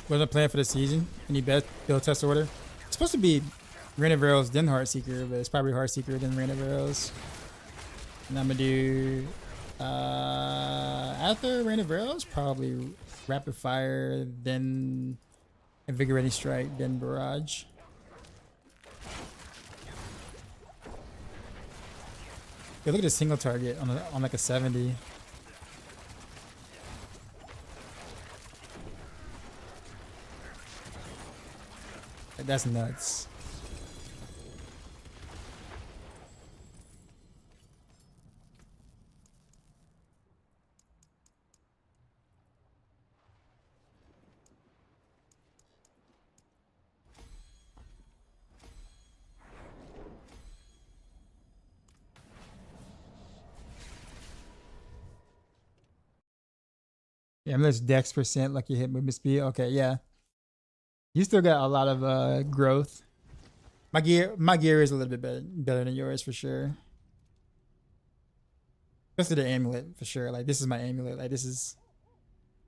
What's the plan for the season? Any best build test order? It's supposed to be Rain of Arrows, then Heartseeker, but it's probably Heartseeker, then Rain of Arrows. And I'm gonna do after Rain of Arrows, probably Rapid Fire, then Invigorating Strike, then Barrage. Yeah, look at the single target on like a 70. That's nuts. Yeah, I'm just dex percent like you hit movement speed. Okay, yeah. You still got a lot of growth. My gear is a little bit better than yours for sure. Especially the amulet for sure. Like this is my amulet. Like this is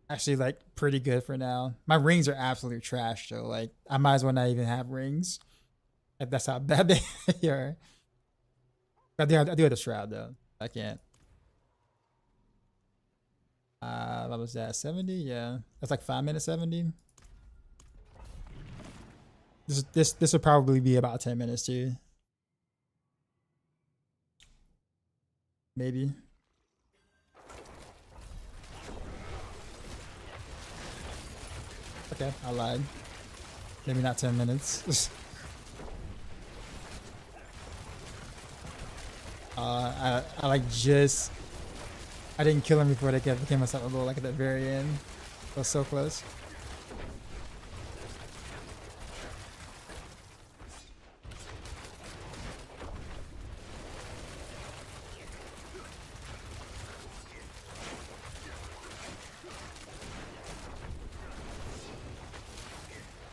actually like pretty good for now. My rings are absolute trash though. Like I might as well not even have rings. Like, that's how bad they are. I do have the shroud though. I can't. What was that? 70? Yeah. That's like 5 minutes 70. This will probably be about 10 minutes too. Maybe. Okay, I lied. Maybe not 10 minutes. I like just I didn't kill him before they became unstoppable, like at the very end. I was so close.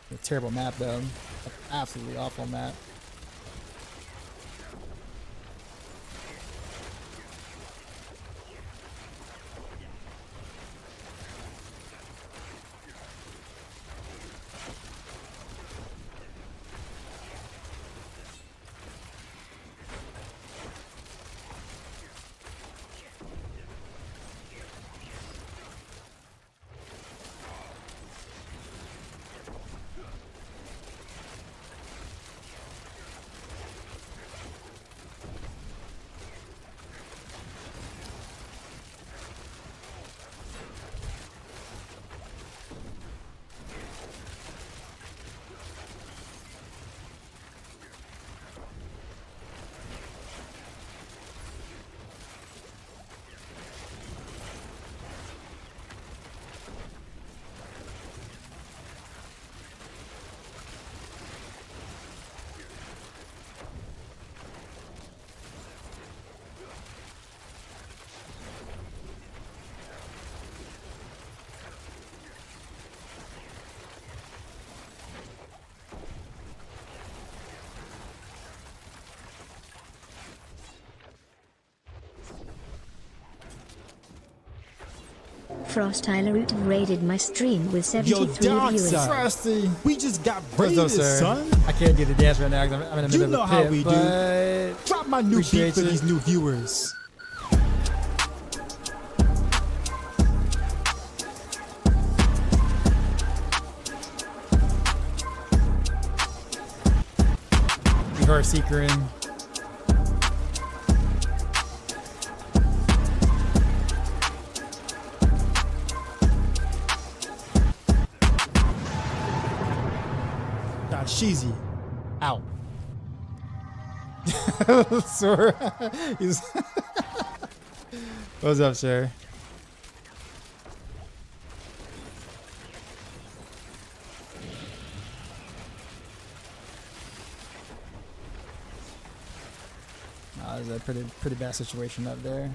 A terrible map though. Absolutely awful map. Frost Tyler Root raided my stream with Yo, 73 Dark viewers. Side. Frosty. We just got What's raided, up, sir? son. I can't do the dance right now because I'm in the You middle know of a how pit, we do. but Drop my new beat Appreciate for you. these new viewers. we Heartseeker in. Got cheesy. Out. Sir. He's What's up, sir? There's a pretty bad situation up there.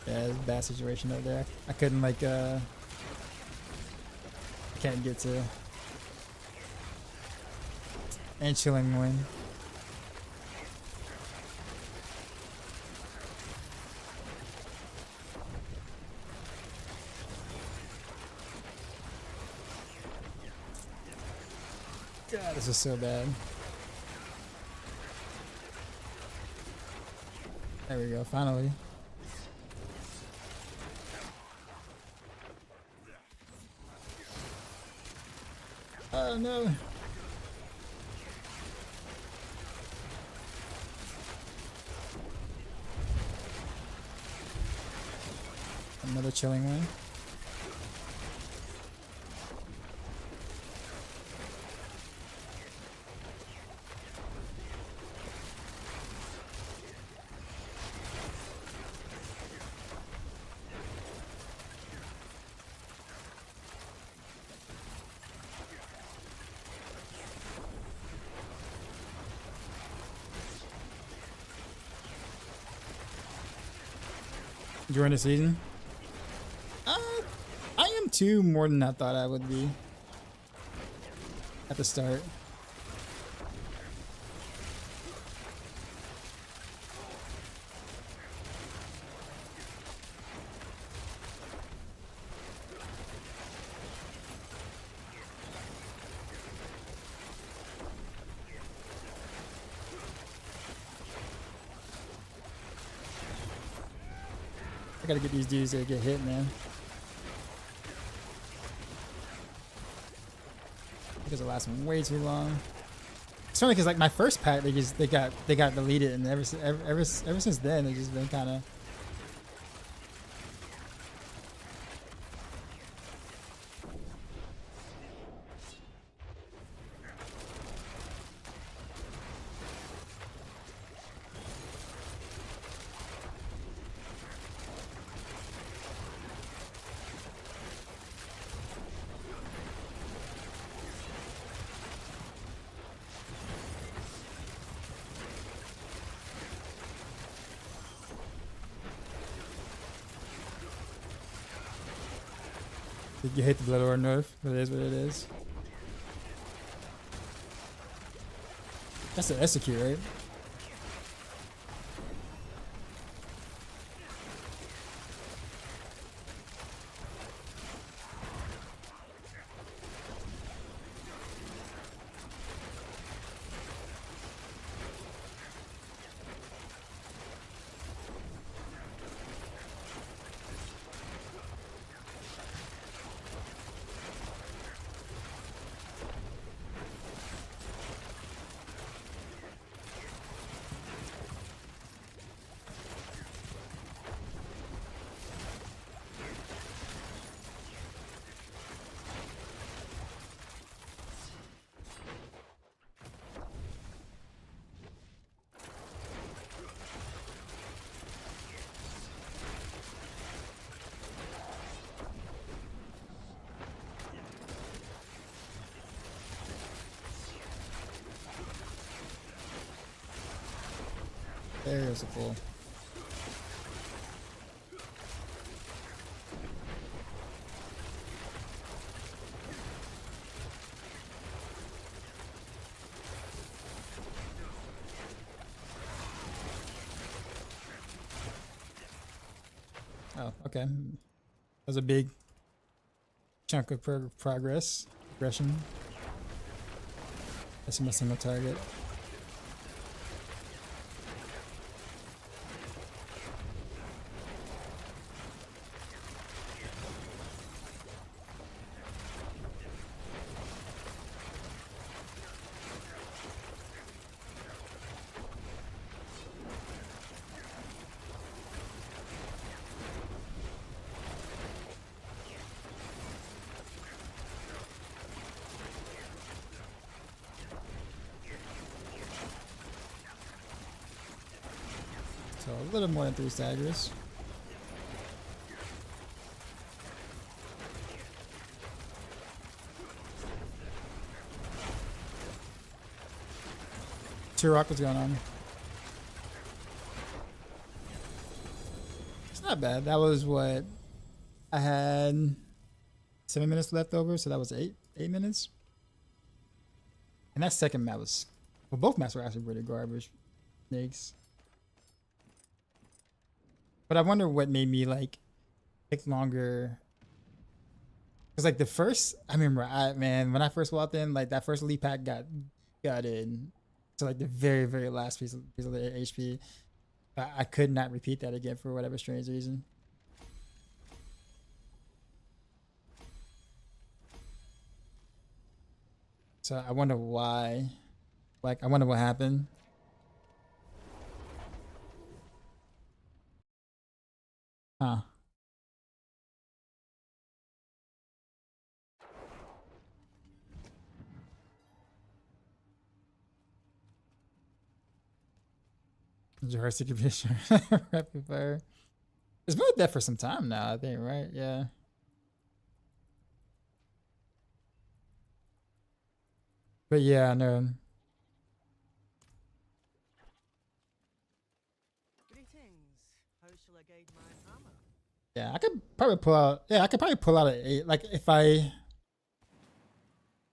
Yeah, it's a bad situation up there. I couldn't like can't get to and chilling win. God, this is so bad. There we go, finally. Oh no. Another chilling win. During the season? I am too, more than I thought I would be at the start. I gotta get these dudes to get hit, man. Because it lasts way too long. It's funny because like my first pack, they got deleted, and ever since then, it's just been kind of. You hate the Blood Order nerf, but it is what it is. That's an execute, right? There's a pull. Oh, okay. That was a big chunk of progress. Progression. That's my single target. So a little more than 3 staggers. Rock, what's going on? It's not bad. That was what I had 7 minutes left over, so that was 8 minutes. And that second map was, well, both maps were actually pretty garbage. Snakes. But I wonder what made me like take longer. Cause like the first, I remember, man, when I first walked in, like that first elite pack got in. So like the very last piece of the HP, I could not repeat that again for whatever strange reason. So I wonder why. Like I wonder what happened. Huh. Your Heartseeker vision. Rapid fire. It's been like that for some time now, I think, right? Yeah. But yeah, no. Greetings. How shall I guide my hammer? Yeah, I could probably pull out. Yeah, I could probably pull out an 8. Like if I,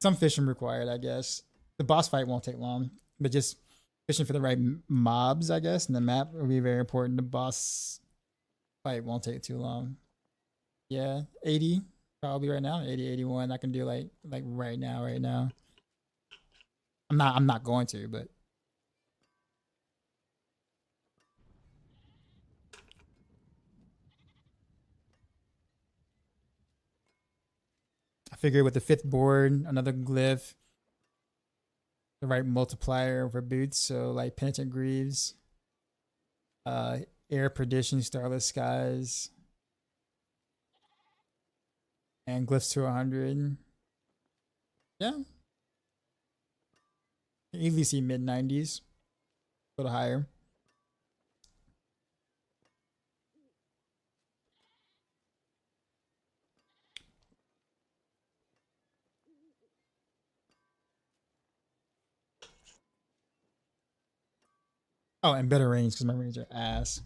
some fishing required, I guess. The boss fight won't take long, but just fishing for the right mobs, I guess, and the map will be very important. The boss fight won't take too long. Yeah, 80 probably right now. 80, 81. I can do like right now. I'm not going to, but. figure with the 5th board, another glyph, the right multiplier for boots. So like Penitent Greaves, Air Perdition, Starless Skies, and glyphs to 100. Yeah. You easily see mid 90s, a little higher. Oh, and better range because my range are ass.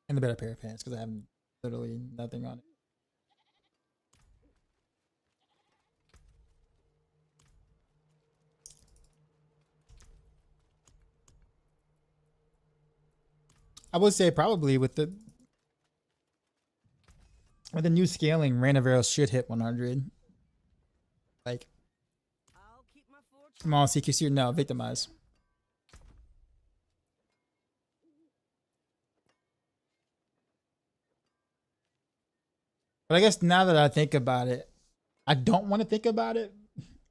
And the better pair of pants because I have literally nothing on it. I would say probably with the new scaling, Rain of Arrows should hit 100. Like I'll keep my fortune. small CQC, no, Victimize. But I guess now that I think about it, I don't want to think about it.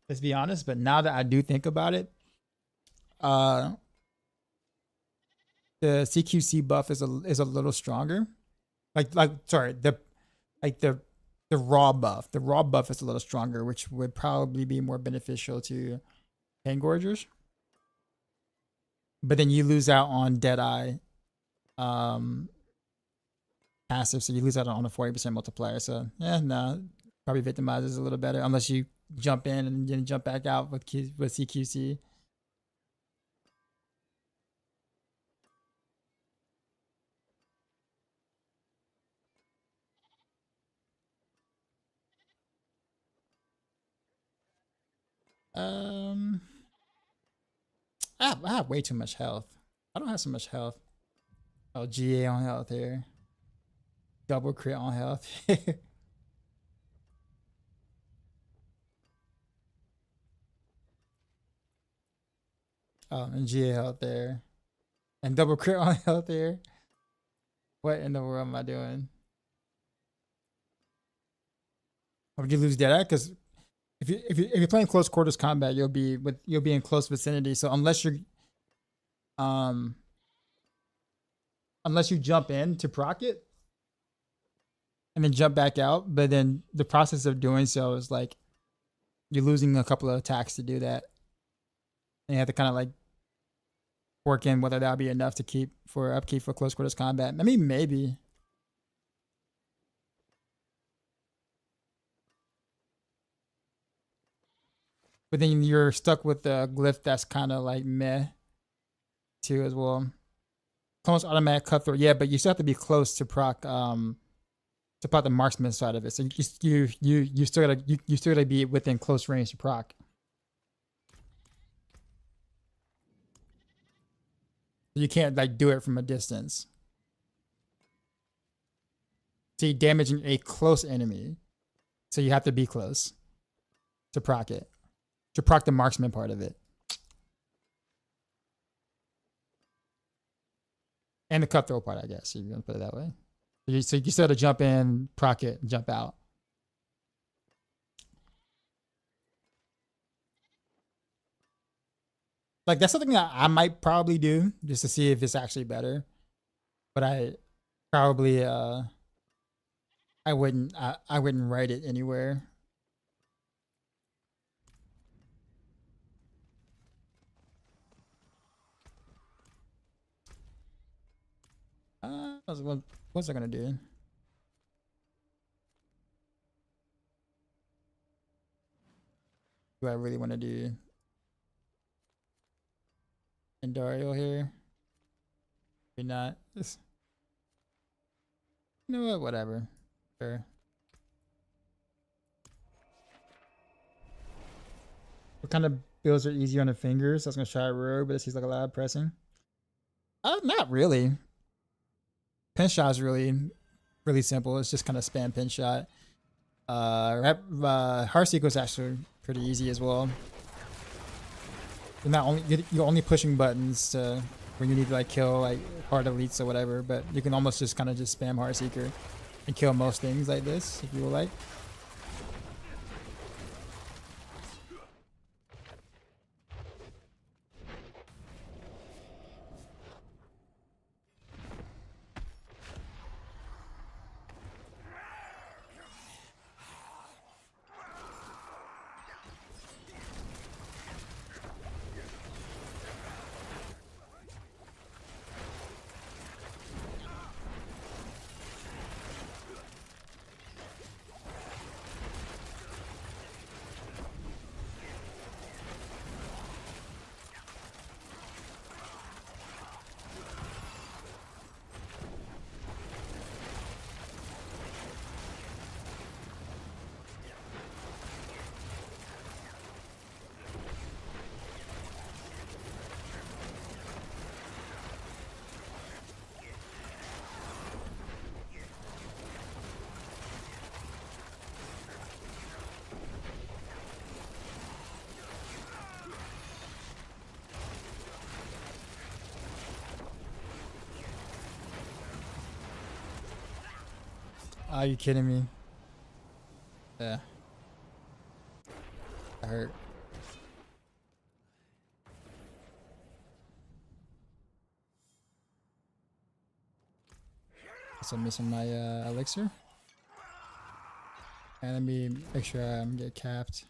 Let's be honest. But now that I do think about it, the CQC buff is a little stronger. Sorry, the raw buff. The raw buff is a little stronger, which would probably be more beneficial to Pain Gorgers. But then you lose out on Deadeye passive, so you lose out on a 40% multiplier. So yeah, no, probably Victimizes a little better unless you jump in and then jump back out with CQC. I have way too much health. I don't have so much health. Oh, GA on health here. Double crit on health. Oh, and GA health there. And double crit on health there. What in the world am I doing? Or would you lose Deadeye? Because if you're playing close quarters combat, you'll be in close vicinity. So unless you jump in to proc it and then jump back out, but then the process of doing so is like you're losing a couple of attacks to do that. And you have to kind of like work in whether that'll be enough to keep for upkeep for close quarters combat. I mean, maybe. But then you're stuck with the glyph that's kind of like meh too as well. Close automatic cutthroat, yeah, but you still have to be close to proc the marksman side of it. So you still gotta be within close range to proc. You can't like do it from a distance. So you're damaging a close enemy. So you have to be close to proc it. To proc the marksman part of it. And the cutthroat part, I guess, if you're gonna put it that way. So you still have to jump in, proc it, and jump out. Like that's something that I might probably do just to see if it's actually better. But I probably I wouldn't write it anywhere. What's I gonna do? Do I really want to do Endario here? Maybe not. Just, you know what? Whatever. Sure. What kind of builds are easier on the fingers? I was gonna try Rogue, but it seems like a lot of pressing. Not really. Pin shot is really simple. It's just kind of spam pin shot. Heartseeker is actually pretty easy as well. You're only pushing buttons to when you need to like kill like hard elites or whatever, but you can almost just kind of just spam Heartseeker. and kill most things like this if you would like. Are you kidding me? Yeah. That hurt. So I'm missing my elixir. And let me make sure I get capped.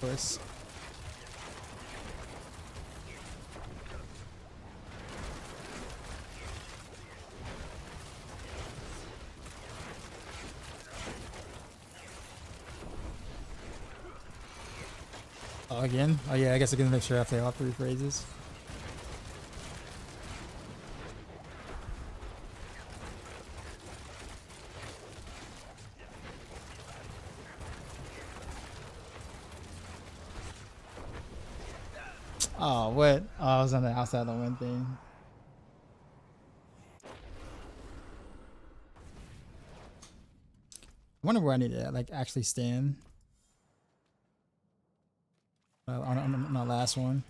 Of course. Oh, again? Oh yeah, I guess I can make sure I play all three phrases. Oh, what? Oh, I was on the outside the one thing. I wonder where I need to like actually stand. On the last one.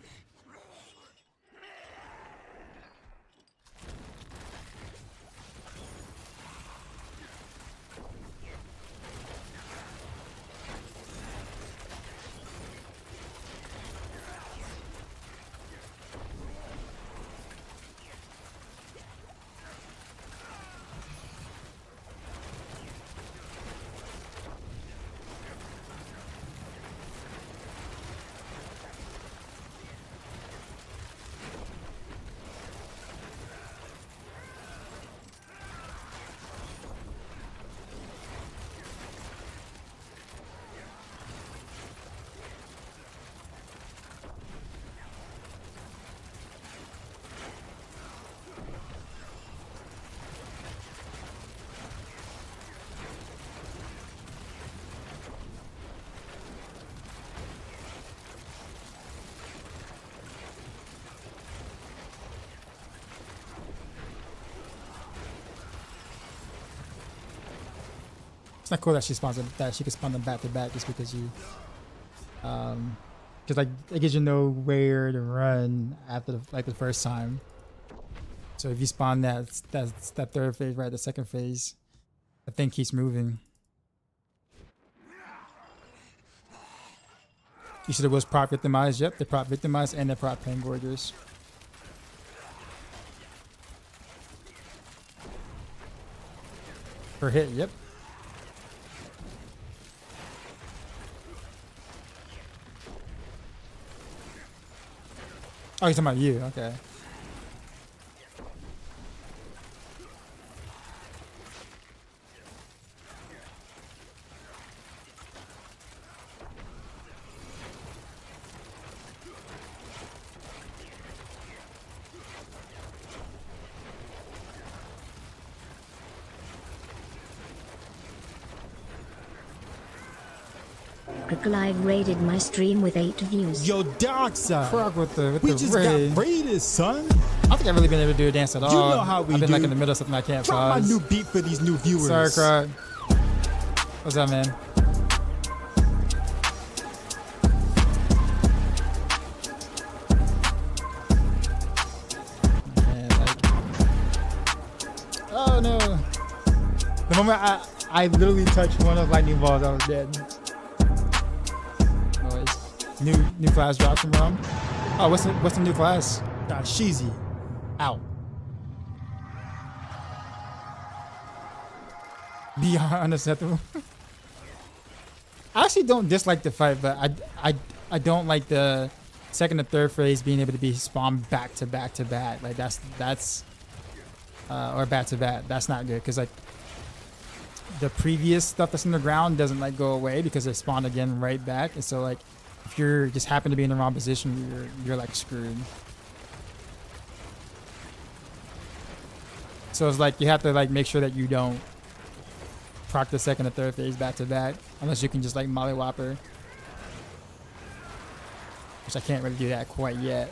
It's not cool that she spawns them, that she can spawn them back to back just because you, because like it gives you nowhere to run after the first time. So if you spawn that's that third phase, right? The second phase, the thing keeps moving. You said it was prop victimized. Yep, they prop victimized and they prop pain gorgers. Per hit, yep. Oh, you're talking about you. Okay. Crocolive raided my stream with 8 views. Yo, Doxa. Frog with We the just raid. got raided, son. I don't think I've really been able to do a dance at all. know how we I've been like do. in the middle of something I can't Drop my pause. new beat for these new viewers. Sorry, Krog. What's up, man? Man, like, oh no! The moment I literally touched one of lightning balls, I was dead. Noise. New class drops from Rom. Oh, what's the new class? Sheezy. Ow. Beyond unacceptable. I actually don't dislike the fight, but I don't like the second and third phase being able to be spawned back to back to back. Like that's or back to back. That's not good because like the previous stuff that's in the ground doesn't like go away because it spawned again right back. And so like if you're just happen to be in the wrong position, you're like screwed. So it's like you have to like make sure that you don't proc the second or third phase back to back unless you can just like mollywop her, which I can't really do that quite yet.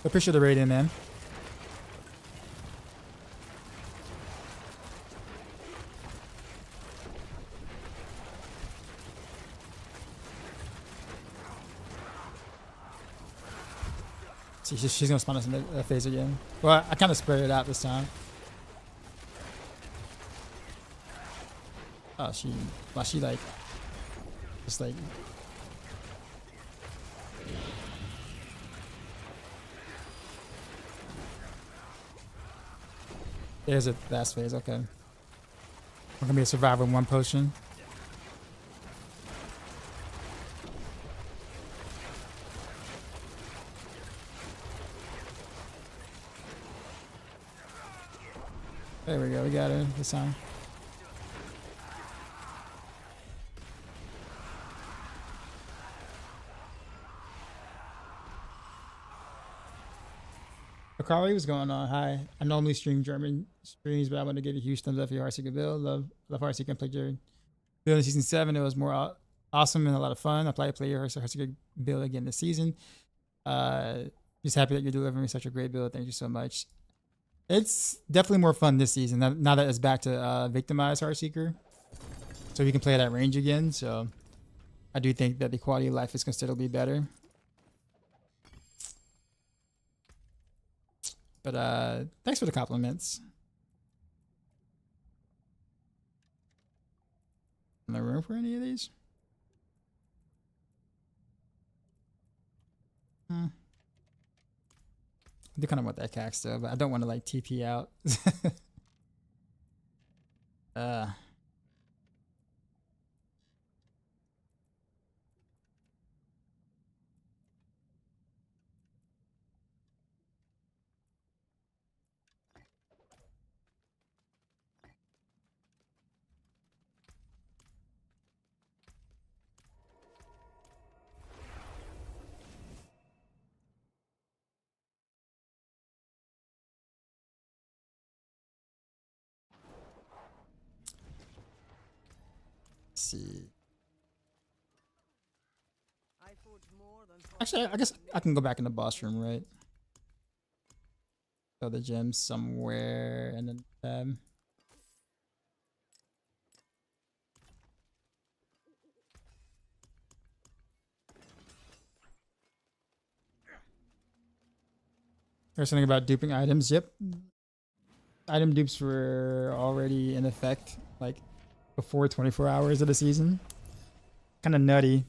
Appreciate the raid in, man. See, she's gonna spawn us in the phase again. Well, I kind of spread it out this time. Oh, she like, just like. There's a last phase, okay. We're gonna be a survivor in one potion. There we go, we got her this time. Carly, what's going on? Hi. I normally stream German streams, but I want to give you a huge thumbs up for your Heartseeker build. Love Heartseeker and played your build in season 7. It was more awesome and a lot of fun. I play your Heartseeker build again this season. Just happy that you're delivering such a great build. Thank you so much. It's definitely more fun this season now that it's back to Victimize Heartseeker. So we can play at that range again. So I do think that the quality of life is considerably better. But thanks for the compliments. Am I room for any of these? I do kind of want that cax though, but I don't want to like TP out. See. Actually, I guess I can go back in the boss room, right? So the gems somewhere, and then there's something about duping items. Yep, item dupes were already in effect, like before 24 hours of the season. Kind of nutty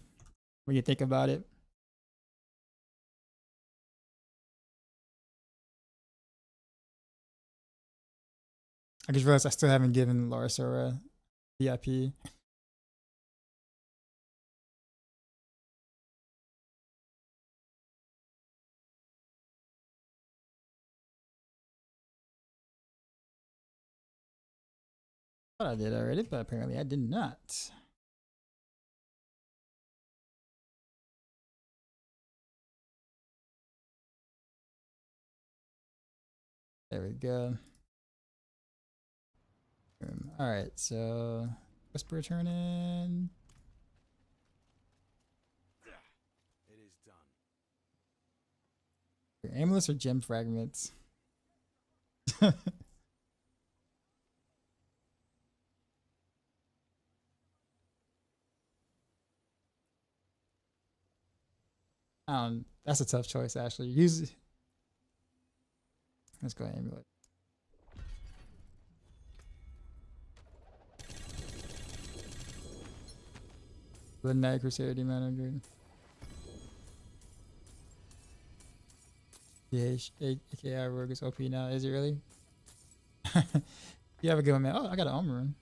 when you think about it. I just realized I still haven't given Laura Sora VIP. Thought I did already, but apparently I did not. There we go. All right, so Whisper turning. It is done. Aimless or gem fragments? That's a tough choice actually. Let's go amulet. The Night Crusader Manager. Yeah, AKI Rogue is OP now. Is it really? You have a good one, man. Oh, I got an Omerin.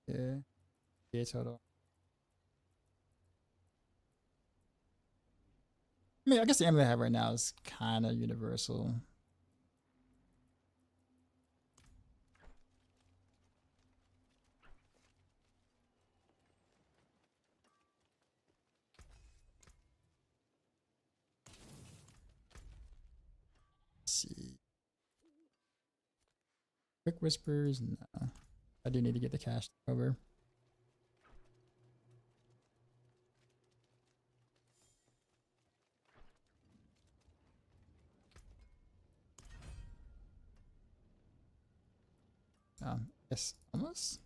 Yeah. Yeah, total. I mean, I guess the amulet I have right now is kind of universal. Let's see. Quick Whispers? No. I do need to get the cash over. Yes, almost.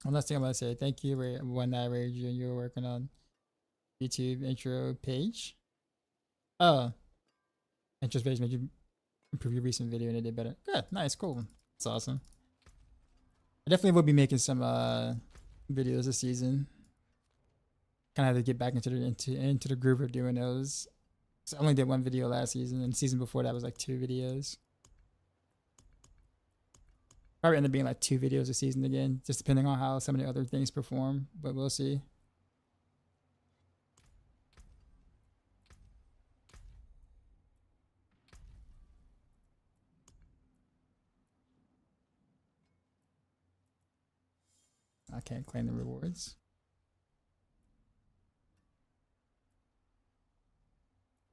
One last thing I'm gonna say, thank you for one that you were working on YouTube intro page. Oh, intro page made you improve your recent video and it did better. Good, nice, cool. That's awesome. I definitely will be making some videos this season. Kind of have to get back into the groove of doing those. So I only did one video last season, and the season before that was like 2 videos. Probably end up being like 2 videos a season again, just depending on how some of the other things perform, but we'll see. I can't claim the rewards.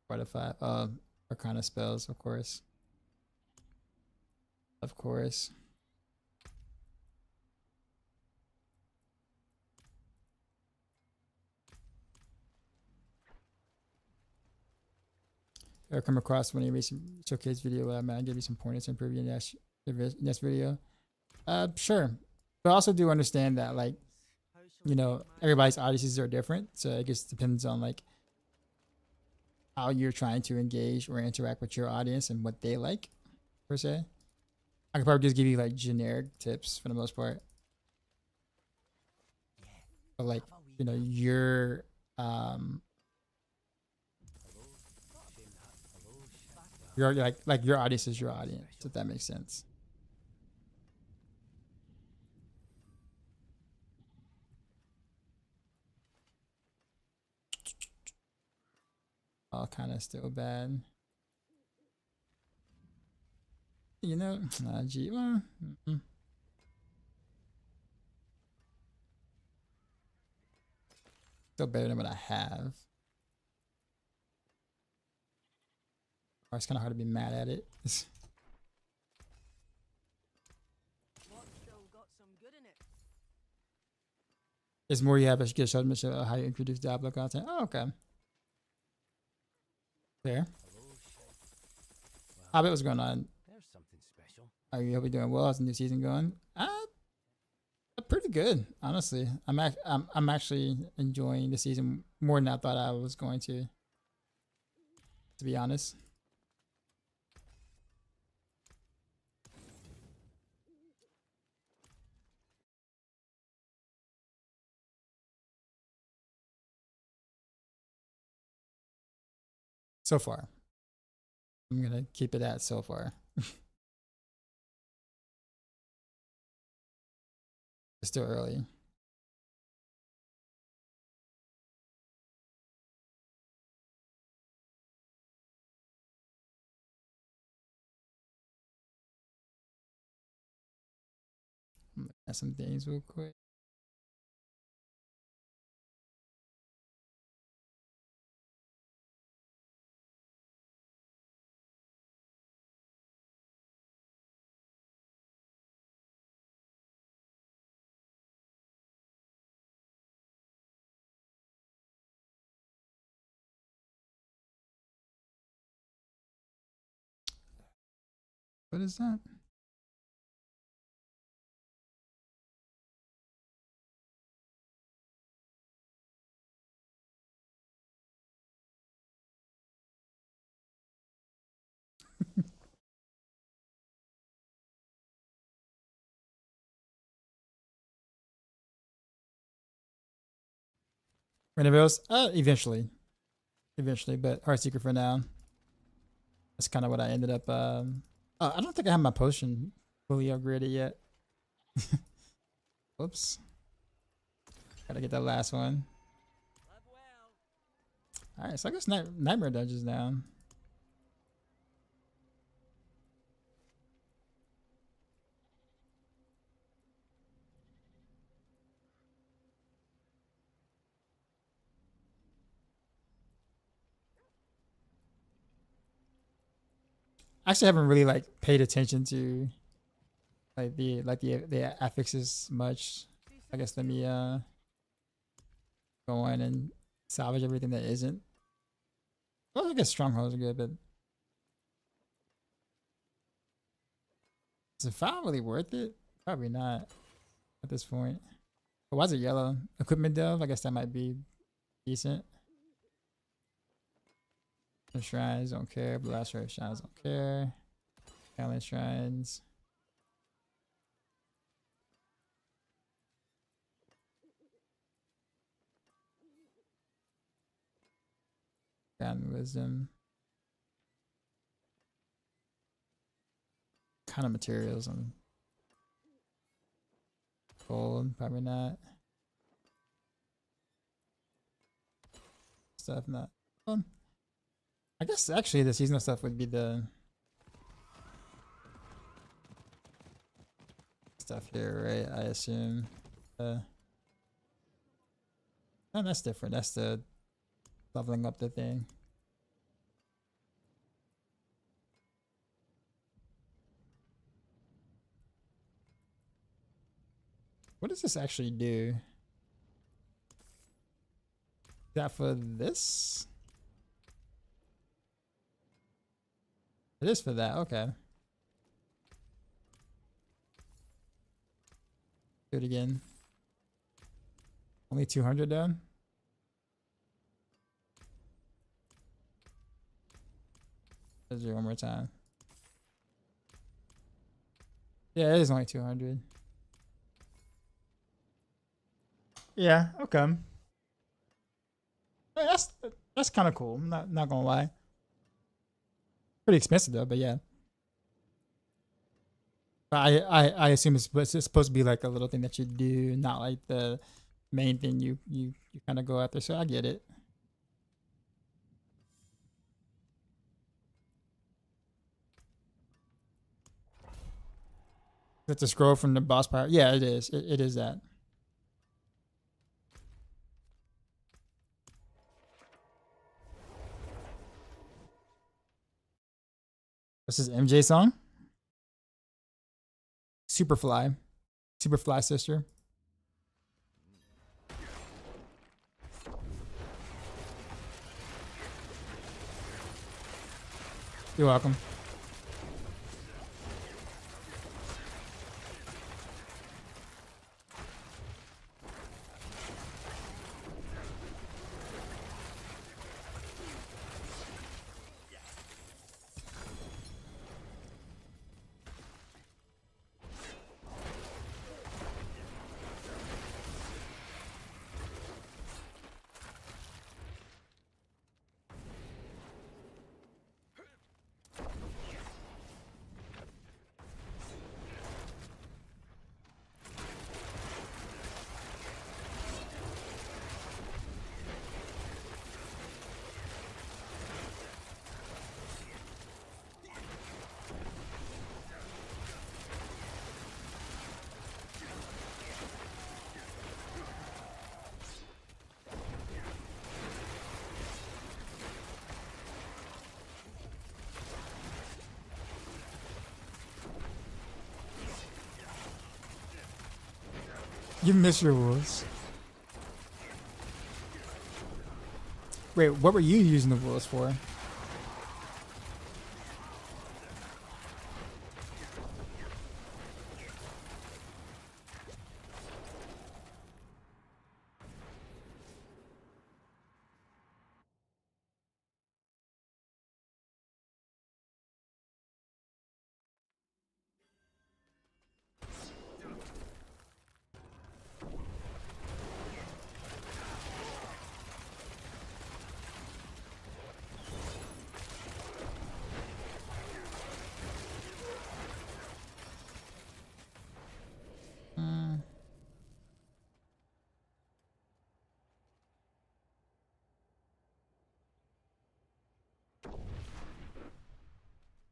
What if I Arcana spells, of course. Of course. Or come across one of your recent showcase video where I might give you some pointers to improve your next video. Sure. But I also do understand that, like, you know, everybody's audiences are different, so I guess it depends on like how you're trying to engage or interact with your audience and what they like, per se. I could probably just give you like generic tips for the most part. But like, you know, your like your audience is your audience, if that makes sense. All kind of still bad. You know, gee, well, still better than what I have. Or it's kind of hard to be mad at it. What's still got some good in it? It's more you have a good judgment of how you introduce Diablo content. Oh, okay. There. How about what's going on? There's something special. Are you hope you're doing well? How's the new season going? Pretty good, honestly. I'm actually enjoying the season more than I thought I was going to be honest. So far. I'm gonna keep it at so far. It's still early. I'm looking at some things real quick. What is that? Renovables? Eventually, but Heartseeker for now. That's kind of what I ended up. Oh, I don't think I have my potion fully upgraded yet. Whoops. Gotta get that last one. Alright, so I guess Nightmare Dungeon's down. I actually haven't really like paid attention to the affixes much. I guess let me go in and salvage everything that isn't. Well, I guess strongholds are good, but is the file really worth it? Probably not at this point. But why is it yellow? Equipment delve? I guess that might be decent. The shrines don't care. Blast Earth shrines don't care. Talent shrines. Gotten wisdom. Kind of materials on gold, probably not. Stuff not. I guess actually the seasonal stuff would be the stuff here, right? I assume. No, that's different. That's the leveling up the thing. What does this actually do? Is that for this? It is for that, okay. Do it again. Only 200 down? Let's do it one more time. Yeah, it is only 200. Yeah, okay. Yeah, that's kind of cool. I'm not gonna lie. Pretty expensive though, but yeah. I assume it's supposed to be like a little thing that you do, not like the main thing you kind of go after. So I get it. That's a scroll from the boss part. Yeah, it is. It is that. What's this MJ song? Superfly. Superfly sister. You're welcome. You miss your wolves. Wait, what were you using the wolves for?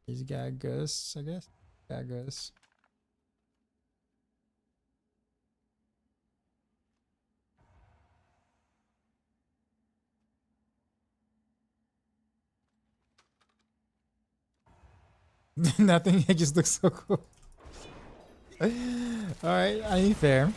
He's got ghosts, I guess. Got ghosts. Nothing. It just looks so cool. All right, I ain't fair.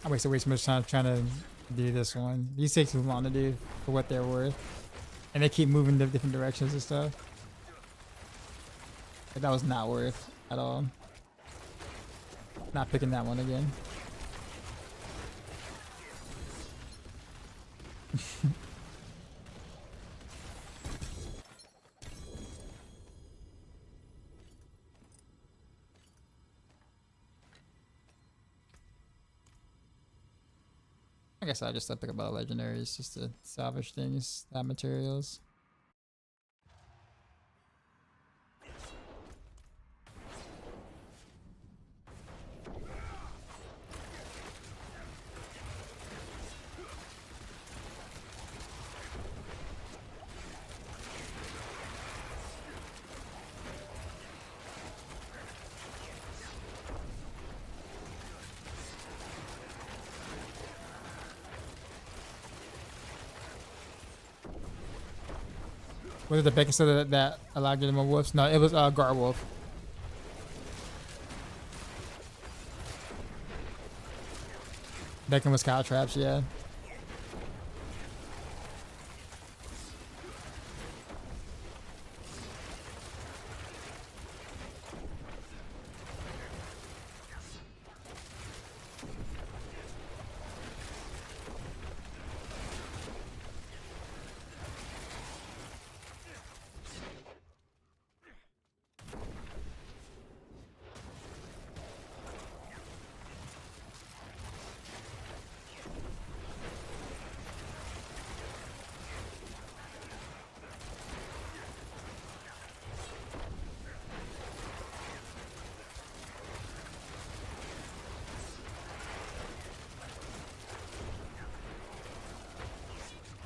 I wasted way too much time trying to do this one. These take too long to do for what they're worth. And they keep moving in different directions and stuff. But that was not worth at all. Not picking that one again. I guess I just pick up all legendaries just to salvage things, that materials. Was it the bacon soda that allowed you to move wolves? No, it was Gar Wolf. Bacon was cow traps, yeah.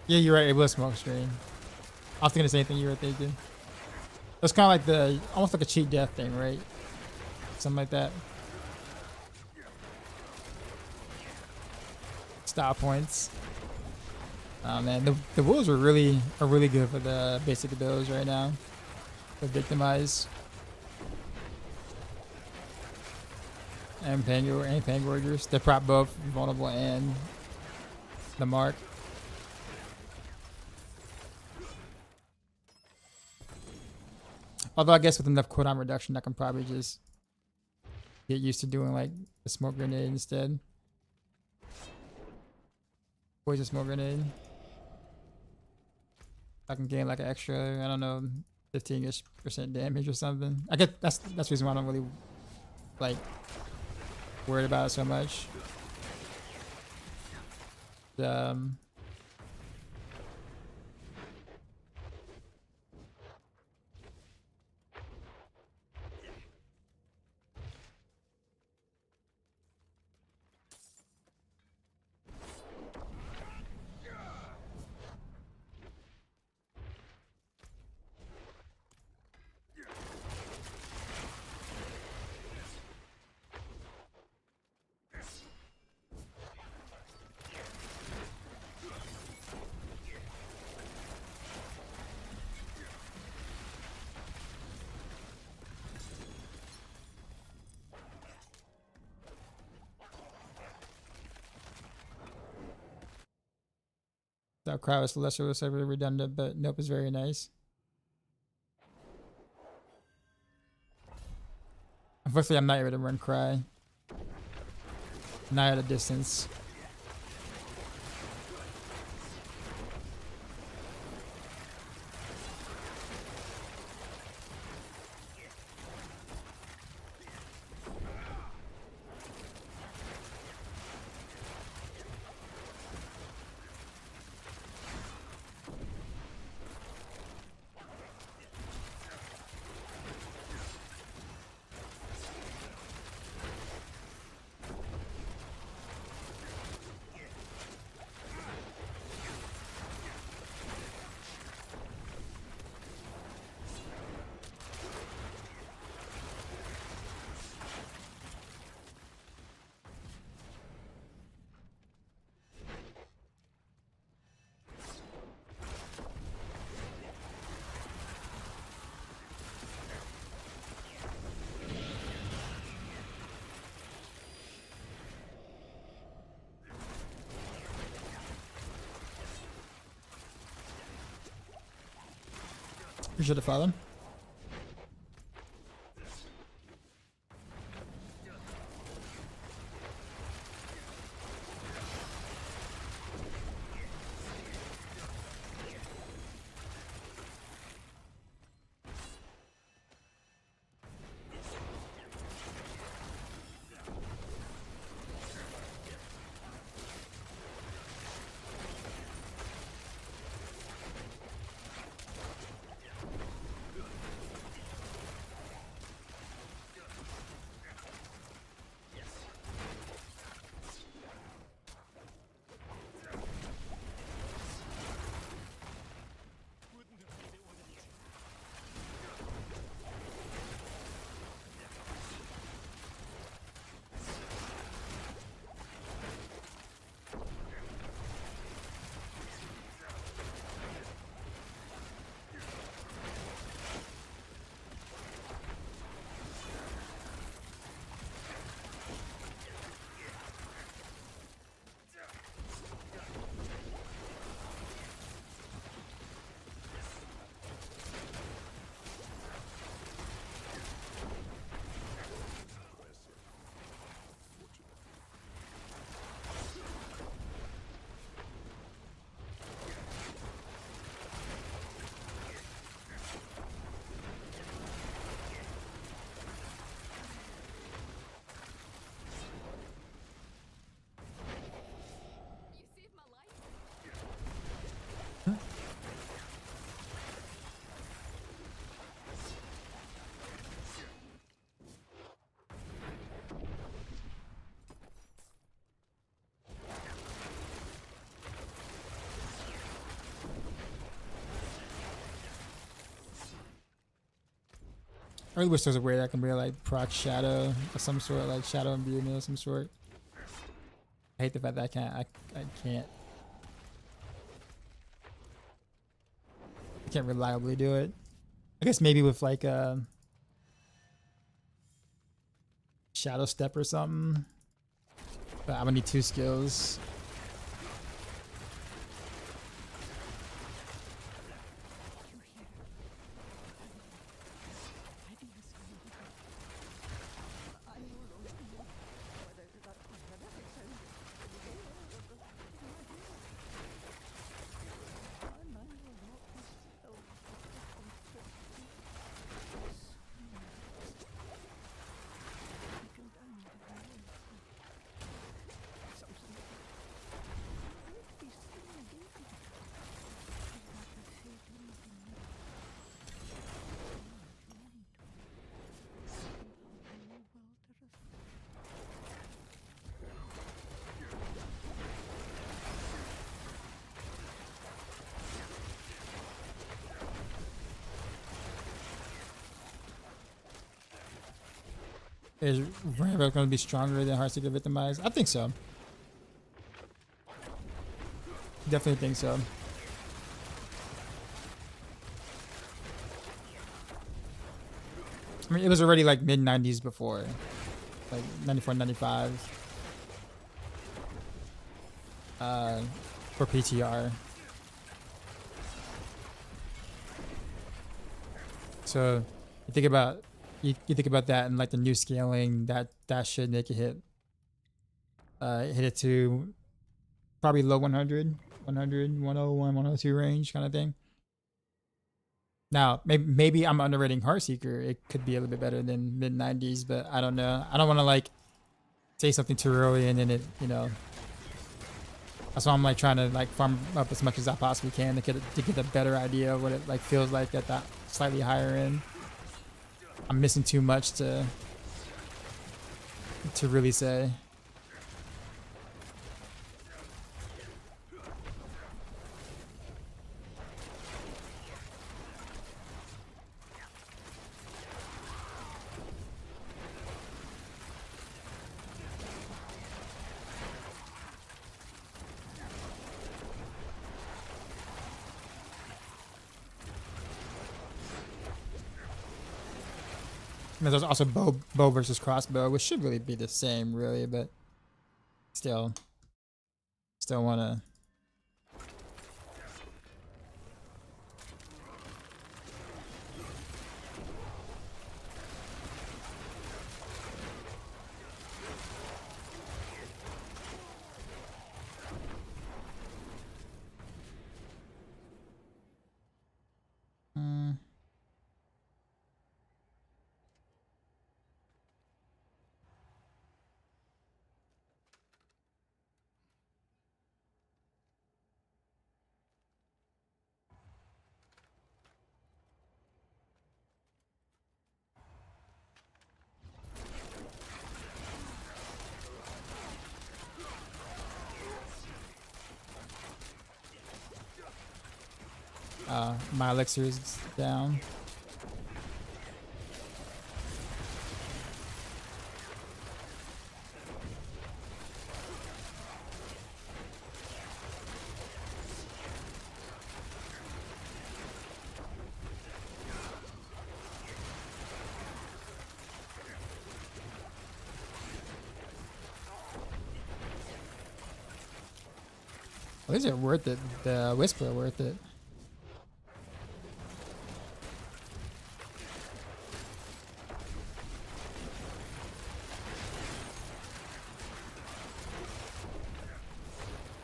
Yeah, you're right. It was smoke screen. I was thinking the same thing you were thinking. It's kind of like the almost like a cheat death thing, right? Something like that. Style points. Oh man, the wolves are really good for the basic builds right now. The Victimize and Pangorgers. They prop both vulnerable and the mark. Although I guess with enough cooldown reduction, I can probably just get used to doing like a smoke grenade instead. Poison smoke grenade. I can gain like an extra, I don't know, 15-ish% damage or something. I get that's the reason why I don't really like worried about it so much. That crowd is lesser was ever redundant, but nope is very nice. Unfortunately, I'm not able to run cry. Not at a distance. Appreciate the follow. I really wish there was a way that I can be like proc shadow of some sort, like shadow imbuement of some sort. I hate the fact that I can't. can't reliably do it. I guess maybe with like a shadow step or something. But I'm gonna need 2 skills. Is Rainbow going to be stronger than Heartseeker Victimize? I think so. Definitely think so. I mean, it was already like mid 90s before, like 94, 95. For PTR. So you think about you think about that and like the new scaling that should make it hit it to probably low 100, 101, 102 range kind of thing. Now maybe I'm underrating Heartseeker. It could be a little bit better than mid 90s, but I don't know. I don't want to like say something too early and then it, you know. That's why I'm like trying to like farm up as much as I possibly can to get a better idea of what it like feels like at that slightly higher end. I'm missing too much to really say. There's also bow versus crossbow, which should really be the same, really, but still want to. My elixir is down. Well, these are worth it. The Whisper are worth it.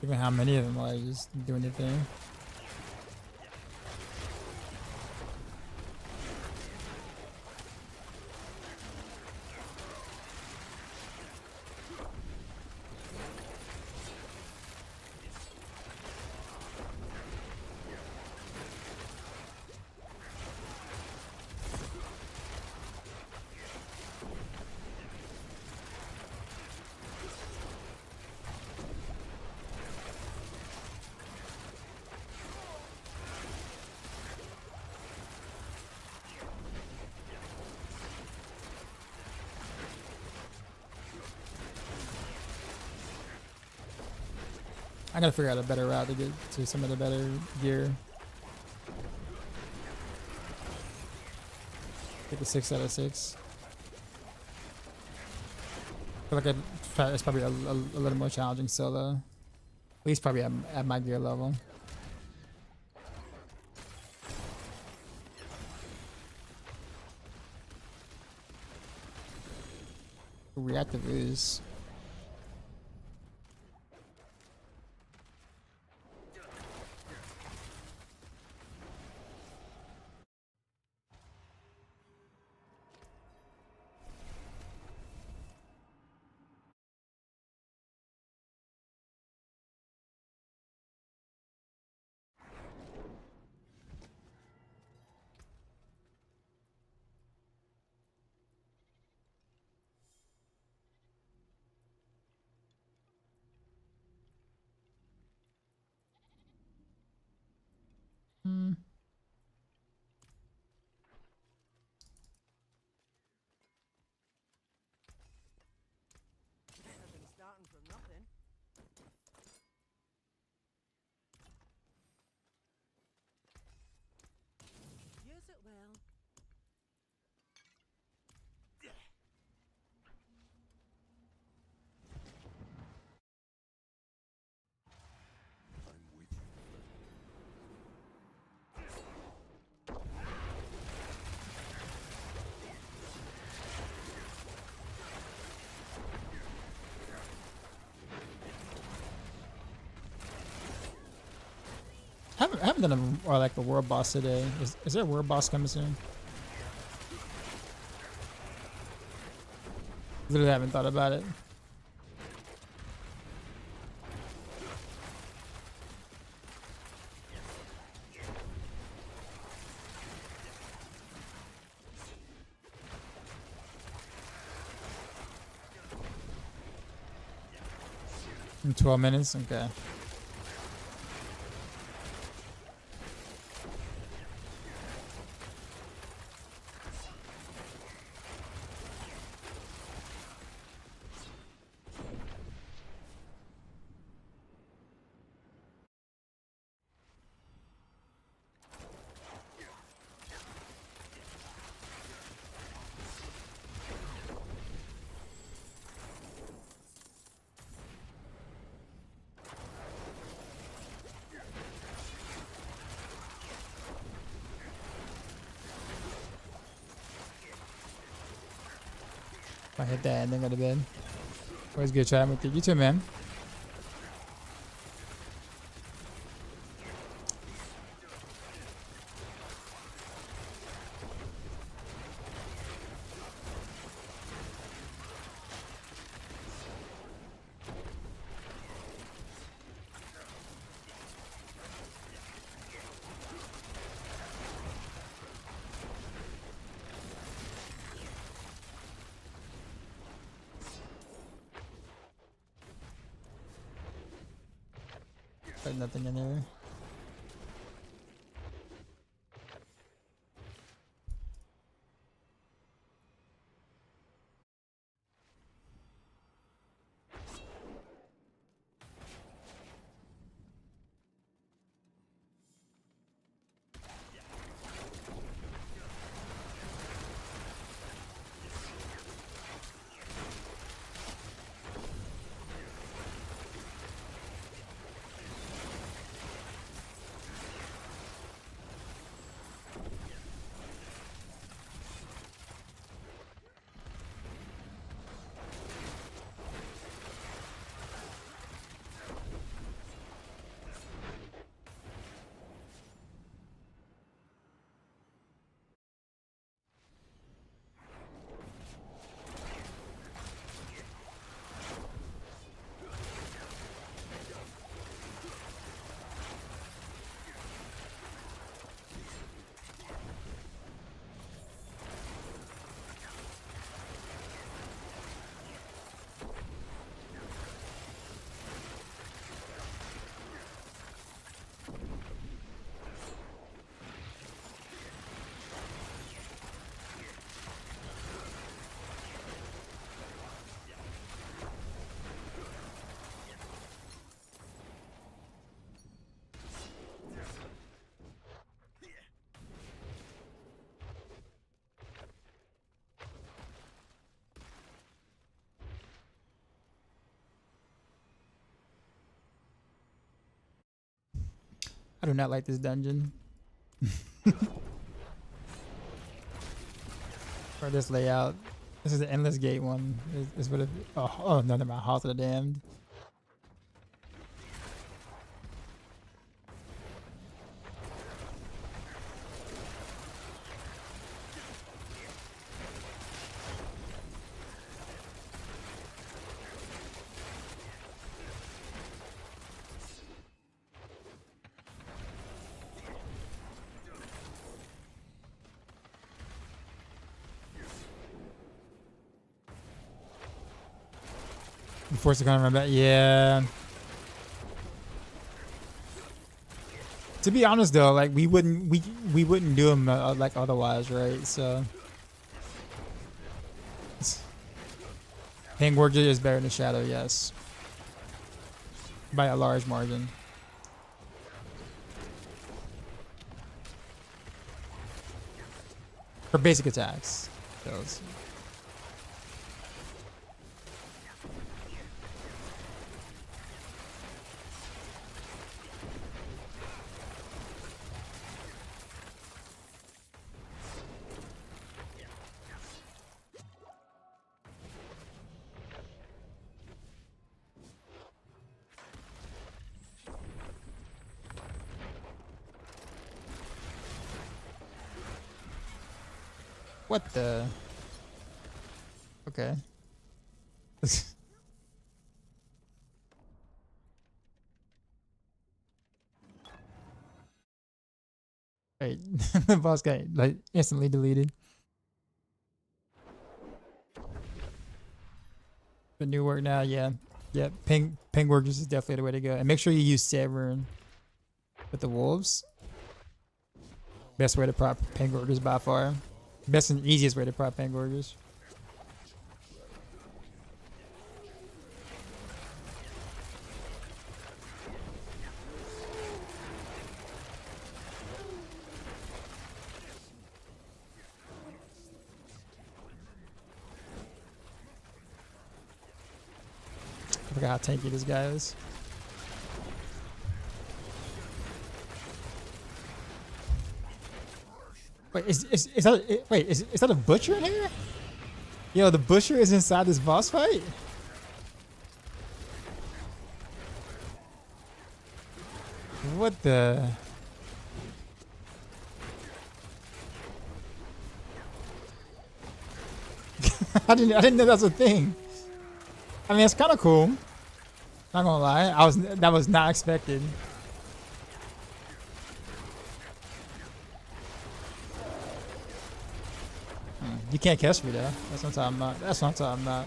Even how many of them are just doing their thing. I gotta figure out a better route to get to some of the better gear. Get the 6 out of 6. I feel like it's probably a little more challenging solo. At least probably at my gear level. Reactive ooze. Hmm. Better than starting from nothing. Use it well. I'm with you. I haven't done a world boss today. Is there a world boss coming soon? Literally haven't thought about it. In 12 minutes? Okay. If I hit that and then go to bed. Always good chatting with you. You too, man. There's nothing in there. I do not like this dungeon. Or this layout. This is the endless gate one. Is what it, oh no, never mind. Halls of the Damned. Forced to kind of remember that. Yeah. To be honest though, like we wouldn't do them like otherwise, right? So Hangward is better than Shadow, yes, by a large margin. For basic attacks, those. What the? Okay. Wait, the boss got like instantly deleted. The new work now, yeah. Yeah, ping workers is definitely the way to go. And make sure you use Severn with the wolves. Best way to prop ping workers by far. Best and easiest way to prop ping workers. I forgot how tanky this guy is. Wait, is that a butcher in here? Yo, the butcher is inside this boss fight? What the? I didn't know that's a thing. I mean, it's kind of cool. Not gonna lie, that was not expected. You can't catch me though. That's what I'm talking about. That's what I'm talking about.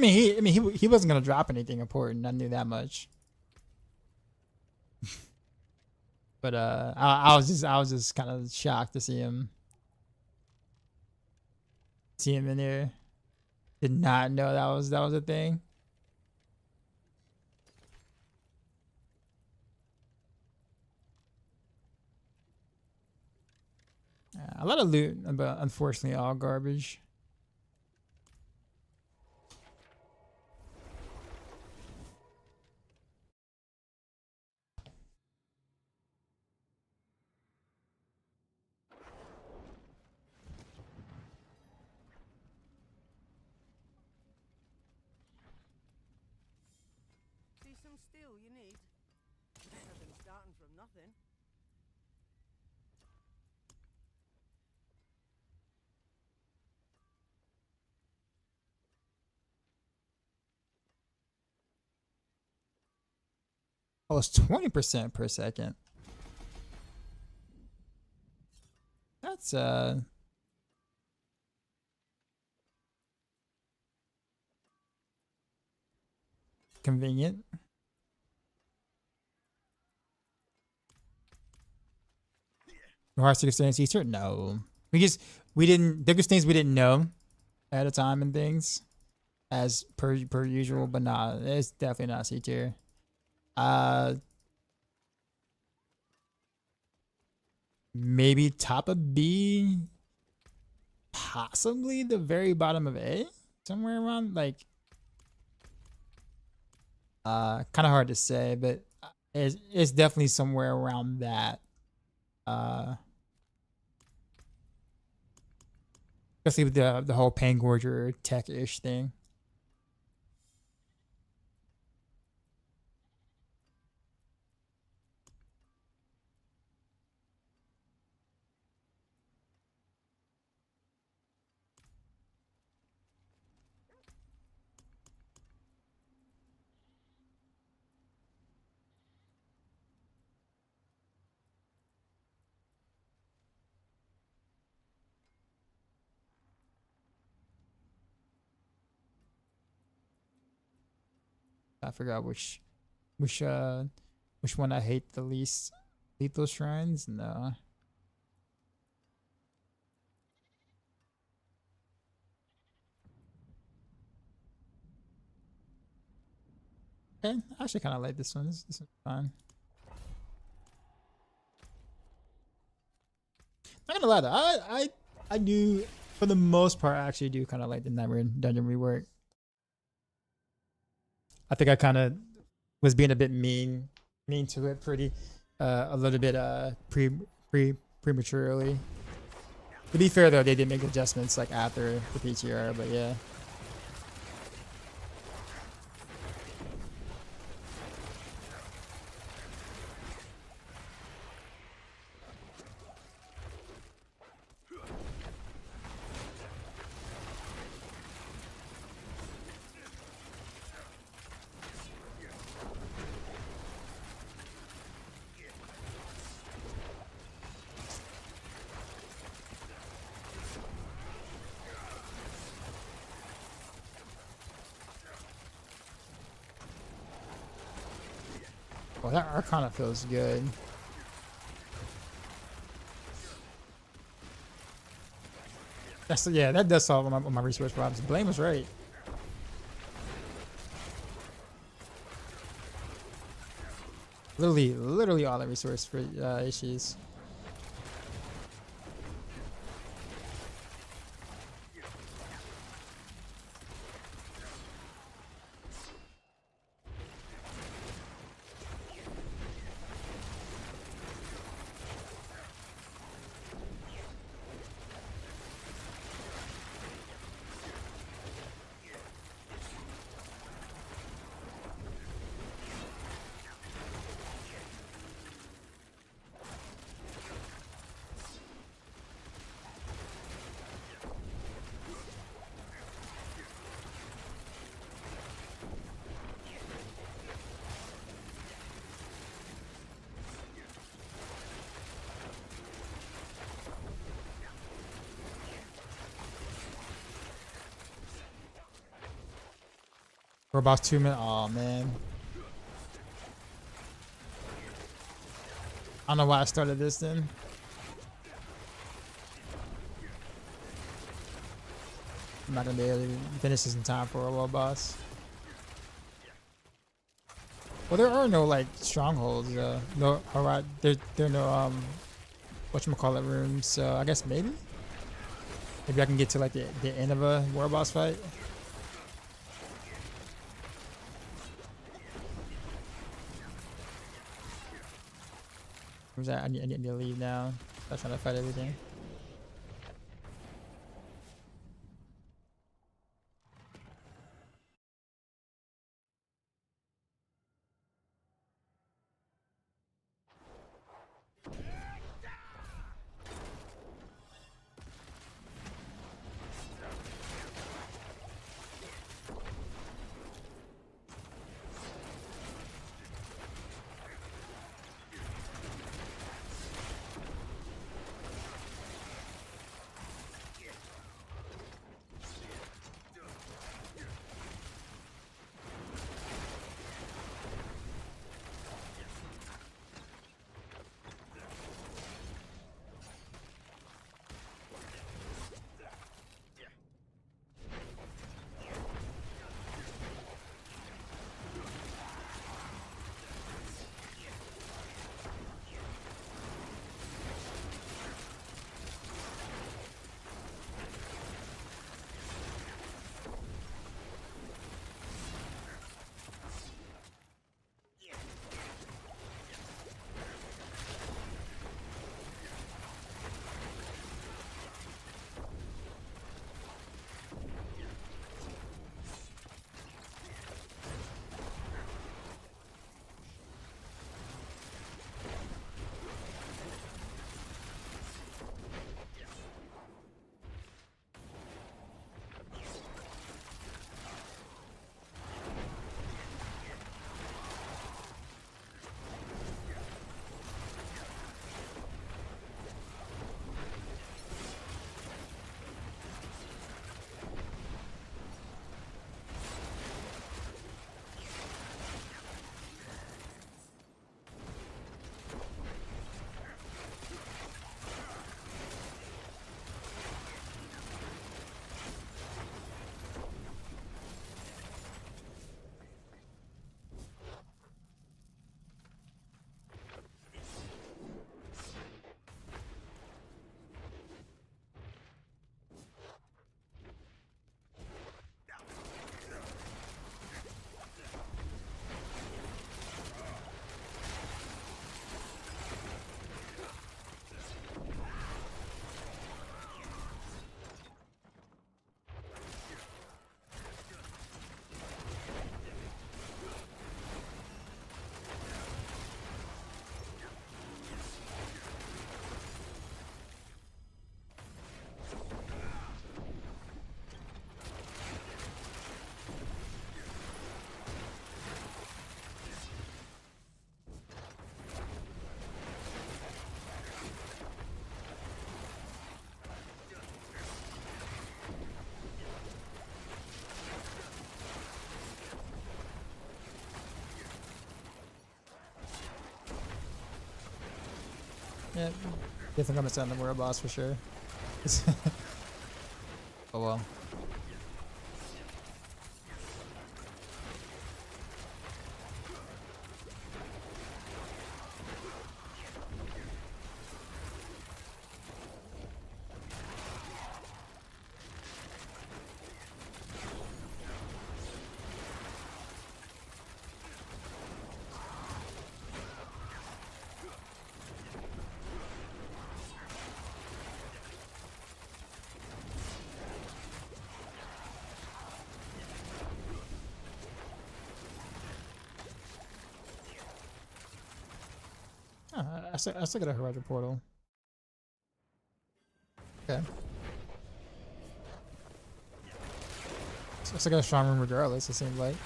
He wasn't gonna drop anything important. I knew that much. But I was just kind of shocked to see him in there. Did not know that was a thing. A lot of loot, but unfortunately all garbage. See some steel you need? Better than starting from nothing. Oh, it's 20% per second. That's convenient. Heartseeker stands Easter? No. We didn't there was things we didn't know at a time and things as per usual, but nah, it's definitely not C tier. Maybe top of B, possibly the very bottom of A, somewhere around like kind of hard to say, but it's definitely somewhere around that. Especially with the whole Pangorger tech-ish thing. I forgot which one I hate the least. Lethal Shrines? No. Okay, I actually kind of like this one. This is fun. Not gonna lie though, I do, for the most part, I actually do kind of like the Nightmare Dungeon rework. I think I kind of was being a bit mean to it, pretty a little bit prematurely. To be fair though, they did make adjustments like after the PTR, but yeah. Well, that Arcana feels good. Yeah, that does solve my resource problems. Blame was right. Literally all the resource for issues. We're about 2 minutes. Oh man. I don't know why I started this then. I'm not gonna be able to finish this in time for a world boss. Well, there are no like strongholds. No, alright. There are no whatchamacallit rooms. So I guess maybe I can get to like the end of a world boss fight. I need to leave now. I'm trying to fight everything. Yeah, definitely gonna sound the world boss for sure. Oh well. I still got a Horizon portal. Okay. So I still got a strong room regardless, it seems like.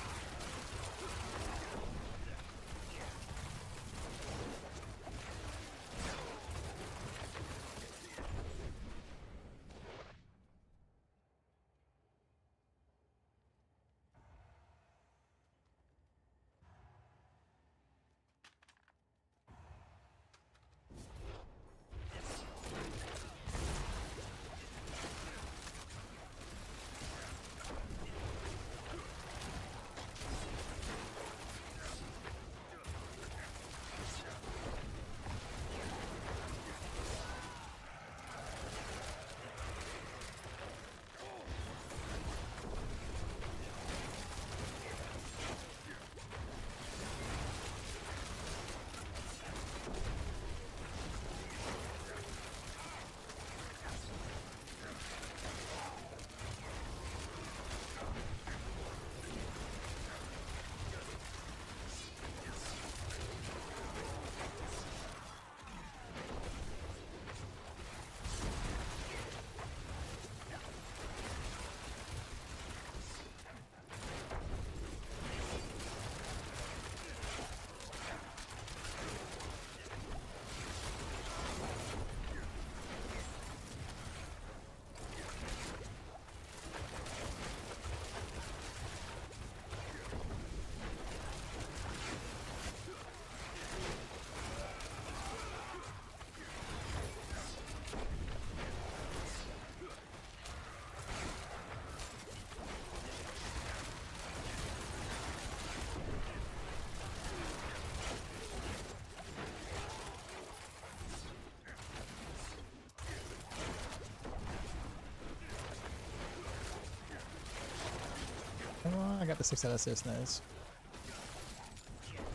I got the 6 out of 6, nice.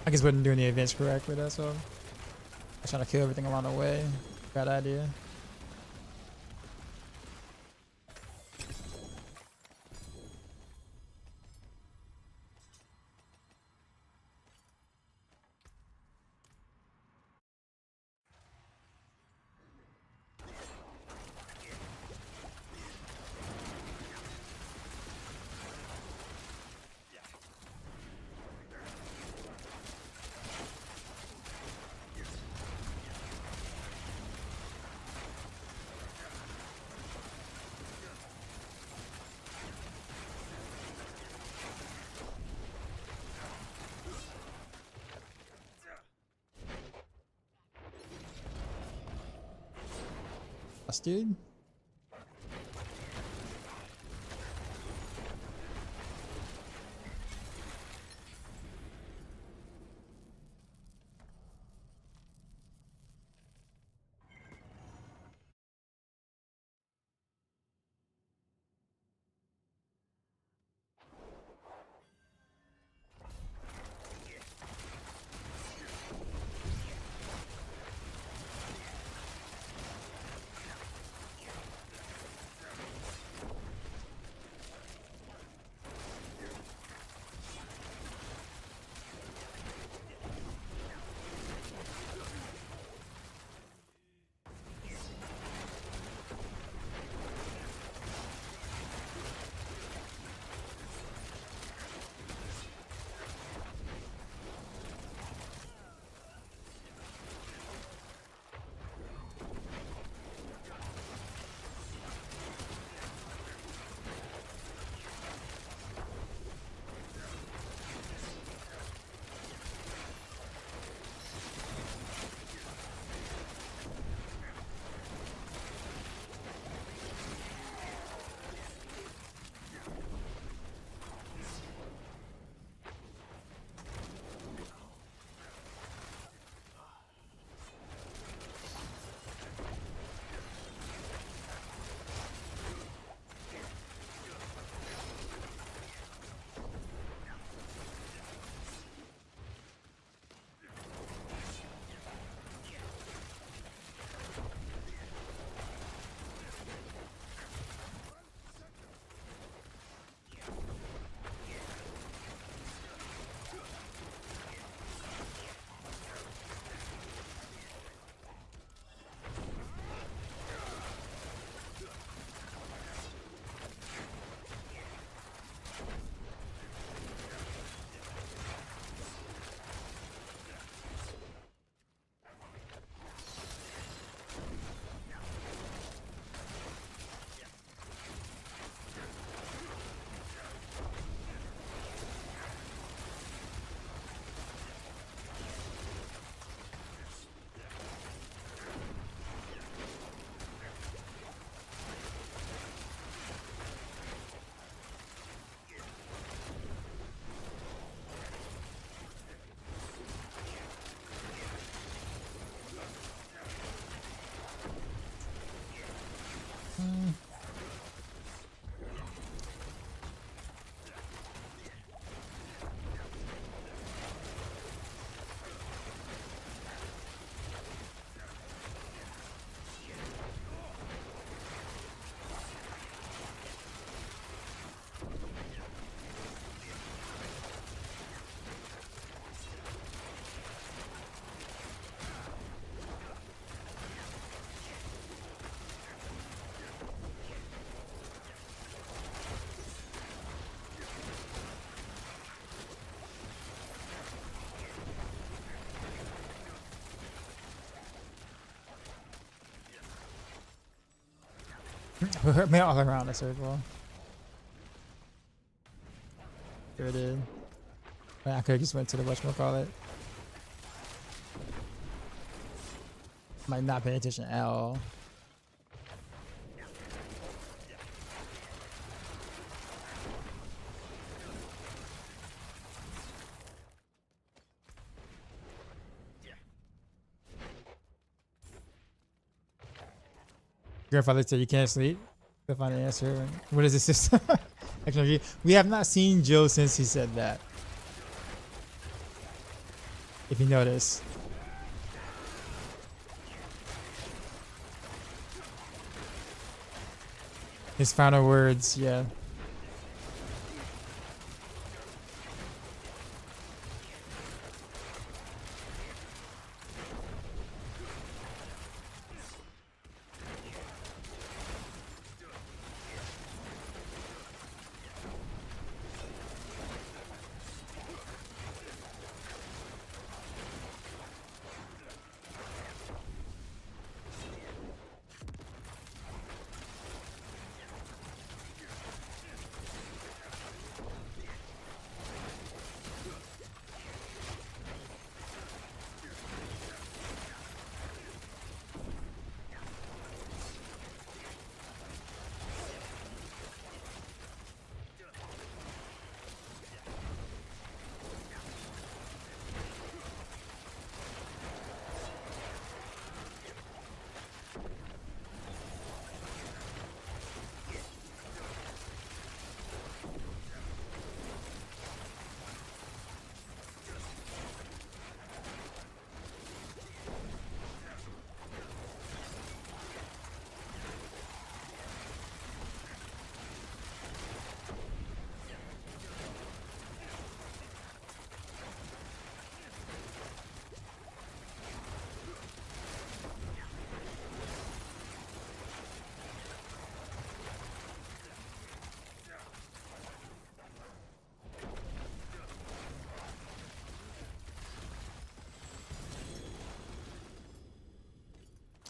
I guess wasn't doing the events correctly, that's all. I was trying to kill everything along the way. Bad idea. Dude. Hurt me all around the circle. Sure did. I could have just went to the whatchamacallit. Might not pay attention at all. Grandfather said you can't sleep. To find the answer. What is the system? Actually, we have not seen Joe since he said that. If you notice. His final words, yeah.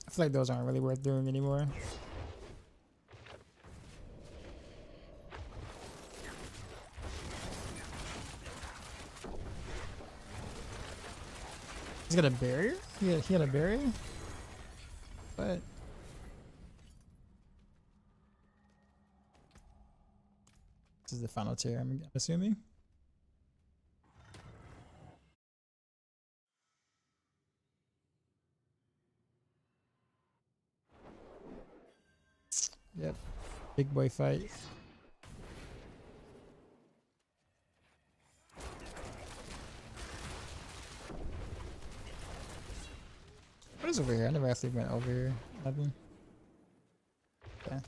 I feel like those aren't really worth doing anymore. He's got a barrier? He had a barrier? But this is the final tier, I'm assuming. Yep. Big boy fight. What is over here? I never actually went over here. Nothing. Okay.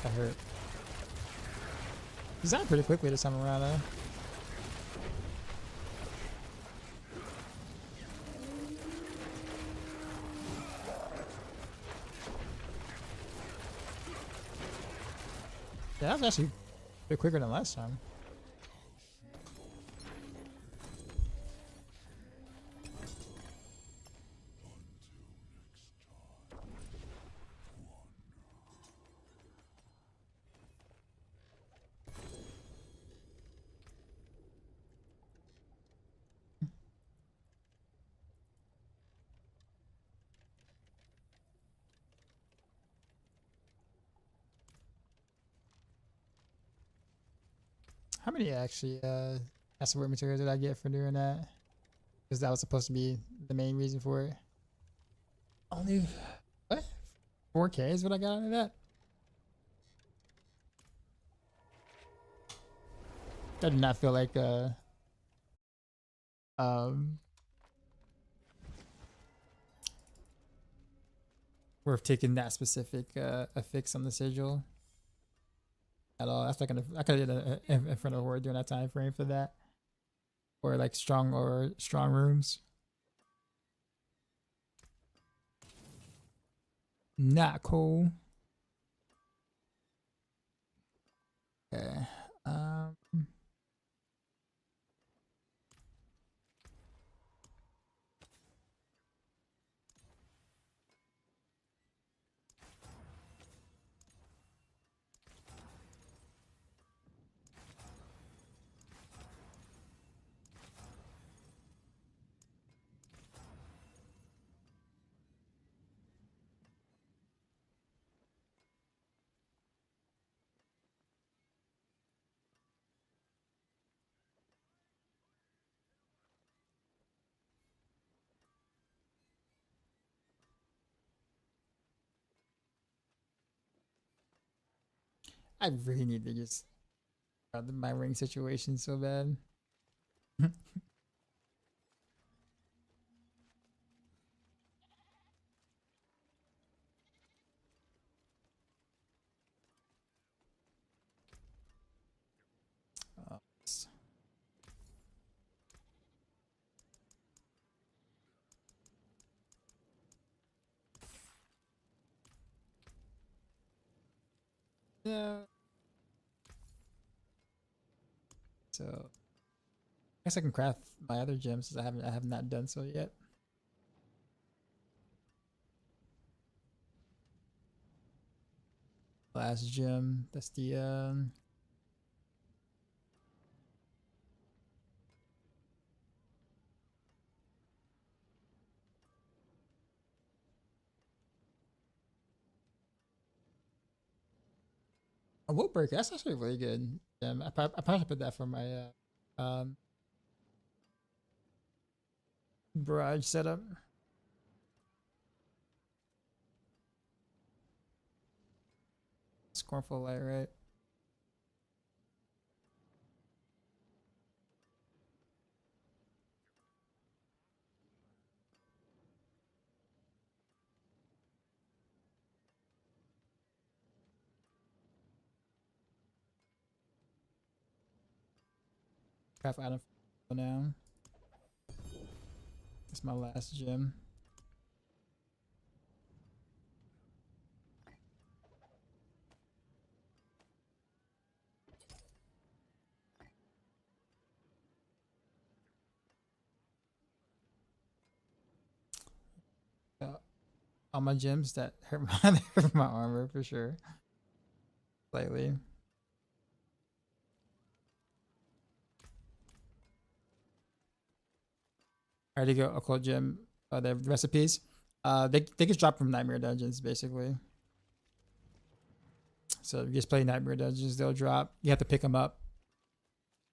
That hurt. He's out pretty quickly this time around though. Yeah, that was actually a bit quicker than last time. How many actually acid word materials did I get for doing that? Because that was supposed to be the main reason for it. Only what? 4K is what I got out of that? That did not feel like um worth taking that specific affix on the sigil at all. That's like I could have did a in front of word during that time frame for that, or like strong rooms. Not cool. Okay. I really need to just my ring situation so bad. S- yeah. So I guess I can craft my other gems since I have not done so yet. Last gem. That's the a wood breaker. That's actually really good. Gem. I probably should put that for my barrage setup. Scornful light, right? Craft item for now. That's my last gem. All my gems that hurt hurt my armor for sure. Slightly. I already go occult gem. The recipes. They just drop from nightmare dungeons basically. So if you just play nightmare dungeons, they'll drop. You have to pick them up.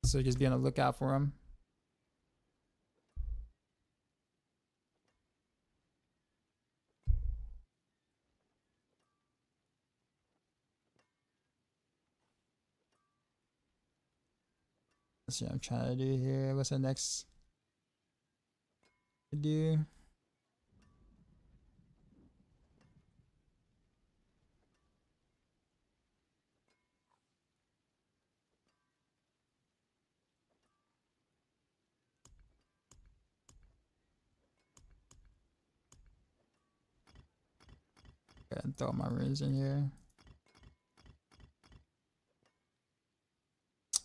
So just be on the lookout for them. Let's see what I'm trying to do here. What's the next to do? Okay, and throw my runes in here.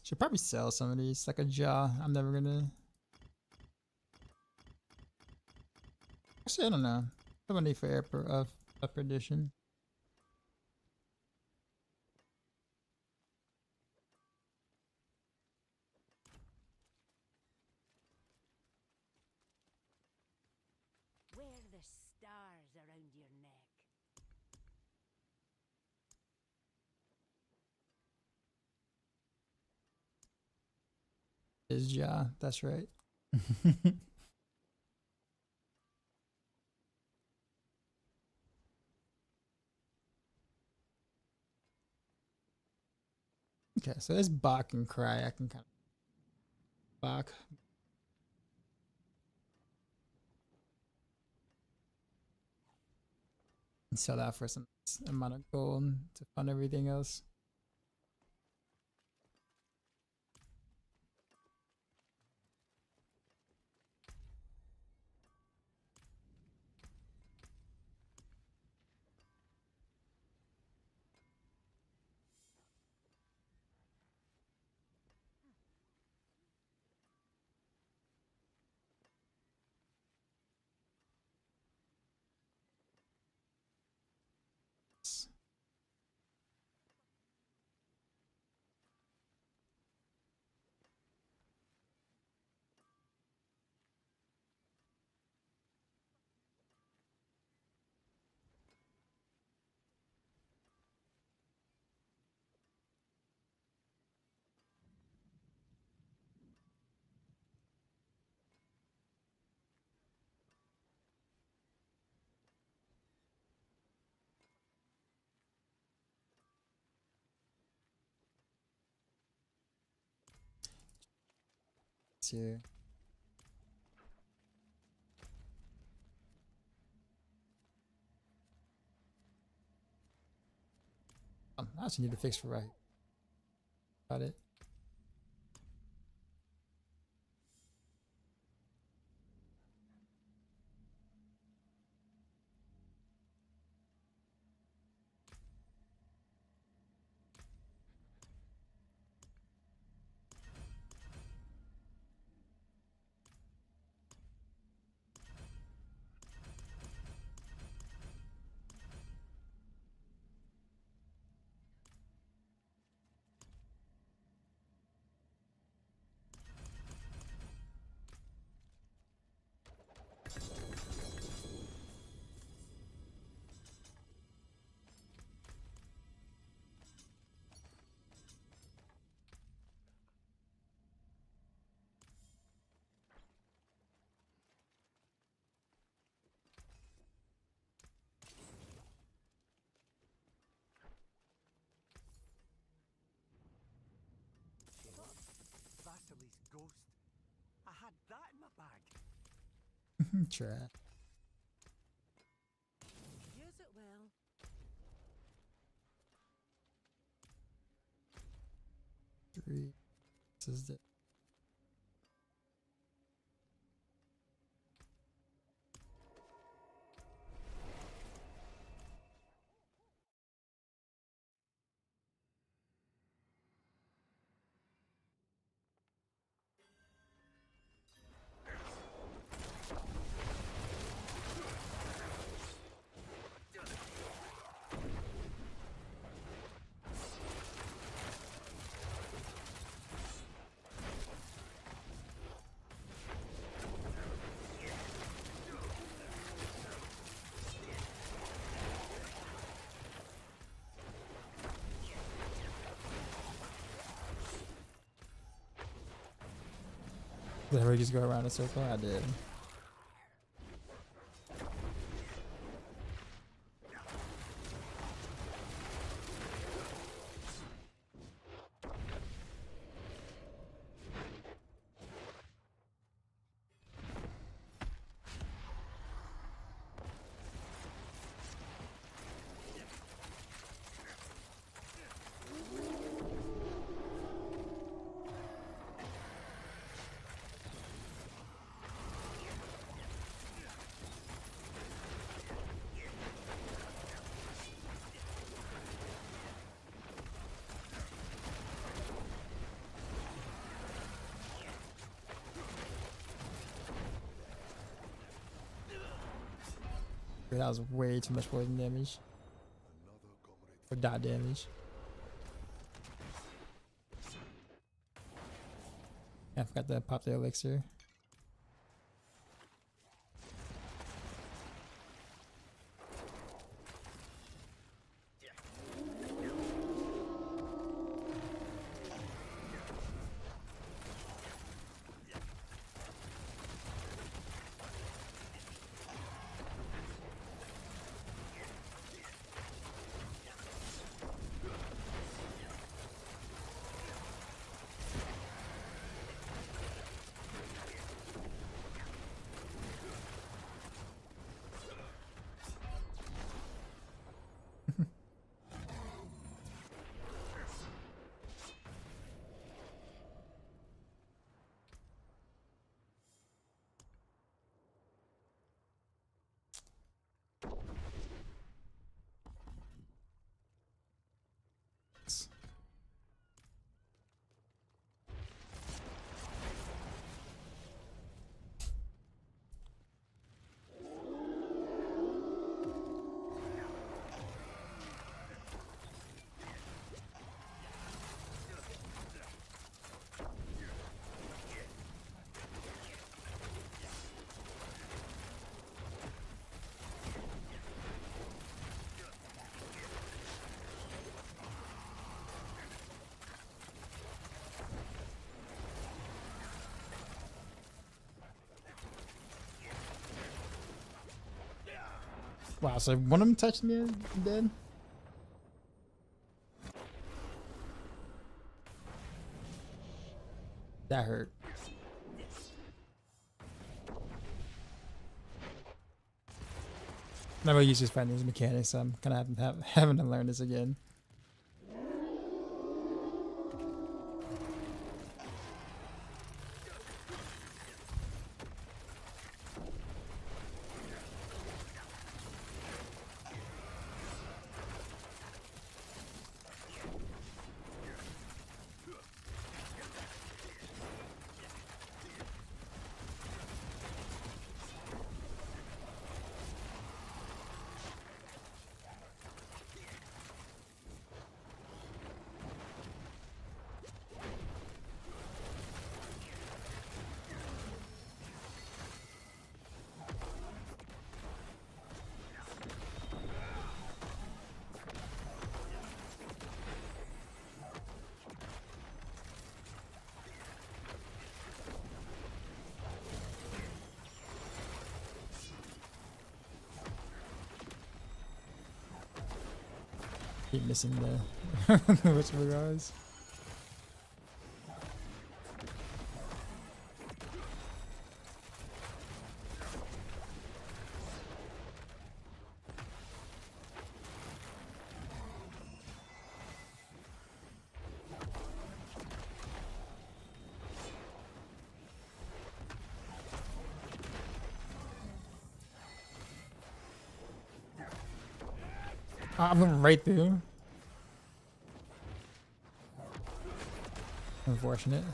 Should probably sell some of these, like a jaw. I'm never gonna. Actually, I don't know. I don't need for air of perdition. Wear the stars around your neck. Is jaw? That's right. Okay, so this Bach and Cry, I can kind of Fuck. And sell that for some amount of gold to fund everything else. Here. I actually need to fix for right. Got it. Vasily's ghost. I had that in my bag. Try. Use it well. Three. This is the. Did I just go around a circle? I did. That was way too much poison damage. Or dot damage. I forgot to pop the elixir. Wow, so one of them touched me and dead? That hurt. Never used to find these mechanics, so I'm kind of having to learn this again. Keep missing the which guys. I went right through. Unfortunate.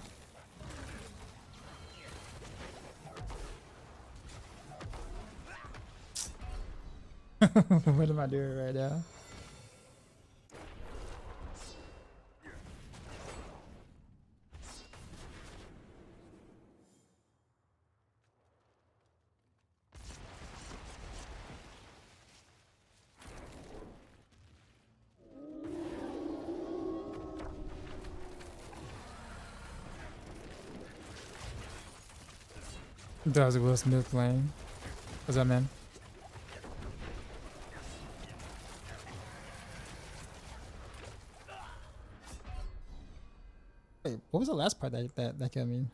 What am I doing right now? That was Will Smith playing. What's up, man? Wait, what was the last part that killed me?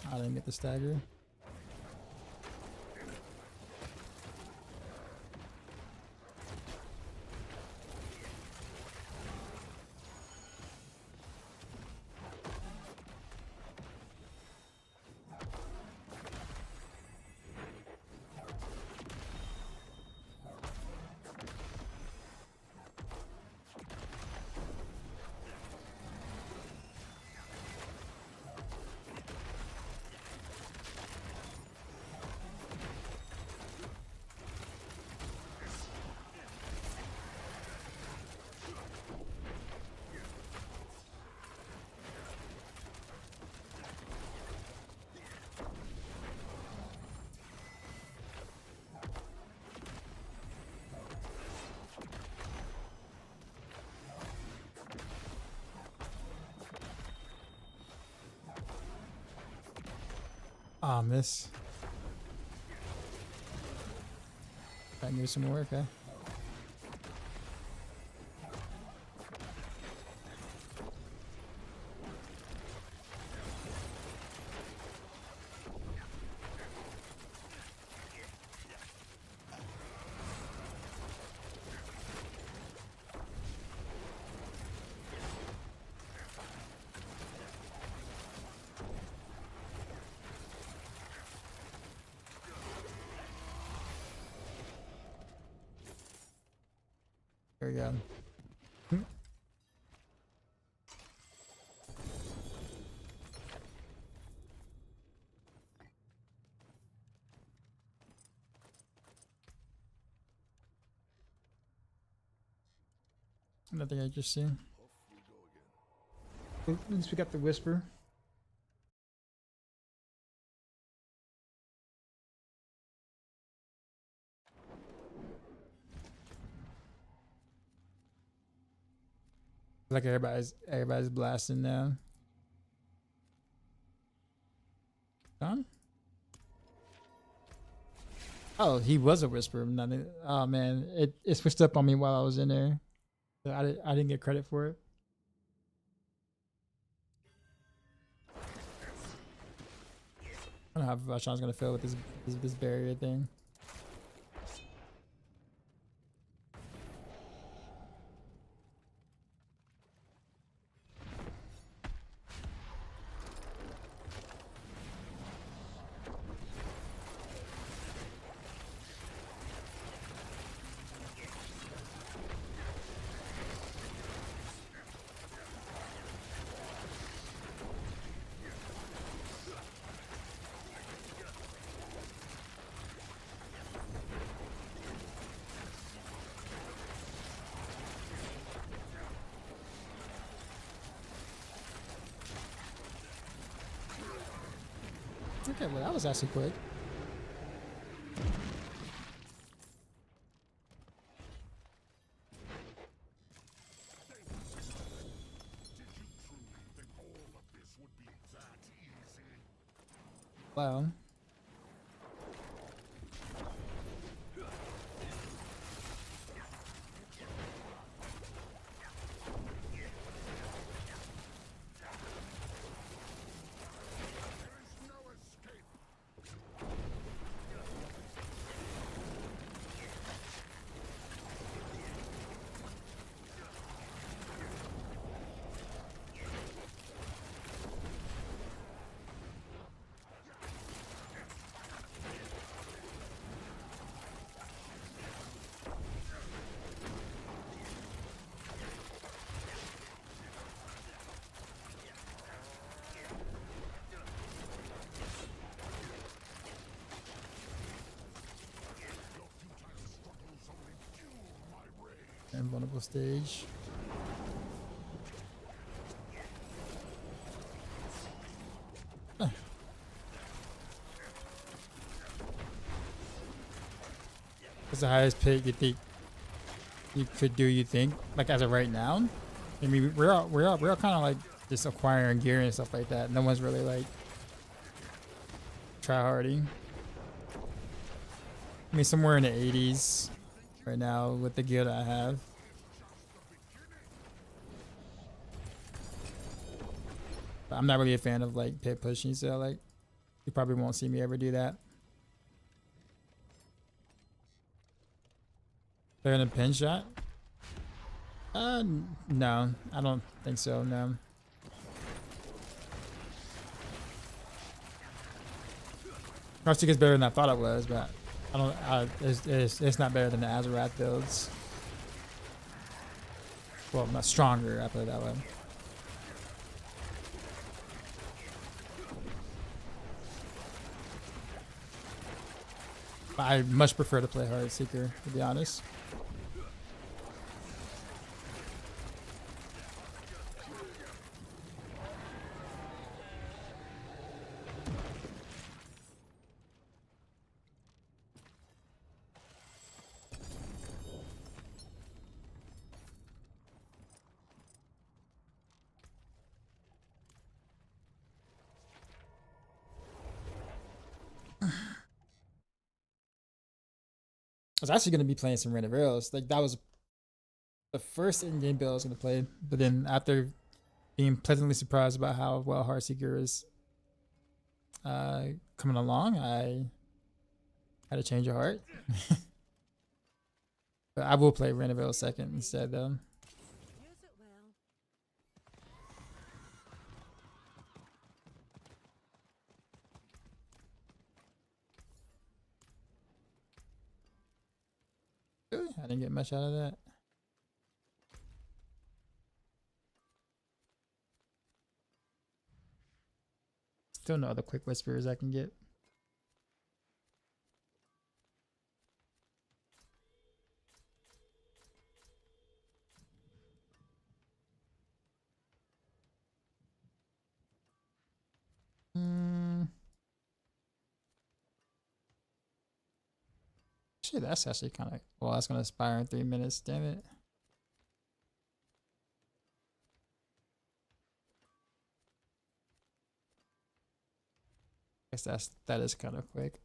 I didn't get the stagger. Ah, miss. That needs some work, eh? go. Nothing interesting. At least we got the whisper. Like everybody's blasting now. Done? Oh, he was a whisper. Nothing. Oh man, it switched up on me while I was in there. So I didn't get credit for it. I don't know how Sean's gonna feel with this barrier thing. Okay, well that was actually quick. Wow. Invulnerable stage. What's the highest pick you think you could do? You think, like as of right now? I mean, we're all kind of like just acquiring gear and stuff like that. No one's really like try harding. I mean, somewhere in the 80s right now with the gear that I have. But I'm not really a fan of like pit pushing, so like you probably won't see me ever do that. Better than pin shot? No, I don't think so. No. Heartseeker is better than I thought it was, but I don't. It's not better than the Azarath builds. Well, not stronger. I put it that way. But I much prefer to play Heartseeker, to be honest. I was actually going to be playing some Rent of Arrows. Like that was the first in-game build I was going to play, but then after being pleasantly surprised about how well Heartseeker is coming along, I had a change of heart. But I will play Rent of Arrows second instead, though. Use it well. Really? I didn't get much out of that. Still no other quick whispers I can get. Shit, that's actually kind of well. That's gonna expire in 3 minutes. Damn it. Guess that is kind of quick.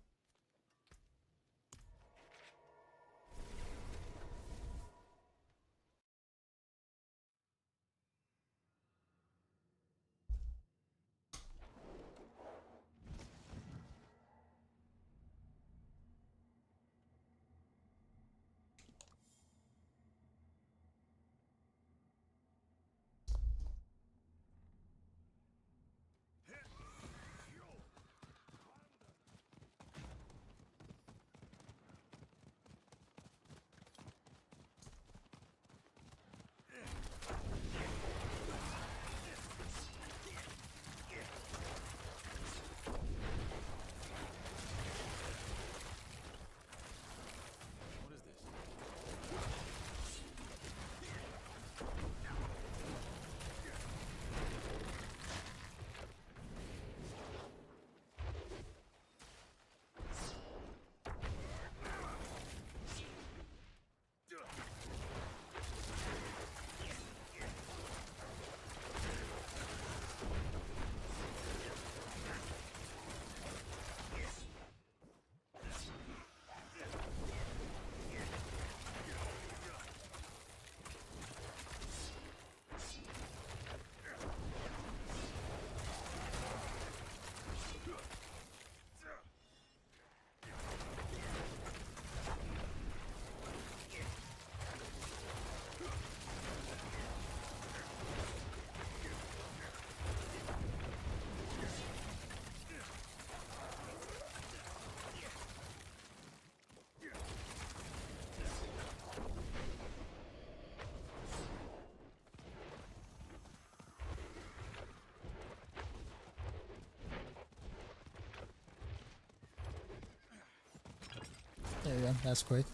There you go. That's quick.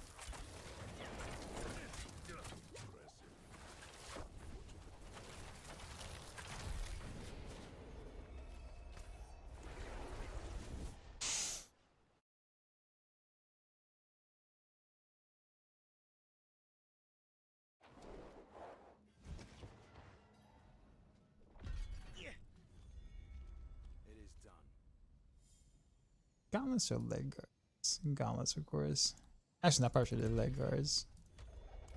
It is done. Gauntlets or leg guards? Gauntlets, of course. Actually, not probably should have leg guards.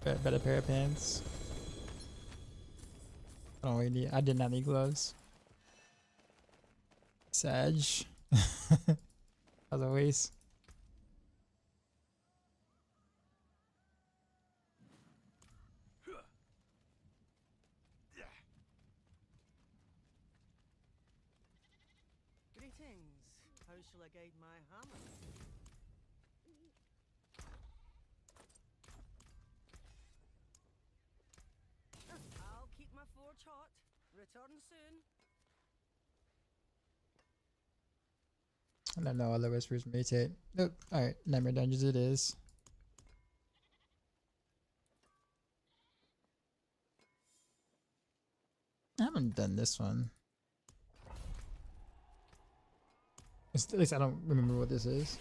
Better pair of pants. I don't really need. I did not need gloves. Sag. As always. Greetings. How shall I guide my hammer? I'll keep my forge hot. Return soon. I don't know. Other whispers mutate. Nope. All right. Nightmare Dungeons. It is. I haven't done this one. At least I don't remember what this is.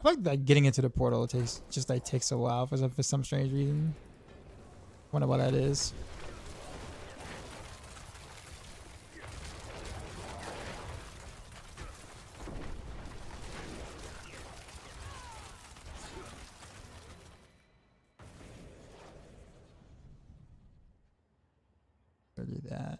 I like that getting into the portal takes a while for some strange reason. Wonder what that is. I'll do that.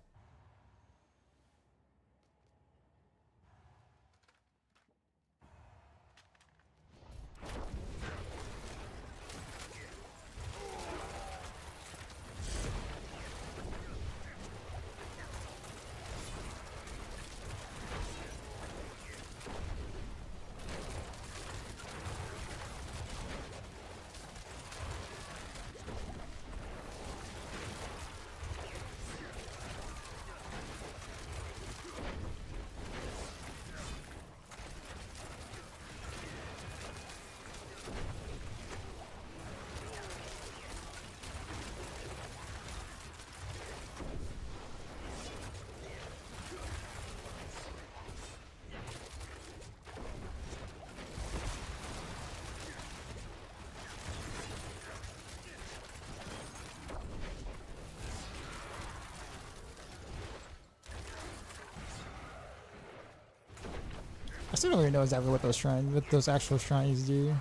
I still don't really know exactly what those actual shrines do.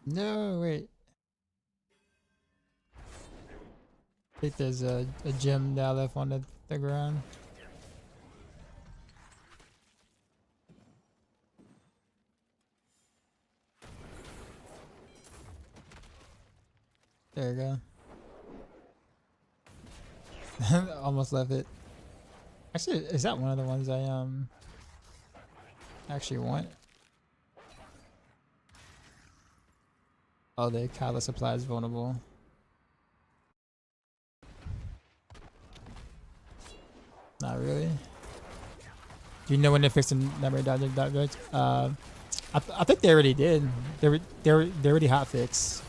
No, wait. I think there's a gem down left on the ground. There you go. Almost left it. Actually, is that one of the ones I actually want? Oh, the Catalyst supply is vulnerable. Not really. Do you know when they fixed the number dodge? I think they already did. They already hot fixed.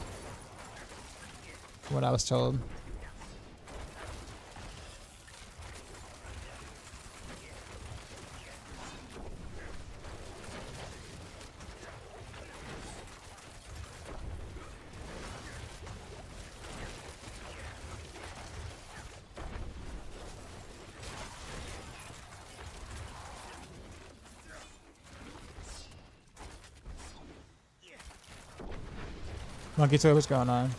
What I was told. Monkey toy, what's going on?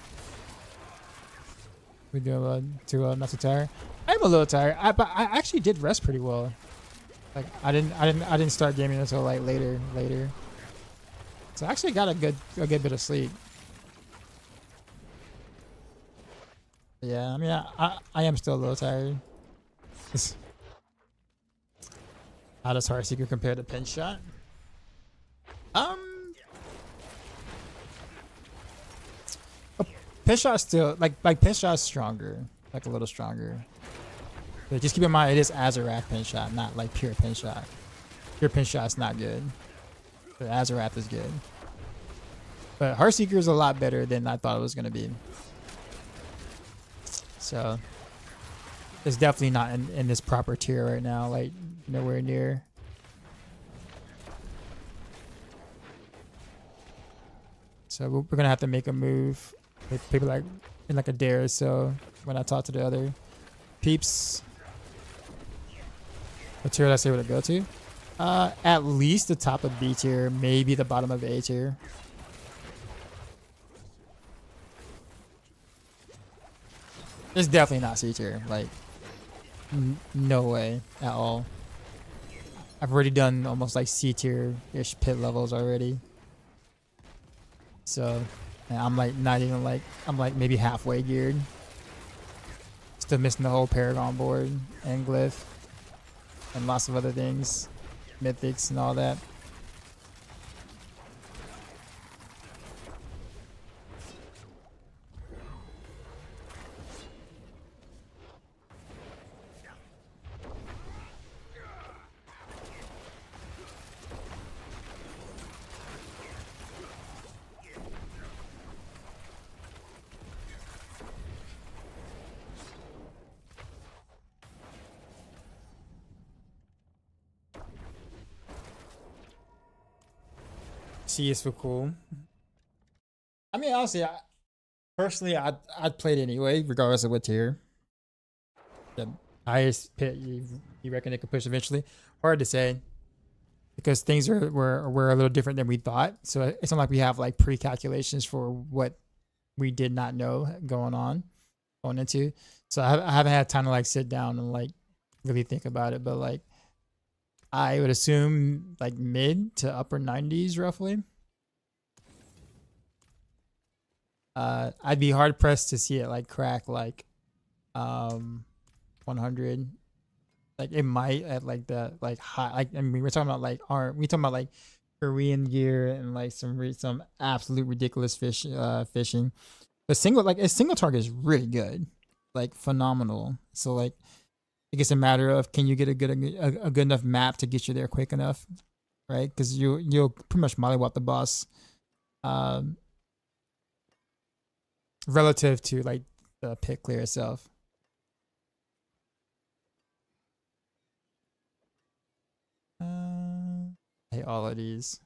We do not too tired. I'm a little tired. But I actually did rest pretty well. Like I didn't start gaming until like later. So I actually got a good bit of sleep. Yeah, I mean I am still a little tired. How does Heartseeker compare to Pinch Shot? Pinch Shot's still like Pinch Shot's stronger, like a little stronger. But just keep in mind it is Azarath Pinch Shot, not like pure Pinch Shot. Pure Pinch Shot's not good. But Azarath is good. But Heartseeker is a lot better than I thought it was gonna be. So it's definitely not in this proper tier right now, like nowhere near. So we're gonna have to make a move. With people like in like a dare or so when I talk to the other peeps. What tier did I say would I go to? At least the top of B tier, maybe the bottom of A tier. It's definitely not C tier. Like, no way at all. I've already done almost like C tier ish pit levels already. So, and I'm like not even like, I'm like maybe halfway geared. Still missing the whole Paragon board and Glyph and lots of other things, mythics and all that. C is for cool. I mean, honestly, personally, I'd play it anyway, regardless of what tier. The highest pit you reckon it could push eventually? Hard to say, because things were a little different than we thought. So it's not like we have like pre-calculations for what we did not know going into. So I haven't had time to like sit down and like really think about it. But like, I would assume like mid to upper 90s roughly. I'd be hard pressed to see it like crack like 100. Like it might at like the like high, like I mean we're talking about like like Korean gear and like some absolute ridiculous fishing. But a single target is really good, like phenomenal. So like I guess a matter of, can you get a good enough map to get you there quick enough, right? Because you'll pretty much mollywop the boss, relative to like the pit clear itself. I hate all of these.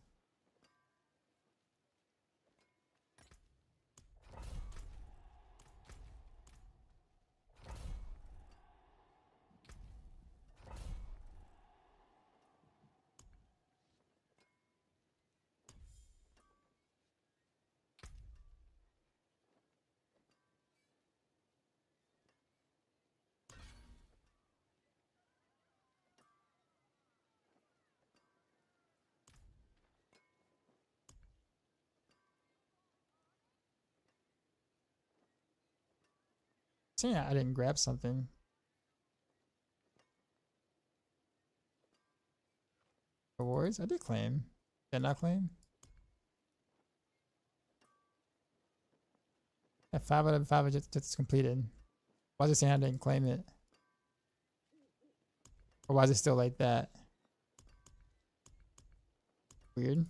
So yeah, I didn't grab something. Awards? I did claim. Did I not claim? Yeah, 5 out of 5 just completed. Why is it saying I didn't claim it? Or why is it still like that? Weird.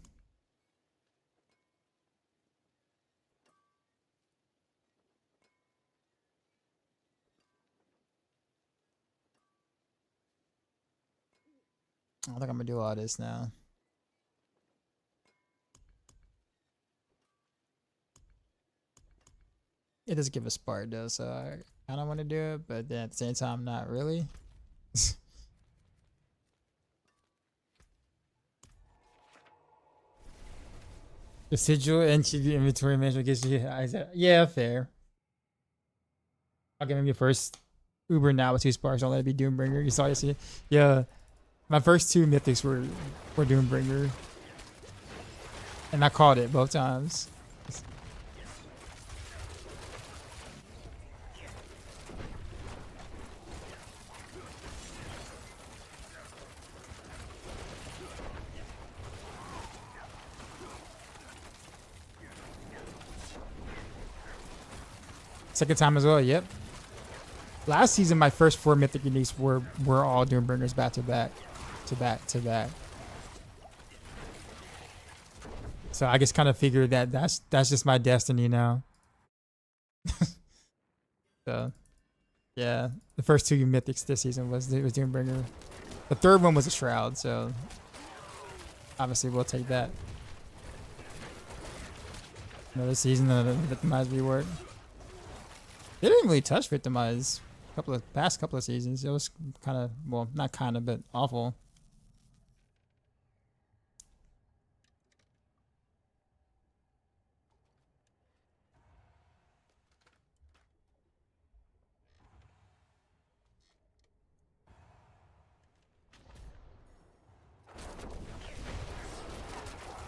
I think I'm gonna do all this now. It does give a spark though, so I kind of want to do it, but then at the same time, not really. Residual NGV inventory management gives you. I said, yeah, fair. I'll give him your first Uber now with 2 sparks. Don't let it be Doombringer. You saw yesterday. Yeah, my first 2 mythics were Doombringer, and I called it both times. Second time as well, yep. Last season, my first 4 mythic uniques were all Doombringers back to back, to back to back. So I just kind of figured that that's just my destiny now. So yeah, the first 2 mythics this season was Doombringer. The third one was a Shroud, so obviously we'll take that. Another season of Victimize rework. They didn't really touch Victimize past couple of seasons. It was kind of, well, not kind of, but awful.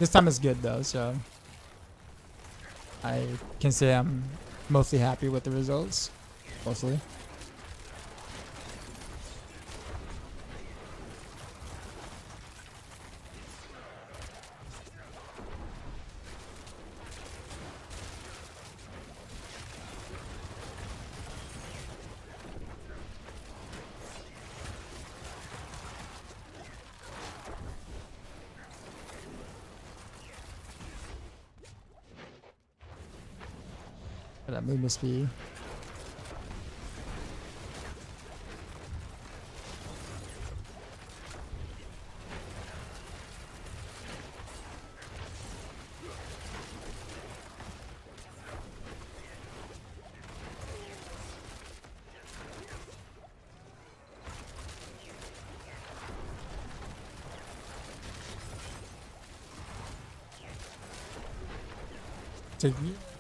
This time is good though, so I can say I'm mostly happy with the results. Mostly. That movement speed.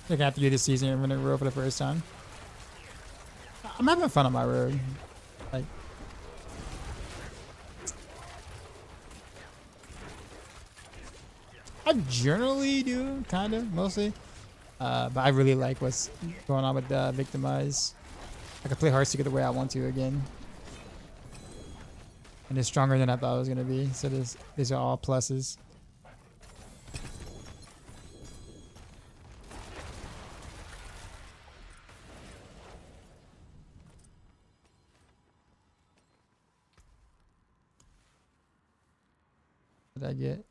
Like after you this season and running road for the first time. I'm having fun on my road. Like I generally do, kind of, mostly. But I really like what's going on with Victimize. I can play Heartseeker the way I want to again. And it's stronger than I thought it was going to be. So these are all pluses. What did I get?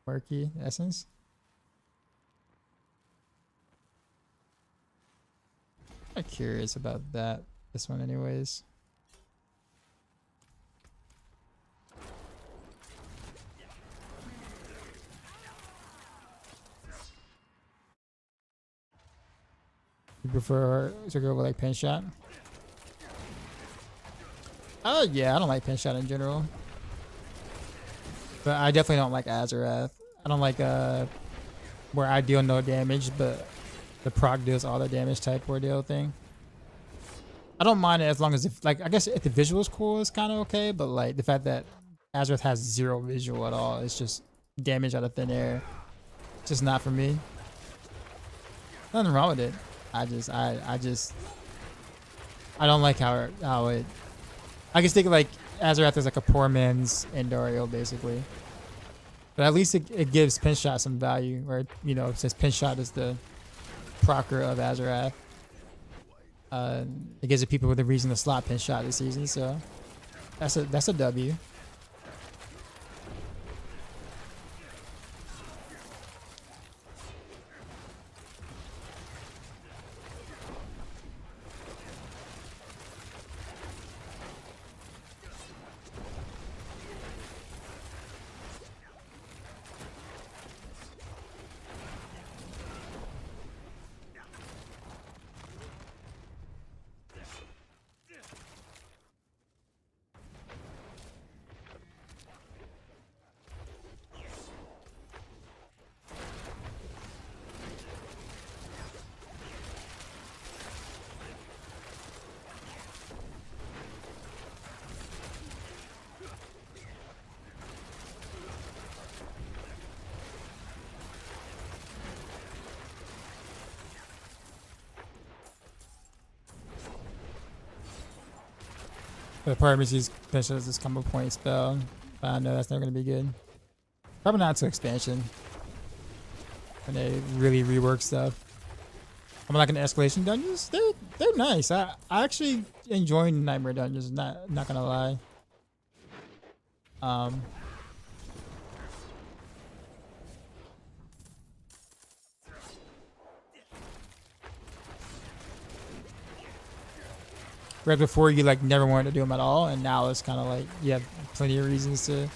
Murky Essence? I'm curious about that. This one anyways. You prefer to go with like pin shot? Oh yeah, I don't like pin shot in general. But I definitely don't like Azarath. I don't like where I deal no damage, but the proc deals all the damage type ordeal thing. I don't mind it as long as if like I guess if the visual is cool, it's kind of okay. But like the fact that Azarath has zero visual at all, it's just damage out of thin air. It's just not for me. Nothing wrong with it. I don't like how it. I guess think of like Azarath is like a poor man's Endario basically. But at least it gives Pinshot some value, or you know, since Pinshot is the procer of Azarath, it gives the people with a reason to slot Pinshot this season. So that's a W. The part of me sees Pinshot as this combo point spell, but I know that's never going to be good. Probably not to expansion. When they really rework stuff. I'm like in escalation dungeons. They're nice. I actually enjoy nightmare dungeons. Not gonna lie. Right before you like never wanted to do them at all, and now it's kind of like you have plenty of reasons to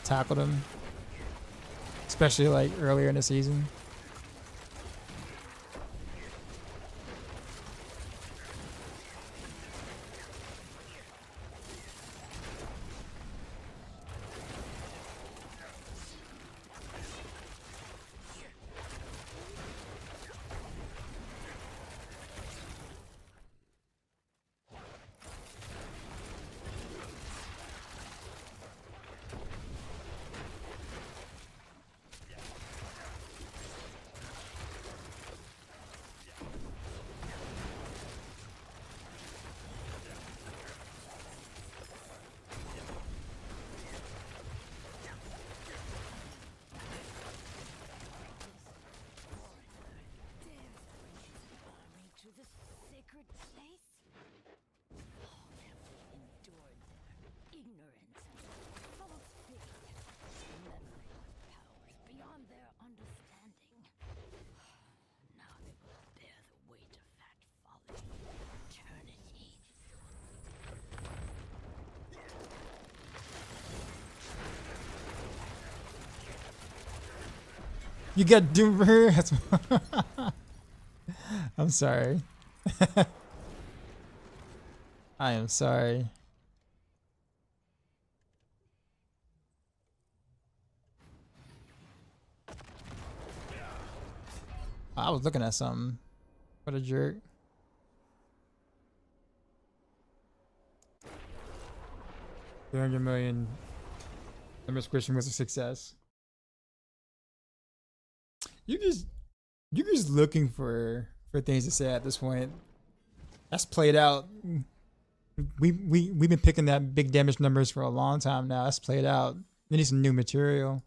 tackle them, especially like earlier in the season. sacred place? Long have we endured their ignorance and false faith, meddling with powers beyond their understanding. Now they will bear the weight of that folly for eternity. You got doom for her? I'm sorry. I am sorry. I was looking at something. What a jerk. $300 million. The miscription was a success. You're just looking for things to say at this point. That's played out. We've been picking that big damage numbers for a long time now. That's played out. We need some new material.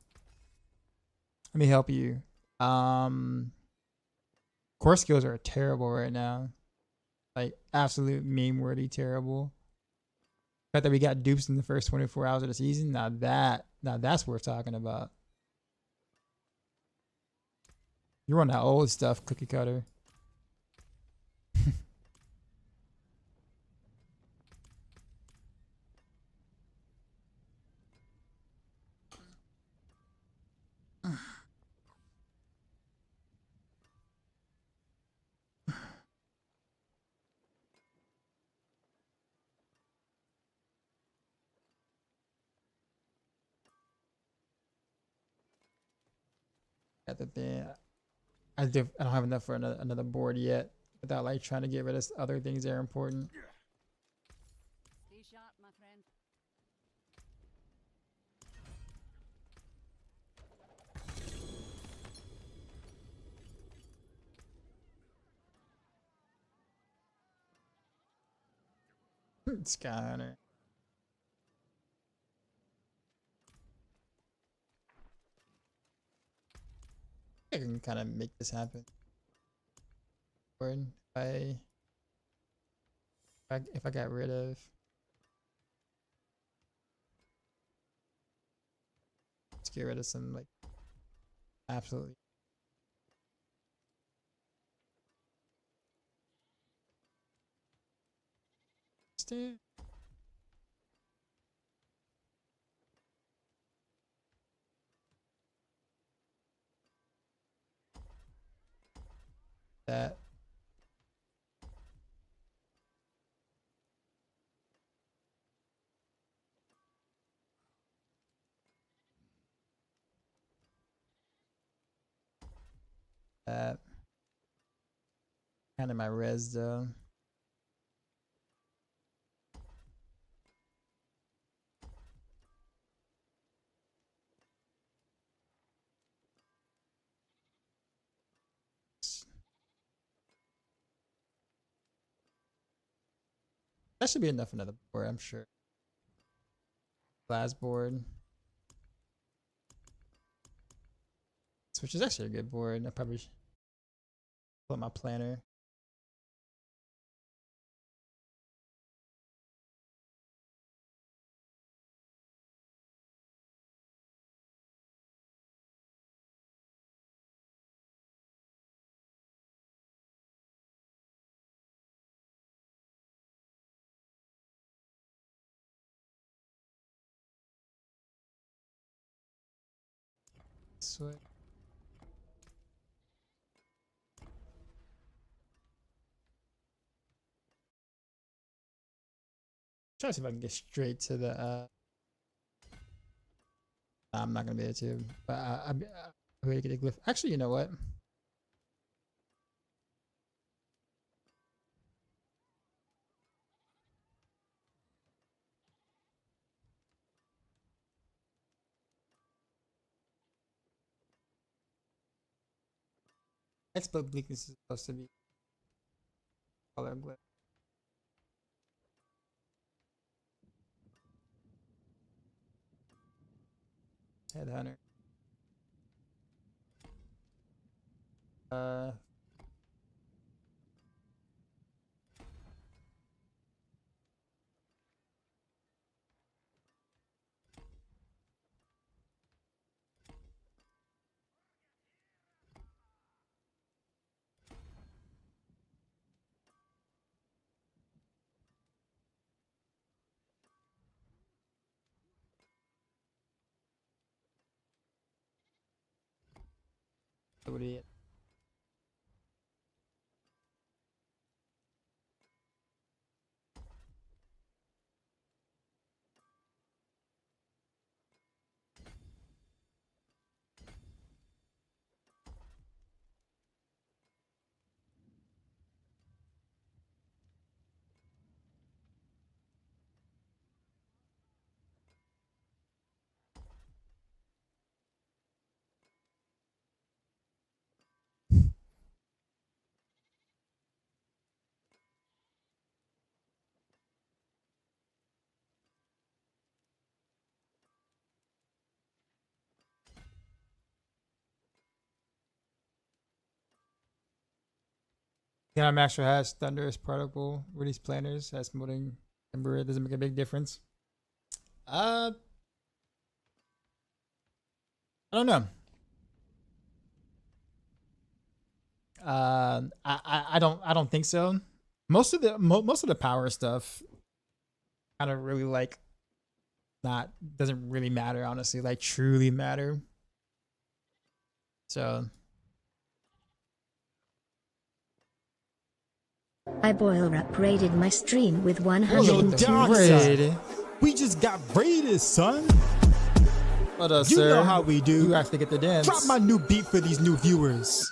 Let me help you. Core skills are terrible right now. Like absolute meme worthy terrible. The fact that we got dupes in the first 24 hours of the season, now that's worth talking about. You're on that old stuff, cookie cutter. Got the thing. I don't have enough for another board yet without like trying to get rid of other things that are important. Stay sharp, my friend. Sky Hunter. I can kind of make this happen. Or if I got rid of, let's get rid of some like absolutely. Stay. That. That. Kind of my res though. That should be enough for another board, I'm sure. Glass board. Which is actually a good board. I probably should pull up my planner. Sweet. Try to see if I can get straight to the. I'm not gonna be able to, but I'm ready to get a glyph. Actually, you know what? Expert bleakness is supposed to be color glyph. Headhunter. That would be it. Yeah, Maxroll has thunderous particle release planners has molding timber. It doesn't make a big difference. I don't know. I don't think so. Most of the power stuff kind of really like not doesn't really matter, honestly, like truly matter. So I boil up raided my stream with Yo, 100. dog, raid. we just got raided, son. What up, You sir? know how we do. You actually get the dance. Drop my new beat for these new viewers.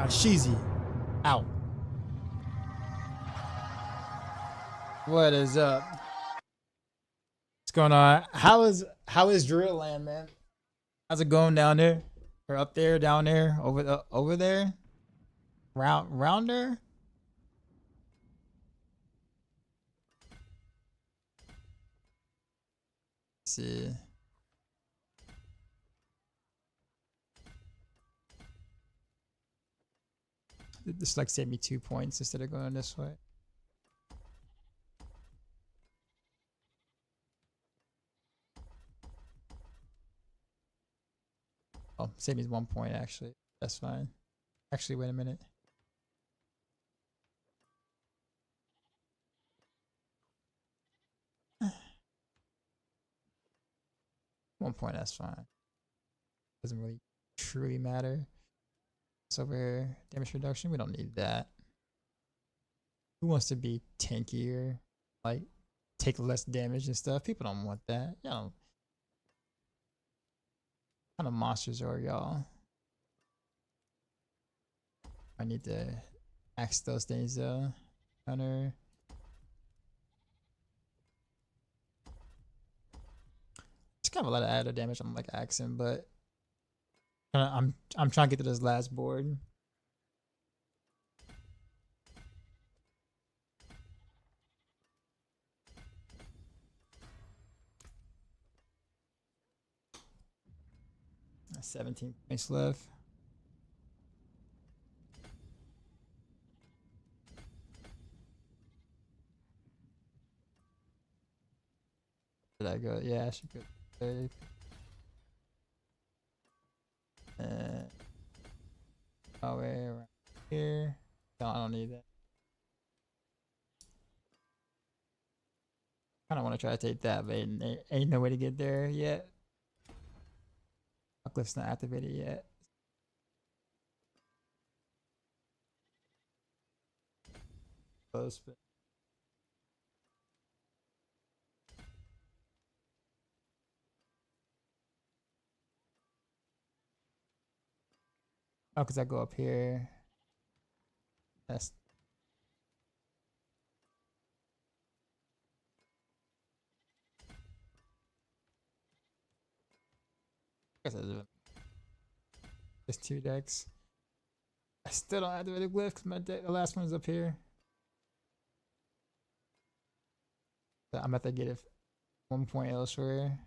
Sheezy out. What is up? What's going on? How is Drill Land, man? How's it going down there? Or up there, down there, over there? Rounder? Let's see. This like saved me 2 points instead of going this way. Oh, saved me 1 point actually. That's fine. Actually, wait a minute. One point, that's fine. Doesn't really truly matter. It's over here. Damage reduction, we don't need that. Who wants to be tankier? Like, take less damage and stuff? People don't want that. You know, what kind of monsters are y'all? I need to axe those things though. Hunter. It's kind of a lot of added damage I'm like axing, but I'm trying to get to this last board. That's 17 points left. Did I go? Yeah, I should go. Oh, way around here. No, I don't need that. I don't want to try to take that, but ain't no way to get there yet. Uplift's not activated yet. Close, but oh, because I go up here. That's I guess there's 2 decks. I still don't activate the glyph because my deck, the last one's up here. So I'm about to get it 1 point elsewhere.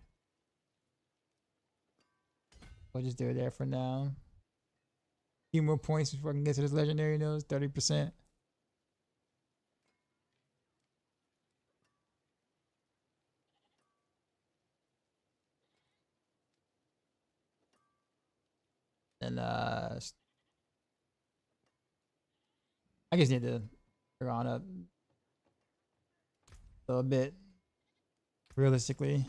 We'll just do it there for now. Few more points before I can get to this legendary nose. 30%. And I just need to figure on up a little bit realistically.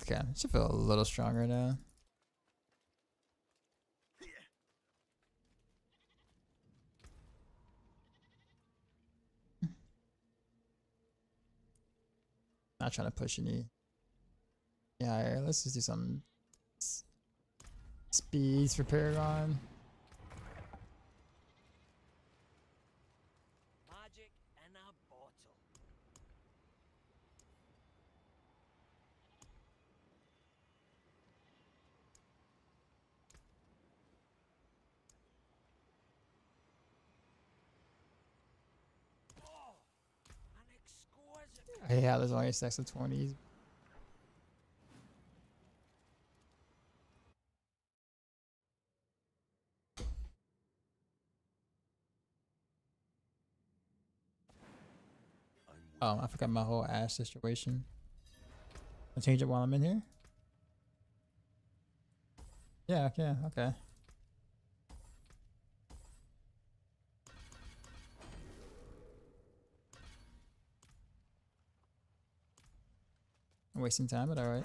Okay, should feel a little stronger now. Not trying to push any. Yeah, here, let's just do some speeds for Paragon. Magic in a bottle. Oh, an exquisite. Yeah, there's only a sex of 20s. Oh, I forgot my whole ass situation. I'll change it while I'm in here. Yeah, okay. I'm wasting time, but alright.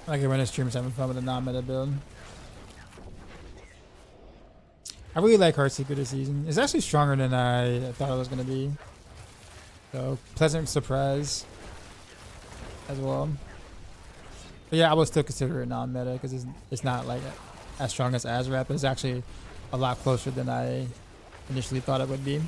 I like it when the streamers having fun with the non-meta build. I really like Heartseeker this season. It's actually stronger than I thought it was going to be. So, pleasant surprise as well. But yeah, I would still consider it non-meta because it's not like as strong as Azrap, but it's actually a lot closer than I initially thought it would be.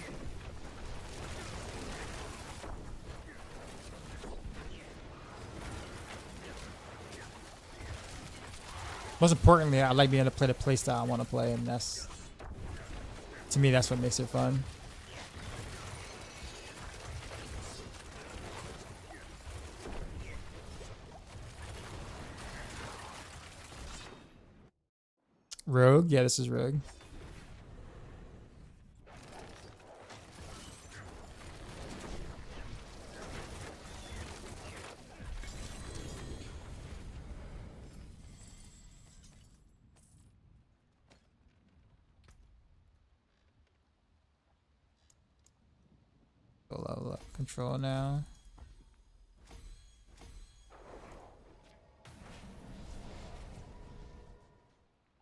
Most importantly, I like being able to play the playstyle I want to play, and that's, to me, that's what makes it fun. Rogue? Yeah, this is Rogue. Go level up control now.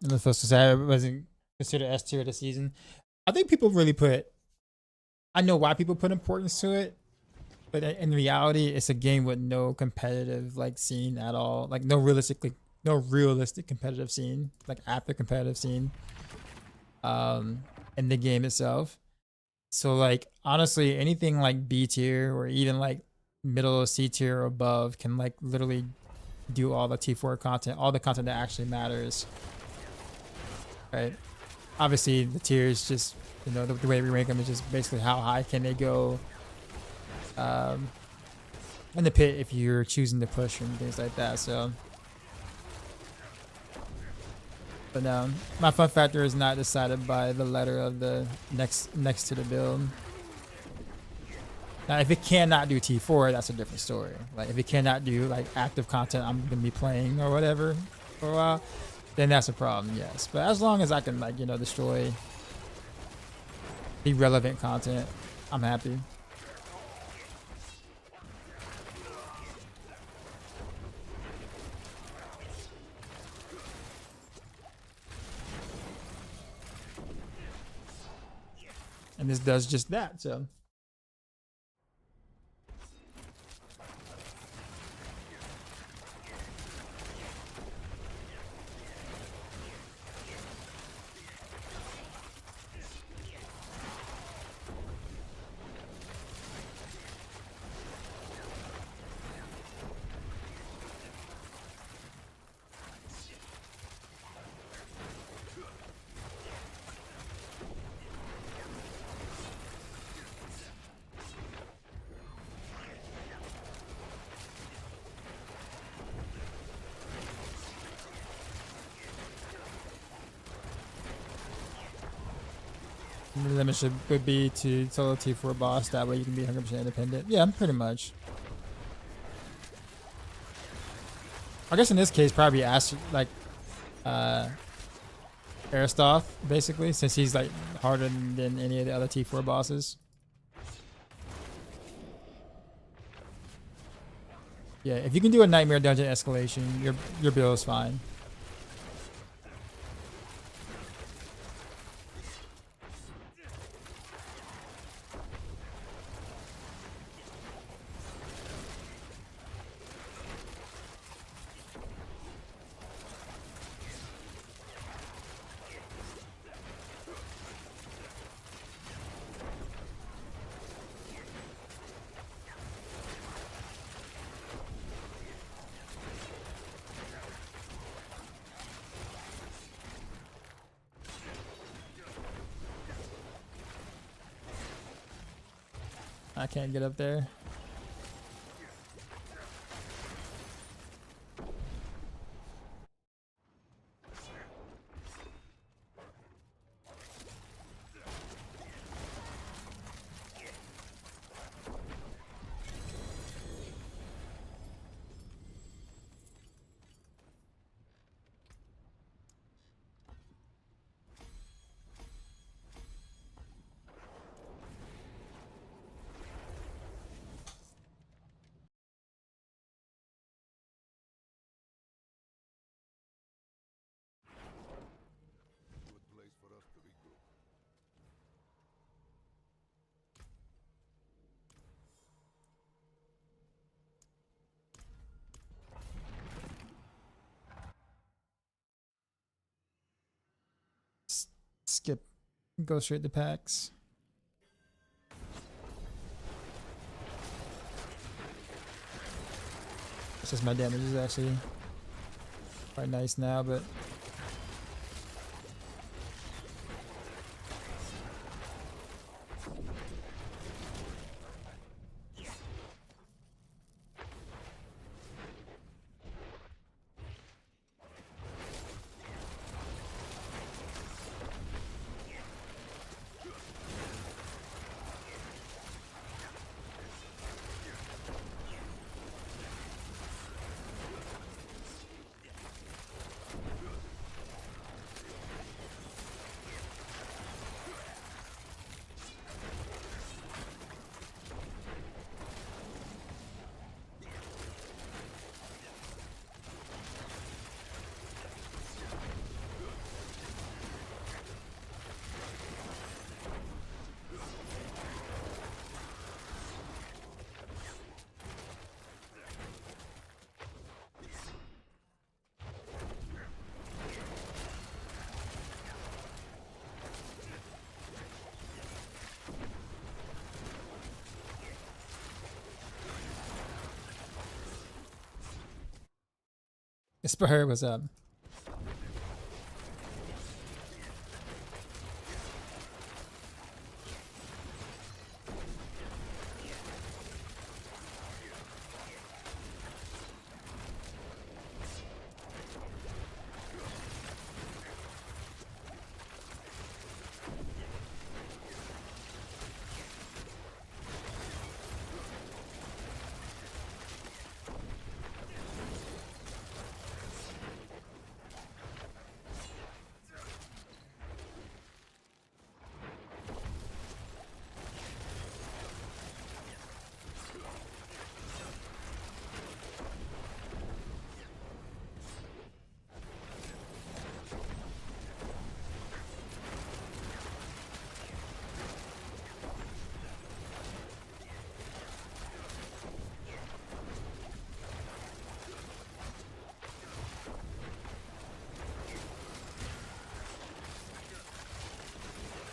I'm not supposed to say I wasn't considered S tier this season. I think people really put, I know why people put importance to it, but in reality, it's a game with no competitive like scene at all. Like no realistic competitive scene, like active competitive scene, in the game itself. So like honestly, anything like B tier or even like middle of C tier or above can like literally do all the T4 content, all the content that actually matters. Right? Obviously the tiers just, you know, the way we rank them is just basically how high can they go in the pit if you're choosing to push and things like that. So but no, my fun factor is not decided by the letter of the next to the build. Now, if it cannot do T4, that's a different story. Like, if it cannot do like active content I'm gonna be playing or whatever for a while, then that's a problem. Yes, but as long as I can like, you know, destroy irrelevant content, I'm happy. And this does just that, so. The limit would be to solo T4 boss, that way you can be 100% independent. Yeah, pretty much. I guess in this case, probably like Aristoth, basically, since he's like harder than any of the other T4 bosses. Yeah, if you can do a Nightmare Dungeon escalation, your build is fine. I can't get up there. Good place for us to regroup. Skip, go straight to packs. It's just my damage is actually quite nice now, but Spur, what's up?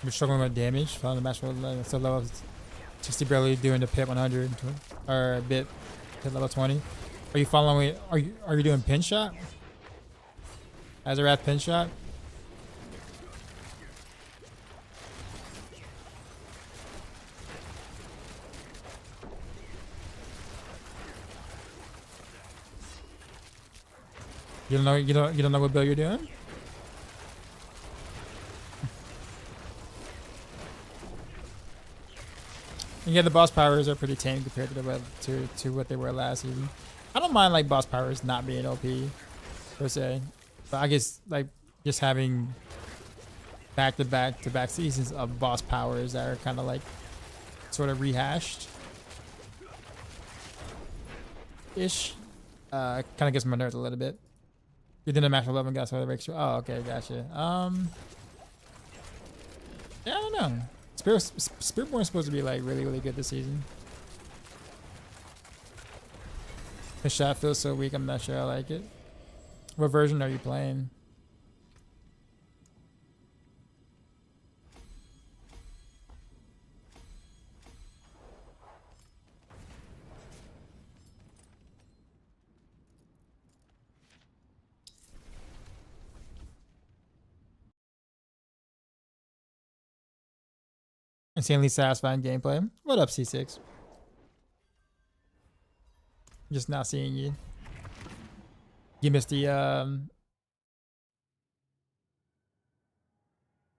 We're struggling with damage. Found the Maxroll still level 60, barely doing the pit 100 or a bit pit level 20. Are you following? Are you doing pin shot? Azarath pin shot? You don't know what build you're doing? Yeah, the boss powers are pretty tame compared to what they were last season. I don't mind like boss powers not being OP per se, but I guess like just having back to back seasons of boss powers that are kind of like sort of rehashed ish kind of gets my nerves a little bit. You did a match 11 got sort of extra. Oh, okay, gotcha. Yeah, I don't know. Spiritborn is supposed to be like really good this season. The shot feels so weak. I'm not sure I like it. What version are you playing? Insanely satisfying gameplay. What up, C6? Just not seeing you. You missed the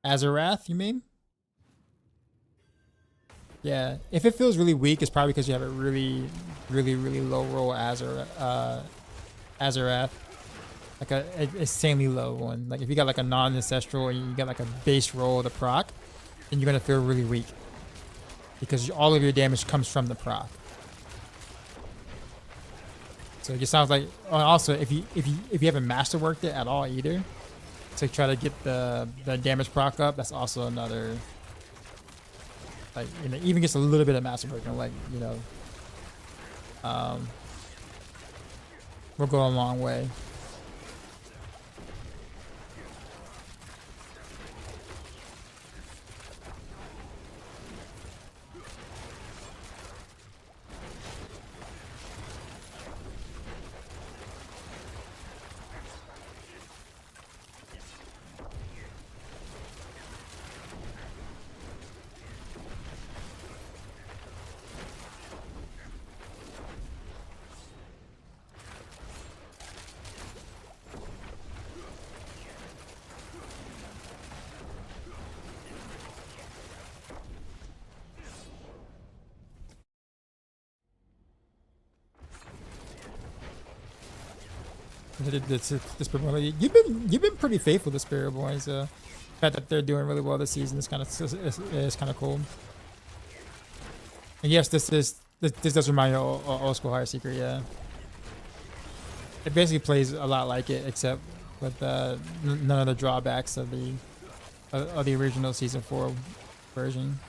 Azarath, you mean? Yeah. If it feels really weak, it's probably because you have a really low roll Azarath. Like a insanely low one. Like if you got like a non-ancestral and you got like a base roll of the proc, then you're gonna feel really weak. Because all of your damage comes from the proc. So it just sounds like also if you haven't masterworked it at all either, to try to get the damage proc up, that's also another like, you know, even just a little bit of masterwork, like, you know, will go a long way. You've been pretty faithful to Spiritborn, so the fact that they're doing really well this season is kind of cool. And yes, this does remind me of old school Heartseeker, yeah. It basically plays a lot like it, except with none of the drawbacks of the original season 4 version.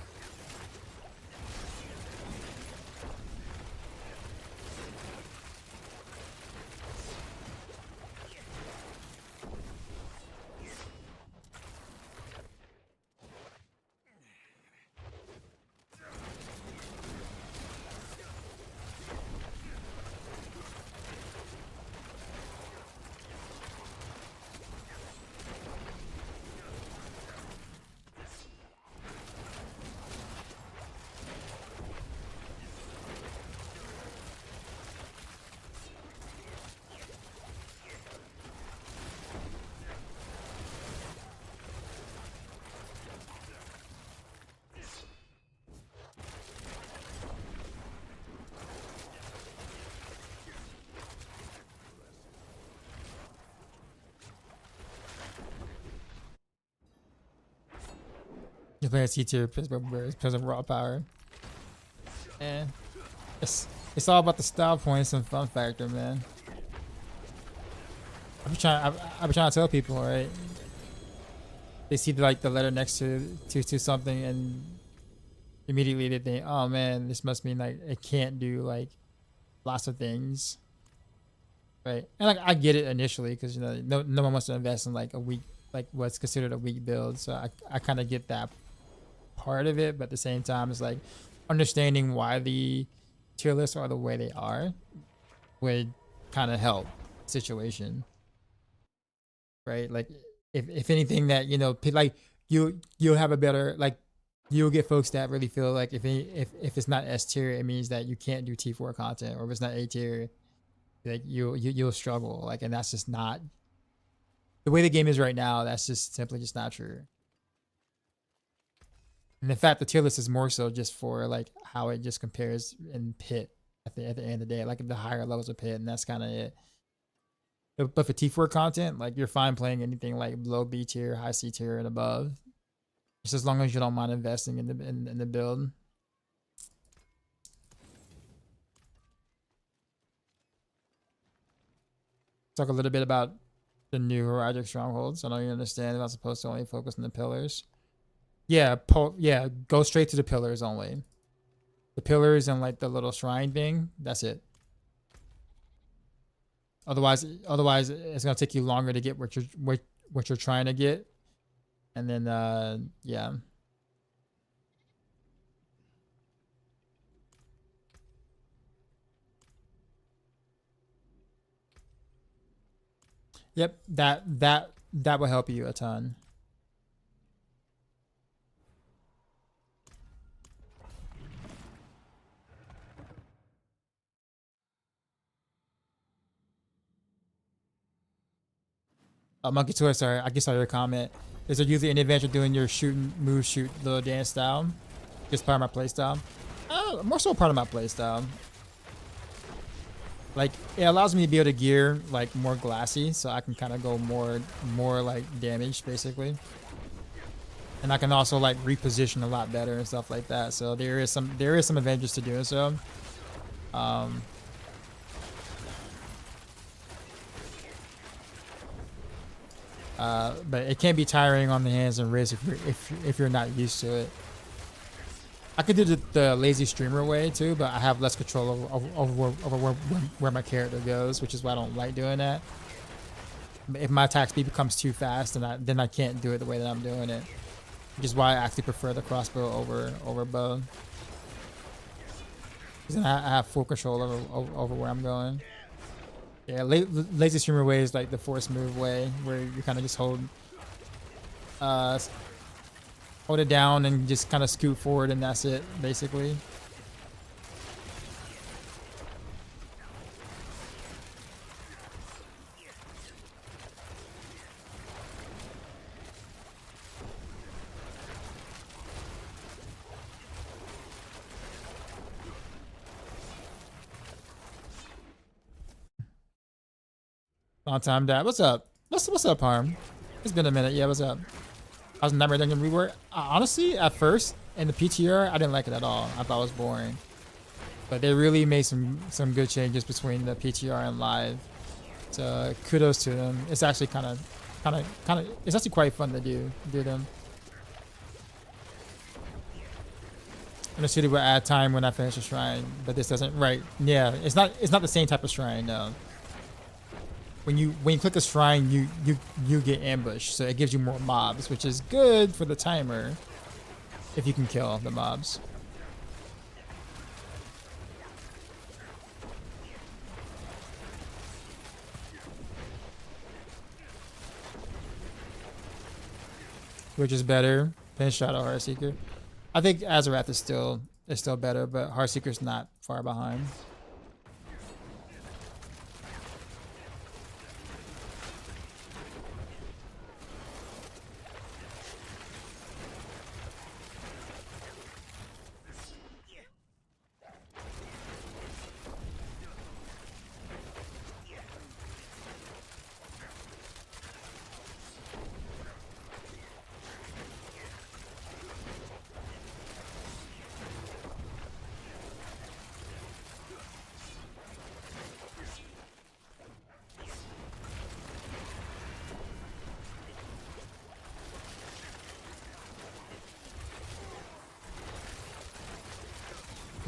Just playing C tier Pittsburgh Bears because of raw power. And it's all about the style points and fun factor, man. I've been trying to tell people, right? They see like the letter next to something and immediately they think, oh man, this must mean like it can't do like lots of things, right? And like I get it initially because you know no one wants to invest in like a weak, like what's considered a weak build, so I kind of get that part of it, but at the same time it's like understanding why the tier lists are the way they are would kind of help the situation, right? Like if anything that you know like you'll have a better like you'll get folks that really feel like if it's not S tier, it means that you can't do T4 content, or if it's not A tier, like you'll struggle. Like, and that's just not the way the game is right now. That's just simply just not true. And in fact, the tier list is more so just for like how it just compares in pit at the end of the day, like the higher levels of pit, and that's kind of it. But for T4 content, like you're fine playing anything like low B tier, high C tier, and above. Just as long as you don't mind investing in the build. Talk a little bit about the new Heraldic strongholds. I know you understand. I'm not supposed to only focus on the pillars. Yeah, go straight to the pillars only. The pillars and like the little shrine thing. That's it. Otherwise, it's gonna take you longer to get what you're trying to get. And then, yeah. Yep, that will help you a ton. Monkey Toy, sorry, I guess I saw your comment. Is there usually any advantage doing your shoot little dance style? Just part of my play style? More so part of my play style. Like it allows me to be able to gear like more glassy, so I can kind of go more like damage basically. And I can also like reposition a lot better and stuff like that. So there is some advantages to doing so. But it can be tiring on the hands and wrists if you're not used to it. I could do the lazy streamer way too, but I have less control over where my character goes, which is why I don't like doing that. If my attack speed becomes too fast, then I can't do it the way that I'm doing it, which is why I actually prefer the crossbow over bow. Because then I have full control over where I'm going. Yeah, lazy streamer way is like the force move way, where you kind of just hold it down and just kind of scoot forward, and that's it, basically. Long time, Dad. What's up? What's up, Harm? It's been a minute. Yeah, what's up? I was Nightmare Dungeon rework. Honestly, at first in the PTR, I didn't like it at all. I thought it was boring. But they really made some good changes between the PTR and live. So kudos to them. It's actually kind of it's actually quite fun to do them. And the city will add time when I finish a shrine, but this doesn't. Right? Yeah, it's not the same type of shrine. No. When you click a shrine, you get ambushed, so it gives you more mobs, which is good for the timer if you can kill the mobs. Which is better than Shadow Heartseeker? I think Azarath is still better, but Heartseeker's not far behind.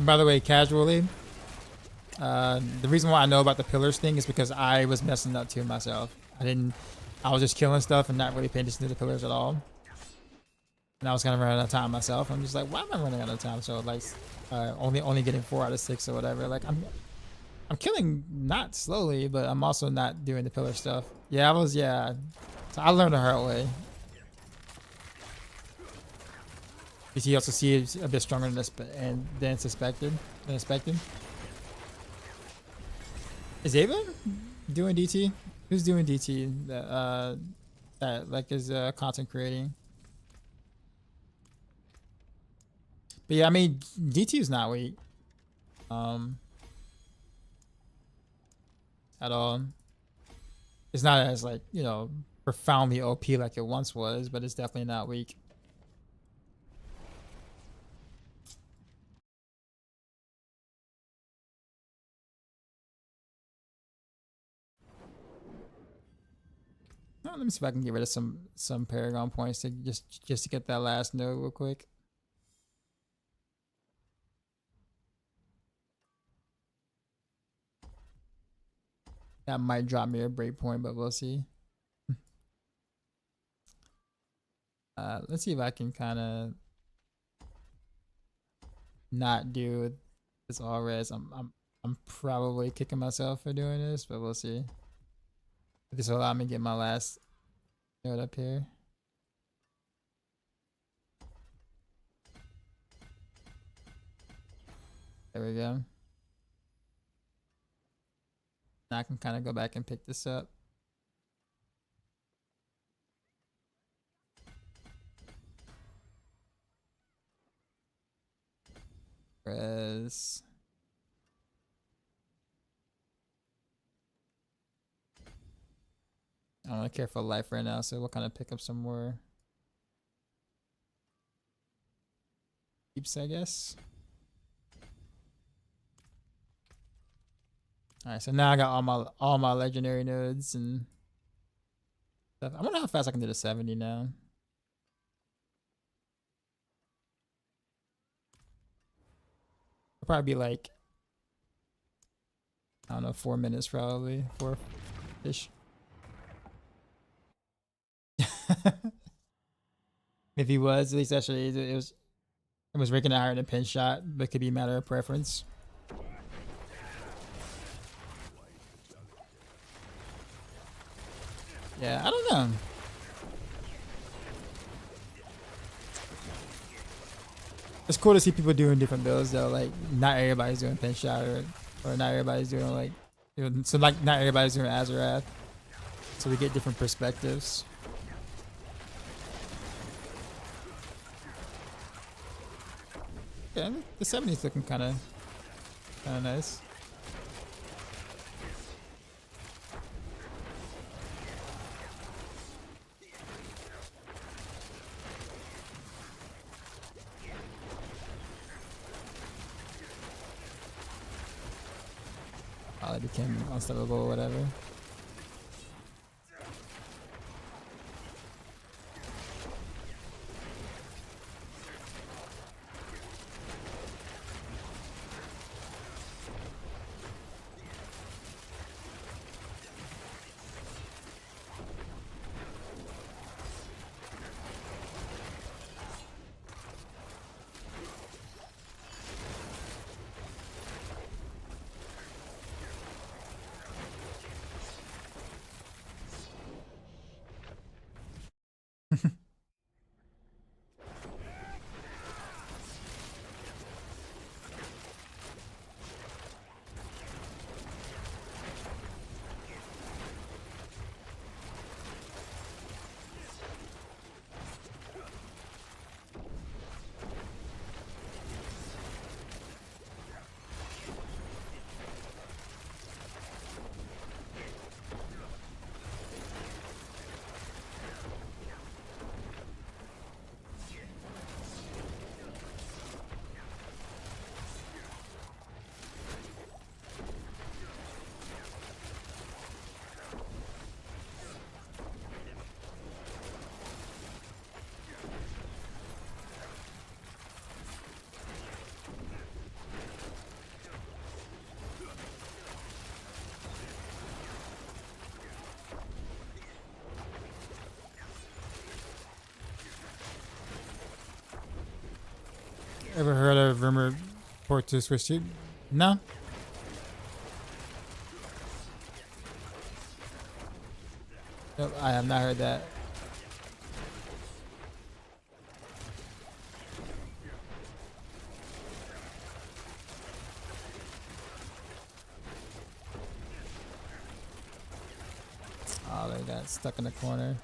By the way, casually, the reason why I know about the pillars thing is because I was messing up too myself. I was just killing stuff and not really paying attention to the pillars at all. And I was kind of running out of time myself. I'm just like, why am I running out of time? So like, only getting 4 out of 6 or whatever. Like I'm killing not slowly, but I'm also not doing the pillar stuff. Yeah, So I learned the hard way. You also see it's a bit stronger than expected. Is Ava doing DT? Who's doing DT that like is content creating? But yeah, I mean DT is not weak. At all. It's not as like, you know, profoundly OP like it once was, but it's definitely not weak. Oh, let me see if I can get rid of some Paragon points to just to get that last node real quick. That might drop me a breakpoint, but we'll see. Let's see if I can kind of not do this all res. I'm probably kicking myself for doing this, but we'll see. This will allow me to get my last node up here. There we go. Now I can kind of go back and pick this up. Res. I don't really care for life right now, so we'll kind of pick up some more keeps, I guess. Alright, so now I got all my legendary nodes and stuff. I wonder how fast I can do the 70 now. It'll probably be like, I don't know, 4 minutes probably, 4-ish. If he was, at least actually it was ranking higher than pin shot, but it could be a matter of preference. Yeah, I don't know. It's cool to see people doing different builds though. Like not everybody's doing pin shot or not everybody's doing like, so like not everybody's doing Azarath. So we get different perspectives. Yeah, the 70's looking kind of nice. Oh, it became unstoppable or whatever. ever heard of rumored port to Switch 2? No. Nope, I have not heard that. Oh, look at that, stuck in the corner.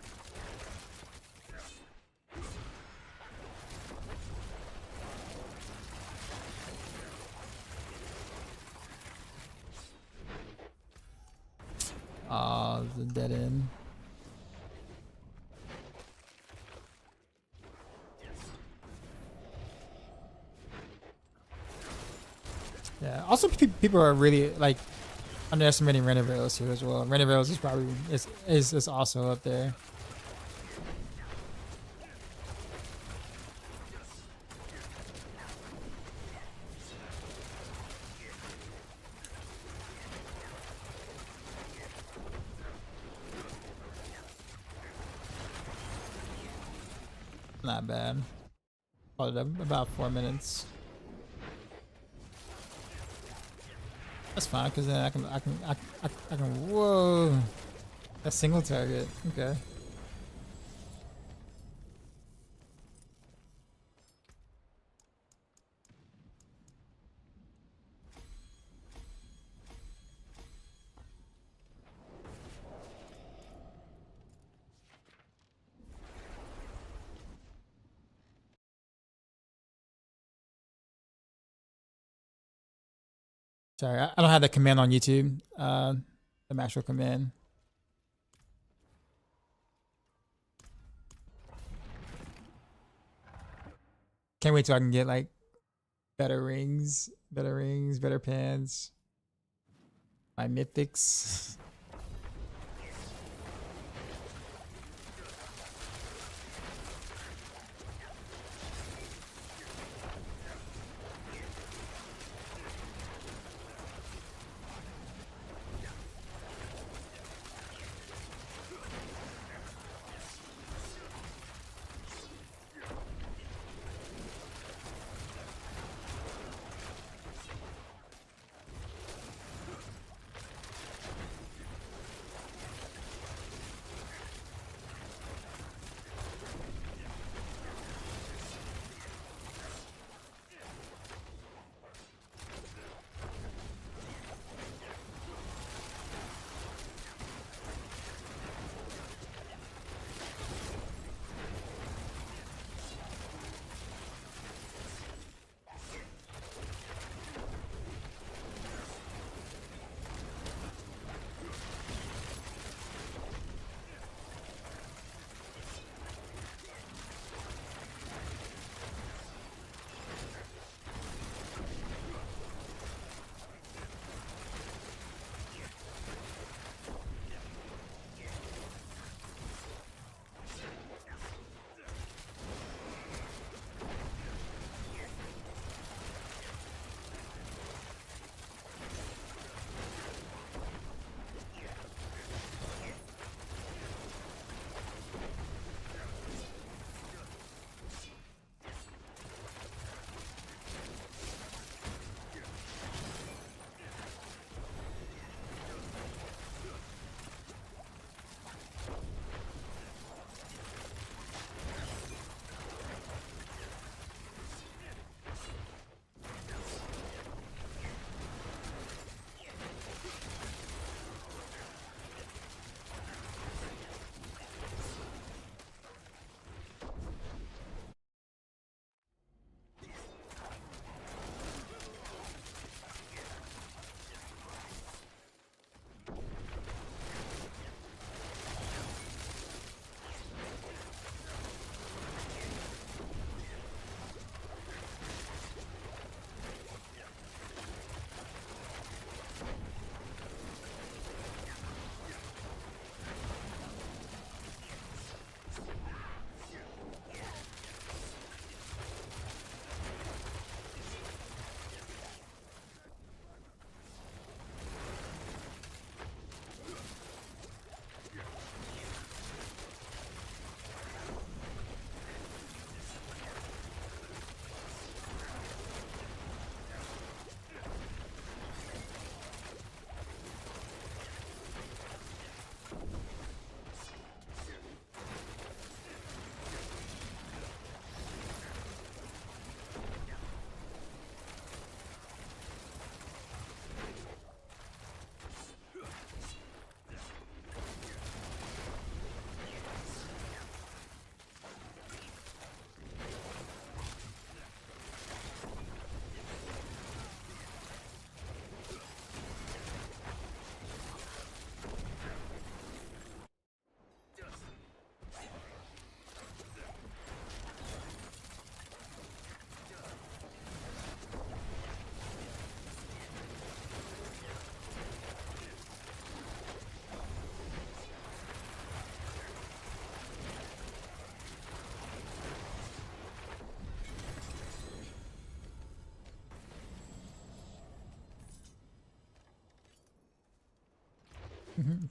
Oh, it's a dead end. Yeah. Also, people are really like underestimating Render Rails too as well. Render Rails is probably is also up there. Not bad. Followed up about 4 minutes. That's fine, cause then I can. Whoa, a single target. Okay. Sorry, I don't have that command on YouTube. The Maxroll command. Can't wait till I can get like better rings, better pants. My mythics.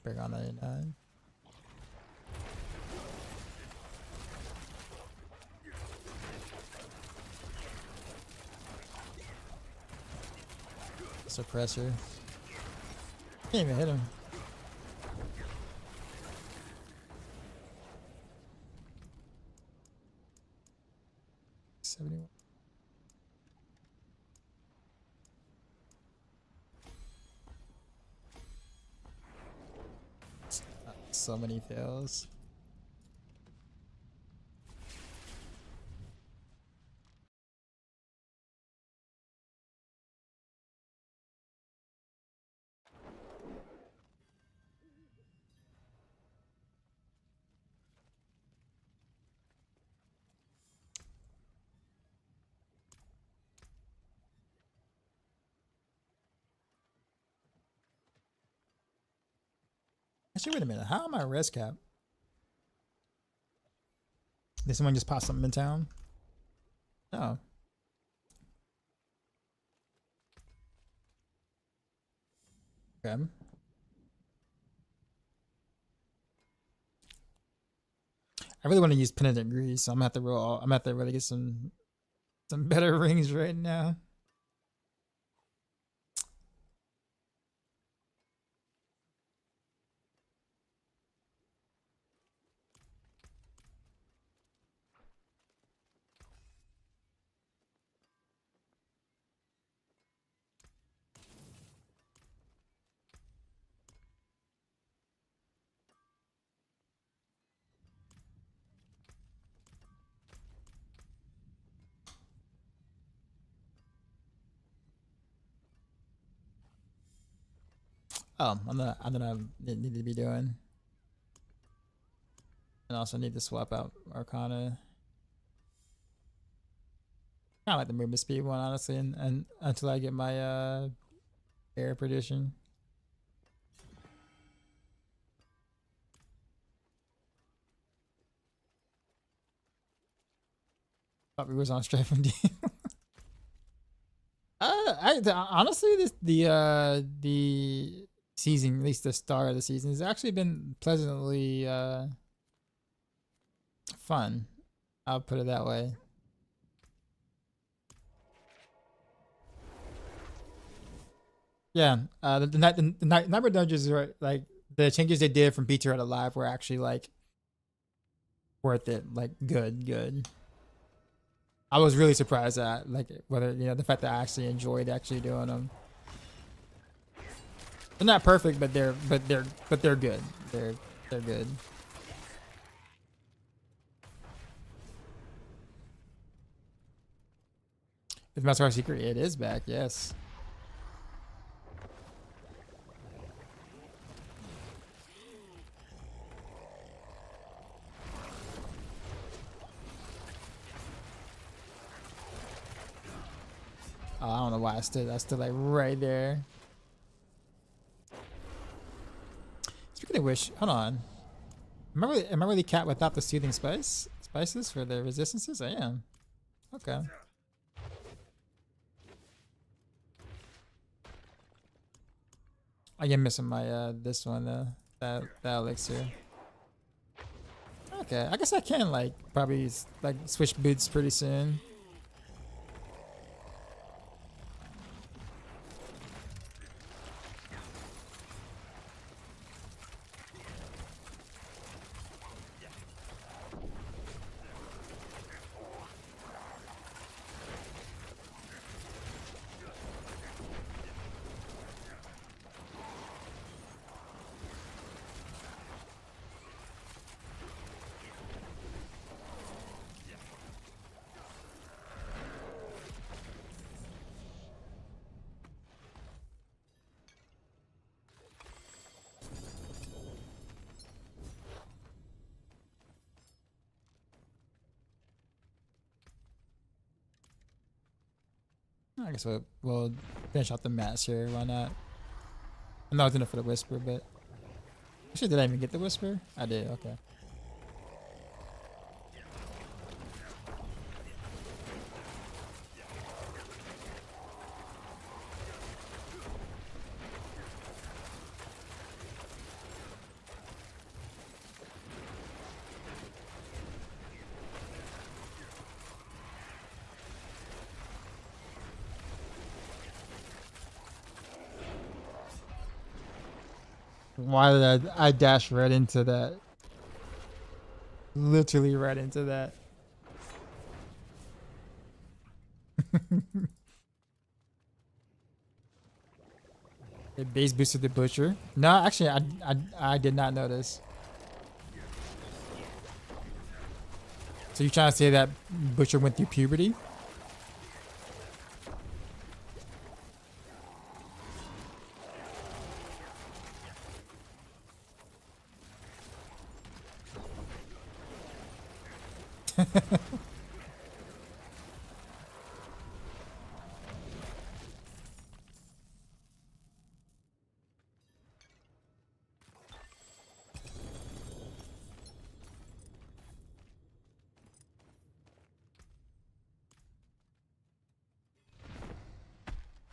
Bring on 99. Suppressor. Can't even hit him. So many fails. Actually, wait a minute. How am I res cap? Did someone just pop something in town? No. Okay. I really want to use penitent grease, so I'm gonna have to roll. I'm gonna have to really get some better rings right now. Oh, I'm gonna need to be doing. And also need to swap out Arcana. Kind of like the movement speed one, honestly, and until I get my air perdition. Thought we was on straight from D. Honestly, the season, at least the start of the season, has actually been pleasantly fun. I'll put it that way. Yeah, the Nightmare Dungeons are like the changes they did from Beat to Alive were actually like worth it. Like good. I was really surprised at like whether the fact that I actually enjoyed actually doing them. They're not perfect, but they're good. They're good. With Heartseeker, it is back. Yes. Oh, I don't know why I stood like right there. Speaking of which, hold on. Am I really cat without the soothing spices for the resistances? I am. Okay. I am missing my this one that elixir. Okay, I guess I can like probably like switch boots pretty soon. I guess we'll finish out the mass here. Why not? I'm not enough for the whisper, but actually, did I even get the whisper? I did. Okay. Why did I dash right into that? Literally right into that. It base boosted the butcher. No, actually, I did not notice. So you trying to say that butcher went through puberty?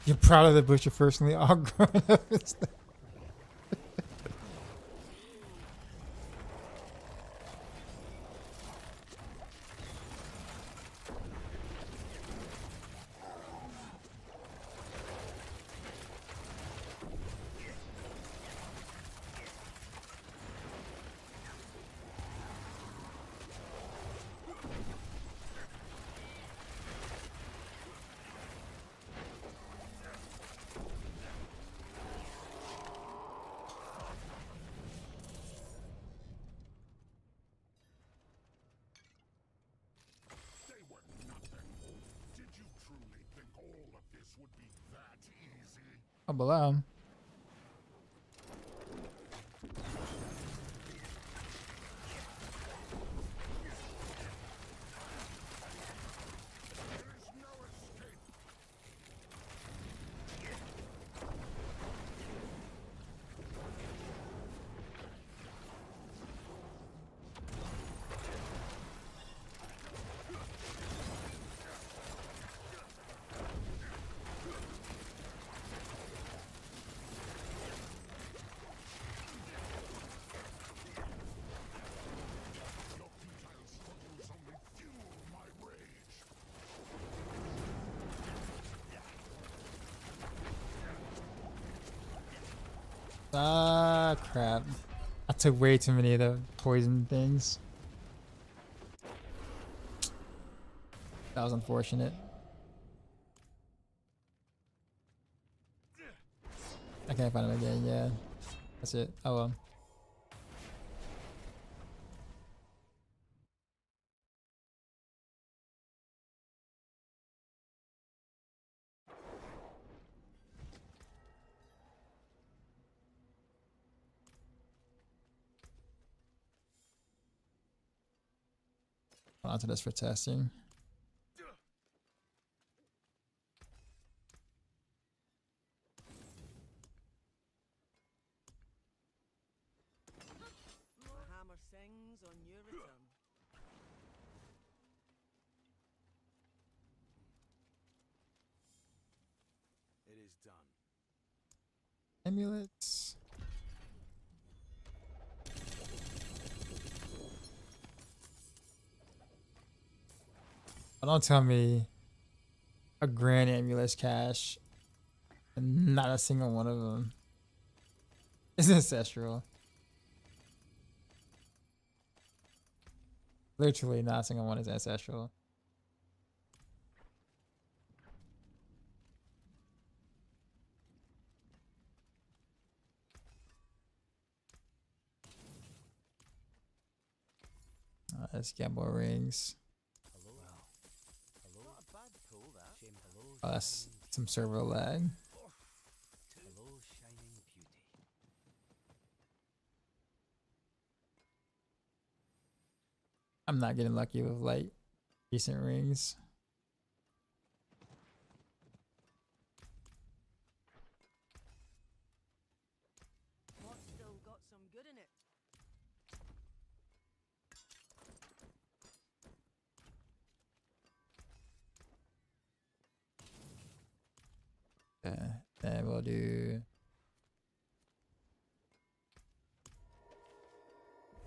You're proud of the butcher personally, all grown up and stuff. They were nothing. Did you truly think all of this would be that easy? Oh, below. There's no escape. Your futile struggles only fuel my rage. Ah, crap. I took way too many of the poison things. That was unfortunate. I can't find him again, yeah. That's it. Oh well. Onto this for testing. My hammer sings on your return. It is done. Amulets. Oh, don't tell me a grand amulet cache and not a single one of them is ancestral. Literally not a single one is ancestral. Let's get more rings. Not a bad pull, that. Oh, that's some server lag. Hello, shining beauty. I'm not getting lucky with like decent rings. What's still got some good in it? And we'll do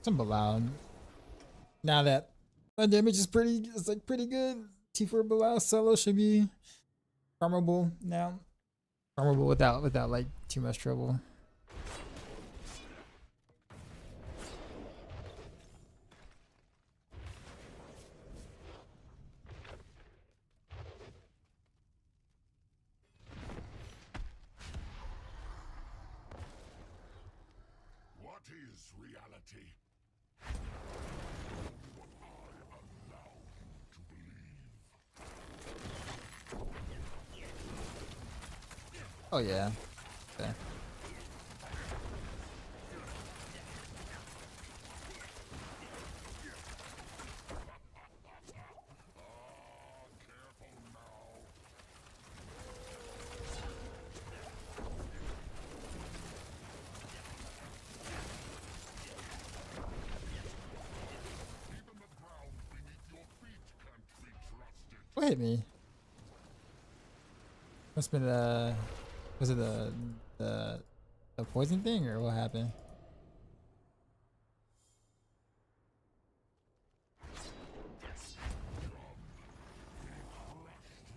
some Bilal. Now that my damage is pretty good. T4 Bilal solo should be farmable now. Farmable without like too much trouble. reality. Only what I allow you to believe. Oh yeah. Okay. Careful now. Even the ground beneath your feet can't be trusted. What hit me? Must have been was it the poison thing or what happened? Crushed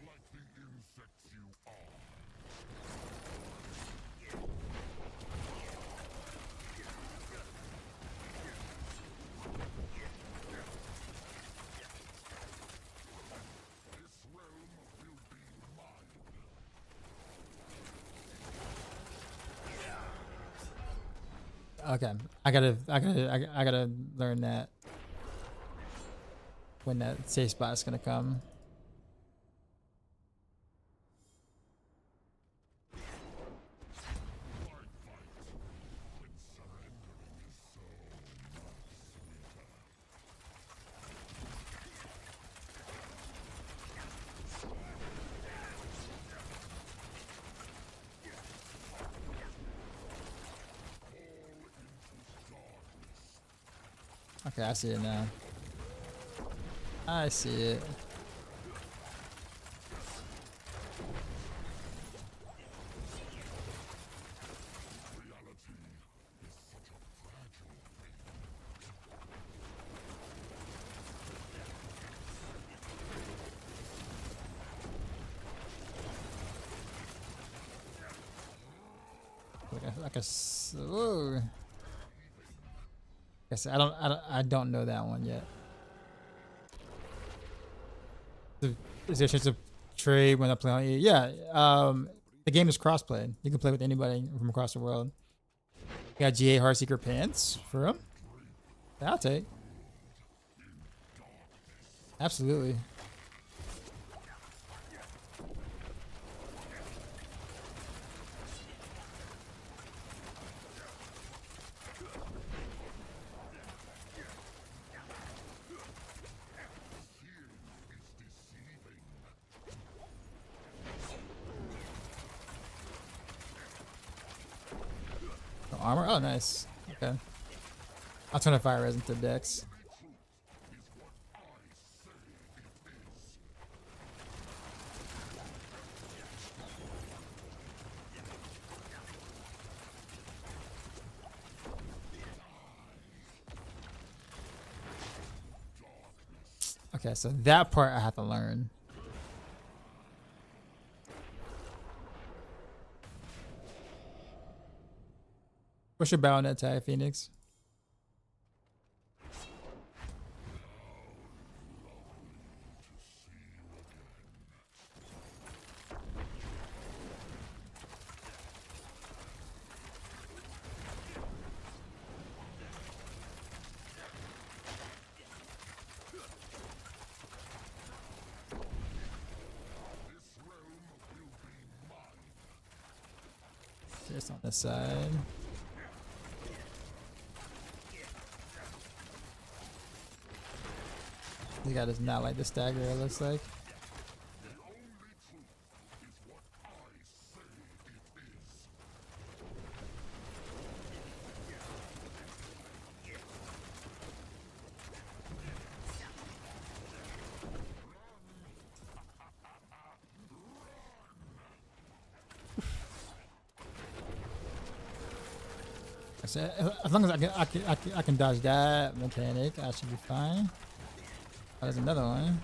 like the insects you are. This realm will be mine. Okay, I gotta learn that when that safe spot is gonna come. When surrendering is so much sweeter. Okay, I see it now. I see it. Reality is such a fragile thing. Whoa. Guess I don't know that one yet. Is there a chance to trade when I play on E? Yeah. The game is crossplay. You can play with anybody from across the world. You got GA Heartseeker pants for him. I'll take. Absolutely. No armor? Oh, nice. Okay. I'll turn a fire res into Dex. Okay, so that part I have to learn. What's your bow on that tag, Phoenix? Just on this side. This guy does not like the stagger, it looks like. The only truth is what I say it is. As long as I can dodge that mechanic, I should be fine. Oh, there's another one.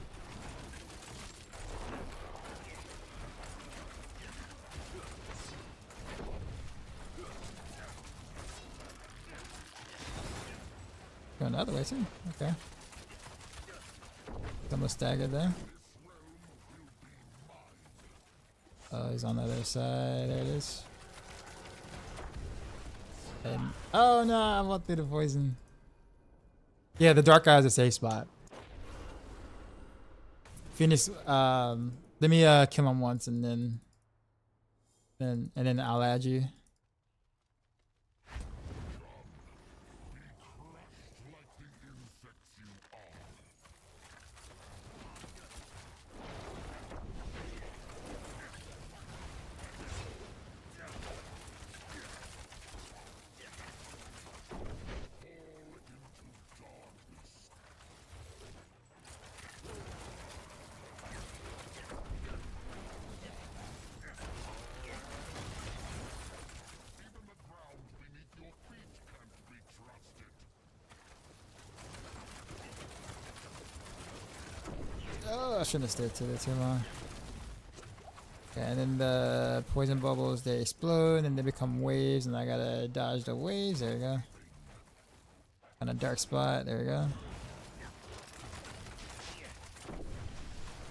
Go another way too. Okay. Almost staggered there. Oh, he's on the other side. There it is. And oh no, I went through the poison. Yeah, the dark guy is a safe spot. Phoenix, let me kill him once and then I'll add you. Oh, I shouldn't have stayed to it too long. Okay, and then the poison bubbles, they explode and they become waves, and I gotta dodge the waves. There we go. On a dark spot. There we go.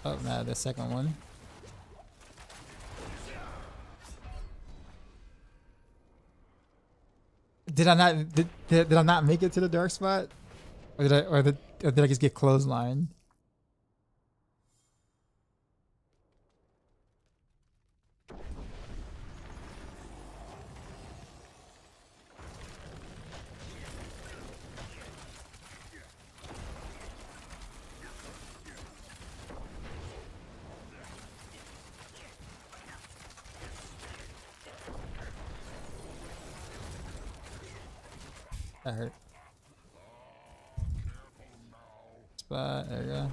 Oh, now the second one. Did I not did I not make it to the dark spot, or did I just get clotheslined? That hurt. Spot, there we go.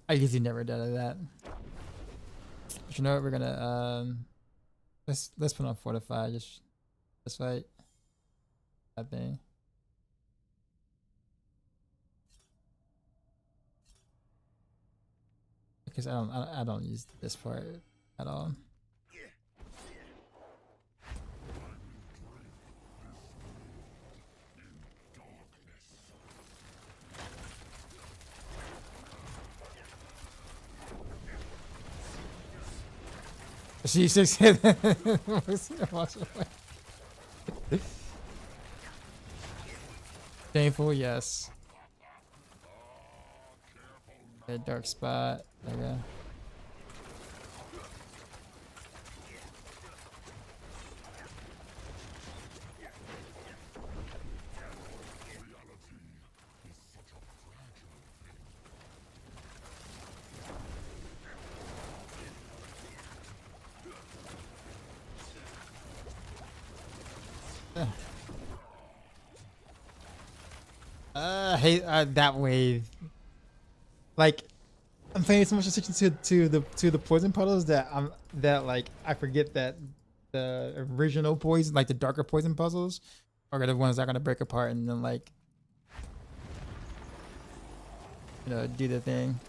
I usually never done that. But you know what, we're gonna let's put on fortify, just fight that thing. Because I don't use this part at all. She six hit. Shameful, yes. Okay, dark spot. There we go. I hate that wave. Like, I'm paying so much attention to the poison puddles that I forget that the original poison, like the darker poison puzzles, are the ones that are gonna break apart and then like, you know, do the thing.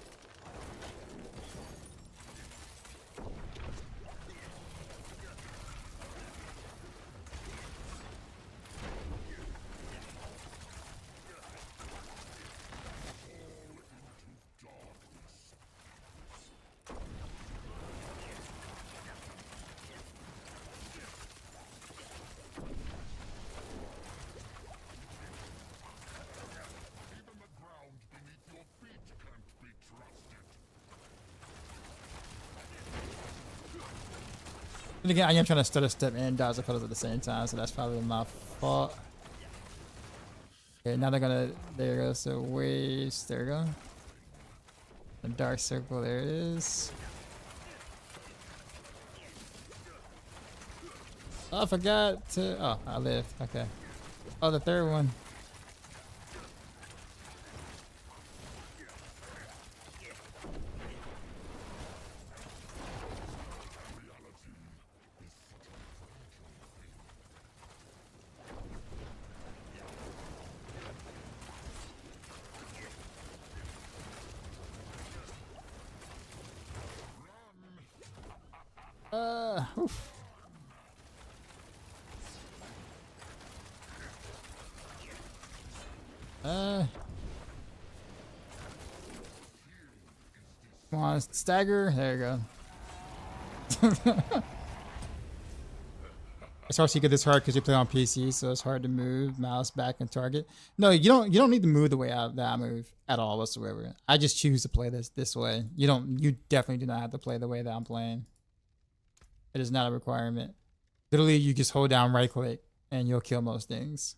And again, I am trying to stutter step and dodge the puddles at the same time, so that's probably my fault. Okay, now they're gonna, there you go, so waves, there you go. The dark circle, there it is. Oh, I forgot to, oh, I lived, okay. Oh, the third one. Oof. Come on, stagger. There you go. It's Heartseeker this hard because you play on PC, so it's hard to move mouse back and target. No, you don't. You don't need to move the way that I move at all whatsoever. I just choose to play this way. You don't. You definitely do not have to play the way that I'm playing. It is not a requirement. Literally, you just hold down right click and you'll kill most things.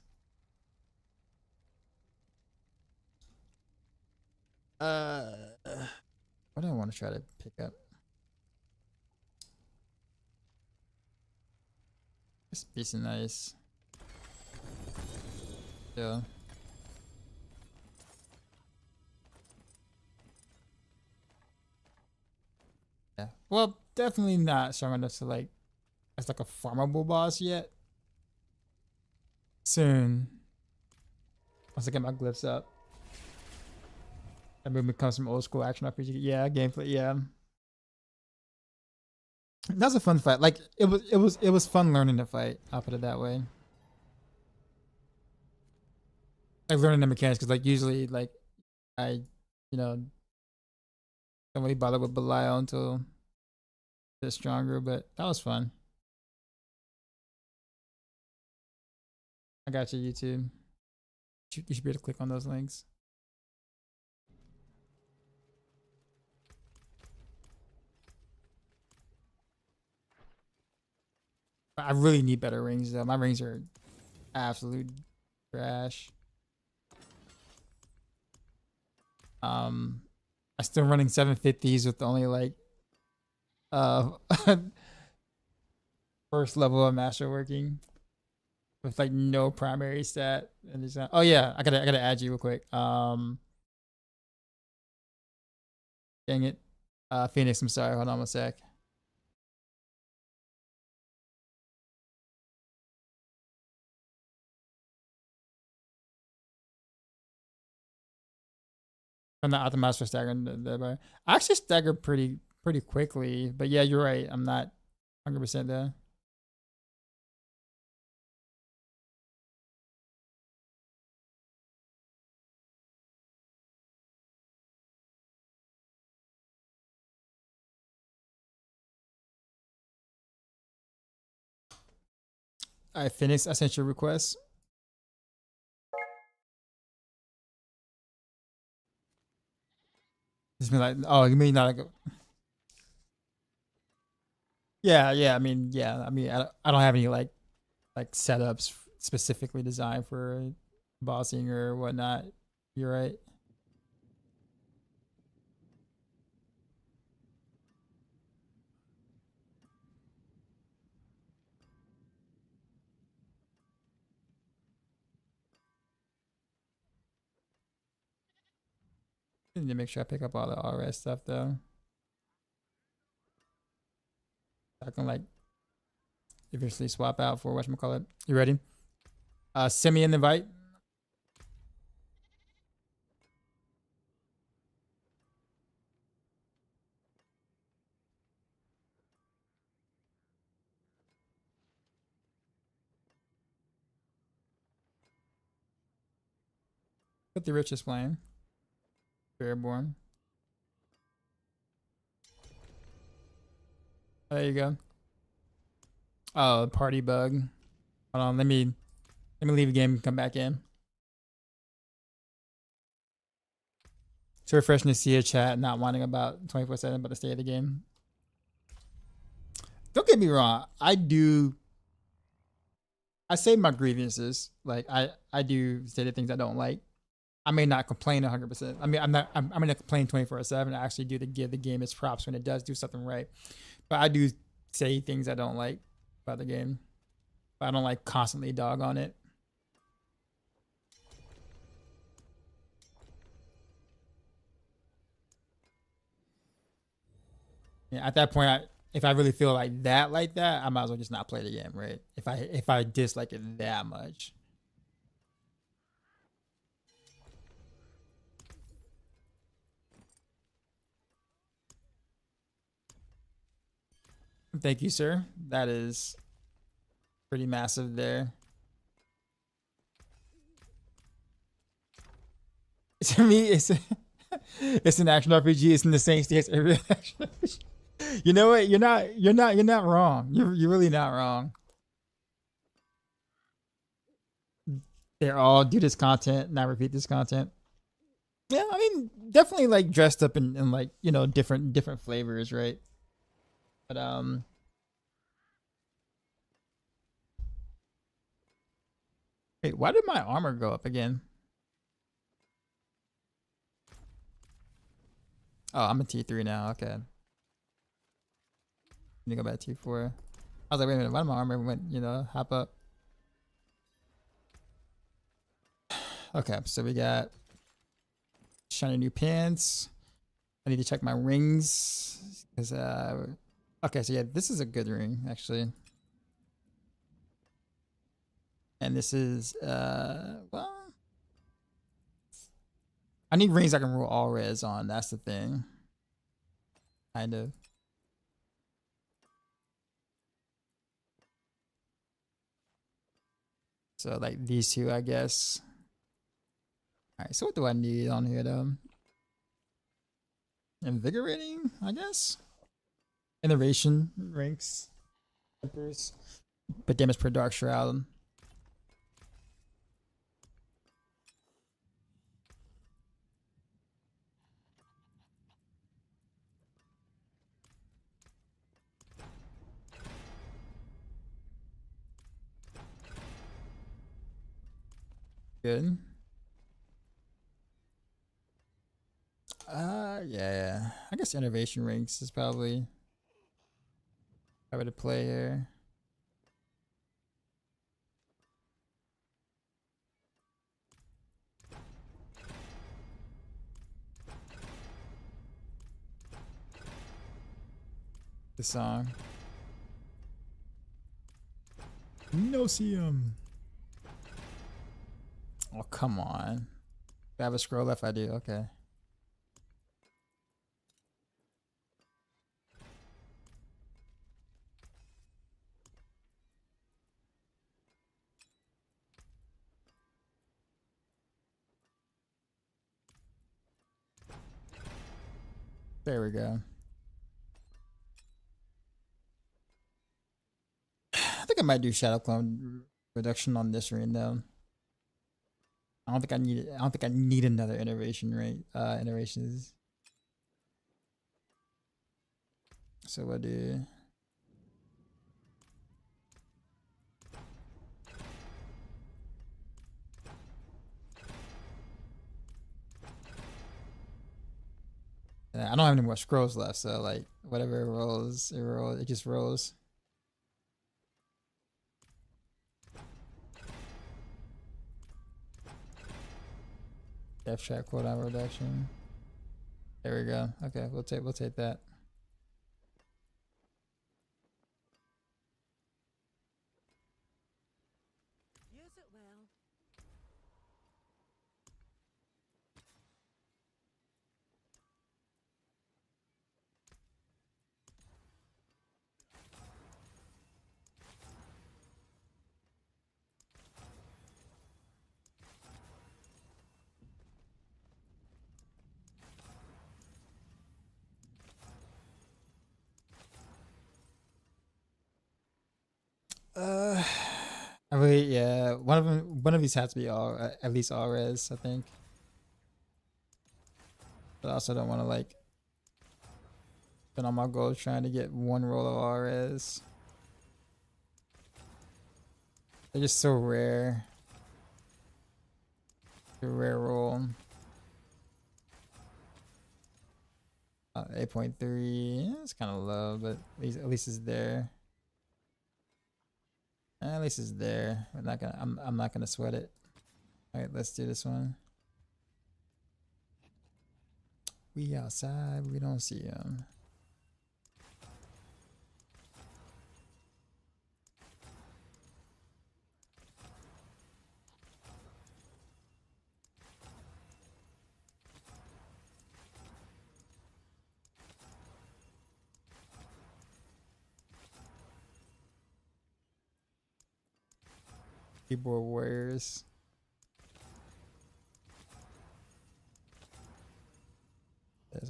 What do I want to try to pick up? It's decent nice. Yeah. Yeah. Well, definitely not strong enough to like as like a farmable boss yet. Soon. Once I get my glyphs up. That movement comes from old school action RPG. Yeah, gameplay. Yeah. That's a fun fight. Like it was fun learning to fight. I'll put it that way. Like learning the mechanics, because like usually like I, don't really bother with Belial until it's stronger, but that was fun. I got you, YouTube. You should be able to click on those links. I really need better rings though. My rings are absolute trash. I'm still running 750s with only like first level of master working with like no primary stat and just, oh yeah, I gotta add you real quick. Dang it. Phoenix, I'm sorry, hold on a sec. I'm not optimized for staggering the I actually stagger pretty quickly, but yeah, you're right. I'm not 100% there. All right, Phoenix, I sent your request. Just be like, oh, you mean not like, yeah. I mean, I don't have any like setups specifically designed for bossing or whatnot. You're right. I need to make sure I pick up all the RS stuff though. I can like eventually swap out for whatchamacallit. You ready? Send me an invite. Put the richest playing. Fairborn. There you go. Oh, party bug. Hold on, let me leave the game and come back in. It's refreshing to see a chat not whining about 24/7 about the state of the game. Don't get me wrong, I say my grievances. Like I do say the things I don't like. I may not complain 100%. I mean, I'm gonna complain 24/7. I actually do to give the game its props when it does do something right. But I do say things I don't like about the game. But I don't like constantly dog on it. Yeah, at that point, if I really feel like that, I might as well just not play the game, right? If I dislike it that much. Thank you, sir. That is pretty massive there. To me, it's It's an action RPG. It's in the same state as every action RPG. You know what? You're not wrong. You're really not wrong. They're all do this content, not repeat this content. Yeah, I mean, definitely like dressed up in like, you know, different flavors, right? But wait, why did my armor go up again? Oh, I'm a T3 now. Okay. Let me go back to T4. I was like, wait a minute, why did my armor went, you know, hop up? Okay, so we got shiny new pants. I need to check my rings because okay, so yeah, this is a good ring actually. And this is well, I need rings I can roll all res on. That's the thing. Kind of. So like these two, I guess. All right. So what do I need on here though? Invigorating, I guess. Innovation ranks. But damage per dark shroud. Good. Yeah. I guess innovation ranks is probably the play here. The song. No see him. Oh, come on. Do I have a scroll left? I do. Okay. There we go. I think I might do shadow clone reduction on this ring though. I don't think I need it. I don't think I need another innovation rate. Innovations. So what do? I don't have any more scrolls left, so like whatever it rolls, it rolls. It just rolls. Death trap cooldown reduction. There we go. Okay, we'll take that. Use it well. I really, yeah. One of these has to be all at least all res, I think. But I also don't want to like spend all my gold trying to get one roll of all res. They're just so rare. A rare roll. 8.3. Yeah, it's kind of low, but at least it's there. At least it's there. I'm not gonna sweat it. All right, let's do this one. We outside. We don't see him. Keyboard warriors.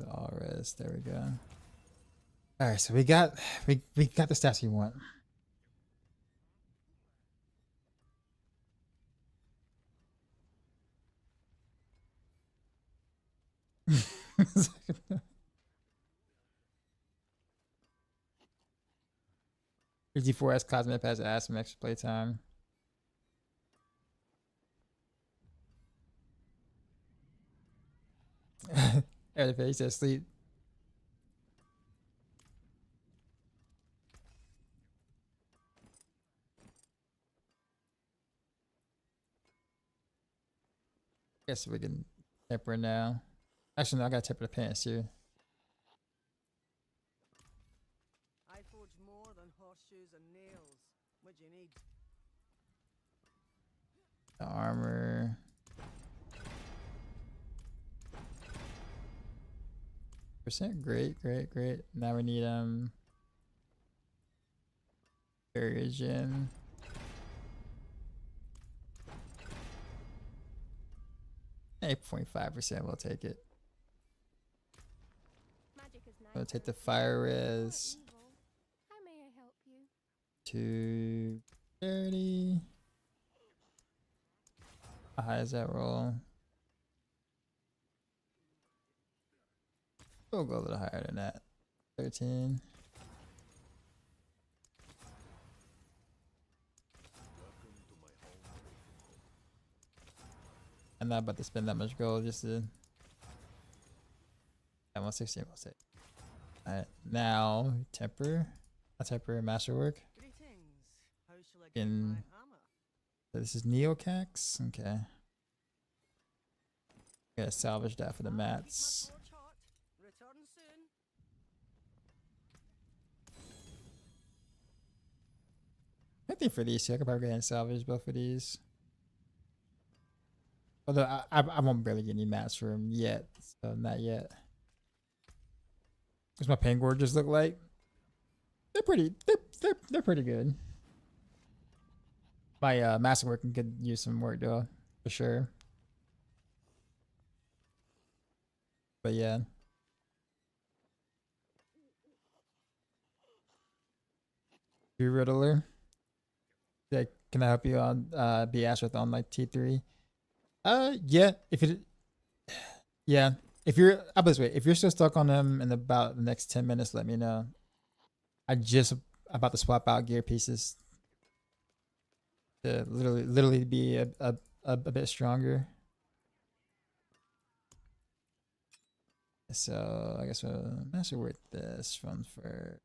all res. There we go. All right, so we got the stats we want. G4S Cosmic has asked some extra playtime. He says sleep. Guess we can temper now. Actually, no, I gotta temper the pants too. I forge more than horseshoes and nails. What do you need? The armor. Percent, great. Now we need Origin. Eight 8.5%, we'll take it. Magic is We'll neither take the good fire nor res. evil. How may I help you? 230. How high does that roll? We'll go a little higher than that. 13. I'm not about to spend that much gold just to. At 160, we'll take. Alright, now temper. I'll temper masterwork. Greetings. How shall I get In- my hammer? So this is Neocax. Okay. Gotta salvage that for the mats. Forge hot. Return soon. I think for these two, I could probably go ahead and salvage both of these. Although I won't barely get any mats for them yet, so not yet. What's my Pangorges look like? They're pretty. They're pretty good. My masterwork could use some work though, for sure. But yeah. Riddler. Yeah, can I help you on be Ashworth on like T3? Yeah, if it yeah, if you're I'll put it this way, if you're still stuck on them in about the next 10 minutes, let me know. I just about to swap out gear pieces to literally be a bit stronger. So I guess we'll master work this from for.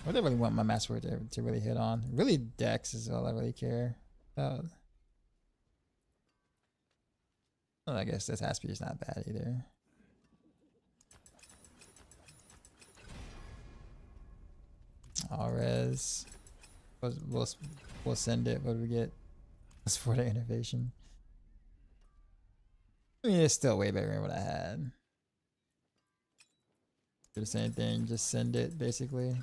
What do I really want my master work to really hit on? Really, Dex is all I really care about. Well, I guess this Aspie is not bad either. All res. We'll send it. What do we get? Let's for the innovation. I mean, it's still way better than what I had. Do the same thing, just send it basically.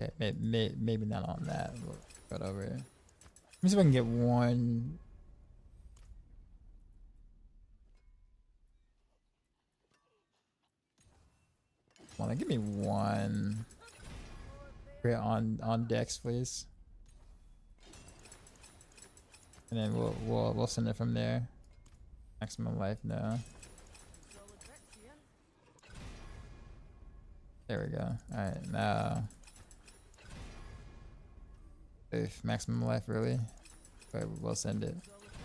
Okay, maybe not on that. We'll cut over it. Let me see if I can get one. Well, then give me one. Crit on Dex, please. And then we'll send it from there. Maximum life, no. Solid bits here. There we go. Alright, now. If maximum life, really? But we'll send it. Solid bits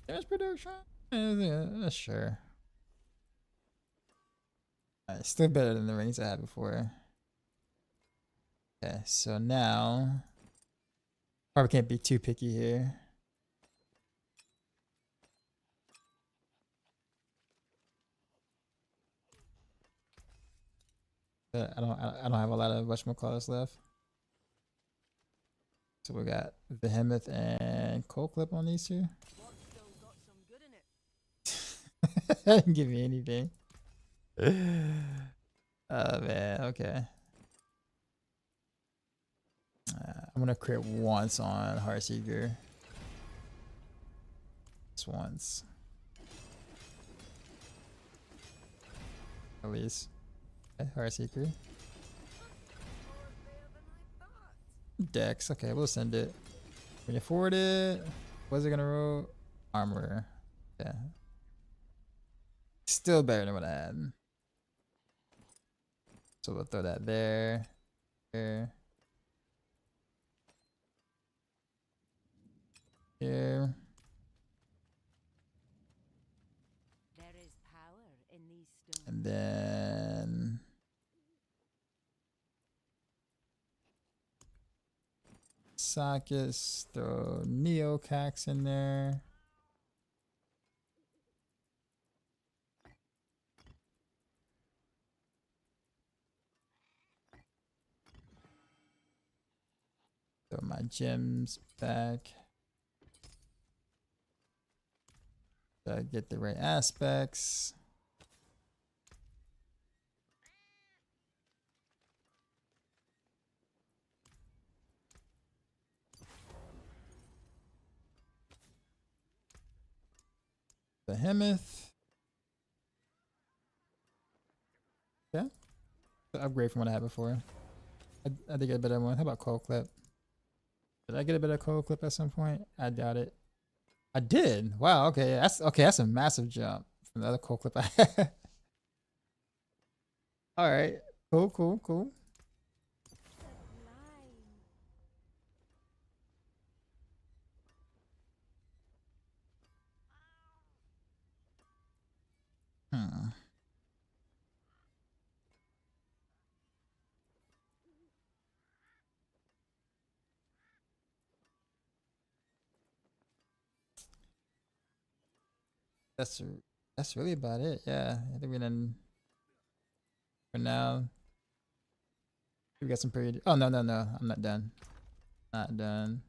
here. Damage production? Yeah, sure. Alright, still better than the rings I had before. Okay, so now. Probably can't be too picky here. But I don't have a lot of whatchamacallits left. So we got Behemoth and Cold Clip on these two. What's still got some good in it? I didn't give me anything. Oh man, okay. I'm gonna crit once on Heartseeker. Just once. At least. Okay, Heartseeker. Dex. Okay, we'll send it. Can you afford it? What's it gonna roll? Armor. Yeah. Still better than what I had. So we'll throw that there. Here. Here. There is power in these stones. And then sockets, throw Neocax in there. Throw my gems back. So I get the right aspects. Behemoth. Yeah. Upgrade from what I had before. I did get a better one. How about cold clip? Did I get a better cold clip at some point? I doubt it. I did. Wow. Okay. That's a massive jump from the other cold clip I had. All right. Cool. Sublime. Hmm. That's really about it. Yeah. I think we done for now. We got some pretty. Oh no. I'm not done. Not done.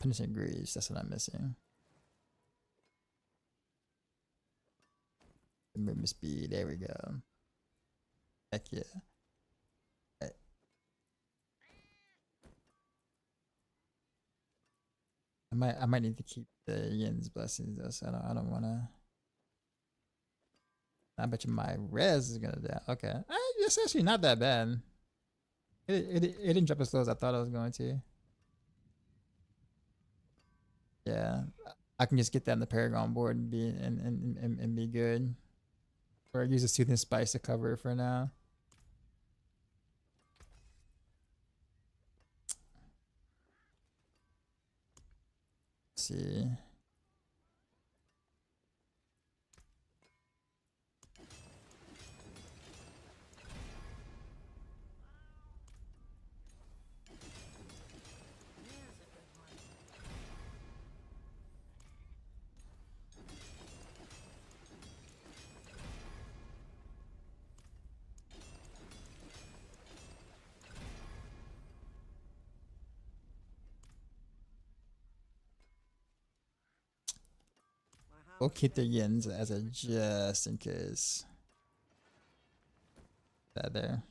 Punishing Greaves. That's what I'm missing. Movement speed. There we go. Heck yeah. I might need to keep the Yin's blessings though, so I don't wanna. I bet you my res is gonna die. Okay. It's actually not that bad. It didn't drop as low as I thought it was going to. Yeah. I can just get that in the Paragon board and be good. Or use a Soothing Spice to cover it for now. Let's see. We'll keep the Yins as a just in case. That there.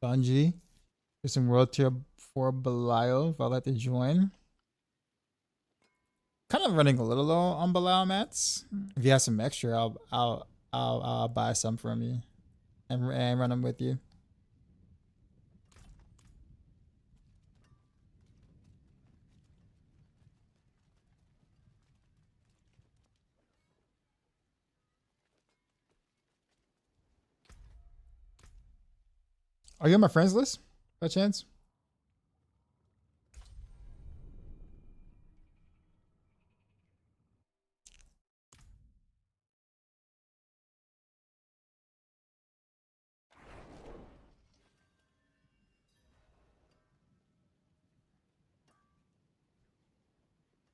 Bungie. There's some World Tier 4 Belial if I'd like to join. Kind of running a little low on Belial mats. If you have some extra, I'll buy some from you and run them with you. Are you on my friends list by chance?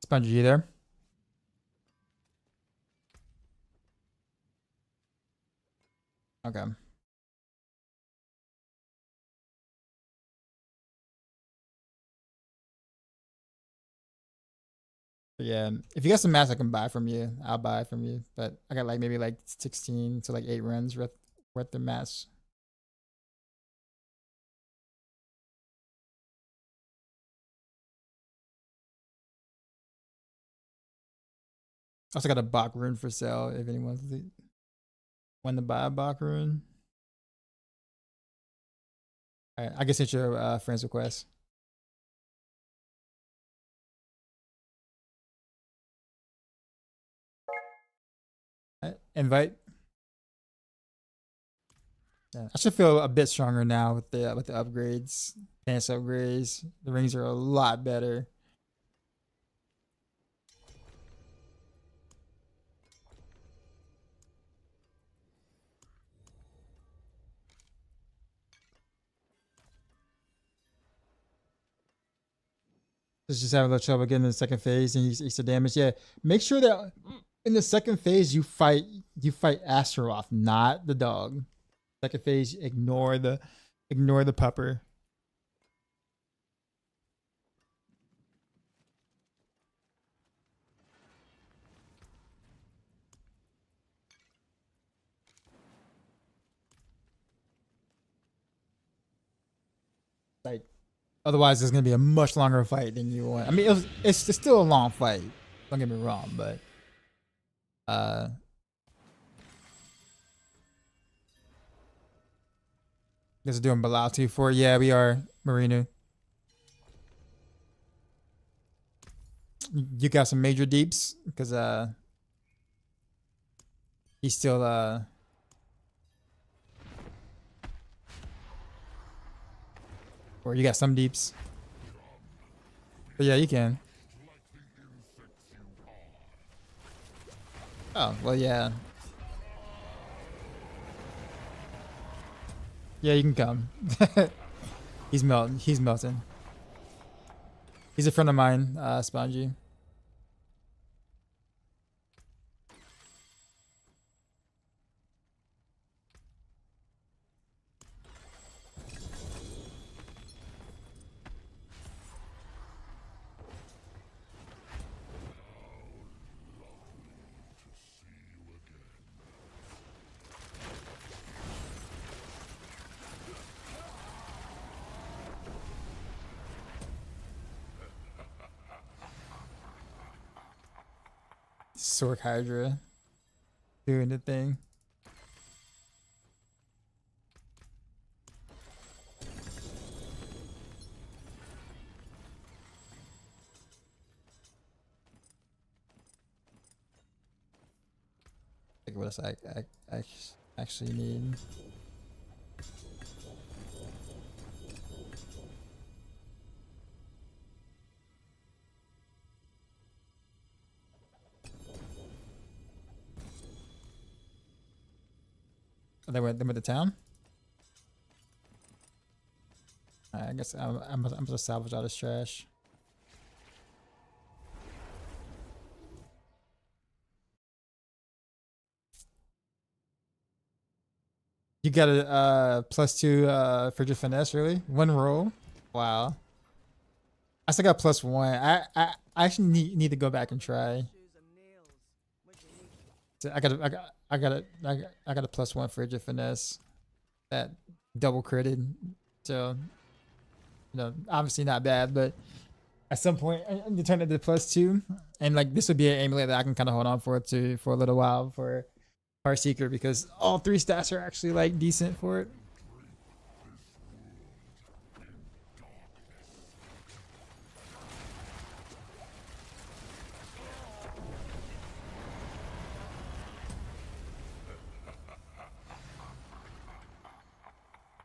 Spongy, you there? Okay. But yeah, if you got some mats I can buy from you, I'll buy from you. But I got like maybe like 16 to like 8 runs worth of mats. Also got a Bach rune for sale if anyone want to buy a Bach rune. All right, I guess it's your friend's request. Invite. Yeah, I should feel a bit stronger now with the upgrades, dance upgrades. The rings are a lot better. Just having a little trouble getting in the second phase and he's the damage. Yeah, make sure that in the second phase you fight Astaroth, not the dog. Second phase, ignore the pupper. Like, otherwise, it's gonna be a much longer fight than you want. I mean, it's still a long fight. Don't get me wrong, but this is doing Bilal 2-4. Yeah, we are Marino. You got some major deeps because he's still or you got some deeps. But yeah, you can. Oh, well, yeah. Yeah, you can come. He's melting. He's melting. He's a friend of mine, Spongy. Sork Hydra doing the thing. Like what else I actually need. Oh, they went to town. I guess I'm gonna salvage all this trash. You got a +2 for your finesse, really? One roll? Wow. I still got +1. I actually need to go back and try. So I got a +1 for your finesse. That double critted. So obviously not bad, but at some point I need to turn it to +2. And like this would be an amulet that I can kind of hold on for a little while for Heartseeker because all 3 stats are actually like decent for it.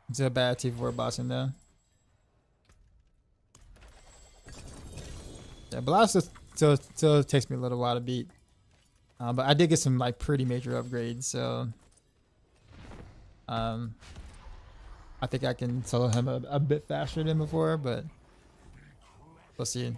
It's a bad T4 boss in there. Yeah, Blast still takes me a little while to beat. But I did get some like pretty major upgrades, so I think I can solo him a bit faster than before, but we'll see.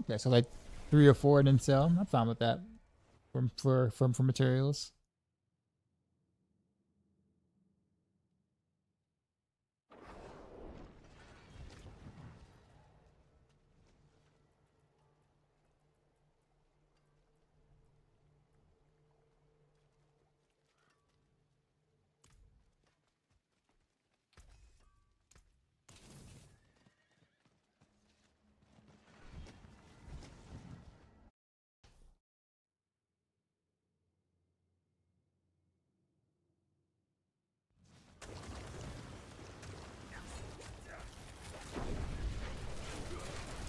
Yeah, so like 3 or 4 and then sell. I'm fine with that. For materials.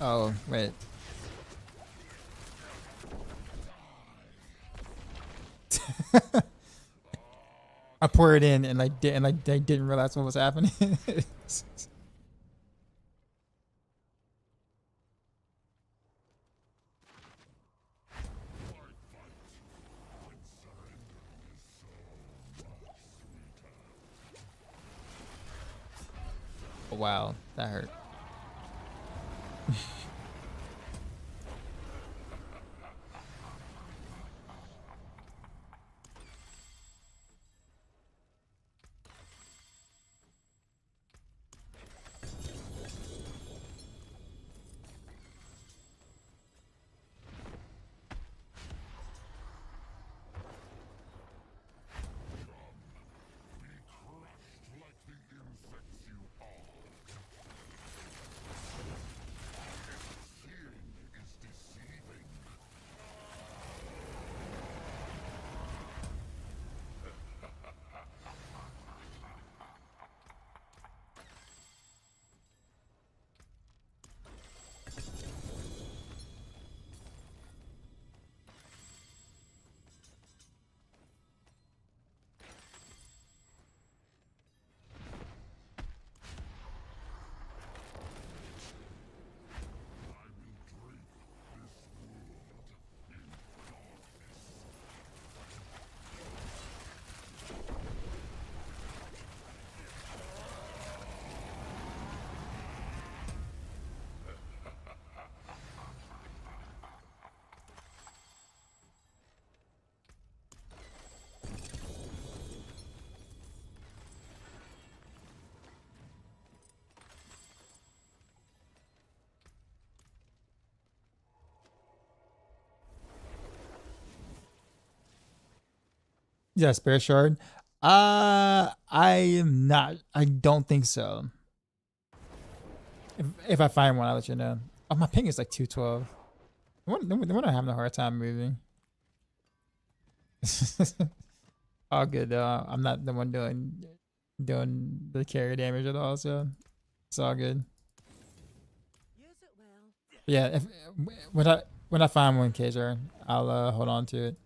Oh, wait. I poured it in and they didn't realize what was happening. Oh, wow, that hurt. Like the insects you are. Seeing is deceiving. Yeah, spare shard. I am not. I don't think so. If I find one, I'll let you know. Oh, my ping is like 212. The one I'm having a hard time moving. All good though. I'm not the one doing the carry damage at all, so it's all good. Use it well. Yeah, if when I find one, Kaiser, I'll hold on to it.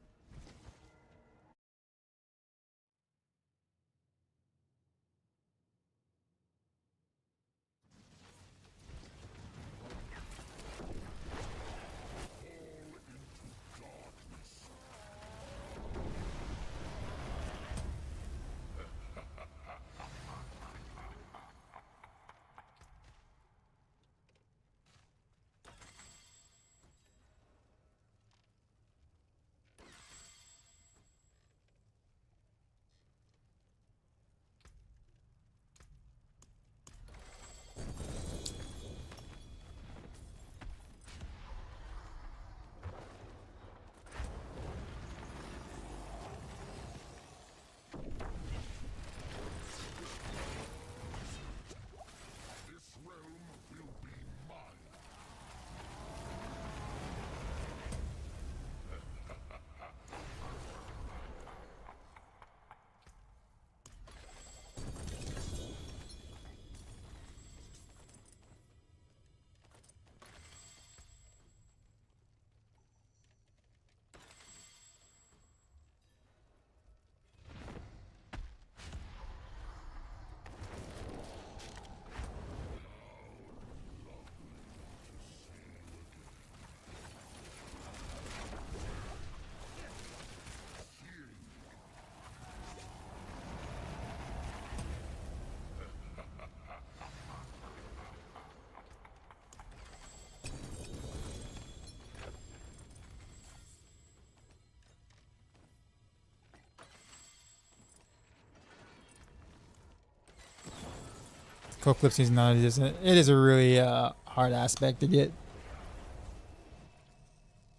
Cold Clip Season 9 it is a really hard aspect to get.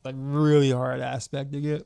Like really hard aspect to get.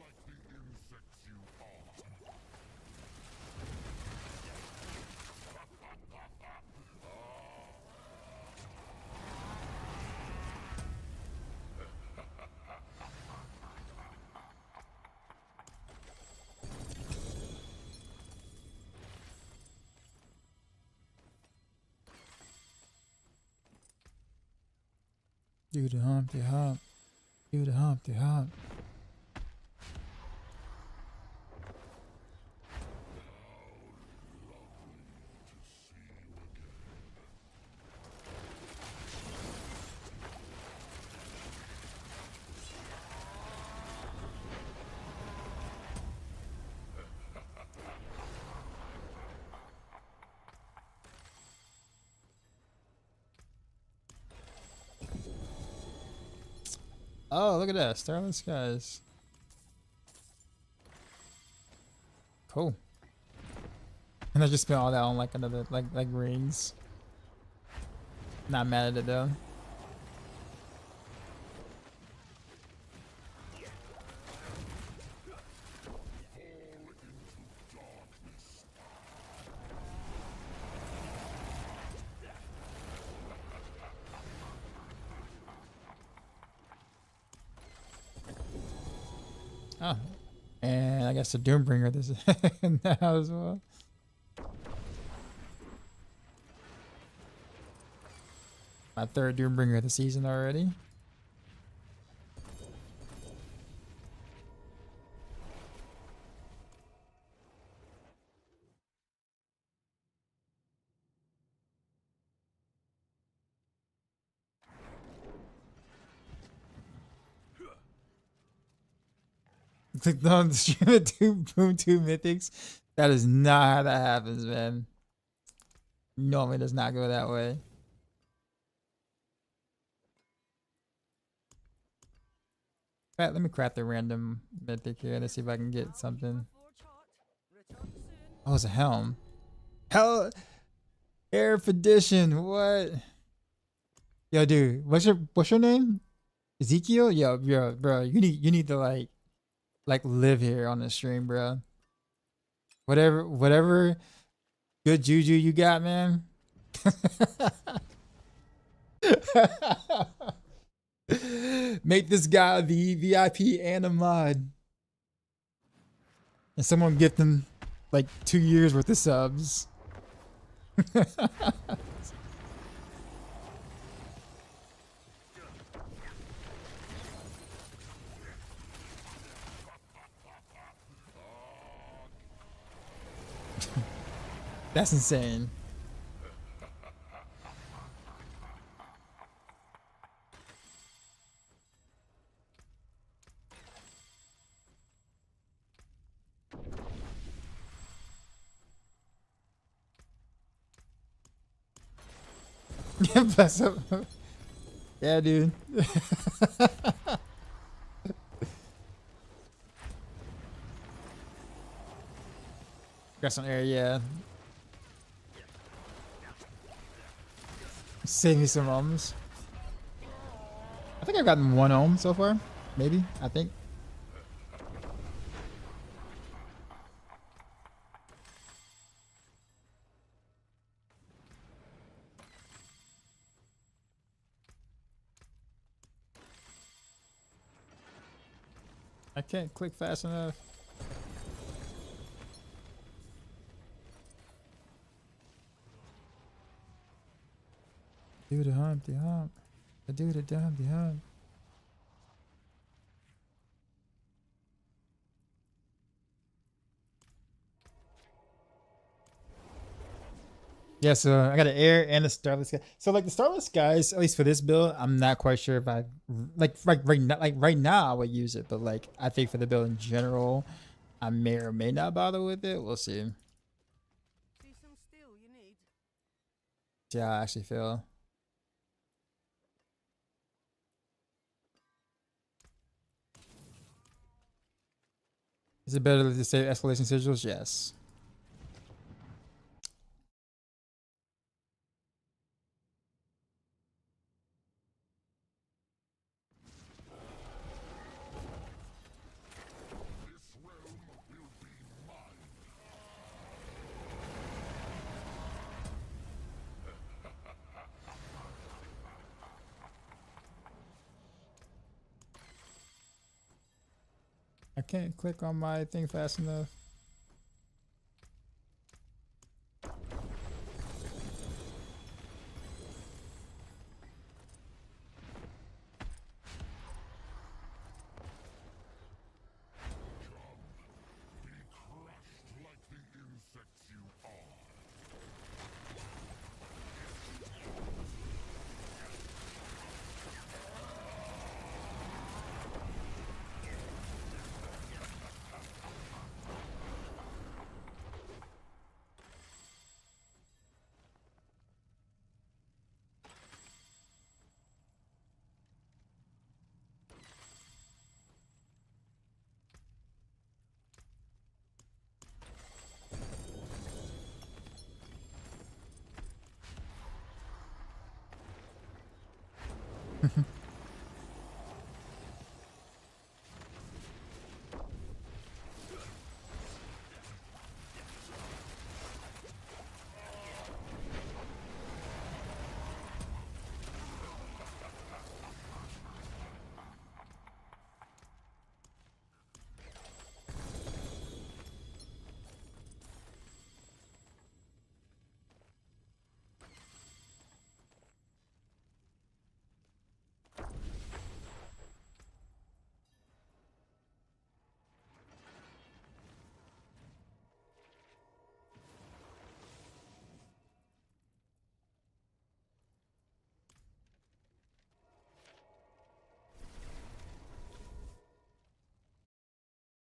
Like the insects you are. Do the Humpty Hump. Do the Humpty Hump. Oh, look at that. Starlit Skies. Cool. And I just spent all that on like another like rings. Not mad at it though. Oh, and I guess the Doombringer this now as well. My third Doombringer of the season already. Clicked on the stream at Boom 2 Mythics. That is not how that happens, man. Normally does not go that way. Let me craft a random mythic here. Let's see if I can get something. Oh, it's a helm. Hell, Air Edition. What? Yo, dude, what's your name? Ezekiel? Yo, bro, you need to like live here on the stream, bro. Whatever good juju you got, man. Make this guy the VIP and a mod. And someone gift him like 2 years worth of subs. That's insane. Bless up. Yeah, dude. Got some air, yeah. Save me some ohms. I think I've gotten 1 ohm so far. Maybe. I think. I can't click fast enough. Do the Humpty Hump. Do the Humpty Hump. Yeah, so I got an air and a starless sky. So like the starless skies, at least for this build, I'm not quite sure if I right now I would use it, but like I think for the build in general, I may or may not bother with it. We'll see. See some steel you need. See how I actually feel. Is it better to say escalation sigils? Yes. This realm will be mine. I can't click on my thing fast enough. Be crushed like the insects you are.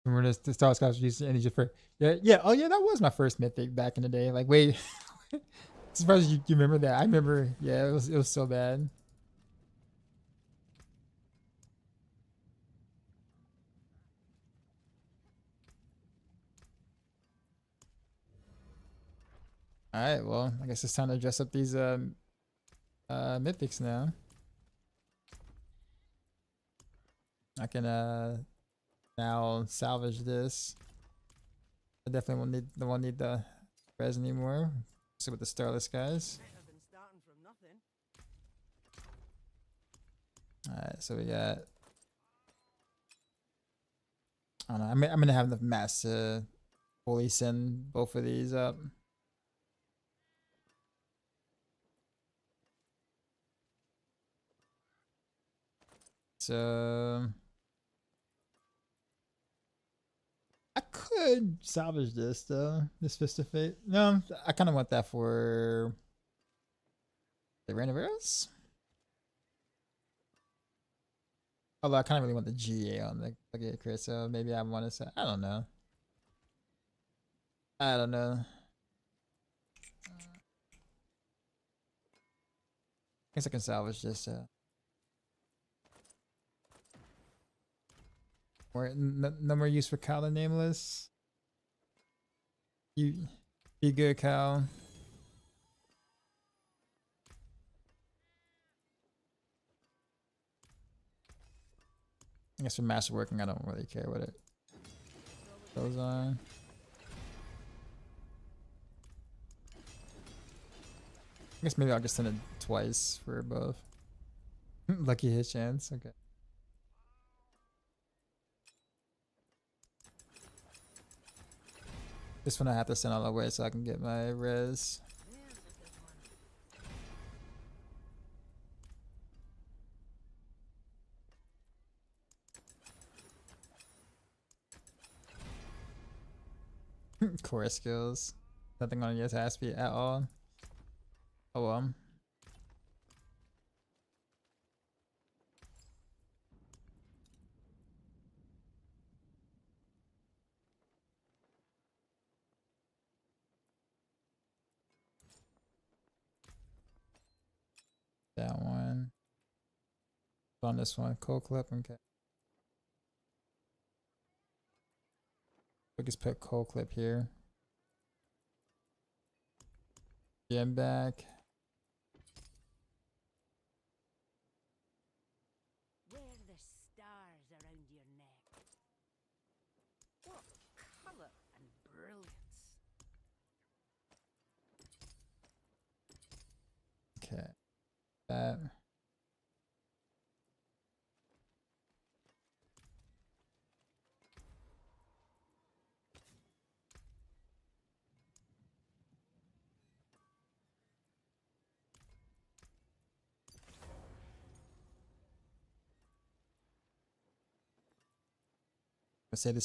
Remember this the Star Scouts used energy for yeah. Oh yeah, that was my first mythic back in the day. Like wait. Surprised you remember that. I remember, yeah, it was so bad. Alright, well, I guess it's time to dress up these mythics now. I can now salvage this. I definitely won't need the res anymore. See with the starless guys. Better than starting from nothing. Alright, so we got I don't know, I'm gonna have enough mass to fully send both of these up. So I could salvage this though. This Fist of Fate. No, I kind of want that for the Rain of Arrows. Although I kind of really want the GA on the crit, so maybe I want to say I don't know. I don't know. I guess I can salvage this. No more use for Kyle the Nameless. You be good, Kyle. I guess for master working, I don't really care what it goes on. I guess maybe I'll just send it twice for both. Lucky hit chance. Okay. This one I have to send all the way so I can get my res. Core skills. Nothing on your task speed at all. Oh well. That one. On this one, cold clip. Okay. We just put cold clip here. Gem back. Wear the stars around your neck. What color and brilliance. Okay. That.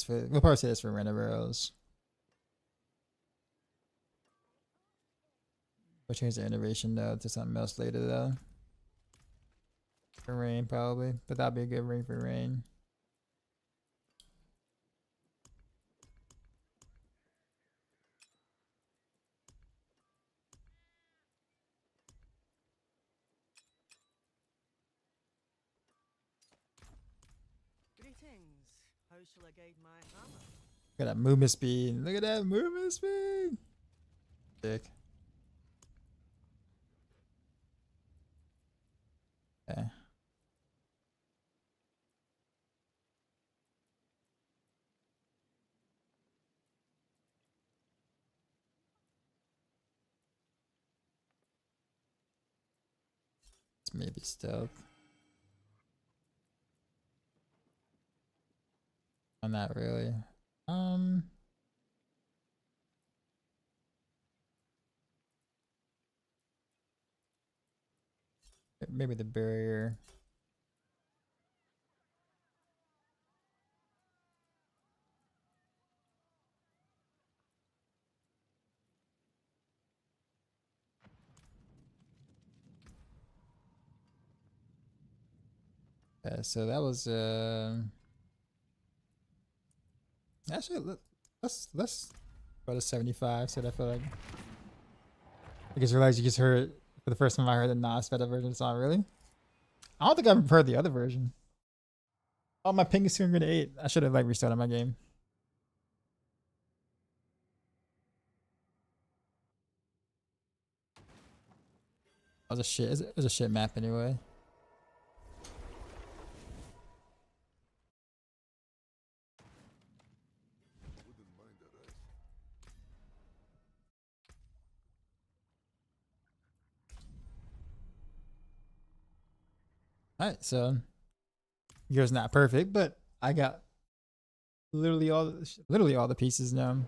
We'll probably say this for random arrows. We'll change the innovation node to something else later though. For rain probably, but that'd be a good ring for rain. Greetings. How shall I guide my hammer? Look at that movement speed. Look at that movement speed. Sick. Okay. It's maybe stealth. Oh, not really. Maybe the barrier. Okay, so that was actually let's go to 75. So that I feel like I just realized you just heard for the first time I heard the non-sped version of the song. Really? I don't think I've heard the other version. Oh, my ping is 208. I should have like restarted my game. That was a shit. It was a shit map anyway. Wouldn't mind the rest. Alright, so yours not perfect, but I got literally all the pieces now.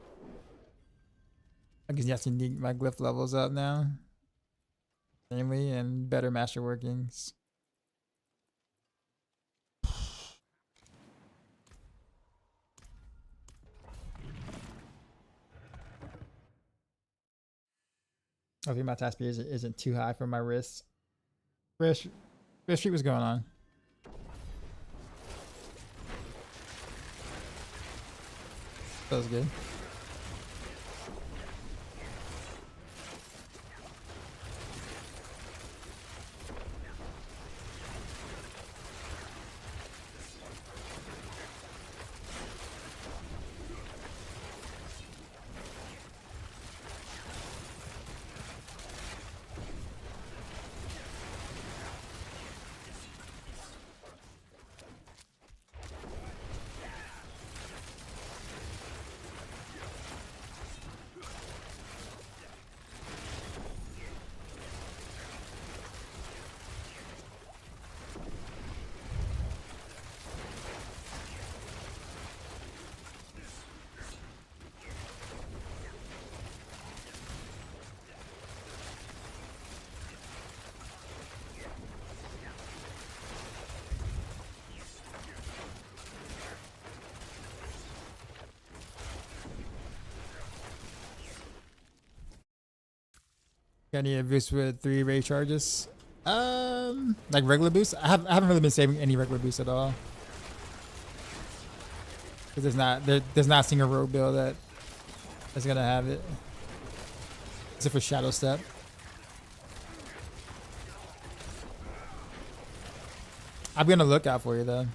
I guess you have to need my glyph levels up now. Namely, and better master workings. Hopefully my task speed isn't too high for my wrists. Wrist street was going on. That was good. Got any boost with 3 ray charges? Like regular boosts? I haven't really been saving any regular boosts at all. Cause there's not a single rogue build that's gonna have it. Except for Shadow Step. I'm gonna look out for you though.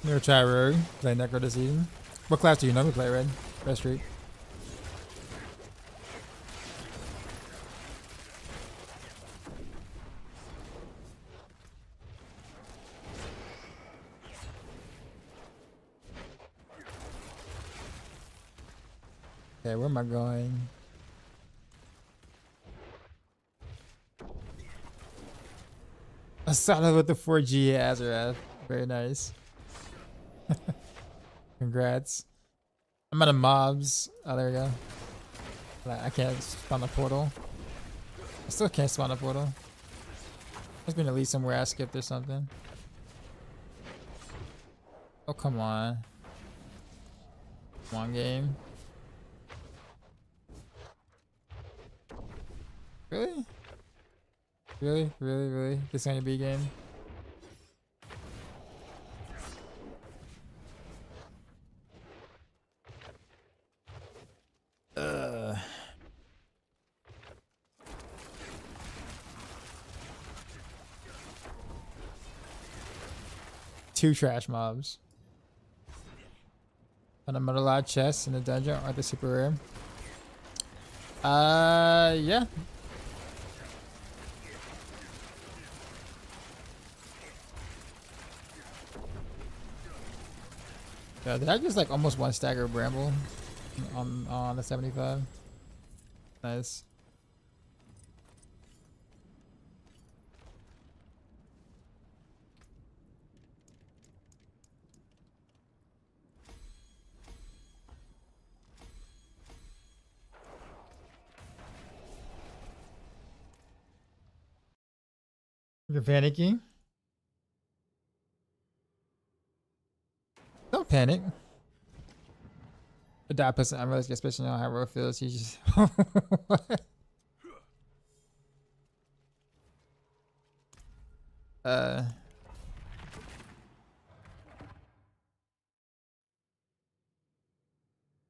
Never try Rogue. Play Necro this season. What class do you normally play, Red? Red Street. Okay, where am I going? Asada with the 4G Azarath. Very nice. Congrats. I'm out of mobs. Oh, there we go. I can't spawn a portal. I still can't spawn a portal. There's been at least somewhere I skipped or something. Oh, come on. Come on, game. Really? Really? This ain't a B game? Two trash mobs. Found a Mudalod chest in the dungeon. Aren't they super rare? Yeah. Yeah, did I just like almost one stagger Bramble on the 75? Nice. You're panicking? Don't panic. The dot person unrealistic, especially on how Rogue feels. He just what?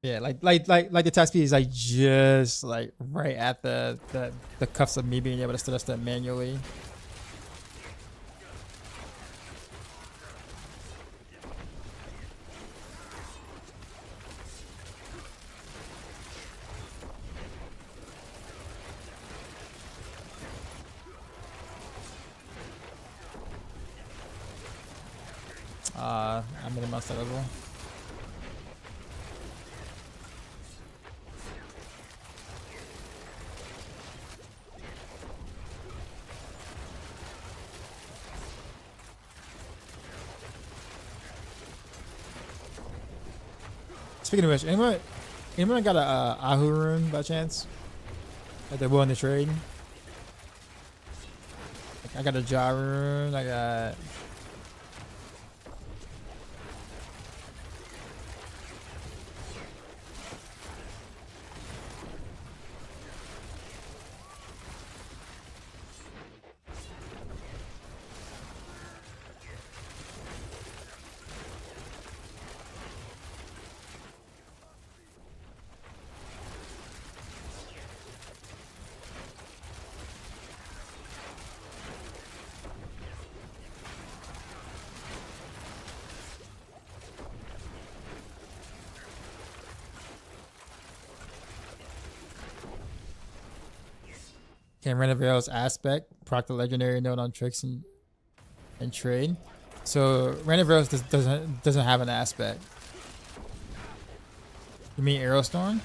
Yeah, like the attack speed is like just like right at the cuffs of me being able to step manually. I'm in the monster level. Speaking of which, anyone got a Ahu rune by chance that they're willing to trade? Like, I got a Ja rune. I got. Can Renovaro's aspect proc the legendary note on tricks and trade? So Renovaro's doesn't have an aspect. You mean Aerostorm?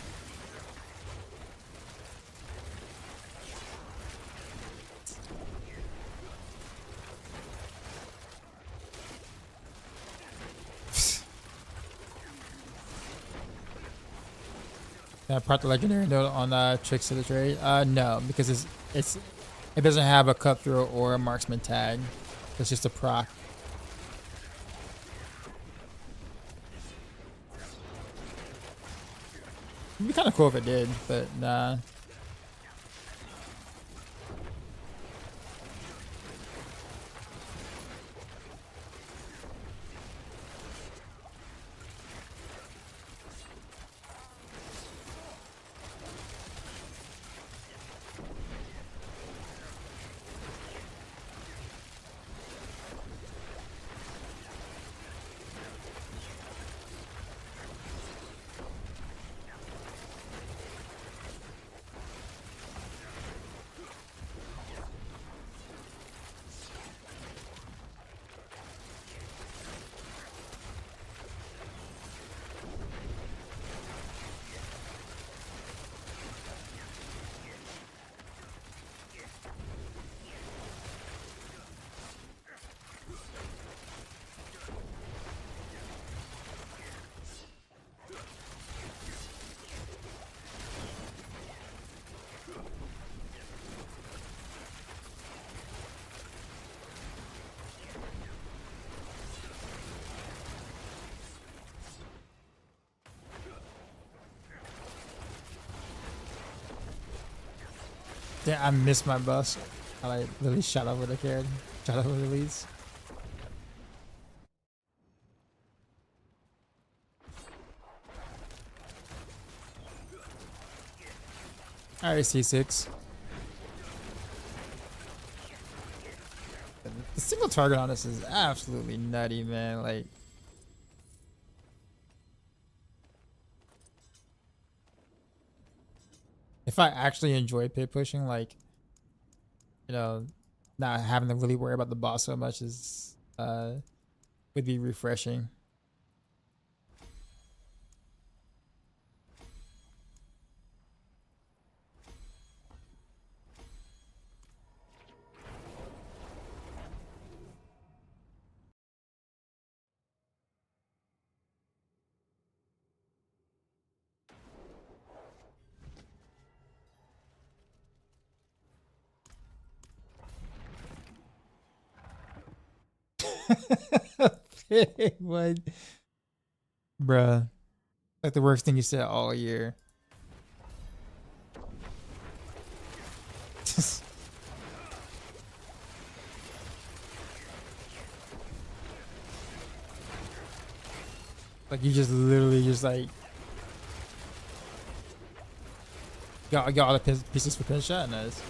Can I proc the legendary note on tricks of the trade? No, because it doesn't have a cutthroat or a marksman tag. It's just a proc. It'd be kind of cool if it did, but nah. Damn, I missed my bus. I like literally shot over the carrot. Shot over the leads. Alright, C6. The single target on this is absolutely nutty, man. Like, if I actually enjoy pit pushing, like, you know, not having to really worry about the boss so much is would be refreshing. What? Bruh. Like the worst thing you said all year. Like you just literally just like got all the pieces for pin shot. Nice.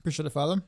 Appreciate the follow.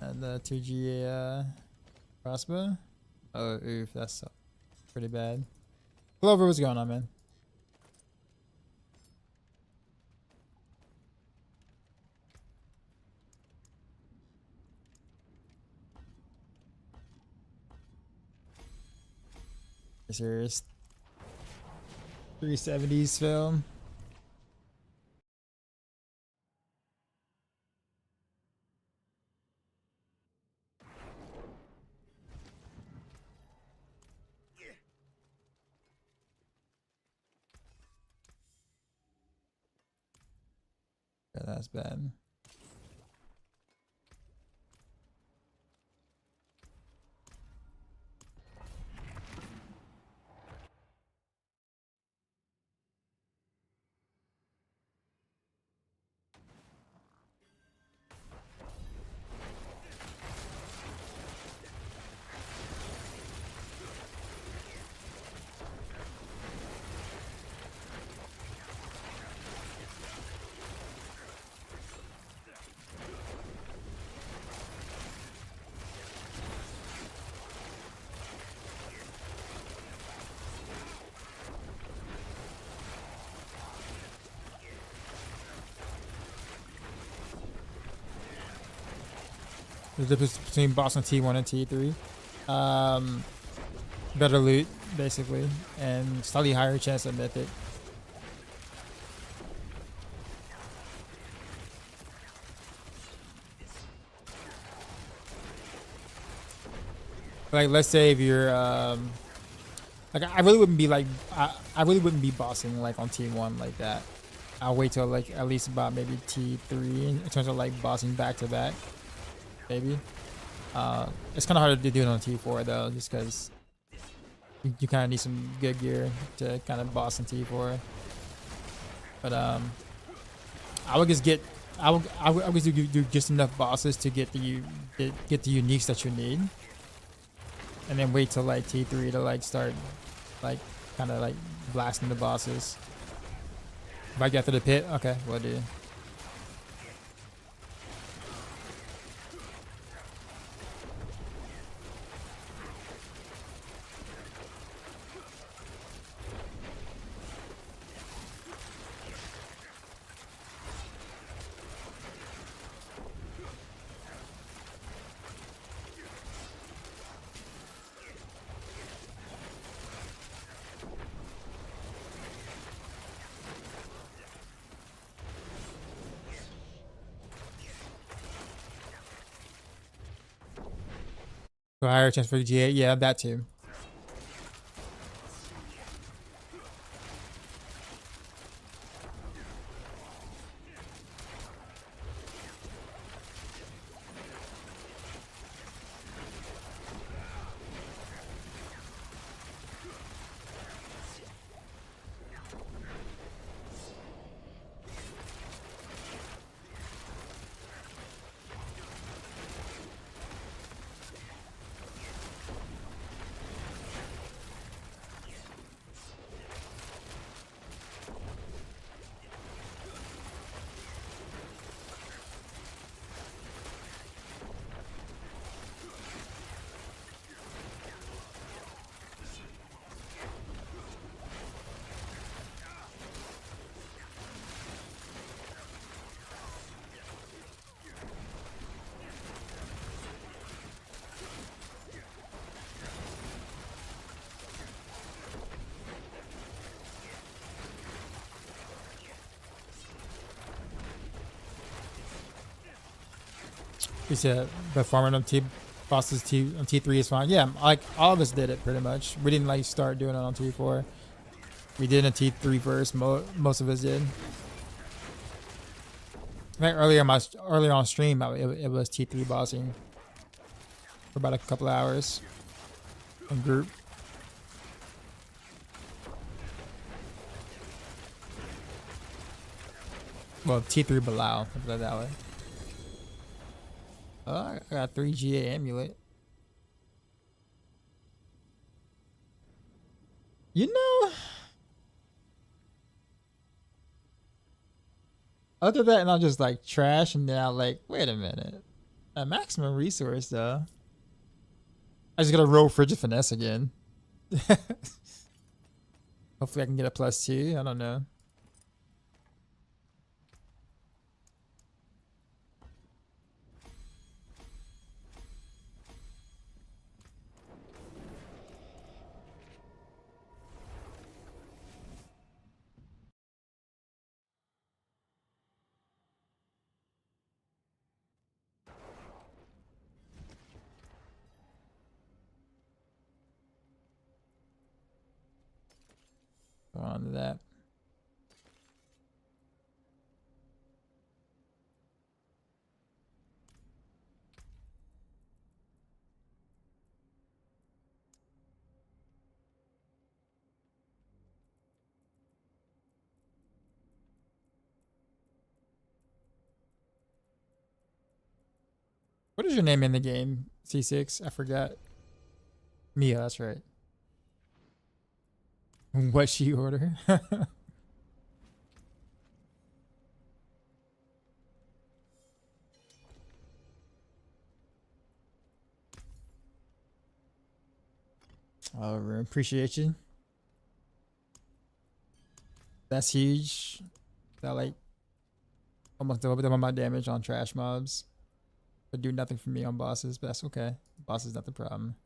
And the 2G crossbow. Oh, oof, that's pretty bad. Clover, what's going on, man? Serious 370s film. Yeah, that's bad. The difference between boss on T1 and T3. Better loot, basically, and slightly higher chance of mythic. Like, let's say if you're like, I really wouldn't be like I really wouldn't be bossing like on T1 like that. I'll wait till like at least about maybe T3 in terms of like bossing back to back. Maybe. It's kind of hard to do it on T4 though, just because you kind of need some good gear to kind of boss in T4. But I would just get I would do just enough bosses to get the uniques that you need, and then wait till like T3 to like start like kind of like blasting the bosses. If I get to the pit, okay, we'll do. So higher chance for GA. Yeah, that too. You said the farming on bosses on T3 is fine. Yeah, like all of us did it pretty much. We didn't like start doing it on T4. We did a T3 first. Most of us did. I think earlier on stream it was T3 bossing for about a couple of hours in group. Well, T3 Bilal, put it that way. Oh, I got 3 GA amulet. You know, other than that, and I'll just like trash, and then I'll like, wait a minute, a maximum resource though. I just gotta roll Frigid Finesse again. Hopefully I can get a +2. I don't know. Go on to that. What is your name in the game, C6? I forgot. Mia, that's right. What she order? Oh, appreciate you. That's huge. That like almost double my damage on trash mobs, but do nothing for me on bosses. But that's okay. Boss is not the problem.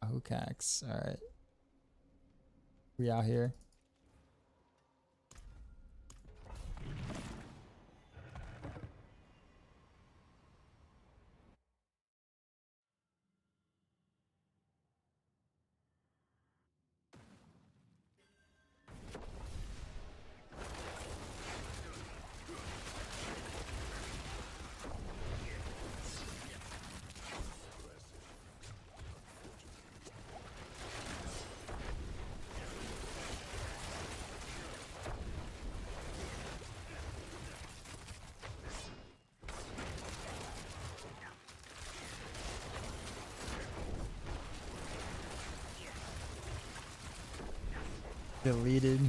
Hookaks. All right. We out here. Deleted.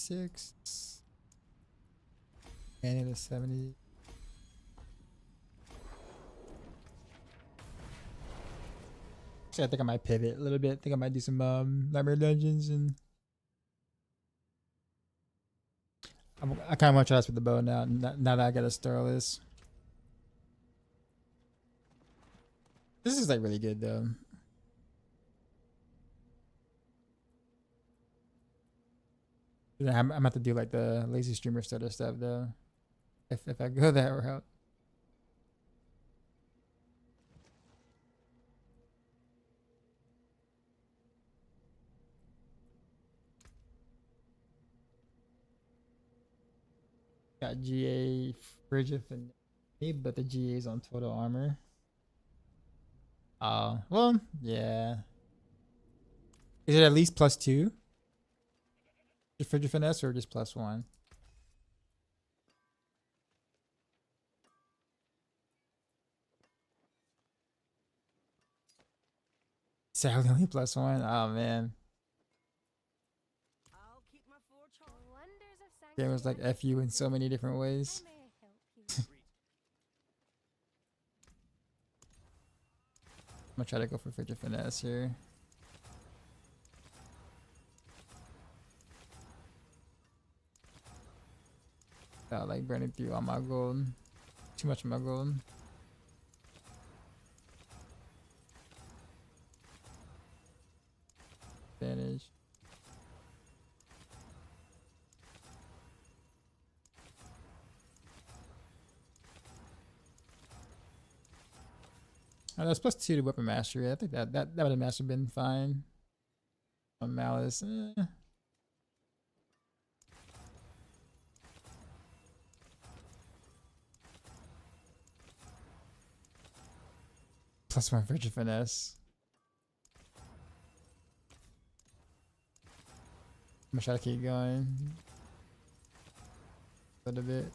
66. And it is 70. So I think I might pivot a little bit. I think I might do some Nightmare Dungeons, and I kind of want to try this with the bow now. Now that I got a Starless. This is like really good though. I'm about to do like the lazy streamer starter stuff though. If I go that route. Got GA Frigid and me, but the GA is on total armor. Oh, well, yeah. Is it at least +2? Frigid Finesse or just +1? Sadly, only +1. Oh man. I'll keep my forge hot. Wonders of Game was like F you in so many different ways. I may help you. I'm gonna try to go for Frigid Finesse here. Got like burning through all my gold. Too much of my gold. Advantage. Oh, that's +2 to weapon mastery. I think that would have mastered been fine. On Malice. +1 Frigid Finesse. I'm gonna try to keep going. A little bit.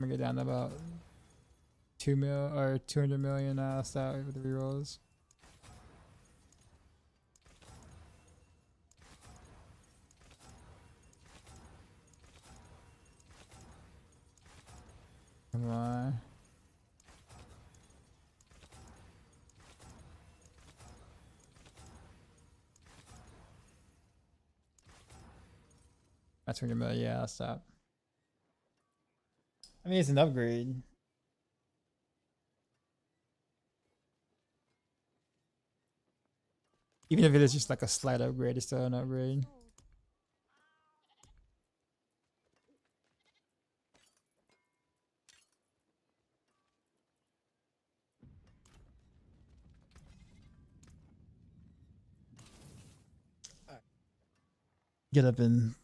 I'm gonna get down to about 2 mil or 200 million stat with the rerolls. Come on. That's 200 million, yeah, I'll stop. I mean, it's an upgrade. Even if it is just like a slight upgrade, it's still an upgrade. Get up and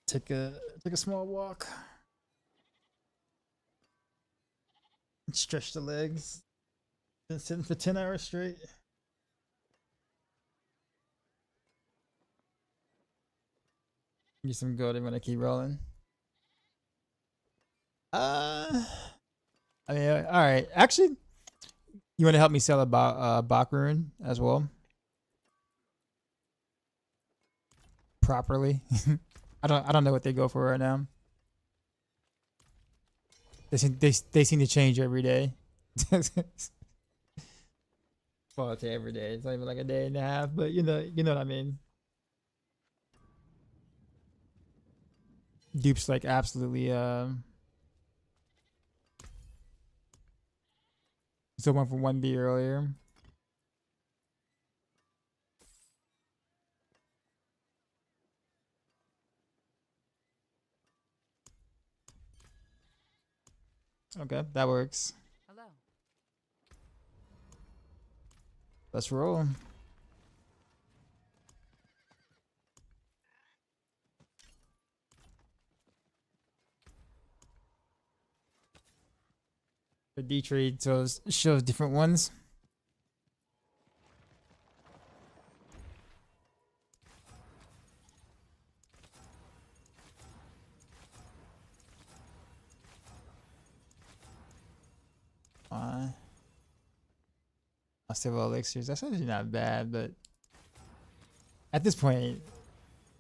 take a small walk. Stretch the legs. Been sitting for 10 hours straight. Get some gold when I keep rolling. I mean, all right. Actually, you want to help me sell a Bach rune as well? Properly. I don't know what they go for right now. They seem to change every day. Well, it's every day. It's not even like a day and a half, but you know what I mean. Dupe's like absolutely still went for 1B earlier. Okay, that works. Hello. Let's roll. The D trade shows different ones. Civil elixirs. That's actually not bad, but at this point,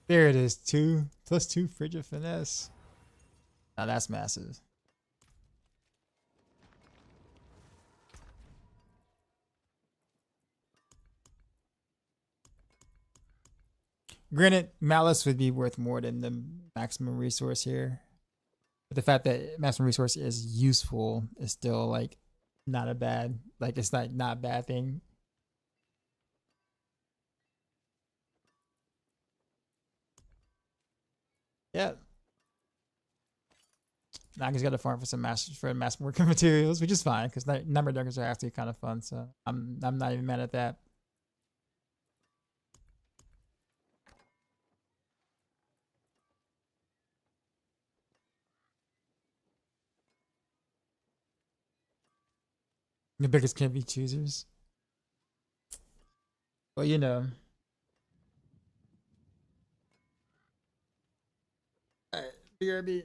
there it is. 2+2 frigid finesse. Now that's massive. Granted, malice would be worth more than the maximum resource here. But the fact that maximum resource is useful is still like not a bad, like it's not a bad thing. Yeah. Now I just got to farm for some mass working materials, which is fine because number dunkers are actually kind of fun. So I'm not even mad at that. The biggest can be choosers. Well, you know. Alright, BRB.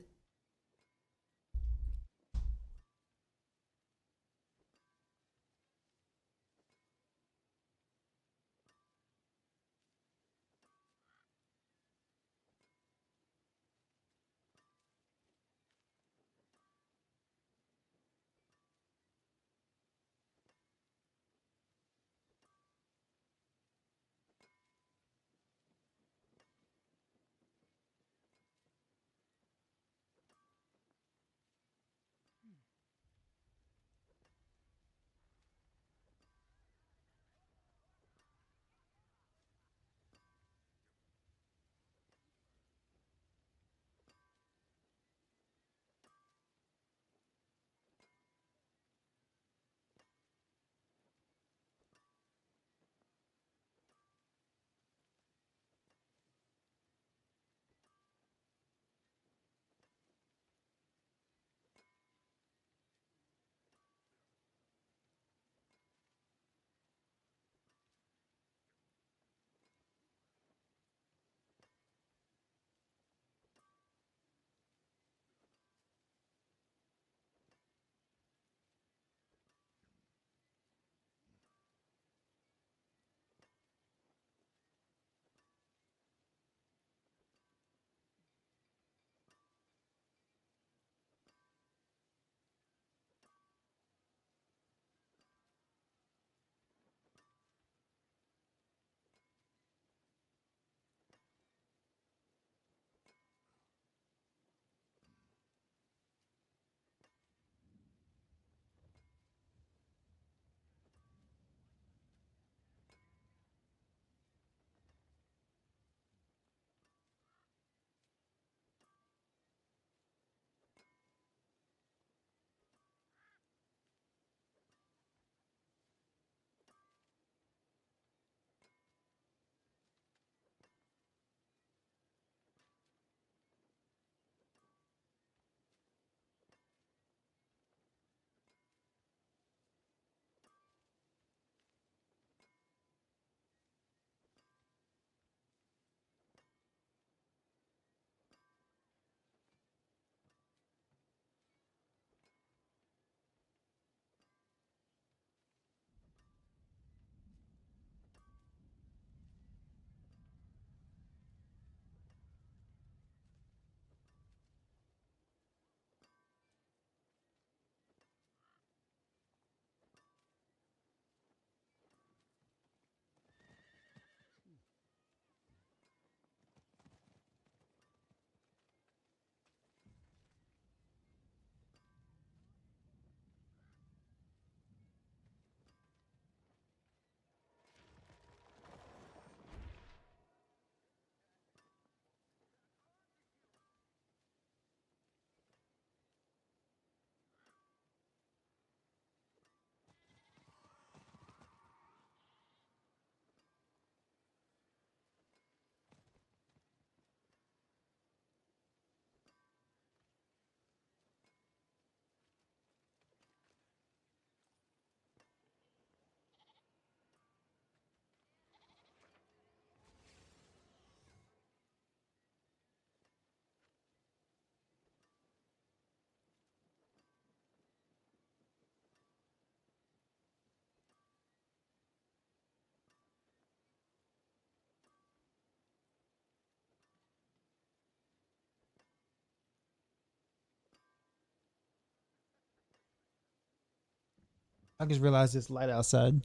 I just realized it's light outside.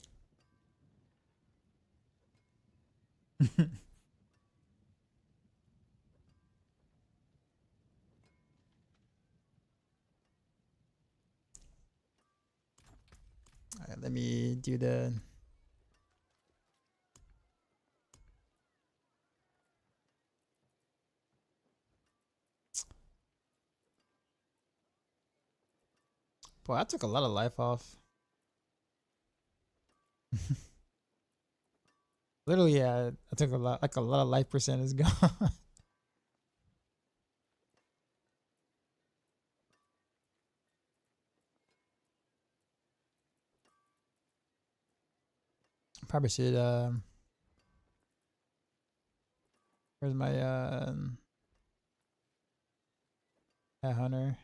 Alright, let me do the boy, I took a lot of life off. Literally, yeah, I took a lot of life percent is gone. Probably should where's my pet hunter?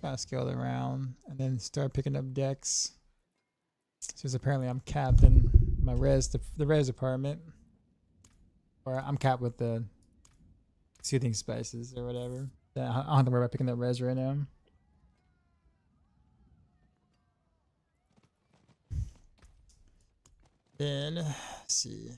Kind of scale it around and then start picking up decks. Since apparently I'm capped in my the res department. Or I'm capped with the soothing spices or whatever. I don't have to worry about picking up res right now. Then, let's see.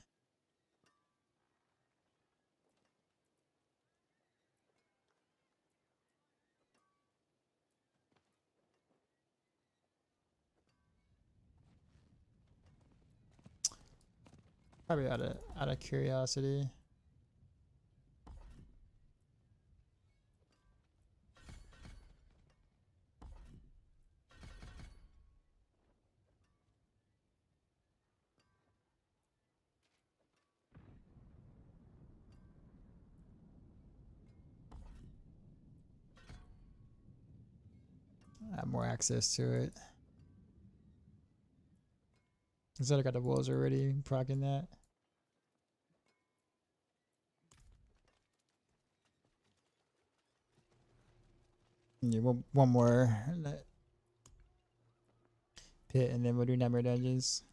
Probably out of curiosity. I have more access to it. Instead, I got the wolves already proccing that. Yeah, one more pit, and then we'll do Nightmare Dungeons.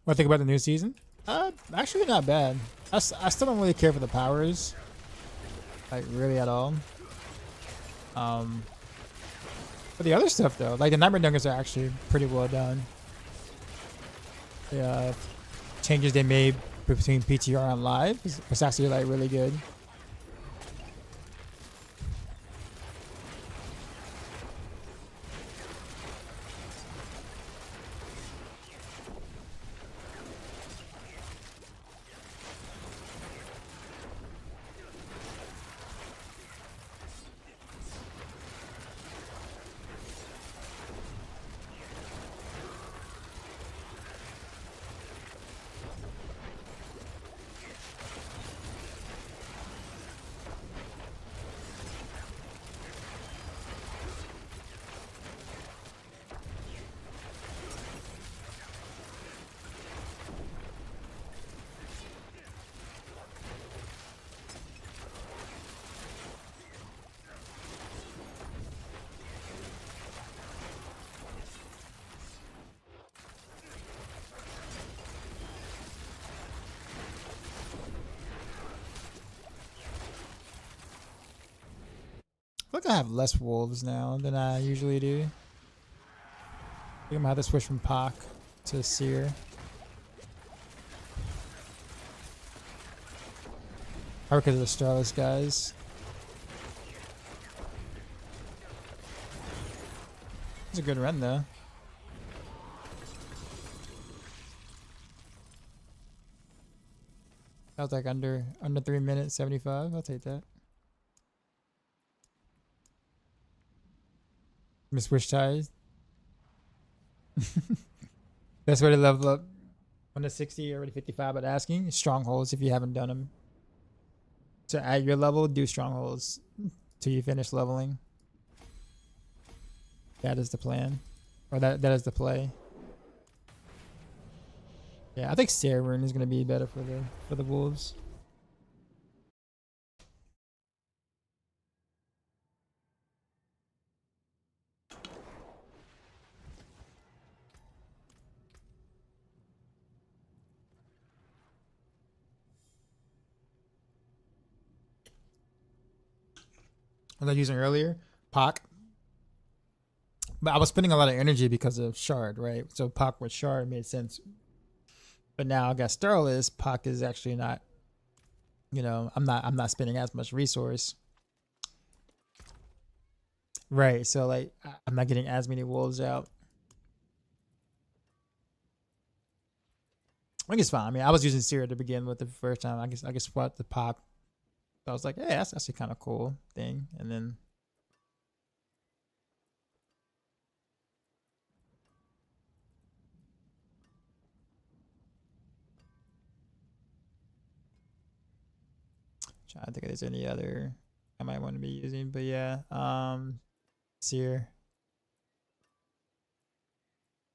What I think about the new season? Actually not bad. I still don't really care for the powers, like really at all. But the other stuff though, like the Nightmare Nuggets are actually pretty well done. The changes they made between PTR and live was actually like really good. like I have less wolves now than I usually do. I think I'm gonna have to switch from Pac to Seer. Or because of the Starless guys. It's a good run though. That was like under 3 minutes 75. I'll take that. Miss Wish ties. Best way to level up 1 to 60, already 55, but asking strongholds if you haven't done them. So at your level, do strongholds till you finish leveling. That is the plan, or that is the play. Yeah, I think Seer Rune is gonna be better for the wolves. I was using earlier, Pac. But I was spending a lot of energy because of Shard, right? So Pac with Shard made sense. But now I got Starless, Pac is actually not, you know, I'm not spending as much resource. Right, so like I'm not getting as many wolves out. I think it's fine. I mean, I was using Seer to begin with the first time. I guess swap the Pac. So I was like, yeah, that's actually kind of cool thing. And then trying to think if there's any other I might want to be using, but yeah, Seer.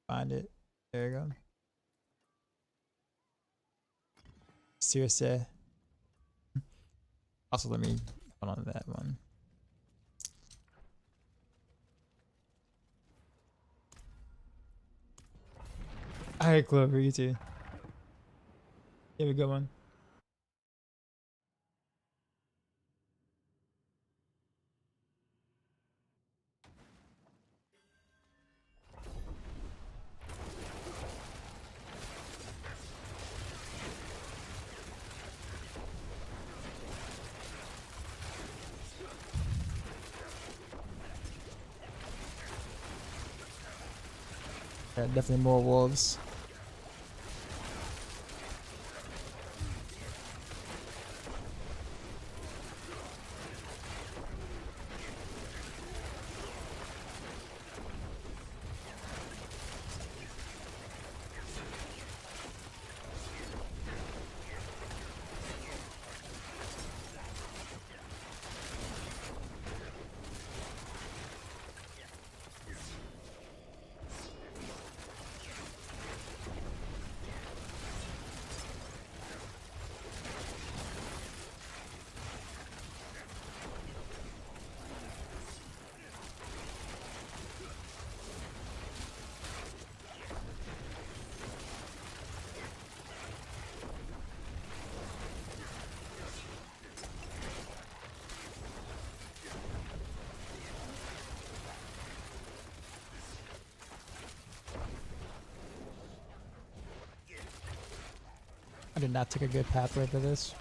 Find it. There you go. Seer say. Also, let me hold on to that one. All right, Clover, you too. Have a good one. Yeah, definitely more wolves. I did not take a good pathway for this.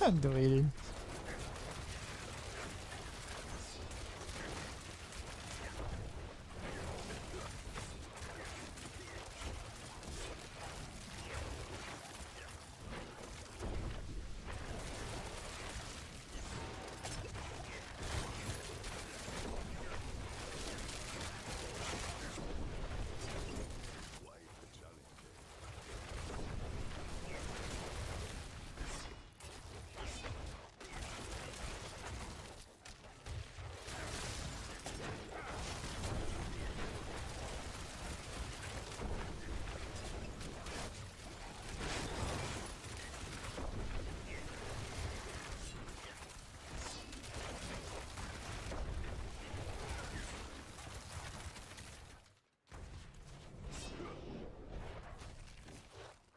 I'm deleting.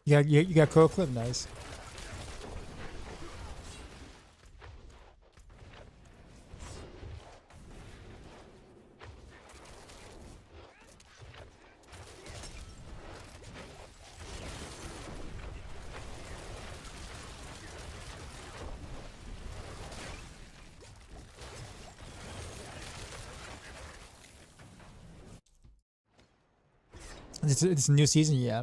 You got coil clip, nice. It's a new season, yeah.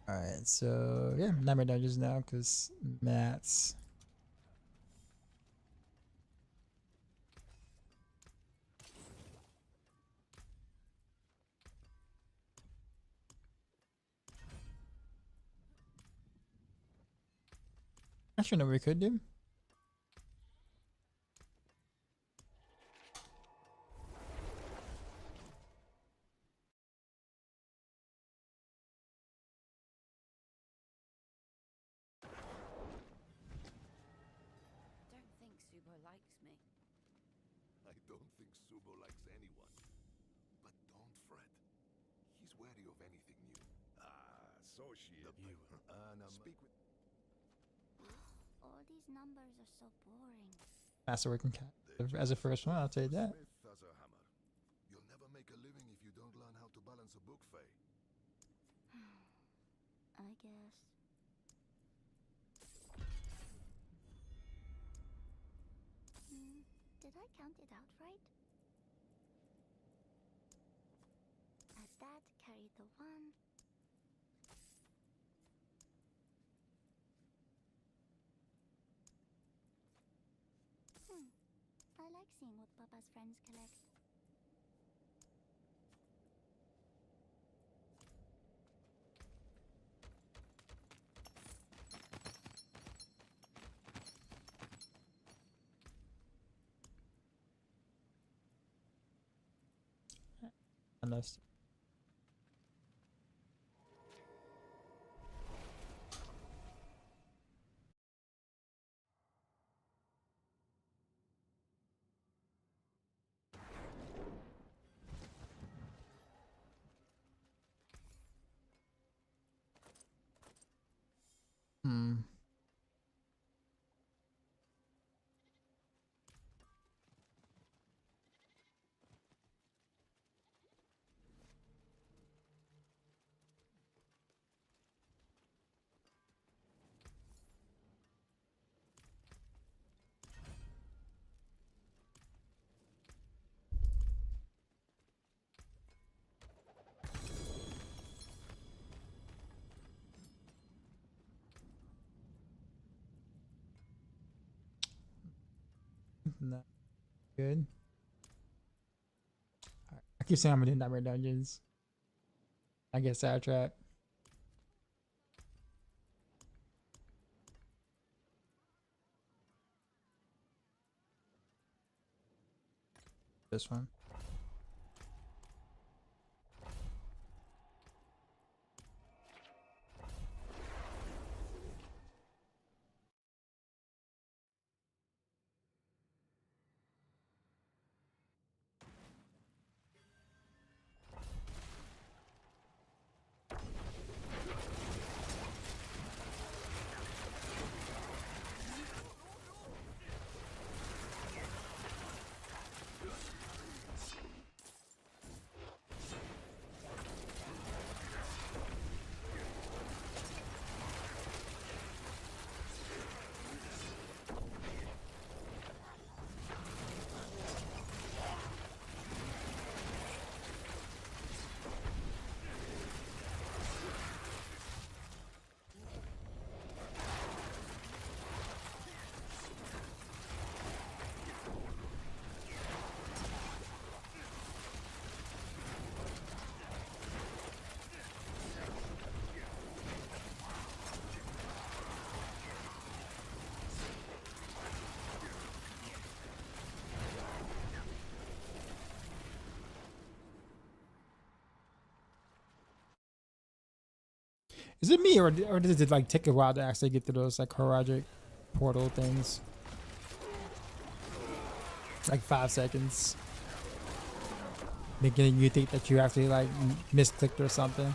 Alright, so yeah, Nightmare Dungeons now because Matt's. Actually, no, we could do. Don't think Subo likes me. I don't think Subo likes anyone. But don't fret. He's wary of anything new. Ah, so she is. Speak with... All these numbers are so boring. Masterworking cat. As a first one, I'll take that. Smith has a hammer. You'll never make a living if you don't learn how to balance a book, Faye. I guess. Did I count it out right? Add that, carry the 1. I like seeing what Papa's friends collect. Unless. Hmm. Not good. Alright, I keep saying I'm gonna do Nightmare Dungeons. I get sidetracked. This one. Is it me, or does it like take a while to actually get to those like Horagic portal things? Like 5 seconds. Making you think that you actually like misclicked or something.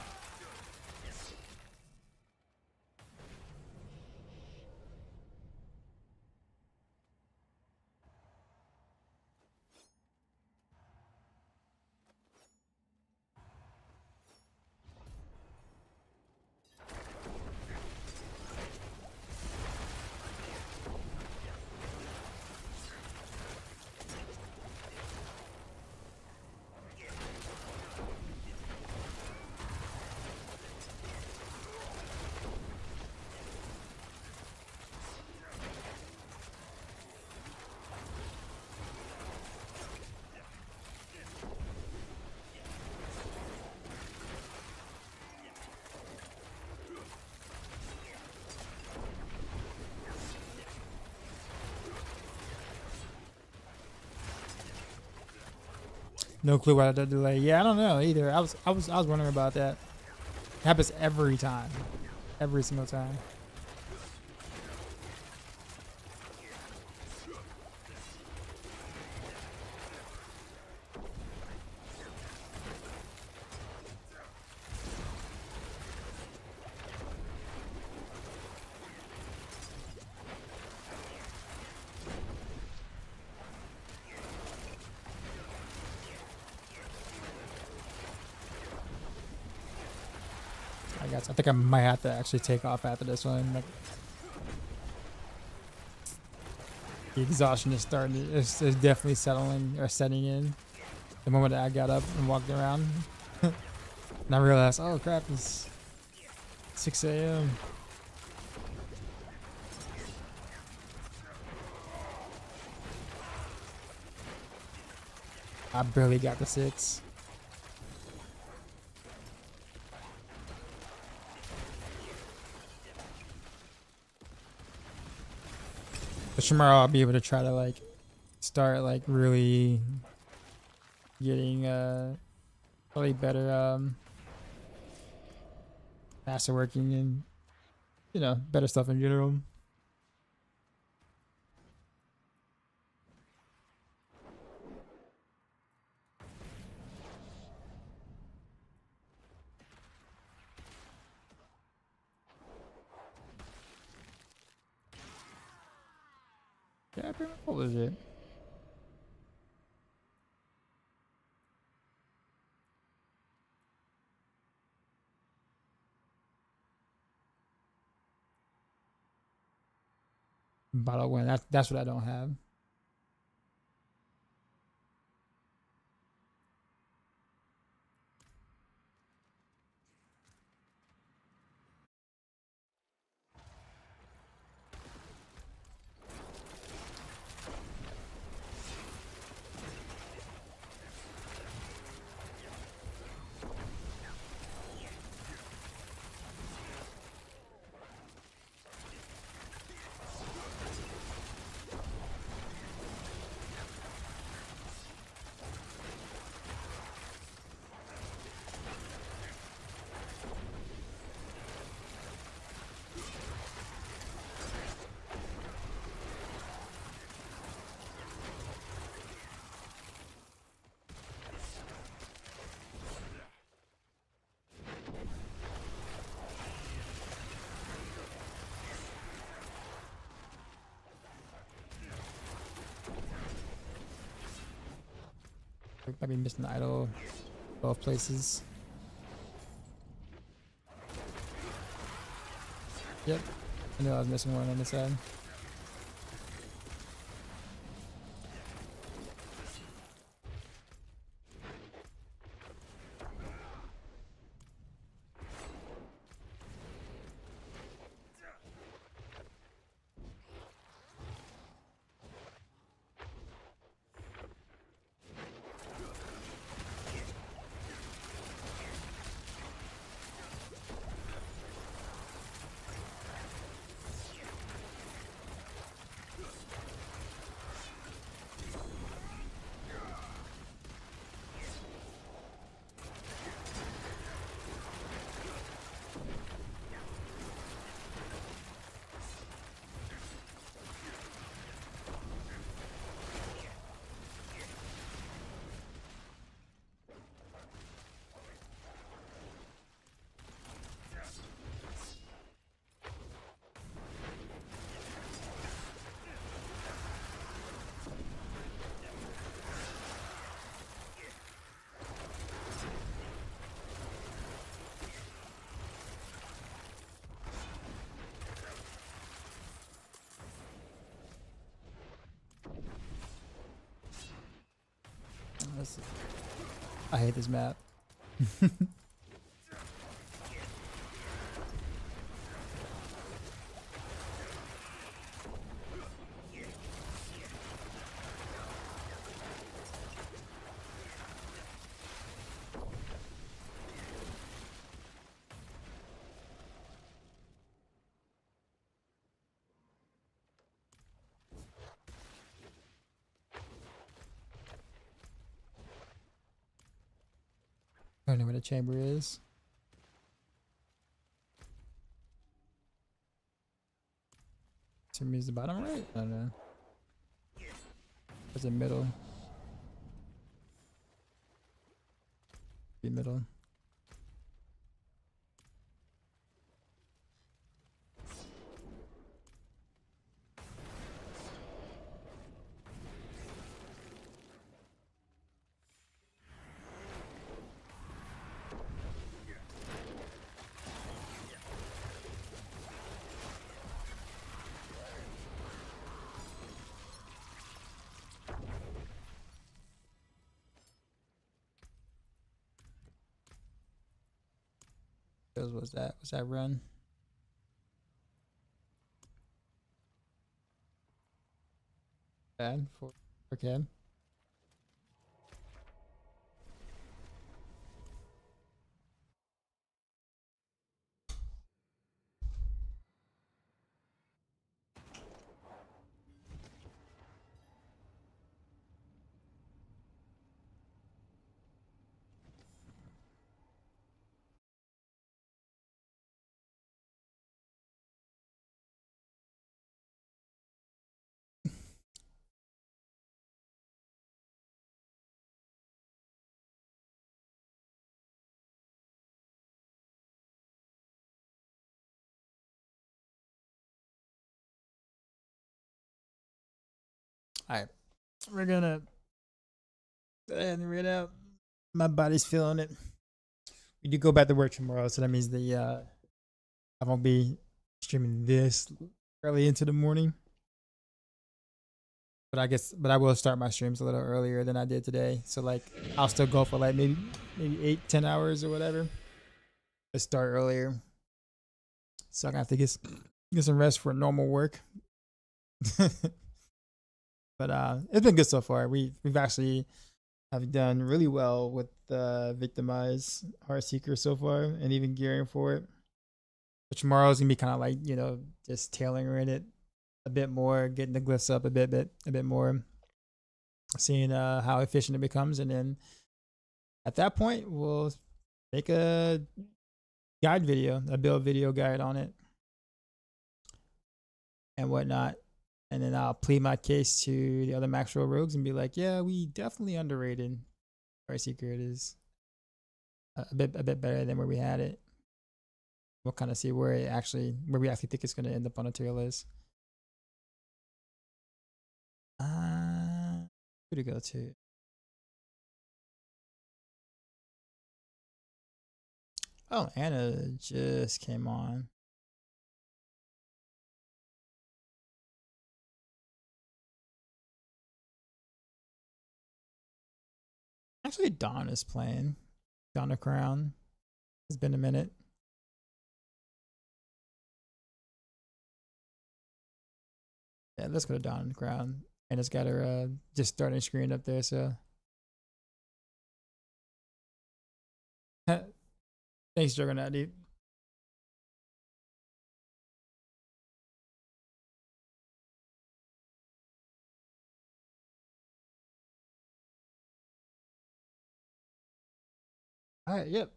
No clue why the delay. Yeah, I don't know either. I was wondering about that. It happens every time, every single time. I think I might have to actually take off after this one. Like, the exhaustion is starting. It's definitely setting in. The moment that I got up and walked around, and I realized, oh crap, it's 6 a.m. I barely got to 6. But tomorrow I'll be able to try to like start like really getting probably better faster working and, you know, better stuff in general. Yeah, what was it? Bottle win. That's what I don't have. Might be missing the idol both places. Yep, I knew I was missing one on this side. I hate this map. I don't know where the chamber is. To me is the bottom right? I don't know. It's the middle. The middle. Was that run? Bad for okay. All right, we're gonna go ahead and read out. My body's feeling it. We do go back to work tomorrow, so that means I won't be streaming this early into the morning. But I will start my streams a little earlier than I did today. So like, I'll still go for like maybe 8-10 hours or whatever. Let's start earlier, so I have to get some rest for normal work. But it's been good so far. We've actually have done really well with Victimize Heartseeker so far, and even gearing for it. But tomorrow's gonna be kind of like, you know, just tailoring it a bit more, getting the glyphs up a bit more, seeing how efficient it becomes, and then at that point we'll make a guide video, a build video guide on it and whatnot. And then I'll plead my case to the other Maxroll rogues and be like, yeah, we definitely underrated Heartseeker. It is a bit better than where we had it. We'll kind of see where we actually think it's going to end up on a tier list. Who to go to? Oh, Anna just came on. Actually, Dawn is playing. Donna Crown. It's been a minute. Yeah, let's go to Dawn Crown. And it's got her just starting screen up there, so. Thanks, Juggernaut, dude. All right, yep.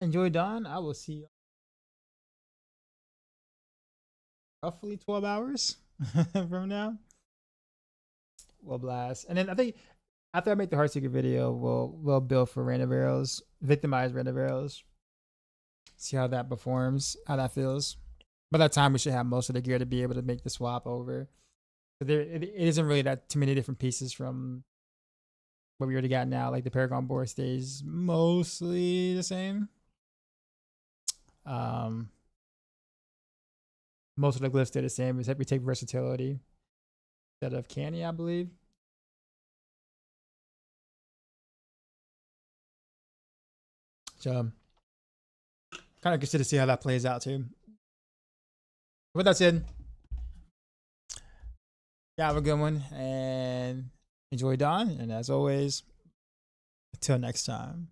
Enjoy Dawn. I will see you roughly 12 hours from now. We'll blast. And then I think after I make the Heartseeker video, we'll build for Random Arrows, Victimize Random Arrows. See how that performs, how that feels. By that time, we should have most of the gear to be able to make the swap over. But it isn't really that too many different pieces from what we already got now. Like the Paragon board stays mostly the same. Most of the glyphs stay the same, except we take versatility instead of canny, I believe. So kind of interested to see how that plays out too. With that said, yeah, have a good one and enjoy Dawn. And as always, until next time.